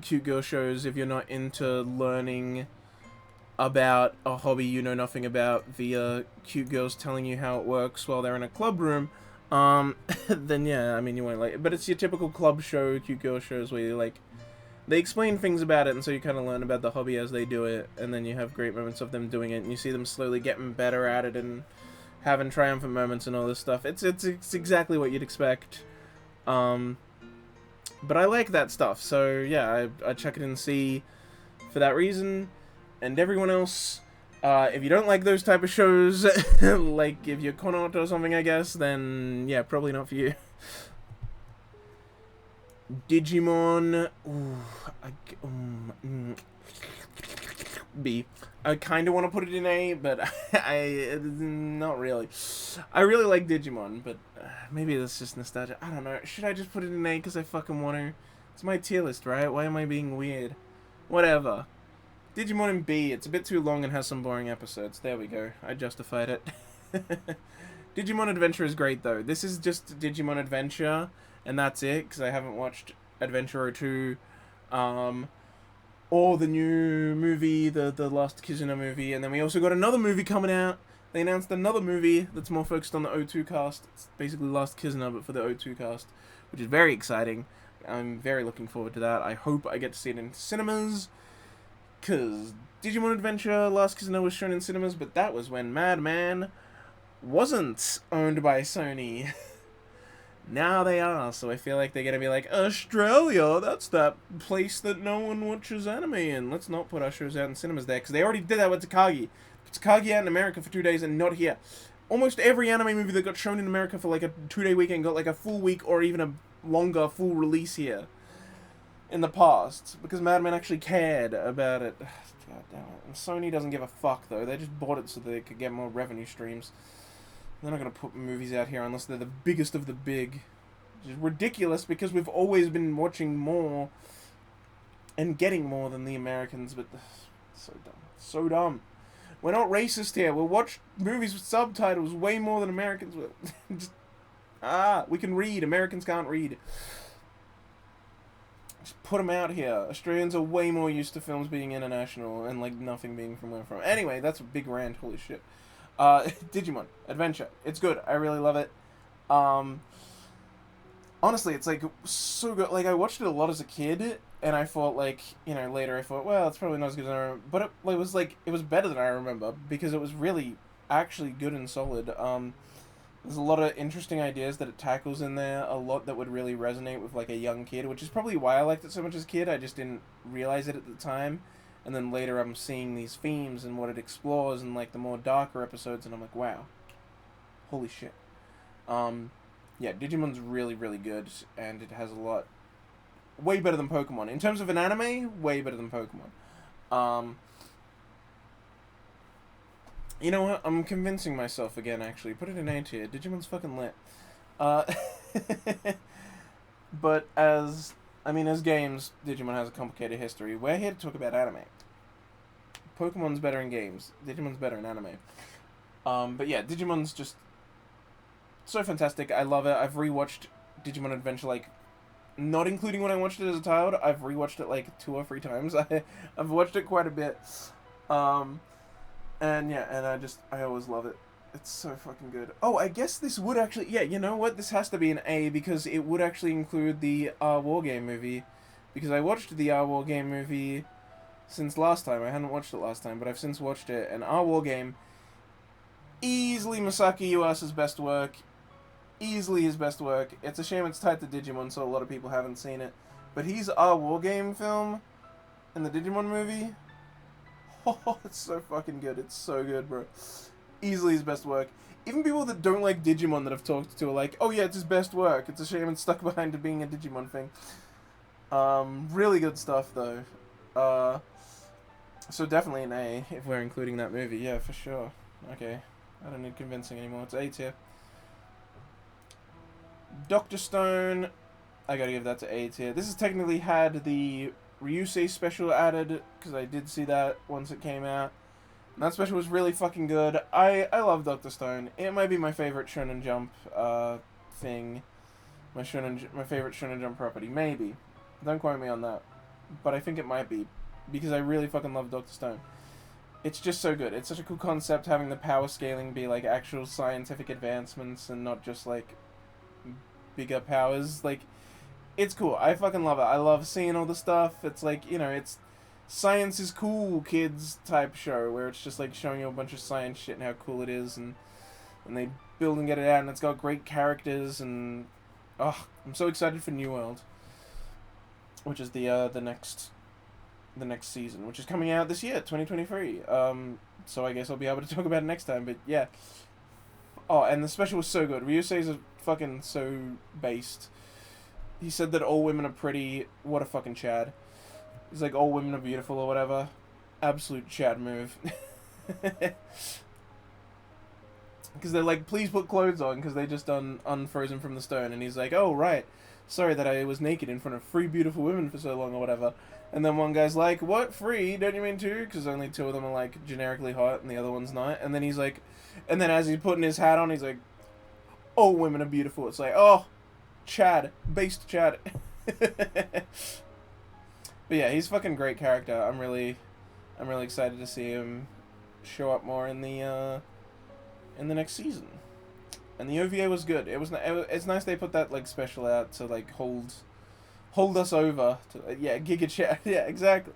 cute girl shows, if you're not into learning about a hobby you know nothing about via cute girls telling you how it works while they're in a club room, then yeah, I mean, you won't like it. But it's your typical club show, cute girl shows where you like, they explain things about it, and so you kind of learn about the hobby as they do it, and then you have great moments of them doing it, and you see them slowly getting better at it, and having triumphant moments and all this stuff. It's exactly what you'd expect. But I like that stuff, so yeah, I check it and see for that reason. And everyone else, if you don't like those type of shows, like if you're Connaught or something, I guess, then yeah, probably not for you. Digimon, B. I kind of want to put it in A, but not really. I really like Digimon, but maybe that's just nostalgia. I don't know. Should I just put it in A because I fucking want to? It's my tier list, right? Why am I being weird? Whatever. Digimon in B. It's a bit too long and has some boring episodes. There we go. I justified it. Digimon Adventure is great, though. This is just Digimon Adventure, and that's it, because I haven't watched Adventure 2. or the new movie, the Last Kizuna movie, and then we also got another movie coming out. They announced another movie that's more focused on the O2 cast. It's basically Last Kizuna, but for the O2 cast, which is very exciting. I'm very looking forward to that. I hope I get to see it in cinemas, because Digimon Adventure Last Kizuna was shown in cinemas, but that was when Madman wasn't owned by Sony. Now they are, so I feel like they're gonna be like, Australia, that's that place that no one watches anime in. Let's not put our shows out in cinemas there, because they already did that with Takagi. Takagi out in America for 2 days and not here. Almost every anime movie that got shown in America for like a 2-day weekend got like a full week or even a longer full release here in the past, because Madman actually cared about it. God damn it. And Sony doesn't give a fuck, though. They just bought it so they could get more revenue streams. They're not going to put movies out here unless they're the biggest of the big. Which is ridiculous, because we've always been watching more and getting more than the Americans, but so dumb. So dumb. We're not racist here. We'll watch movies with subtitles way more than Americans will. Just, we can read. Americans can't read. Just put them out here. Australians are way more used to films being international and like nothing being from where I'm from. Anyway, that's a big rant. Holy shit. Digimon Adventure. It's good. I really love it. Honestly, it's like so good. Like I watched it a lot as a kid, and I thought like, you know, later I thought, well, it's probably not as good as I remember. But it was better than I remember, because it was really actually good and solid. There's a lot of interesting ideas that it tackles in there, a lot that would really resonate with like a young kid, which is probably why I liked it so much as a kid. I just didn't realize it at the time. And then later I'm seeing these themes and what it explores and like the more darker episodes, and I'm like, wow. Holy shit. Yeah, Digimon's really, really good, and it has a lot... Way better than Pokemon. In terms of an anime, way better than Pokemon. You know what? I'm convincing myself again, actually. Put it in A tier. Digimon's fucking lit. But as games, Digimon has a complicated history. We're here to talk about anime. Pokemon's better in games. Digimon's better in anime. But yeah, Digimon's just so fantastic. I love it. I've rewatched Digimon Adventure, like, not including when I watched it as a child. I've rewatched it like 2 or 3 times. I've watched it quite a bit. And yeah, and I always love it. It's so fucking good. Oh, I guess this would actually... Yeah, you know what? This has to be an A, because it would actually include the War Game movie. Because I watched the War Game movie since last time. I hadn't watched it last time, but I've since watched it. And War Game, easily Masaki Yuasa's best work. Easily his best work. It's a shame it's tied to Digimon, so a lot of people haven't seen it. But he's War Game film in the Digimon movie. Oh, it's so fucking good. It's so good, bro. Easily his best work. Even people that don't like Digimon that I've talked to are like, oh yeah, it's his best work. It's a shame it's stuck behind it being a Digimon thing. Really good stuff, though. So definitely an A, if we're including that movie. Yeah, for sure. Okay. I don't need convincing anymore. It's A tier. Dr. Stone, I gotta give that to A tier. This has technically had the Ryusei special added, because I did see that once it came out. And that special was really fucking good. I love Dr. Stone. It might be my favorite Shonen Jump thing. My favorite Shonen Jump property. Maybe. Don't quote me on that. But I think it might be, because I really fucking love Dr. Stone. It's just so good. It's such a cool concept, having the power scaling be like actual scientific advancements and not just like bigger powers. Like, it's cool. I fucking love it. I love seeing all the stuff. It's like, you know, it's science is cool kids type show, where it's just like showing you a bunch of science shit and how cool it is, and they build and get it out, and it's got great characters, and oh, I'm so excited for New World, which is the next season, which is coming out this year, 2023. So I guess I'll be able to talk about it next time. But yeah. Oh, and the special was so good. Ryusei's a fucking so based. He said that all women are pretty. What a fucking Chad. He's like, all women are beautiful or whatever. Absolute Chad move. Because they're like, please put clothes on, because they just unfrozen from the stone. And he's like, oh, right. Sorry that I was naked in front of 3 beautiful women for so long or whatever. And then one guy's like, what, 3? Don't you mean 2? Because only 2 of them are like generically hot and the other one's not. And then he's like, and then as he's putting his hat on, he's like, all women are beautiful. It's like, oh, Chad. Based Chad. But yeah, he's a fucking great character. I'm really excited to see him show up more in the next season. And the OVA was good. It's nice they put that like special out to like hold us over to yeah, Giga Chad. Yeah, exactly.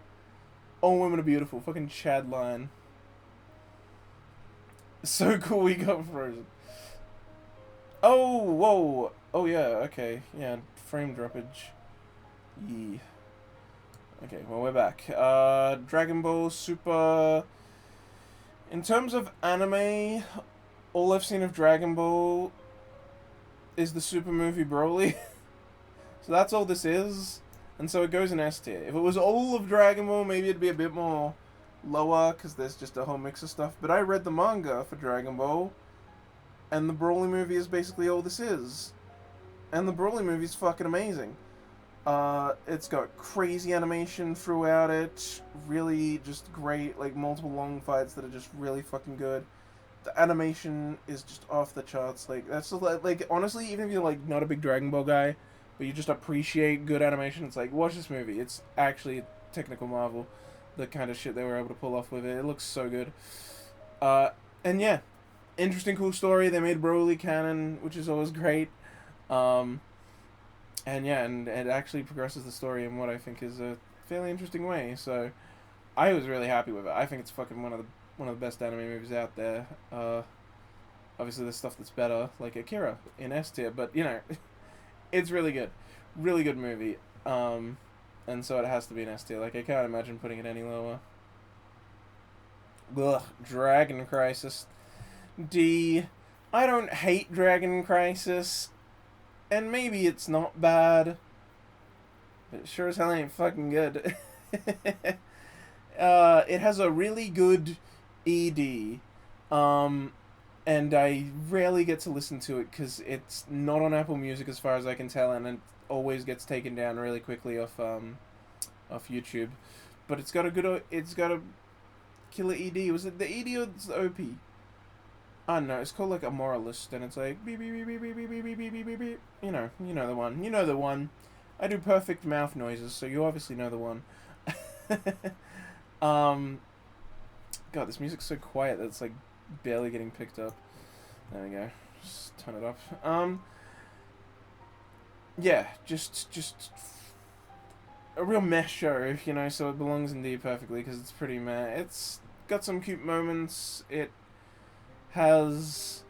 All women are beautiful. Fucking Chad line. So cool he got frozen. Oh, whoa. Oh yeah, okay. Yeah, frame droppage. Yeah. Okay, well we're back. Dragon Ball Super. In terms of anime, all I've seen of Dragon Ball is the Super movie Broly. So that's all this is. And so it goes in S tier. If it was all of Dragon Ball, maybe it'd be a bit more lower, because there's just a whole mix of stuff. But I read the manga for Dragon Ball, and the Broly movie is basically all this is. And the Broly movie is fucking amazing. It's got crazy animation throughout it, really just great, like multiple long fights that are just really fucking good. The animation is just off the charts. Like that's like honestly, even if you're like not a big Dragon Ball guy, but you just appreciate good animation, it's like watch this movie. It's actually a technical marvel, the kind of shit they were able to pull off with it. It looks so good. And yeah, interesting, cool story. They made Broly canon, which is always great. And yeah, and it actually progresses the story in what I think is a fairly interesting way. So I was really happy with it. I think it's fucking one of the best anime movies out there. Obviously, there's stuff that's better, like Akira in S tier, but you know, it's really good movie. And so it has to be an S tier. Like I can't imagine putting it any lower. Ugh, Dragon Crisis. D. I don't hate Dragon Crisis. And maybe it's not bad, but it sure as hell ain't fucking good. It has a really good ED, and I rarely get to listen to it because it's not on Apple Music as far as I can tell, and it always gets taken down really quickly off YouTube. But it's got a killer ED. Was it the ED or the OP? I don't know, it's called like a moralist, and it's like beep beep beep beep beep beep beep beep beep beep beep. You know the one. You know the one. I do perfect mouth noises, so you obviously know the one. God, this music's so quiet that it's like barely getting picked up. There we go. Just turn it up. Yeah, just a real meh show, you know. So it belongs in D perfectly because it's pretty meh. It's got some cute moments. It has,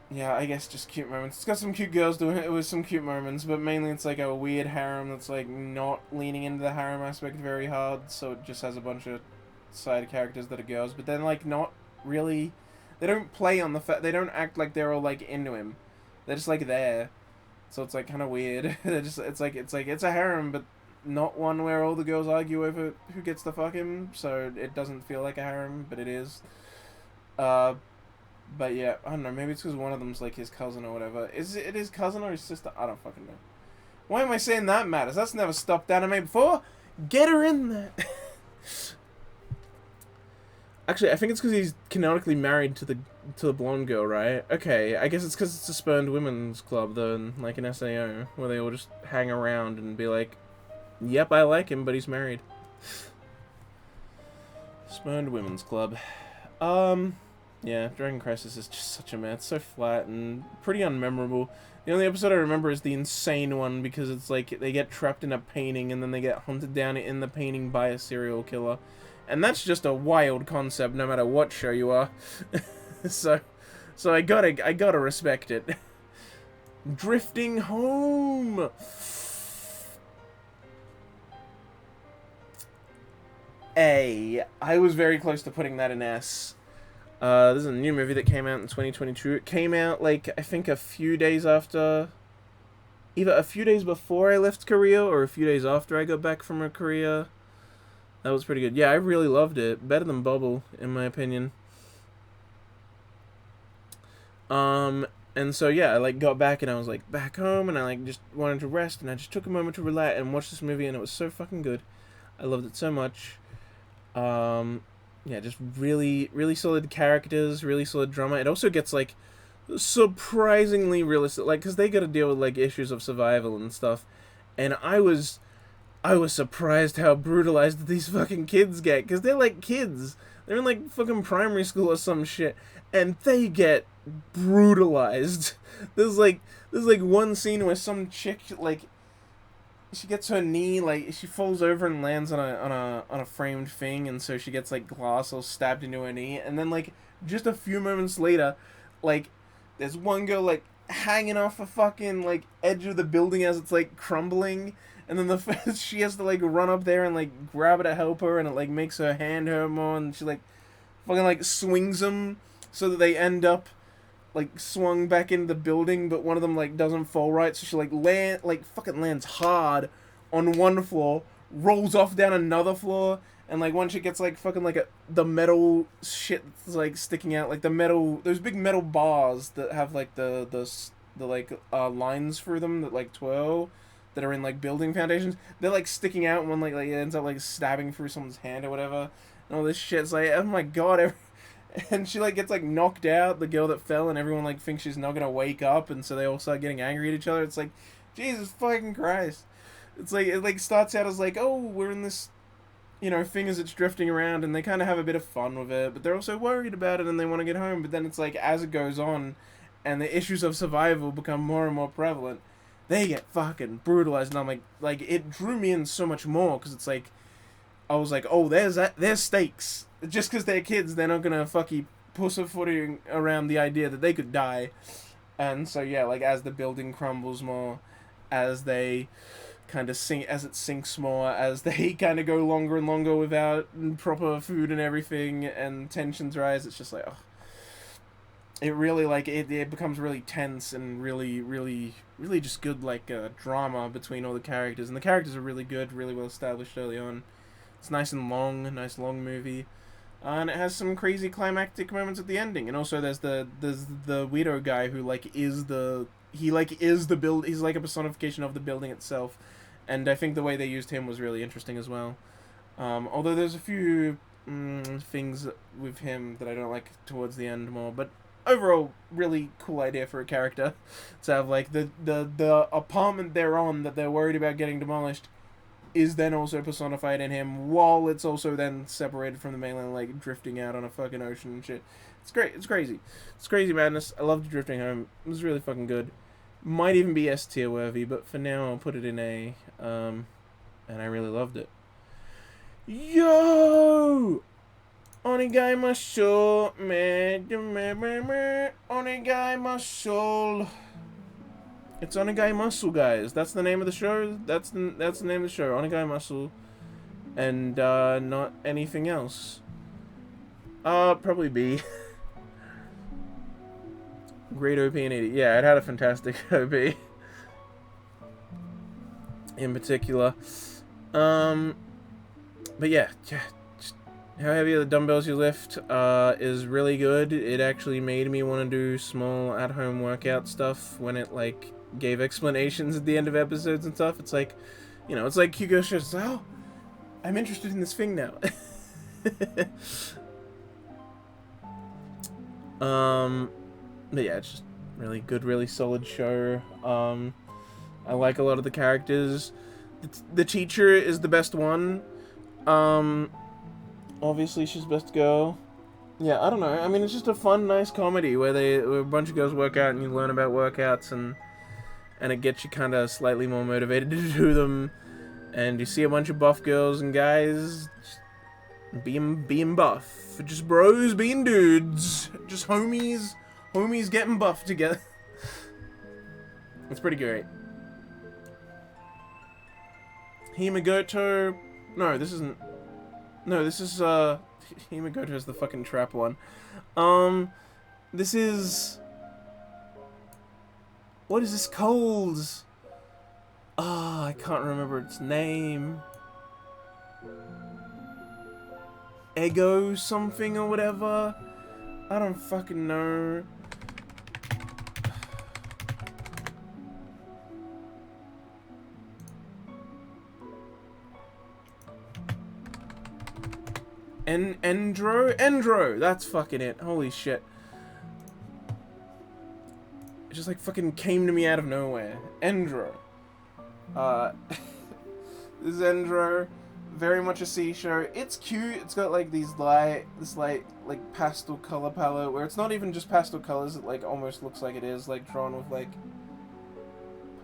yeah, I guess just cute moments. It's got some cute girls doing it with some cute moments, but mainly it's like a weird harem that's like not leaning into the harem aspect very hard, so it just has a bunch of side characters that are girls, but then like not really, they don't play on the fact, they don't act like they're all like into him. They're just like there. So it's like kind of weird. They're just, it's a harem, but not one where all the girls argue over who gets to fuck him, so it doesn't feel like a harem, but it is. But yeah, I don't know, maybe it's because one of them's like his cousin or whatever. Is it his cousin or his sister? I don't fucking know. Why am I saying that matters? That's never stopped anime before. Get her in there. Actually, I think it's because he's canonically married to the blonde girl, right? Okay, I guess it's because it's a spurned women's club, though, like an SAO, where they all just hang around and be like, yep, I like him, but he's married. Spurned women's club. Yeah, Dragon Crisis is just such a mess. It's so flat and pretty unmemorable. The only episode I remember is the insane one because it's like they get trapped in a painting and then they get hunted down in the painting by a serial killer. And that's just a wild concept no matter what show you are. so I gotta respect it. Drifting Home. A. I was very close to putting that in S. This is a new movie that came out in 2022. It came out, like, I think a few days after... Either a few days before I left Korea, or a few days after I got back from Korea. That was pretty good. Yeah, I really loved it. Better than Bubble, in my opinion. And so, yeah, I, like, got back, and I was, like, back home, and I, like, just wanted to rest, and I just took a moment to relax and watch this movie, and it was so fucking good. I loved it so much. Yeah, just really, really solid characters, really solid drama. It also gets, like, surprisingly realistic, like, because they got to deal with, like, issues of survival and stuff. And I was I was surprised how brutalized these fucking kids get, because they're like kids. They're in like fucking primary school or some shit, and they get brutalized. There's like one scene where some chick like she gets her knee, like she falls over and lands on a framed thing, and so she gets like glass all stabbed into her knee, and then like just a few moments later, like there's one girl like hanging off a fucking like edge of the building as it's like crumbling, and then she has to like run up there and like grab it to help her, and it like makes her hand hurt more, and she like fucking like swings them so that they end up like swung back into the building, but one of them like doesn't fall right, so she like fucking lands hard on one floor, rolls off down another floor, and like once she gets like fucking like the metal shit that's like sticking out, like the metal, those big metal bars that have like the like lines through them that like twirl, that are in like building foundations, they're like sticking out, and one like it ends up like stabbing through someone's hand or whatever, and all this shit's like, oh my god. And she like gets like knocked out, the girl that fell, and everyone like thinks she's not gonna wake up, and so they all start getting angry at each other. It's like, Jesus fucking Christ. It's like, it like starts out as like, oh, we're in this, you know, thing as it's drifting around, and they kind of have a bit of fun with it, but they're also worried about it and they want to get home. But then it's like, as it goes on and the issues of survival become more and more prevalent, they get fucking brutalized. And I'm like it drew me in so much more, because it's like, I was like, oh, there's stakes. Just because they're kids, they're not gonna fucking pussyfooting around the idea that they could die. And so yeah, like as the building crumbles more, as they kind of sink, as it sinks more, as they kind of go longer and longer without proper food and everything, and tensions rise, it's just like, oh, it really like it becomes really tense and really just good like drama between all the characters, and the characters are really good, really well established early on. It's nice and long, a nice long movie. And it has some crazy climactic moments at the ending. And also there's the weirdo guy who like is the build, he's like a personification of the building itself. And I think the way they used him was really interesting as well. Although there's a few things with him that I don't like towards the end more, but overall really cool idea for a character to have like the apartment they're on that they're worried about getting demolished is then also personified in him, while it's also then separated from the mainland, like drifting out on a fucking ocean and shit. It's great. It's crazy. It's crazy madness. I loved Drifting Home. It was really fucking good. Might even be S tier worthy, but for now I'll put it in A. And I really loved it. Yo! Onegai my soul, man. Onegai my soul. It's Onegai Muscle, guys. That's the name of the show. That's the name of the show. Onegai Muscle, and not anything else. Probably B. Great OP and 80. Yeah, it had a fantastic OP. In particular, but yeah, just how heavy the dumbbells you lift is really good. It actually made me want to do small at-home workout stuff when it like gave explanations at the end of episodes and stuff. It's like, you know, it's like Hugo says, oh, I'm interested in this thing now. But yeah, it's just really good, really solid show. I like a lot of the characters. The teacher is the best one. Obviously she's best girl. Yeah, I don't know. I mean, it's just a fun, nice comedy where a bunch of girls work out and you learn about workouts, and it gets you kind of slightly more motivated to do them. And you see a bunch of buff girls and guys being buff. Just bros being dudes. Just homies getting buff together. It's pretty great. Himagoto. No, this isn't. No, this is Himagoto is the fucking trap one. This is. What is this called? Ah, I can't remember its name. Ego something or whatever. I don't fucking know. Endro, that's fucking it. Holy shit. It just like fucking came to me out of nowhere. Endro. Zendro, very much a C show. It's cute. It's got like this light like pastel color palette where it's not even just pastel colors. It like almost looks like it is like drawn with like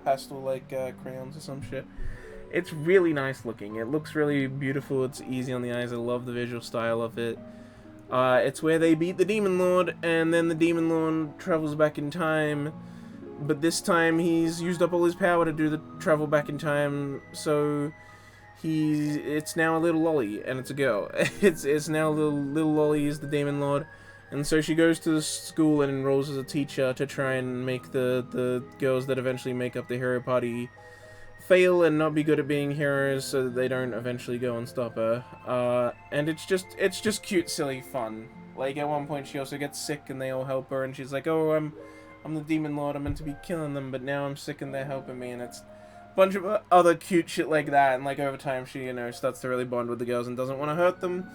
pastel like crayons or some shit. It's really nice looking. It looks really beautiful. It's easy on the eyes. I love the visual style of it. It's where they beat the Demon Lord, and then the Demon Lord travels back in time. But this time he's used up all his power to do the travel back in time, so it's now a little lolly, and it's a girl. It's now little lolly is the Demon Lord, and so she goes to the school and enrolls as a teacher to try and make the girls that eventually make up the hero party fail and not be good at being heroes, so that they don't eventually go and stop her. And it's just cute, silly fun. Like at one point she also gets sick and they all help her, and she's like, "Oh, I'm the Demon Lord. I'm meant to be killing them, but now I'm sick and they're helping me." And it's a bunch of other cute shit like that. And like over time, she starts to really bond with the girls and doesn't want to hurt them.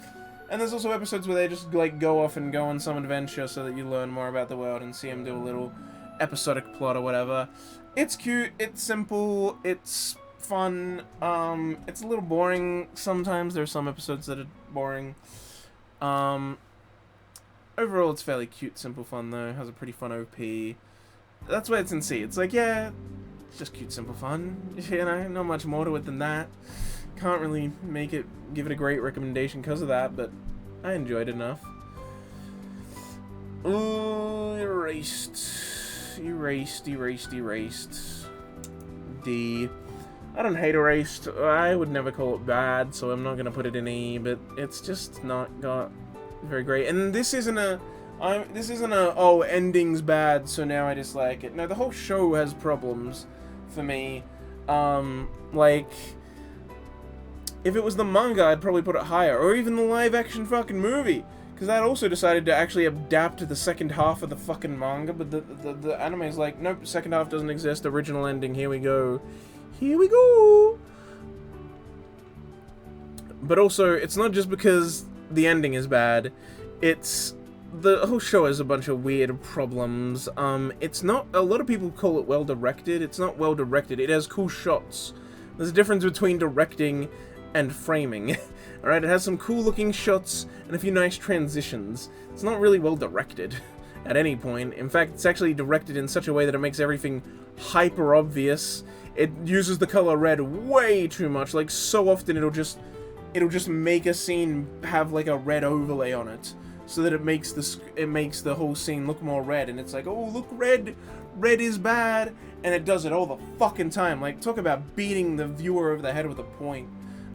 And there's also episodes where they just like go off and go on some adventure so that you learn more about the world and see them do a little episodic plot or whatever. It's cute. It's simple. It's fun. It's a little boring sometimes. There's some episodes that are boring. Overall, it's fairly cute, simple fun, though. It has a pretty fun OP. That's why it's in C. It's like, yeah, it's just cute, simple fun. Not much more to it than that. Can't really give it a great recommendation because of that, but I enjoyed it enough. Ooh, erased. D. I don't hate Erased. I would never call it bad, so I'm not gonna put it in E, but it's just not got very great. And this isn't a oh, ending's bad, so now I dislike it. No, the whole show has problems for me. Like, if it was the manga, I'd probably put it higher, or even the live-action fucking movie, because that also decided to actually adapt the second half of the fucking manga, but the anime is like, nope, second half doesn't exist, original ending, here we go. Here we go! But also, it's not just because the ending is bad, it's... the whole show has a bunch of weird problems. It's not... a lot of people call it well-directed. It's not well-directed. It has cool shots. There's a difference between directing and framing. Alright, it has some cool-looking shots and a few nice transitions. It's not really well-directed at any point. In fact, it's actually directed in such a way that it makes everything hyper-obvious. It uses the color red way too much. Like, so often it'll just make a scene have, like, a red overlay on it, so that it makes the whole scene look more red, and it's like, oh, look, red is bad, and it does it all the fucking time. Like, talk about beating the viewer over the head with a point.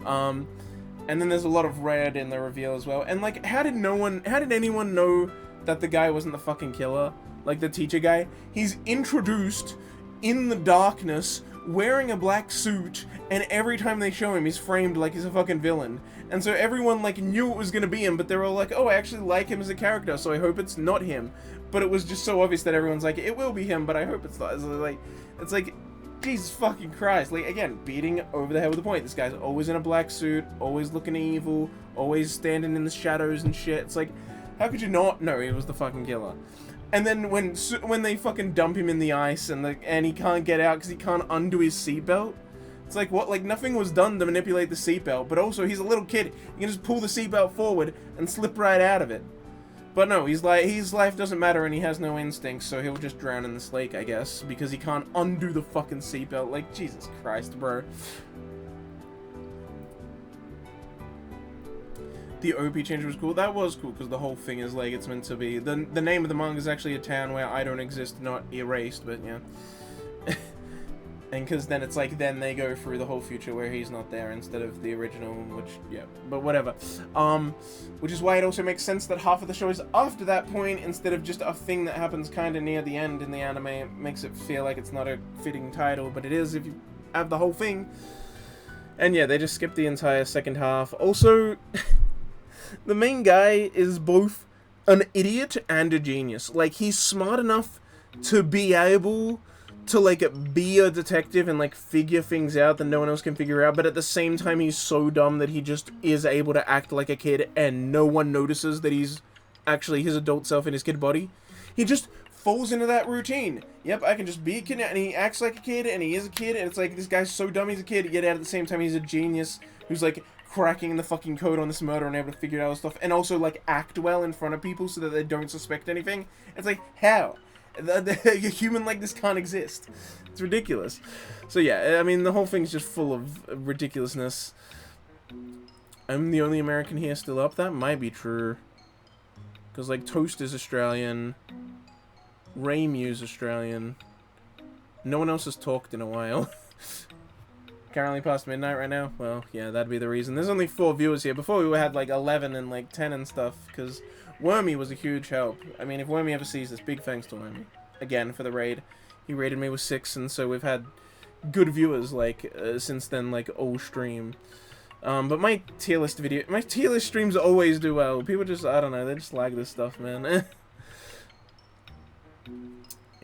And then there's a lot of red in the reveal as well. And like, how did anyone know that the guy wasn't the fucking killer? Like, the teacher guy? He's introduced in the darkness, wearing a black suit, and every time they show him, he's framed like he's a fucking villain. And so everyone, like, knew it was gonna be him, but they were all like, oh, I actually like him as a character, so I hope it's not him. But it was just so obvious that everyone's like, it will be him, but I hope it's not. It's like, Jesus fucking Christ. Like, again, beating over the head with a point. This guy's always in a black suit, always looking evil, always standing in the shadows and shit. It's like, how could you not know he was the fucking killer? And then when they fucking dump him in the ice and he can't get out because he can't undo his seatbelt, it's like, what? Like, nothing was done to manipulate the seatbelt, but also he's a little kid. You can just pull the seatbelt forward and slip right out of it. But no, he's like, his life doesn't matter and he has no instincts, so he'll just drown in this lake, I guess, because he can't undo the fucking seatbelt. Like, Jesus Christ, bro. The OP change was cool. That was cool, because the whole thing is, like, it's meant to be... The name of the manga is actually a town where I don't exist, not erased, but, yeah. And because then it's like, then they go through the whole future where he's not there instead of the original, which, yeah, but whatever. Which is why it also makes sense that half of the show is after that point instead of just a thing that happens kind of near the end in the anime. It makes it feel like it's not a fitting title, but it is if you have the whole thing. And yeah, they just skipped the entire second half. Also, the main guy is both an idiot and a genius. Like, he's smart enough to be able to, like, be a detective and, like, figure things out that no one else can figure out, but at the same time he's so dumb that he just is able to act like a kid and no one notices that he's actually his adult self in his kid body. He just falls into that routine. Yep, I can just be a kid, and he acts like a kid, and he is a kid, and it's like, this guy's so dumb he's a kid, yet at the same time he's a genius who's like cracking the fucking code on this murder and able to figure out stuff, and also like act well in front of people so that they don't suspect anything. It's like, how? A human like this can't exist. It's ridiculous. So yeah, I mean, the whole thing's just full of ridiculousness. I'm the only American here still up. That might be true. Because, like, Toast is Australian. Raymew's Australian. No one else has talked in a while. Currently past midnight right now? Well, yeah, that'd be the reason. There's only 4 viewers here. Before we had, like, 11 and, like, 10 and stuff. Because Wormy was a huge help. I mean, if Wormy ever sees this, big thanks to Wormy. Again, for the raid. He raided me with 6, and so we've had good viewers, like, since then, like, all stream. But my tier list streams always do well. People just, I don't know, they just like this stuff, man.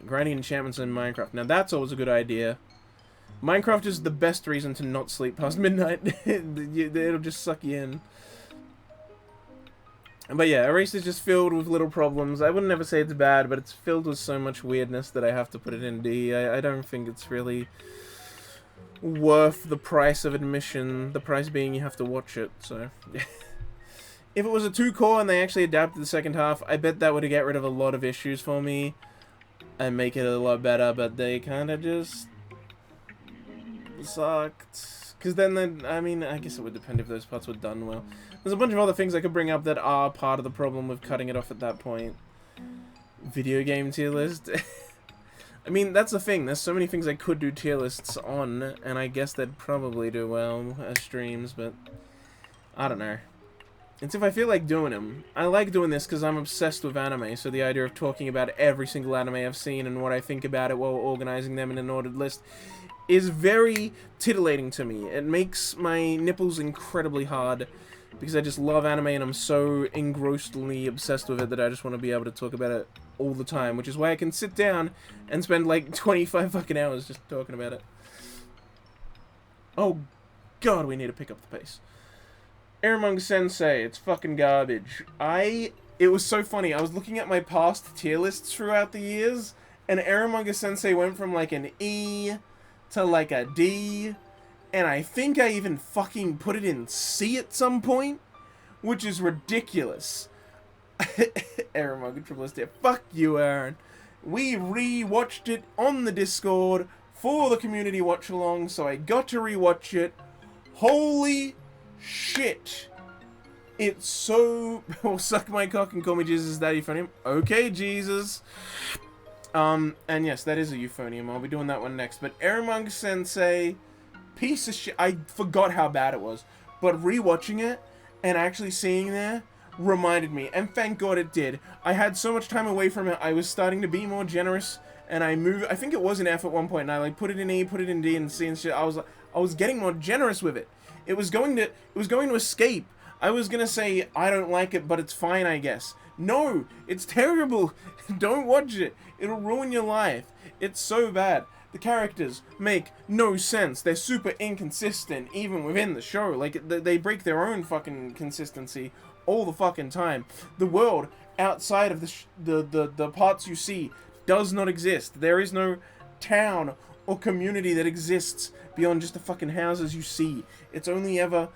Grinding enchantments in Minecraft. Now that's always a good idea. Minecraft is the best reason to not sleep past midnight. It'll just suck you in. But yeah, Erase is just filled with little problems. I wouldn't ever say it's bad, but it's filled with so much weirdness that I have to put it in D. I don't think it's really worth the price of admission, the price being you have to watch it, so if it was a 2-core and they actually adapted the second half, I bet that would get rid of a lot of issues for me and make it a lot better, but they kind of just sucked. Because then, I mean, I guess it would depend if those parts were done well. There's a bunch of other things I could bring up that are part of the problem with cutting it off at that point. Video game tier list. I mean, that's the thing. There's so many things I could do tier lists on, and I guess they'd probably do well as streams, but I don't know. It's if I feel like doing them. I like doing this because I'm obsessed with anime, so the idea of talking about every single anime I've seen and what I think about it while organizing them in an ordered list is very titillating to me. It makes my nipples incredibly hard because I just love anime and I'm so engrossedly obsessed with it that I just want to be able to talk about it all the time, which is why I can sit down and spend like 25 fucking hours just talking about it. Oh god, we need to pick up the pace. Eremanga Sensei, it's fucking garbage. It was so funny, I was looking at my past tier lists throughout the years, and Eremanga Sensei went from like an E to like a D, and I think I even fucking put it in C at some point, which is ridiculous. Eremanga Triple S tier. Fuck you, Aaron. We re-watched it on the Discord for the community watch-along, so I got to re-watch it. Holy shit. It's so... Well, suck my cock and call me Jesus, is that euphonium? Okay, Jesus. And yes, that is a euphonium. I'll be doing that one next. But Eremanga Sensei, piece of shit. I forgot how bad it was. But re-watching it and actually seeing there reminded me, and thank God it did. I had so much time away from it, I was starting to be more generous, and I think it was an F at one point, and I like put it in E, put it in D, and C and shit. I was getting more generous with it. It was going to escape. I was gonna say, I don't like it, but it's fine, I guess. No, it's terrible. Don't watch it. It'll ruin your life. It's so bad. The characters make no sense. They're super inconsistent, even within the show. Like, they break their own fucking consistency all the fucking time. The world outside of the parts you see does not exist. There is no town or community that exists beyond just the fucking houses you see. It's only ever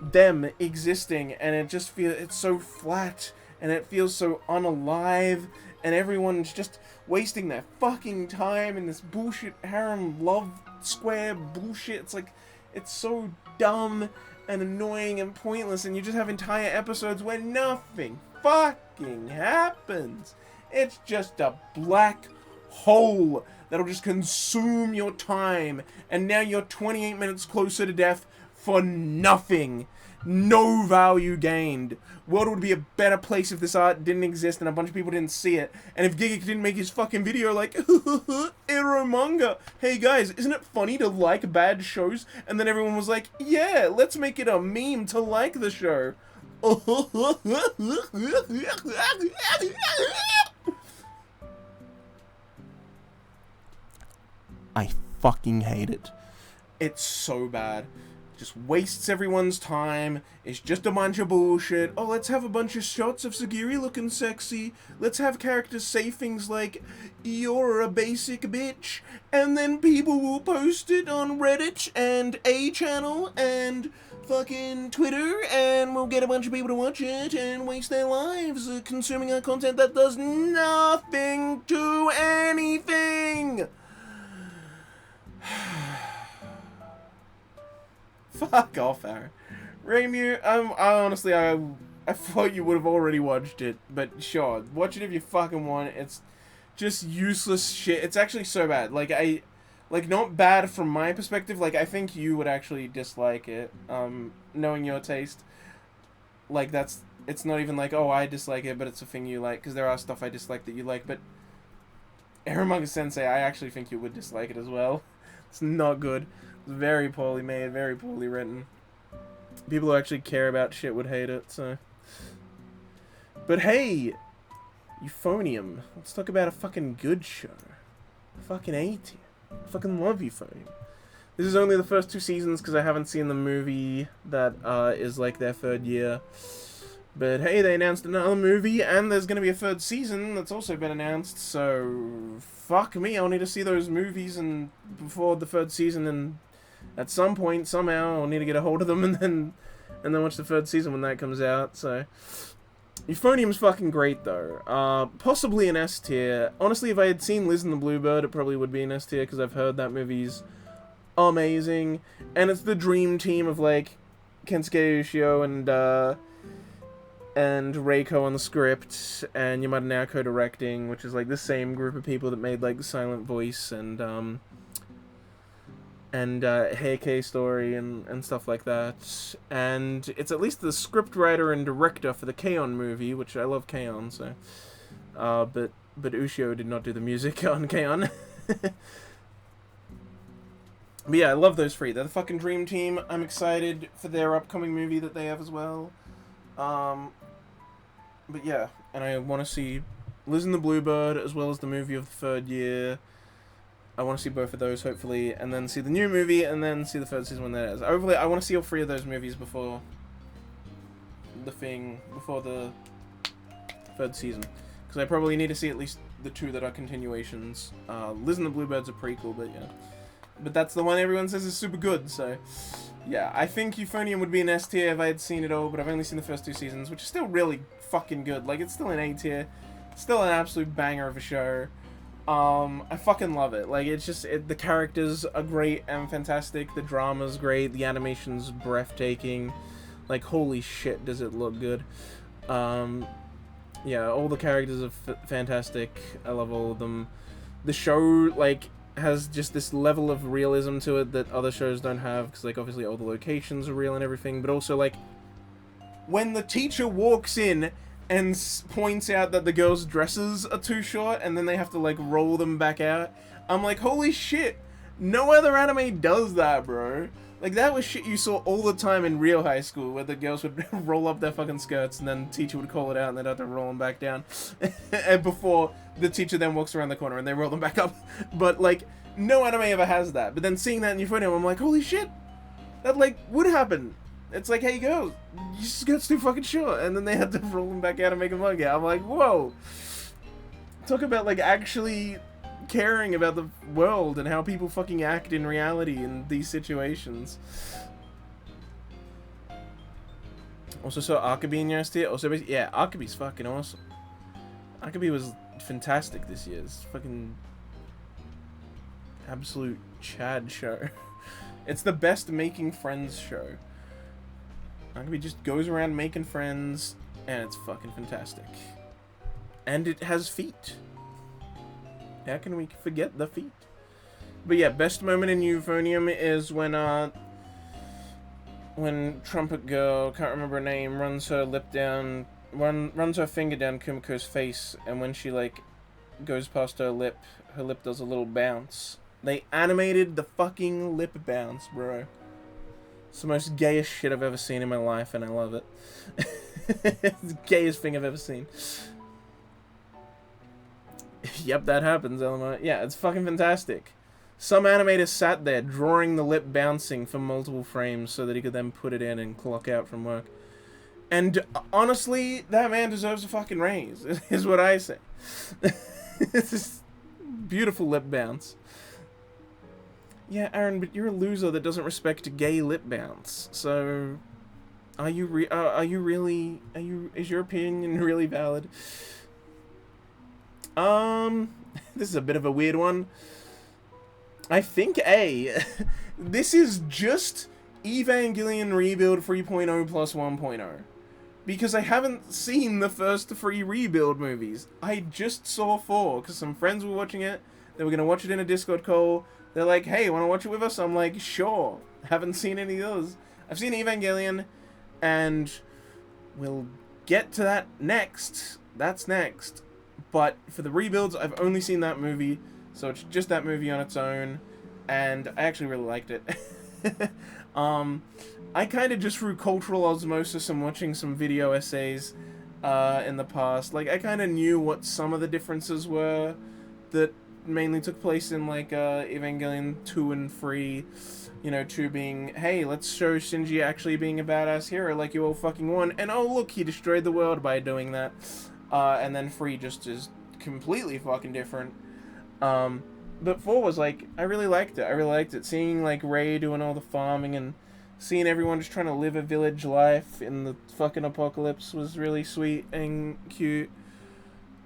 them existing, and it just feels, it's so flat, and it feels so unalive, and everyone's just wasting their fucking time in this bullshit harem love square bullshit. It's like, it's so dumb and annoying and pointless, and you just have entire episodes where nothing fucking happens. It's just a black hole that'll just consume your time, and now you're 28 minutes closer to death for nothing. No value gained. World would be a better place if this art didn't exist and a bunch of people didn't see it. And if Giga didn't make his fucking video like, Eremanga, hey guys, isn't it funny to like bad shows? And then everyone was like, yeah, let's make it a meme to like the show. I fucking hate it. It's so bad. just wastes everyone's time. It's just a bunch of bullshit. Oh, let's have a bunch of shots of Sagiri looking sexy. Let's have characters say things like, "You're a basic bitch," and then people will post it on Reddit and A channel and fucking Twitter, and we'll get a bunch of people to watch it and waste their lives consuming our content that does nothing to anything. Fuck off, Aaron. Ramu, I thought you would have already watched it, but sure, watch it if you fucking want. It's just useless shit. It's actually so bad. Like, not bad from my perspective. Like, I think you would actually dislike it, knowing your taste. Like, it's not even like, oh, I dislike it, but it's a thing you like, because there are stuff I dislike that you like, but Eramaga Sensei, I actually think you would dislike it as well. It's not good. It's very poorly made, very poorly written. People who actually care about shit would hate it, so. But hey, Euphonium. Let's talk about a fucking good show. I fucking hate you. I fucking love Euphonium. This is only the first 2 seasons because I haven't seen the movie that is like their 3rd year. But hey, they announced another movie, and there's going to be a 3rd season that's also been announced, so fuck me, I'll need to see those movies and before the 3rd season, and at some point, somehow, I'll need to get a hold of them and then watch the 3rd season when that comes out, so. Euphonium's fucking great, though. Possibly an S tier. Honestly, if I had seen Liz and the Bluebird, it probably would be an S tier, because I've heard that movie's amazing, and it's the dream team of, like, Kensuke Ushio and Reiko on the script, and Yamada Naoko directing, which is like the same group of people that made like Silent Voice and Heike Story and stuff like that. And it's at least the script writer and director for the K-On! Movie, which I love K-On!, so but Ushio did not do the music on K-On! But yeah, I love those 3. They're the fucking dream team. I'm excited for their upcoming movie that they have as well. But yeah, and I want to see Liz and the Bluebird as well as the movie of the 3rd year. I want to see both of those, hopefully, and then see the new movie, and then see the 3rd season when that is. Hopefully, I want to see all 3 of those movies before the 3rd season. Because I probably need to see at least the 2 that are continuations. Liz and the Bluebird's a prequel, but yeah. But that's the one everyone says is super good, so. Yeah, I think Euphonium would be an S tier if I had seen it all, but I've only seen the first 2 seasons, which is still really fucking good. Like, it's still an A tier. Still an absolute banger of a show. I fucking love it. Like, it's just, the characters are great and fantastic. The drama's great. The animation's breathtaking. Like, holy shit, does it look good. Yeah, all the characters are fantastic. I love all of them. The show, like, has just this level of realism to it that other shows don't have, because, like, obviously all the locations are real and everything, but also, like, when the teacher walks in and points out that the girls' dresses are too short, and then they have to, like, roll them back out, I'm like, holy shit, no other anime does that, bro. Like, that was shit you saw all the time in real high school, where the girls would roll up their fucking skirts, and then the teacher would call it out, and they'd have to roll them back down. And before the teacher then walks around the corner, and they roll them back up. But, like, no anime ever has that. But then seeing that in Euphonium, I'm like, holy shit! That, like, would happen. It's like, hey, girls, your skirt's too fucking short. And then they had to roll them back out and make them look out. I'm like, whoa! Talk about, like, actually caring about the world and how people fucking act in reality in these situations. Also saw Akabi in your tier. Also, yeah, Akabi's fucking awesome. Akabi was fantastic this year. It's fucking absolute Chad show. It's the best making friends show. Akabi just goes around making friends, and it's fucking fantastic. And it has feet. How can we forget the feet? But yeah, best moment in Euphonium is when Trumpet Girl, can't remember her name, runs her finger down Kumiko's face, and when she, like, goes past her lip does a little bounce. They animated the fucking lip bounce, bro. It's the most gayest shit I've ever seen in my life, and I love it. It's the gayest thing I've ever seen. Yep, that happens, Elma. Yeah, it's fucking fantastic. Some animator sat there drawing the lip bouncing for multiple frames so that he could then put it in and clock out from work. And honestly, that man deserves a fucking raise, is what I say. It's this beautiful lip bounce. Yeah, Aaron, but you're a loser that doesn't respect gay lip bounce. So, is your opinion really valid? This is a bit of a weird one. I think this is just Evangelion Rebuild 3.0 plus 1.0. Because I haven't seen the first 3 Rebuild movies. I just saw 4, because some friends were watching it. They were going to watch it in a Discord call. They're like, hey, want to watch it with us? I'm like, sure. Haven't seen any of those. I've seen Evangelion, and we'll get to that next. That's next. But for the Rebuilds, I've only seen that movie, so it's just that movie on its own, and I actually really liked it. I kind of just through cultural osmosis and watching some video essays in the past, like, I kind of knew what some of the differences were that mainly took place in, like, Evangelion 2 and 3. You know, 2 being, hey, let's show Shinji actually being a badass hero like you all fucking want, and oh look, he destroyed the world by doing that. And then 3 just is completely fucking different. But 4 was, like, I really liked it. I really liked it. Seeing, like, Rei doing all the farming and seeing everyone just trying to live a village life in the fucking apocalypse was really sweet and cute.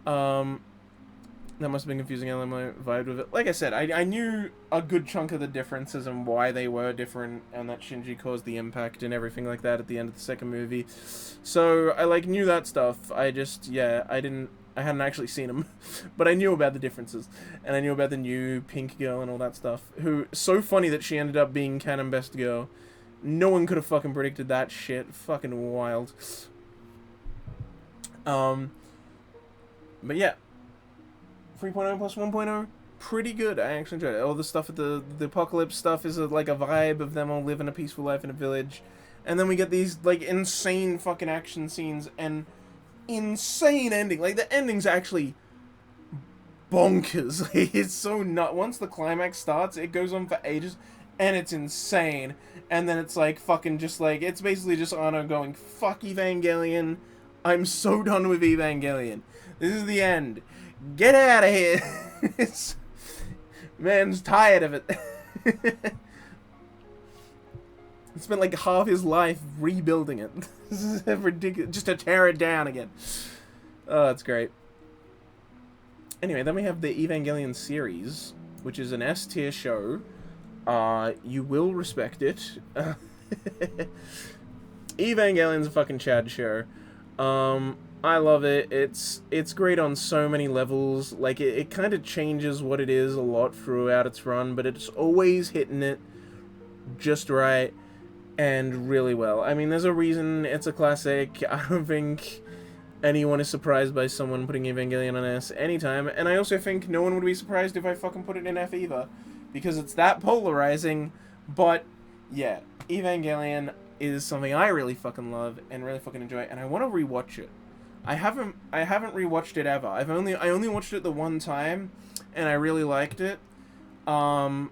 That must have been confusing. I vibed with it. Like I said, I knew a good chunk of the differences and why they were different, and that Shinji caused the impact and everything like that at the end of the second movie. So I, like, knew that stuff. I just, yeah, I hadn't actually seen them, but I knew about the differences, and I knew about the new pink girl and all that stuff. Who, so funny that she ended up being canon best girl. No one could have fucking predicted that shit. Fucking wild. But yeah. 3.0 plus 1.0, pretty good. I actually enjoyed it. All the stuff at the apocalypse stuff is like a vibe of them all living a peaceful life in a village. And then we get these, like, insane fucking action scenes and insane ending. Like, the ending's actually bonkers. It's so nut. Once the climax starts, it goes on for ages, and it's insane. And then it's, like, fucking just, like, it's basically just Anno going, fuck Evangelion. I'm so done with Evangelion. This is the end. Get out of here. Man's tired of it. He spent like half his life rebuilding it. This is ridiculous. Just to tear it down again. Oh, that's great. Anyway, then we have the Evangelion series, which is an S tier show. You will respect it. Evangelion's a fucking Chad show. I love it. It's great on so many levels. Like, it kind of changes what it is a lot throughout its run, but it's always hitting it just right and really well. I mean, there's a reason it's a classic. I don't think anyone is surprised by someone putting Evangelion on S anytime, and I also think no one would be surprised if I fucking put it in F either, because it's that polarizing. But yeah, Evangelion is something I really fucking love and really fucking enjoy, and I want to rewatch it. I haven't rewatched it ever. I only watched it the one time, and I really liked it. And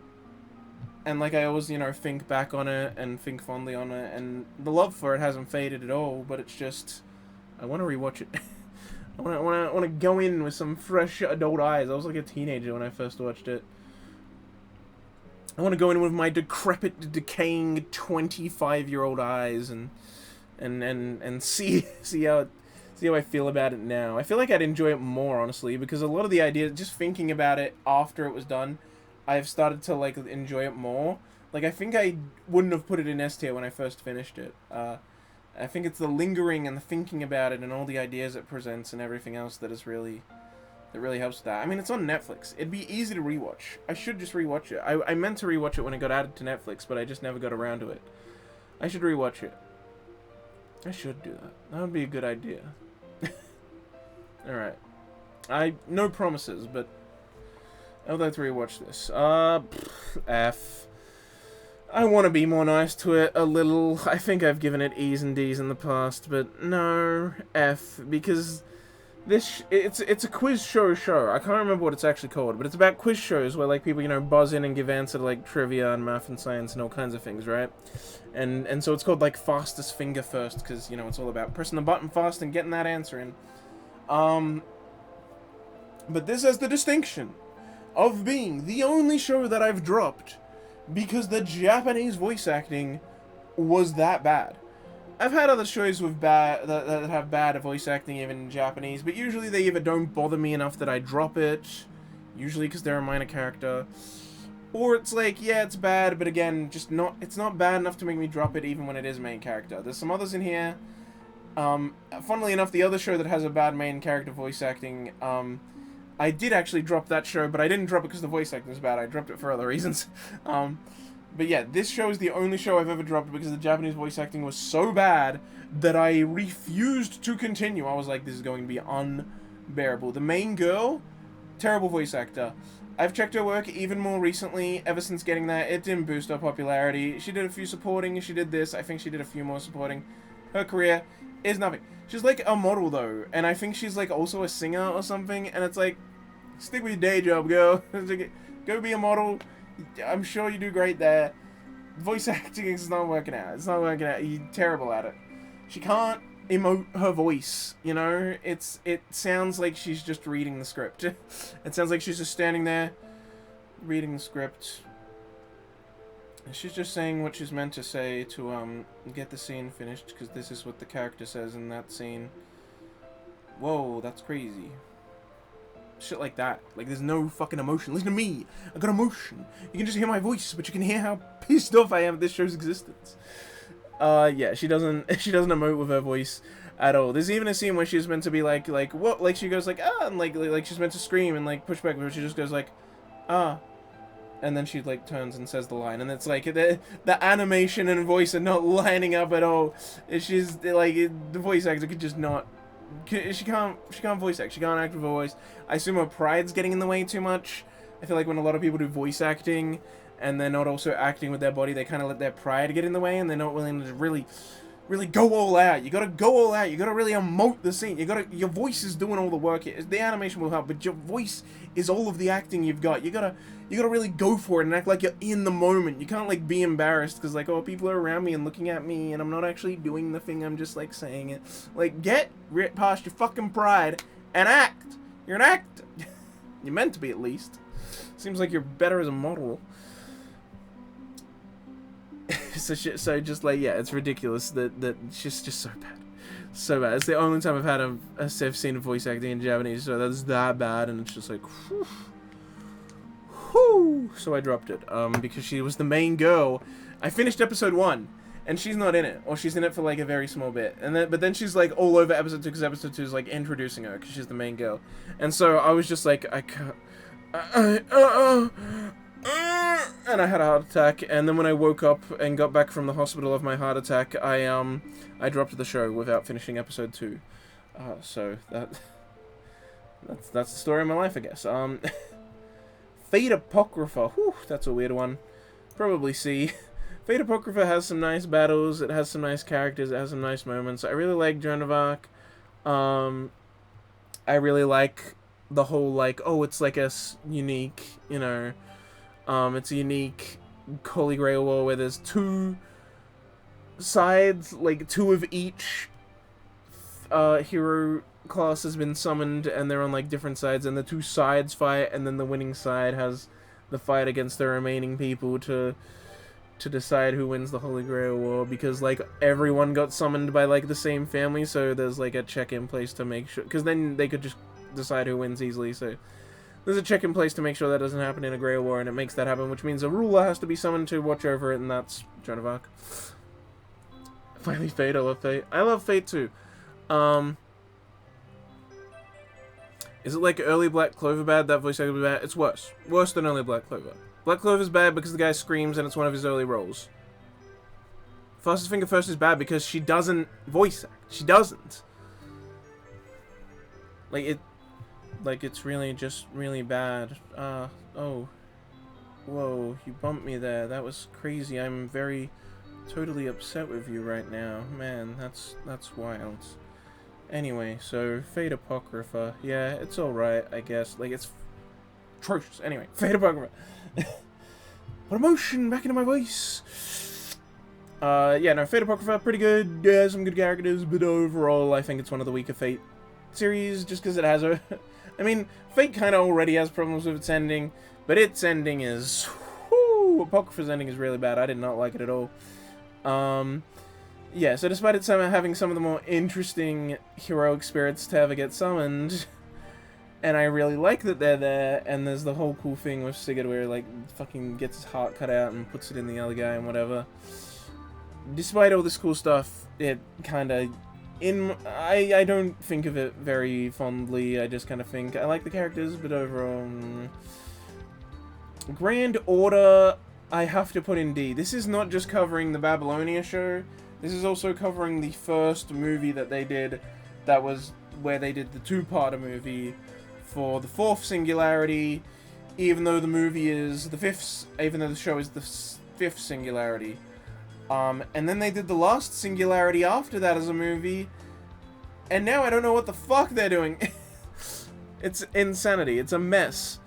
like, I always, you know, think back on it and think fondly on it, and the love for it hasn't faded at all. But it's just, I want to rewatch it. I want to go in with some fresh adult eyes. I was like a teenager when I first watched it. I want to go in with my decrepit, decaying 25-year-old eyes and see how I feel about it now. I feel like I'd enjoy it more, honestly, because a lot of the ideas, just thinking about it after it was done, I've started to, like, enjoy it more. Like, I think I wouldn't have put it in S tier when I first finished it. I think it's the lingering and the thinking about it and all the ideas it presents and everything else that really helps with that. I mean, it's on Netflix. It'd be easy to rewatch. I should just rewatch it. I meant to rewatch it when it got added to Netflix, but I just never got around to it. I should rewatch it. I should do that. That would be a good idea. Alright. No promises, but I would like to rewatch this. F. I want to be more nice to it a little. I think I've given it E's and D's in the past, but no, F, because It's a quiz show. I can't remember what it's actually called, but it's about quiz shows where like people, you know, buzz in and give answer to like trivia and math and science and all kinds of things, right? And so it's called like fastest finger first because, you know, it's all about pressing the button fast and getting that answer in. But this has the distinction of being the only show that I've dropped because the Japanese voice acting was that bad. I've had other shows with that have bad voice acting even in Japanese, but usually they either don't bother me enough that I drop it, usually because they're a minor character, or it's like, yeah, it's bad, but again, it's not bad enough to make me drop it even when it is main character. There's some others in here. Funnily enough, the other show that has a bad main character voice acting, I did actually drop that show, but I didn't drop it because the voice acting was bad. I dropped it for other reasons. But yeah, this show is the only show I've ever dropped because the Japanese voice acting was so bad that I refused to continue. I was like, this is going to be unbearable. The main girl, terrible voice actor. I've checked her work even more recently, ever since getting that. It didn't boost her popularity. She did a few supporting, she did this, I think she did a few more supporting. Her career is nothing. She's like a model though, and I think she's like also a singer or something, and it's like, stick with your day job, girl. Go be a model. I'm sure you do great there. Voice acting is not working out. It's not working out. You're terrible at it. She can't emote her voice, you know? It sounds like she's just reading the script. It sounds like she's just standing there reading the script. And she's just saying what she's meant to say to get the scene finished, because this is what the character says in that scene. Whoa, that's crazy. Shit like that. Like, there's no fucking emotion. Listen to me. I got emotion. You can just hear my voice, but you can hear how pissed off I am at this show's existence. Yeah, she doesn't emote with her voice at all. There's even a scene where she's meant to be like what? Like, she goes like, ah, and like she's meant to scream and like push back, but she just goes like, ah. And then she like turns and says the line, and it's like the animation and voice are not lining up at all. She's like, the voice actor could just not. She can't voice act. She can't act with her voice. I assume her pride's getting in the way too much. I feel like when a lot of people do voice acting and they're not also acting with their body, they kind of let their pride get in the way and they're not willing to really go all out. You gotta go all out. You gotta really emote the scene. Your voice is doing all the work. The animation will help, but your voice is all of the acting you've got. You gotta really go for it and act like you're in the moment. You can't like be embarrassed because like, oh, people are around me and looking at me and I'm not actually doing the thing. I'm just like saying it. Like, get past your fucking pride and act. You're an actor. You're meant to be, at least. Seems like you're better as a model. So just like, yeah, it's ridiculous that she's just so bad. So bad. It's the only time I've had I've seen a voice acting in Japanese, so that's that bad, and it's just like, whew. Whew. So I dropped it, because she was the main girl. I finished episode 1, and she's not in it, or she's in it for like a very small bit, but then she's like all over episode 2, because episode 2 is like introducing her, because she's the main girl, and so I was just like, I can't, and I had a heart attack, and then when I woke up and got back from the hospital of my heart attack, I dropped the show without finishing episode 2, so that's the story of my life, I guess. Fate Apocrypha, whew, that's a weird one. Probably C. Fate Apocrypha has some nice battles, it has some nice characters, it has some nice moments. I really like Joan of Arc. I really like the whole, like, oh, it's like a unique, you know, it's a unique Holy Grail War where there's 2 sides, like 2 of each hero class has been summoned, and they're on like different sides, and the 2 sides fight, and then the winning side has the fight against the remaining people to decide who wins the Holy Grail War, because like everyone got summoned by like the same family, so there's like a check in place to make sure, because then they could just decide who wins easily, so there's a check in place to make sure that doesn't happen in a Grail War, and it makes that happen, which means a ruler has to be summoned to watch over it, and that's Joan of Arc. Finally, Fate. I love Fate. I love Fate too. Is it like early Black Clover bad? That voice actor was bad? It's worse. Worse than early Black Clover. Black Clover's bad because the guy screams and it's one of his early roles. Fastest Finger First is bad because she doesn't voice act. She doesn't. Like, it's really just really bad. Oh. Whoa, you bumped me there. That was crazy. I'm very, totally upset with you right now. Man, that's wild. Anyway, so Fate Apocrypha. Yeah, it's alright, I guess. Like, it's atrocious. Anyway, Fate Apocrypha. Put emotion back into my voice. Yeah, no, Fate Apocrypha, pretty good. Yeah, some good characters, but overall, I think it's one of the weaker Fate series, just because it has a... I mean, Fate kind of already has problems with its ending, but its ending is... Whoo! Apocrypha's ending is really bad. I did not like it at all. Yeah, so despite it having some of the more interesting heroic spirits to ever get summoned, and I really like that they're there, and there's the whole cool thing with Sigurd where he, like, fucking gets his heart cut out and puts it in the other guy and whatever. Despite all this cool stuff, it kinda... I don't think of it very fondly. I just kind of think I like the characters, but overall... Grand Order, I have to put in D. This is not just covering the Babylonia show. This is also covering the first movie that they did, that was where they did the two-parter movie for the fourth singularity, even though the movie is the fifth, even though the show is the fifth singularity. And then they did the last singularity after that as a movie, and now I don't know what the fuck they're doing. It's insanity. It's a mess.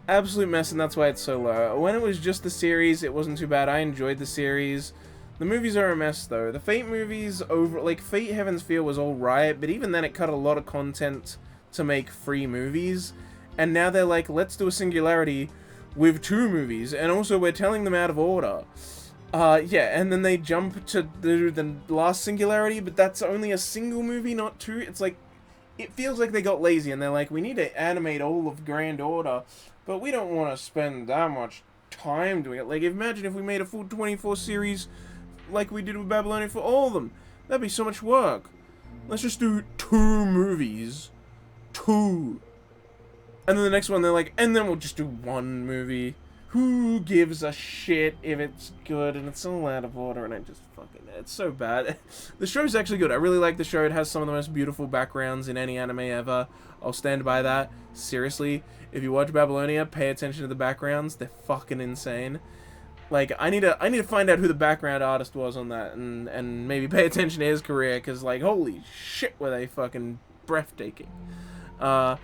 Absolute mess, and that's why it's so low. When it was just the series, it wasn't too bad. I enjoyed the series. The movies are a mess, though. The Fate movies, Fate Heaven's Feel was alright, but even then it cut a lot of content to make 3 movies. And now they're like, let's do a singularity with 2 movies, and also we're telling them out of order. Yeah, and then they jump to the last singularity, but that's only a single movie, not 2. It's like, it feels like they got lazy, and they're like, we need to animate all of Grand Order, but we don't want to spend that much time doing it. Like, imagine if we made a full 24 series like we did with Babylonia for all of them. That'd be so much work. Let's just do 2 movies. 2. And then the next one, they're like, and then we'll just do 1 movie. Who gives a shit if it's good and it's all out of order, and I just fucking... It's so bad. The show's actually good. I really like the show. It has some of the most beautiful backgrounds in any anime ever. I'll stand by that. Seriously. If you watch Babylonia, pay attention to the backgrounds. They're fucking insane. Like, I need to find out who the background artist was on that, and maybe pay attention to his career, because, like, holy shit, were they fucking breathtaking. And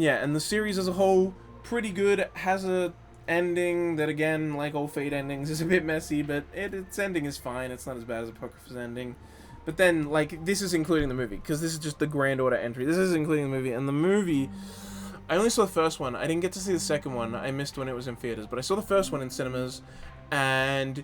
yeah, and the series as a whole, pretty good. Has a ending that, again, like all Fate endings, is a bit messy, but its ending is fine. It's not as bad as Apocrypha's ending. But then, like, this is including the movie, because this is just the Grand Order entry. This is including the movie, and the movie... I only saw the first one. I didn't get to see the second one. I missed when it was in theaters, but I saw the first one in cinemas, and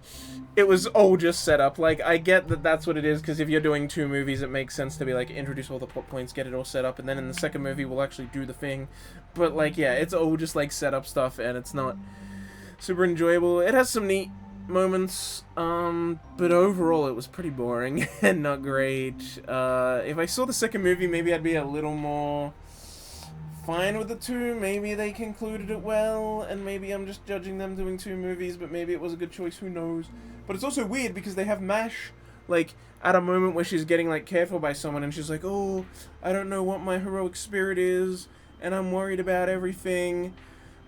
it was all just set up. Like, I get that that's what it is, because if you're doing 2 movies, it makes sense to be like, introduce all the plot points, get it all set up, and then in the second movie, we'll actually do the thing. But, like, yeah, it's all just, like, set up stuff, and it's not super enjoyable. It has some neat moments, but overall, it was pretty boring and not great. If I saw the second movie, maybe I'd be a little more fine with the 2. Maybe they concluded it well, and maybe I'm just judging them doing 2 movies, but maybe it was a good choice, who knows. But it's also weird because they have MASH, like, at a moment where she's getting, like, cared for by someone, and she's like, oh, I don't know what my heroic spirit is, and I'm worried about everything.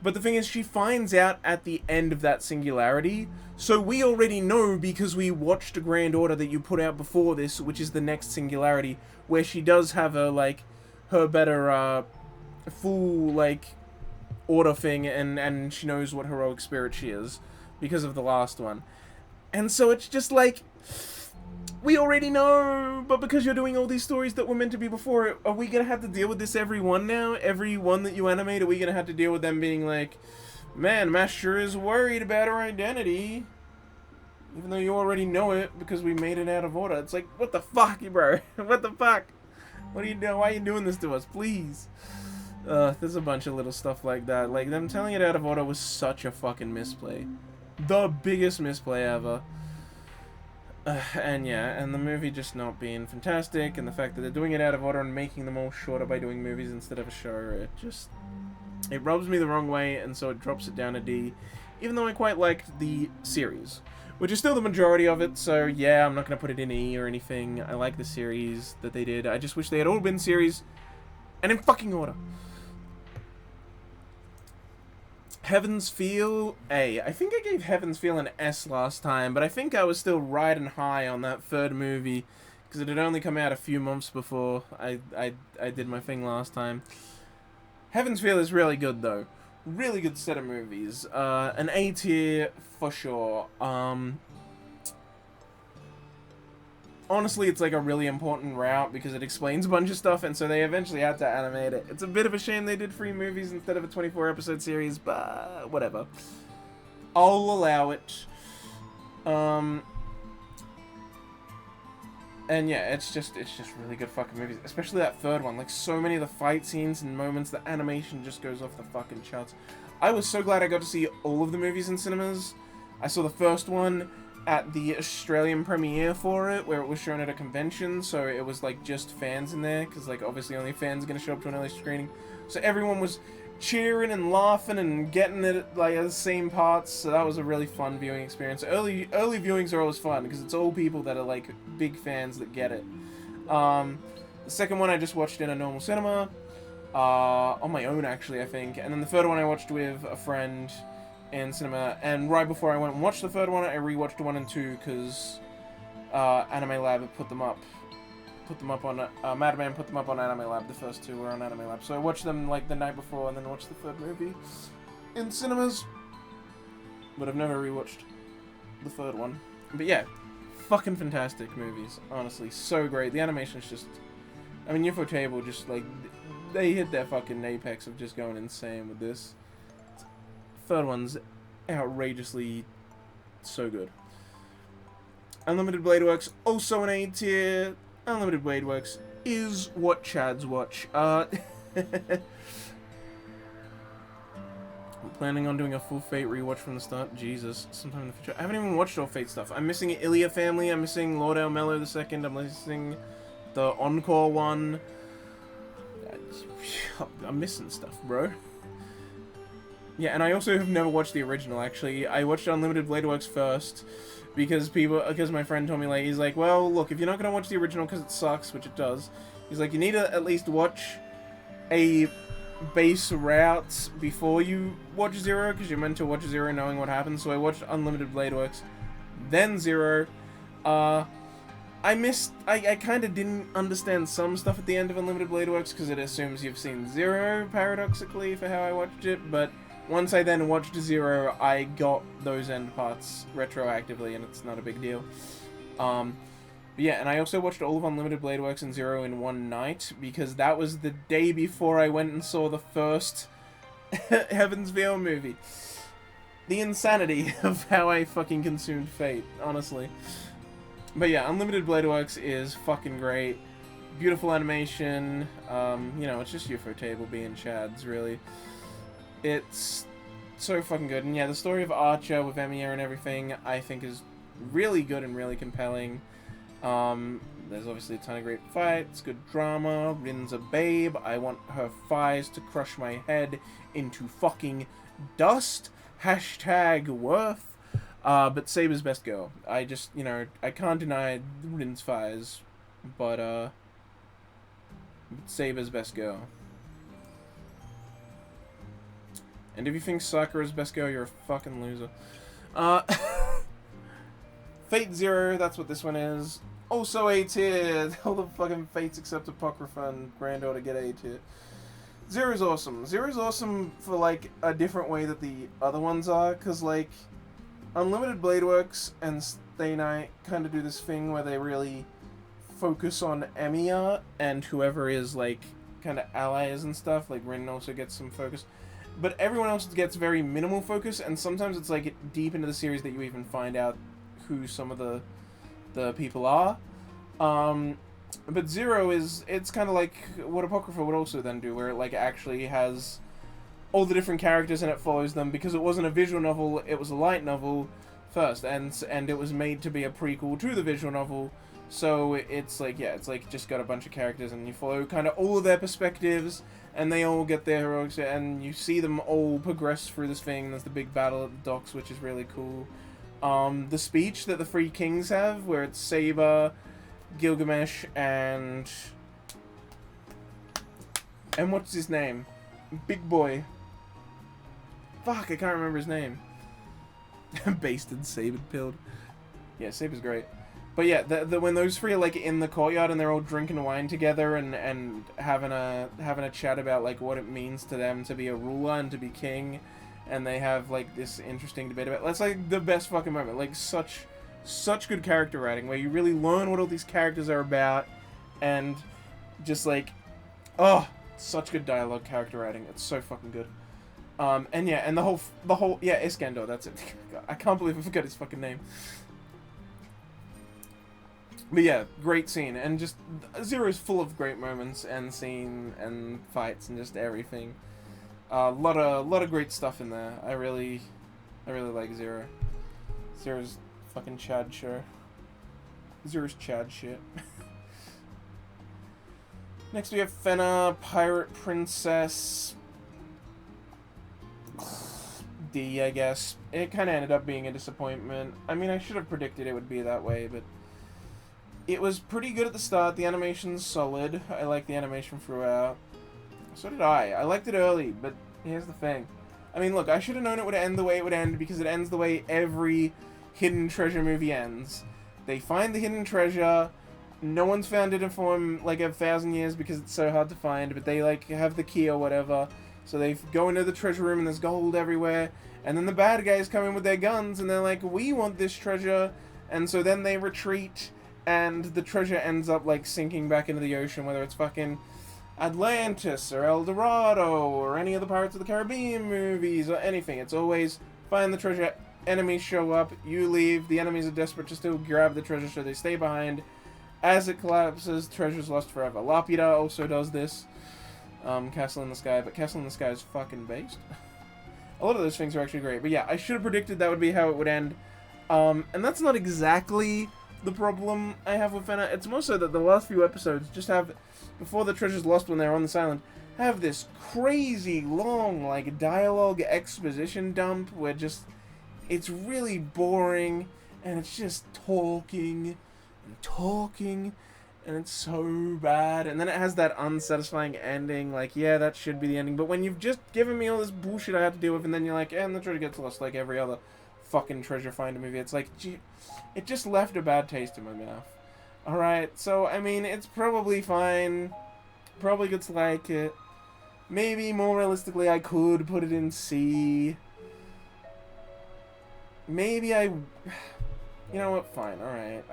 But the thing is, she finds out at the end of that singularity, so we already know because we watched a Grand Order that you put out before this, which is the next singularity, where she does have a, like, her better, full, like, order thing, and she knows what heroic spirit she is because of the last one. And so it's just like, we already know, but because you're doing all these stories that were meant to be before, are we gonna have to deal with this every one now? Every one that you animate, are we gonna have to deal with them being like, man, Master is worried about her identity, even though you already know it because we made it out of order? It's like, what the fuck, bro? What the fuck? What are you doing? Why are you doing this to us? Please. There's a bunch of little stuff like that. Like, them telling it out of order was such a fucking misplay. The biggest misplay ever. And yeah, and the movie just not being fantastic, and the fact that they're doing it out of order and making them all shorter by doing movies instead of a show, it rubs me the wrong way, and so it drops it down to D, even though I quite liked the series, which is still the majority of it, so yeah, I'm not going to put it in E or anything. I like the series that they did. I just wish they had all been series, and in fucking order. Heaven's Feel A. I think I gave Heaven's Feel an S last time, but I think I was still riding high on that third movie because it had only come out a few months before I did my thing last time. Heaven's Feel is really good though. Really good set of movies. An A tier for sure. Honestly, it's like a really important route because it explains a bunch of stuff, and so they eventually had to animate it. It's a bit of a shame they did 3 movies instead of a 24-episode series, but whatever. I'll allow it. And yeah, it's just really good fucking movies, especially that third one. Like, so many of the fight scenes and moments, the animation just goes off the fucking charts. I was so glad I got to see all of the movies in cinemas. I saw the first one at the Australian premiere for it, where it was shown at a convention, so it was like just fans in there, because like obviously only fans are going to show up to an early screening. So everyone was cheering and laughing and getting it like at the same parts, so that was a really fun viewing experience. Early viewings are always fun, because it's all people that are like big fans that get it. The second one I just watched in a normal cinema, on my own actually, I think, and then the third one I watched with a friend in cinema, and right before I went and watched the third one, I rewatched 1 and 2 because Anime Lab had put them up on Madman put them up on Anime Lab. The first 2 were on Anime Lab, so I watched them like the night before and then watched the third movie in cinemas. But I've never rewatched the third one. But yeah, fucking fantastic movies, honestly, so great. The animation's just, I mean, UFO Table just like they hit their fucking apex of just going insane with this. Third one's outrageously so good. Unlimited Blade Works, also an A tier. Unlimited Blade Works is what Chads watch. I'm planning on doing a full Fate rewatch from the start. Jesus, sometime in the future. I haven't even watched all Fate stuff. I'm missing Ilya Family. I'm missing Lord El Mello II. I'm missing the Encore one. I'm missing stuff, bro. Yeah, and I also have never watched the original, actually. I watched Unlimited Blade Works first, because my friend told me, like, he's like, well, look, if you're not going to watch the original because it sucks, which it does, he's like, you need to at least watch a base route before you watch Zero, because you're meant to watch Zero knowing what happens. So I watched Unlimited Blade Works, then Zero. I kind of didn't understand some stuff at the end of Unlimited Blade Works, because it assumes you've seen Zero, paradoxically, for how I watched it, but once I then watched Zero, I got those end parts retroactively, and it's not a big deal. But yeah, and I also watched all of Unlimited Blade Works and Zero in one night, because that was the day before I went and saw the first Heaven's Feel movie. The insanity of how I fucking consumed Fate, honestly. But yeah, Unlimited Blade Works is fucking great. Beautiful animation. You know, it's just UFO Table being Chads, really. It's so fucking good. And yeah, the story of Archer with Emiya and everything, I think is really good and really compelling. There's obviously a ton of great fights, good drama. Rin's a babe. I want her thighs to crush my head into fucking dust. Hashtag worth. But Saber's best girl. I just, you know, I can't deny Rin's thighs, but Saber's best girl. And if you think Sakura's best girl, you're a fucking loser. Fate Zero, that's what this one is. Also A tier. All the fucking Fates except Apocrypha and Granddaughter get A tier. Zero's awesome. Zero's awesome for, like, a different way that the other ones are, because, like, Unlimited Blade Works and Stay Night kind of do this thing where they really focus on Emiya and whoever is, like, kind of allies and stuff. Like, Rin also gets some focus. But everyone else gets very minimal focus, and sometimes it's like deep into the series that you even find out who some of the people are. But Zero it's kind of like what Apocrypha would also then do, where it like actually has all the different characters and it follows them, because it wasn't a visual novel, it was a light novel first, and it was made to be a prequel to the visual novel. So it's like, yeah, it's like just got a bunch of characters and you follow kind of all of their perspectives, and they all get their heroics, and you see them all progress through this thing. There's the big battle at the docks, which is really cool. The speech that the three kings have, where it's Saber, Gilgamesh, and what's his name? Big boy. Fuck, I can't remember his name. Basted, Sabered, pilled. Yeah, Saber's great. But yeah, when those three are like in the courtyard and they're all drinking wine together and having a chat about like what it means to them to be a ruler and to be king, and they have like this interesting debate about. That's like the best fucking moment. Like such good character writing where you really learn what all these characters are about, and just like, oh, such good dialogue, character writing. It's so fucking good. And yeah, and the whole yeah, Iskandar. That's it. God, I can't believe I forgot his fucking name. But yeah, great scene, and just Zero's full of great moments and scene and fights and just everything. Lot of great stuff in there. I really like Zero. Zero's fucking Chad sure. Zero's Chad shit. Next we have Fena, Pirate Princess. D, I guess. It kind of ended up being a disappointment. I mean, I should have predicted it would be that way, but it was pretty good at the start. The animation's solid. I like the animation throughout. So did I. I liked it early, but here's the thing. I mean, look, I should have known it would end the way it would end because it ends the way every hidden treasure movie ends. They find the hidden treasure. No one's found it for like 1,000 years because it's so hard to find, but they like have the key or whatever. So they go into the treasure room and there's gold everywhere. And then the bad guys come in with their guns and they're like, we want this treasure. And so then they retreat. And the treasure ends up, like, sinking back into the ocean, whether it's fucking Atlantis or El Dorado or any of the Pirates of the Caribbean movies or anything. It's always find the treasure, enemies show up, you leave, the enemies are desperate to still grab the treasure so they stay behind. As it collapses, treasure's lost forever. Lapida also does this. Castle in the Sky, but Castle in the Sky is fucking based. A lot of those things are actually great, but yeah, I should have predicted that would be how it would end. And that's not exactly the problem I have with Fena. It's more so that the last few episodes just have, before the treasure's lost when they're on this island, have this crazy long, like, dialogue exposition dump where just, it's really boring, and it's just talking, and talking, and it's so bad. And then it has that unsatisfying ending, like, yeah, that should be the ending, but when you've just given me all this bullshit I have to deal with, and then you're like, and the treasure gets lost like every other fucking treasure finder movie, it's like, gee, it just left a bad taste in my mouth. Alright, so, I mean, it's probably fine. Probably gets like it. Maybe, more realistically, I could put it in C. Maybe I... You know what, fine, alright.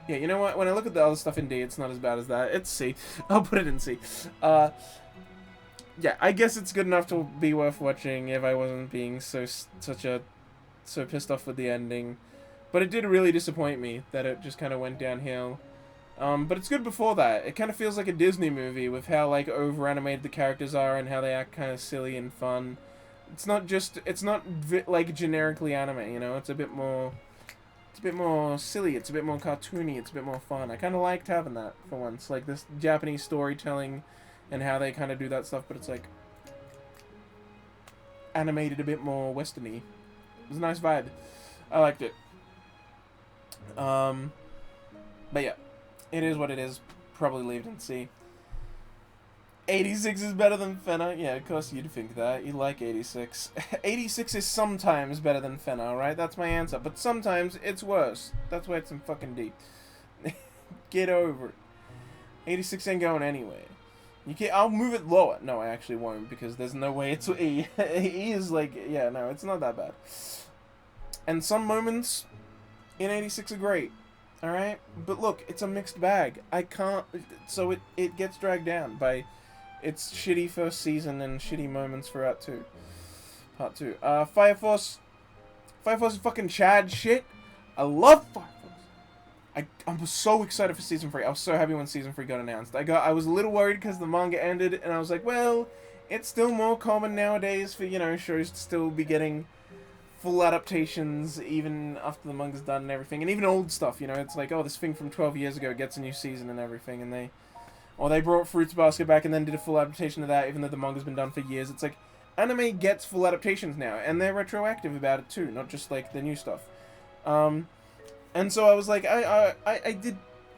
Yeah, you know what, when I look at the other stuff in D, it's not as bad as that. It's C. I'll put it in C. Yeah, I guess it's good enough to be worth watching if I wasn't being so pissed off with the ending. But it did really disappoint me that it just kind of went downhill. But it's good before that. It kind of feels like a Disney movie with how, like, over-animated the characters are and how they act kind of silly and fun. It's not like, generically anime, you know? It's a bit more silly, it's a bit more cartoony, it's a bit more fun. I kind of liked having that, for once. Like, this Japanese storytelling and how they kind of do that stuff, but it's, like, animated a bit more western-y. It was a nice vibe. I liked it. But yeah, it is what it is. Probably leave it in C. 86 is better than Fena. Yeah, of course you'd think that. You like 86. 86 is sometimes better than Fena, alright? That's my answer. But sometimes it's worse. That's why it's in fucking D. Get over it. 86 ain't going anywhere. You can't. I'll move it lower. No, I actually won't, because there's no way it's E. E is like, yeah, no, it's not that bad. And some moments in 86 are great. Alright? But look, it's a mixed bag. I can't... So it gets dragged down by its shitty first season and shitty moments throughout Part 2. Fire Force. Fire Force is fucking Chad shit. I love Fire Force. I'm so excited for Season 3. I was so happy when Season 3 got announced. I was a little worried because the manga ended, and I was like, well, it's still more common nowadays for, you know, shows to still be getting full adaptations even after the manga's done and everything, and even old stuff, you know, it's like, oh, this thing from 12 years ago gets a new season and everything, and they brought Fruits Basket back and then did a full adaptation of that, even though the manga's been done for years. It's like, anime gets full adaptations now, and they're retroactive about it too, not just like the new stuff. And so I was like, I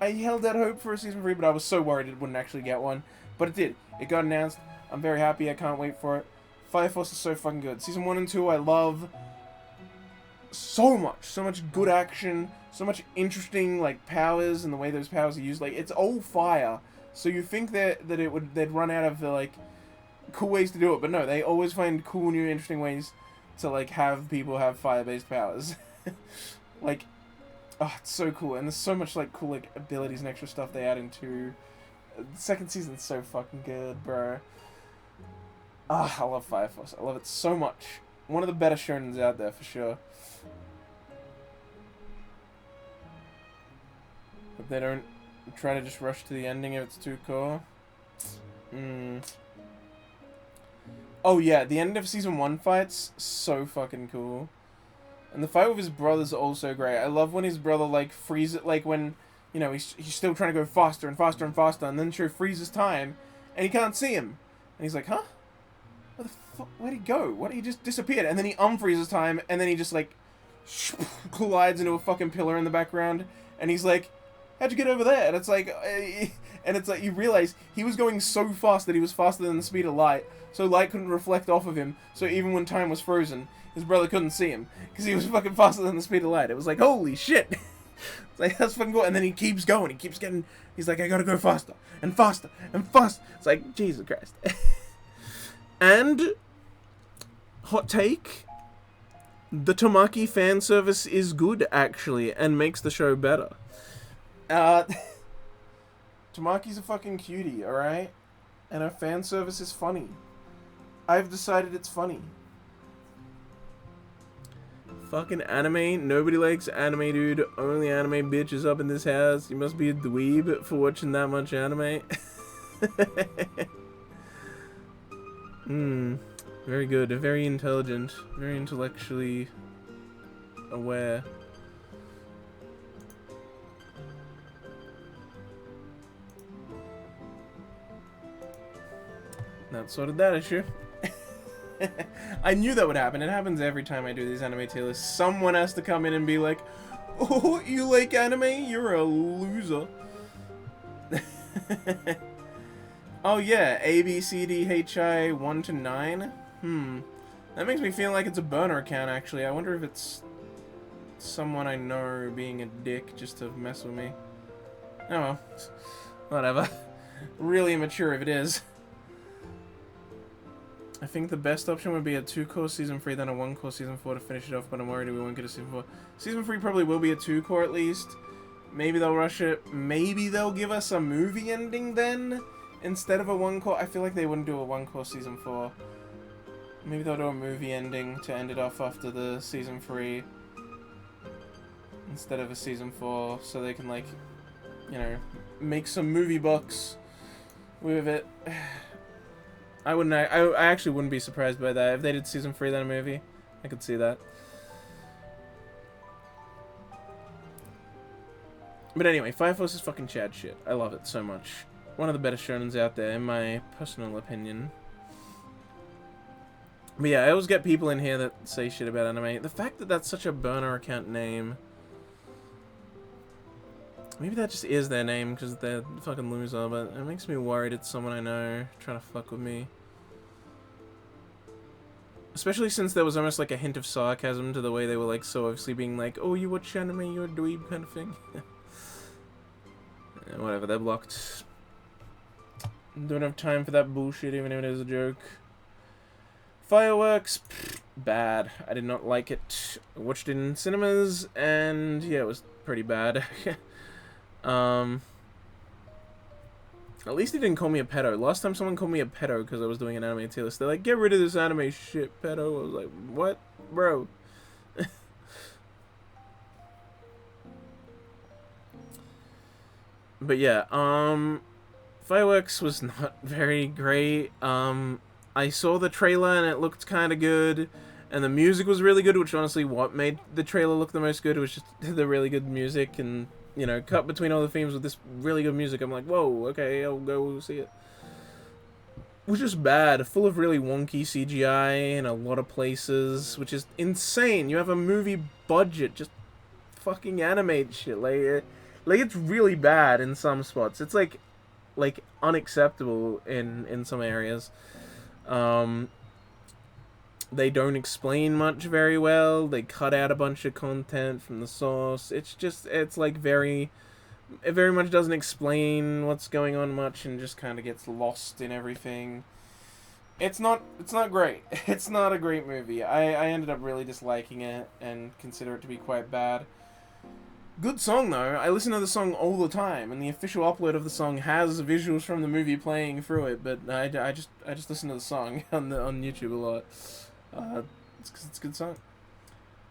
held out hope for a Season 3, but I was so worried it wouldn't actually get one, But it did. It got announced. I'm very happy. I can't wait for it. Fire Force is so fucking good. Season 1 and 2 I love so much. So much good action. So much interesting, like, powers and the way those powers are used. Like, it's all fire. So you think that they'd run out of, like, cool ways to do it. But no, they always find cool, new, interesting ways to, like, have people have fire-based powers. Like, oh, it's so cool. And there's so much, like, cool, like, abilities and extra stuff they add into. The second season's so fucking good, bro. Ah, I love Fire Force. I love it so much. One of the better shonens out there, for sure. But they don't try to just rush to the ending if it's too cool. Oh yeah, the end of Season 1 fight's so fucking cool. And the fight with his brother's also great. I love when his brother, like, freezes, like, when, you know, he's still trying to go faster and faster and faster, and then Sho freezes time, and he can't see him. And he's like, huh? Where the fuck? Where'd he go? What? He just disappeared. And then he unfreezes time, and then he just, like, collides into a fucking pillar in the background, and he's like, how'd you get over there? And it's like, you realize he was going so fast that he was faster than the speed of light, so light couldn't reflect off of him, so even when time was frozen, his brother couldn't see him, because he was fucking faster than the speed of light. It was like, holy shit! It's like, that's fucking cool. And then he keeps going, he's like, I gotta go faster, and faster, and faster. It's like, Jesus Christ. And, hot take, the Tamaki fan service is good, actually, and makes the show better. Tamaki's a fucking cutie, alright? And her fan service is funny. I've decided it's funny. Fucking anime. Nobody likes anime, dude. Only anime bitches up in this house. You must be a dweeb for watching that much anime. Very good. Very intelligent. Very intellectually aware. That sorted that issue. I knew that would happen. It happens every time I do these anime tier lists. Someone has to come in and be like, oh, you like anime? You're a loser. Oh yeah, A, B, C, D, H, I, 1 to 9? That makes me feel like it's a burner account, actually. I wonder if it's someone I know being a dick just to mess with me. Oh well. Whatever. Really immature if it is. I think the best option would be a 2-core Season 3, then a 1-core Season 4 to finish it off, but I'm worried we won't get a Season 4. Season 3 probably will be a 2-core at least. Maybe they'll rush it. Maybe they'll give us a movie ending then, instead of a 1-core. I feel like they wouldn't do a 1-core Season 4. Maybe they'll do a movie ending to end it off after the Season 3, instead of a Season 4, so they can, like, you know, make some movie bucks with it. I actually wouldn't be surprised by that. If they did Season 3 then a movie, I could see that. But anyway, Fire Force is fucking Chad shit. I love it so much. One of the better shonens out there, in my personal opinion. But yeah, I always get people in here that say shit about anime. The fact that that's such a burner account name... Maybe that just is their name because they're a fucking loser, but it makes me worried it's someone I know trying to fuck with me. Especially since there was almost like a hint of sarcasm to the way they were like so obviously being like, oh, you watch anime, you're a dweeb kind of thing. Yeah, whatever, they're blocked. Don't have time for that bullshit even if it is a joke. Fireworks, pfft, bad. I did not like it. I watched it in cinemas and yeah, it was pretty bad. At least he didn't call me a pedo. Last time someone called me a pedo because I was doing an anime tier list, they're like, get rid of this anime shit, pedo. I was like, what? Bro. But yeah, Fireworks was not very great. I saw the trailer and it looked kind of good. And the music was really good, which honestly what made the trailer look the most good was just the really good music and... You know, cut between all the themes with this really good music. I'm like, whoa, okay, I'll go see it. It was just bad. Full of really wonky CGI in a lot of places, which is insane. You have a movie budget. Just fucking animate shit. Like it's really bad in some spots. It's like like unacceptable in some areas. Um, they don't explain much very well. They cut out a bunch of content from the source. It's like it very much doesn't explain what's going on much and just kind of gets lost in everything. It's not great. It's not a great movie. I ended up really disliking it and consider it to be quite bad. Good song though. I listen to the song all the time, and the official upload of the song has visuals from the movie playing through it. But I just listen to the song on YouTube a lot. It's a good song.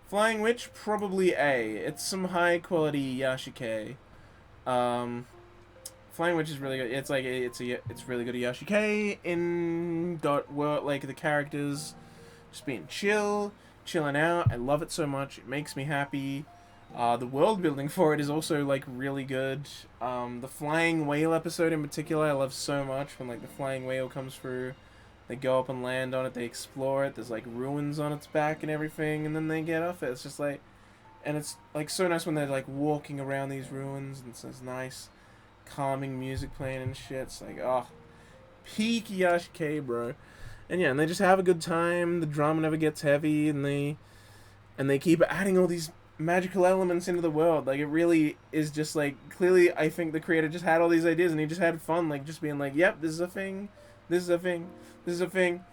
Flying Witch, probably A. It's some high quality Yashike. Flying Witch is really good. It's like it's really good Yashike in got like the characters just being chilling out. I love it so much. It makes me happy. The world building for it is also like really good. The flying whale episode in particular, I love so much. When like the flying whale comes through, they go up and land on it. They explore it. There's like ruins on its back and everything, and then they get off it. It's just like, and it's like so nice when they're like walking around these ruins, and it's nice, calming music playing and shit. It's like, oh, peak Yashike, bro. And yeah, and they just have a good time. The drama never gets heavy, and they keep adding all these magical elements into the world. Like, it really is just like, clearly I think the creator just had all these ideas and he just had fun, like just being like, yep, this is a thing, this is a thing, this is a thing.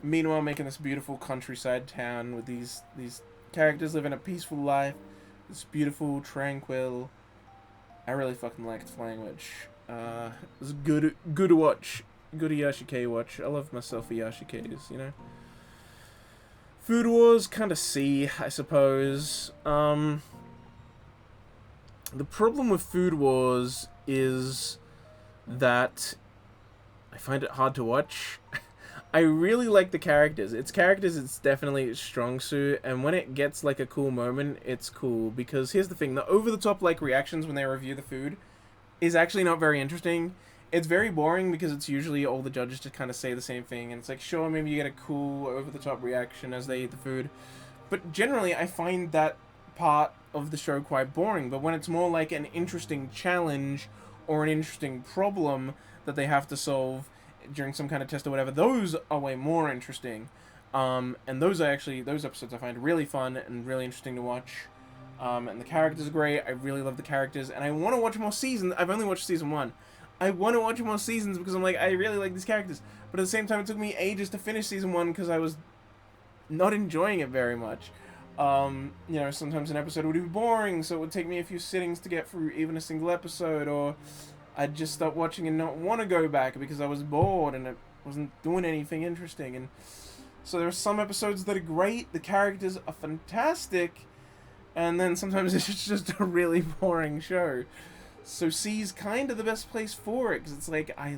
Meanwhile, making this beautiful countryside town with these characters living a peaceful life. It's beautiful, tranquil. I really fucking liked Flying Witch. It was good to watch. Good Yashike watch. I love myself a Yashikes, you know. Food Wars, kind of C, I suppose. The problem with Food Wars is that I find it hard to watch. I really like the characters. It's definitely its strong suit, and when it gets like a cool moment, it's cool. Because here's the thing, the over-the-top like reactions when they review the food is actually not very interesting. It's very boring because it's usually all the judges just kind of say the same thing, and it's like, sure, maybe you get a cool over-the-top reaction as they eat the food, but generally I find that part of the show quite boring. But when it's more like an interesting challenge or an interesting problem that they have to solve during some kind of test or whatever, those are way more interesting. And those episodes I find really fun and really interesting to watch. And the characters are great. I really love the characters, and I want to watch more seasons. I've only watched season 1. I want to watch more seasons because I'm like, I really like these characters. But at the same time, it took me ages to finish season 1 because I was not enjoying it very much. You know, sometimes an episode would be boring, so it would take me a few sittings to get through even a single episode, or I'd just stop watching and not want to go back because I was bored and it wasn't doing anything interesting. And so there are some episodes that are great, the characters are fantastic, and then sometimes it's just a really boring show. So C's kind of the best place for it, because it's like, I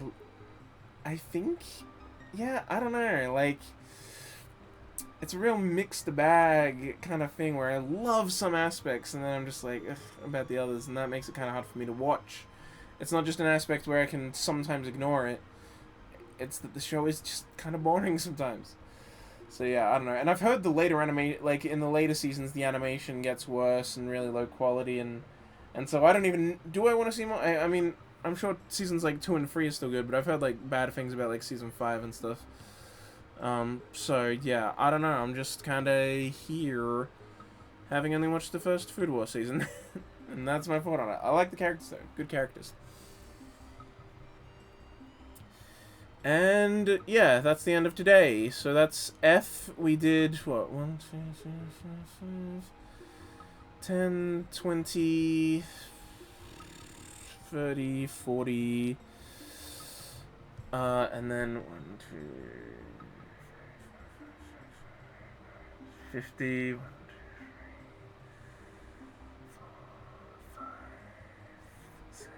think, yeah, I don't know, like, it's a real mixed bag kind of thing where I love some aspects, and then I'm just like, ugh, about the others, and that makes it kind of hard for me to watch. It's not just an aspect where I can sometimes ignore it, it's that the show is just kind of boring sometimes. So yeah, I don't know, and I've heard the later like, in the later seasons, the animation gets worse and really low quality, and so I don't even... Do I want to see more? I mean, I'm sure seasons like 2 and 3 is still good, but I've heard like bad things about like season 5 and stuff. So yeah, I don't know. I'm just kind of here, having only watched the first Food War season, and that's my thought on it. I like the characters though. Good characters. And yeah, that's the end of today. So that's F. We did what? 1, 2, 3, 4, 5... 10, 20, 30, 40, and then 1, 2, 50, 1, 2, 3, 4, 5, 6,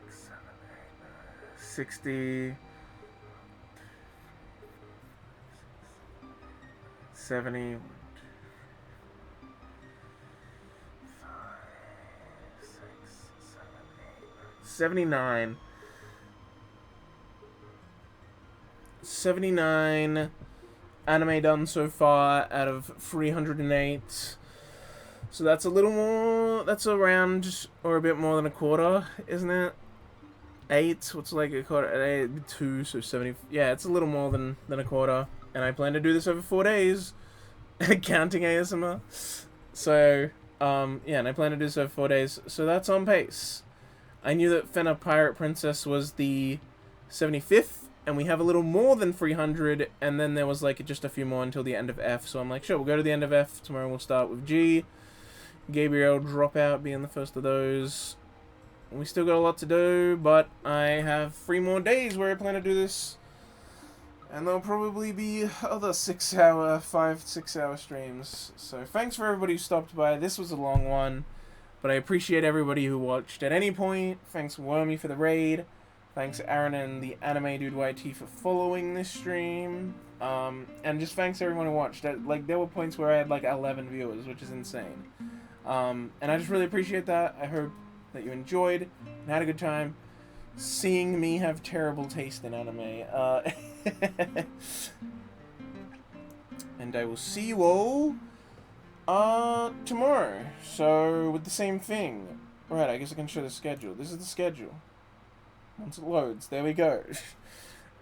7, 8, 9, 60, 70, 79 anime done so far out of 308. So that's a little more, that's around or a bit more than a quarter, isn't it? 8. What's like a quarter? 2, so 70. Yeah, it's a little more than a quarter. And I plan to do this over 4 days, counting ASMR. So, yeah, and I plan to do this over 4 days. So that's on pace. I knew that Fena Pirate Princess was the 75th, and we have a little more than 300, and then there was like just a few more until the end of F. So I'm like, sure, we'll go to the end of F. Tomorrow we'll start with G. Gabriel Dropout being the first of those. We still got a lot to do, but I have 3 more days where I plan to do this. And there'll probably be other 5-6 hour streams. So thanks for everybody who stopped by. This was a long one, but I appreciate everybody who watched at any point. Thanks Wormy for the raid. Thanks Aaron and the Anime Dude YT for following this stream. And just thanks everyone who watched. Like, there were points where I had like 11 viewers, which is insane. And I just really appreciate that. I hope that you enjoyed and had a good time seeing me have terrible taste in anime. And I will see you all tomorrow. So with the same thing. Right, I guess I can show the schedule. This is the schedule. Once it loads, there we go.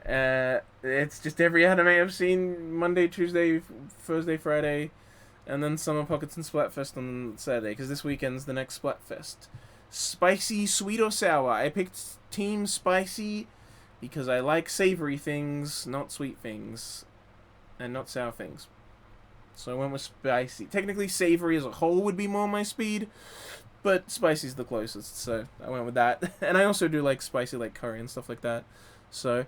It's just every anime I've seen Monday, Tuesday, Thursday, Friday, and then Summer Pockets and Splatfest on Saturday, because this weekend's the next Splatfest. Spicy, sweet or sour? I picked Team Spicy because I like savory things, not sweet things, and not sour things. So I went with spicy. Technically, savory as a whole would be more my speed, but spicy's the closest, so I went with that. And I also do like spicy, like curry and stuff like that. So,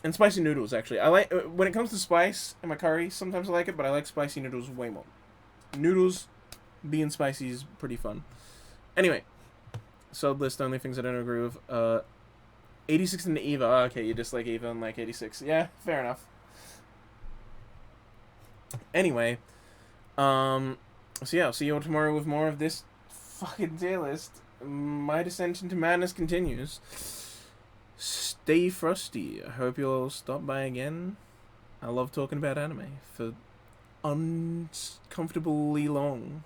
and spicy noodles actually. I like when it comes to spice in my curry. Sometimes I like it, but I like spicy noodles way more. Noodles being spicy is pretty fun. Anyway. Sub list, only things I don't agree with. 86 into Eva. Oh, okay, you dislike Eva and like 86. Yeah, fair enough. Anyway, so yeah, I'll see you all tomorrow with more of this fucking tier list. My descent into madness continues. Stay frosty. I hope you'll stop by again. I love talking about anime for uncomfortably long.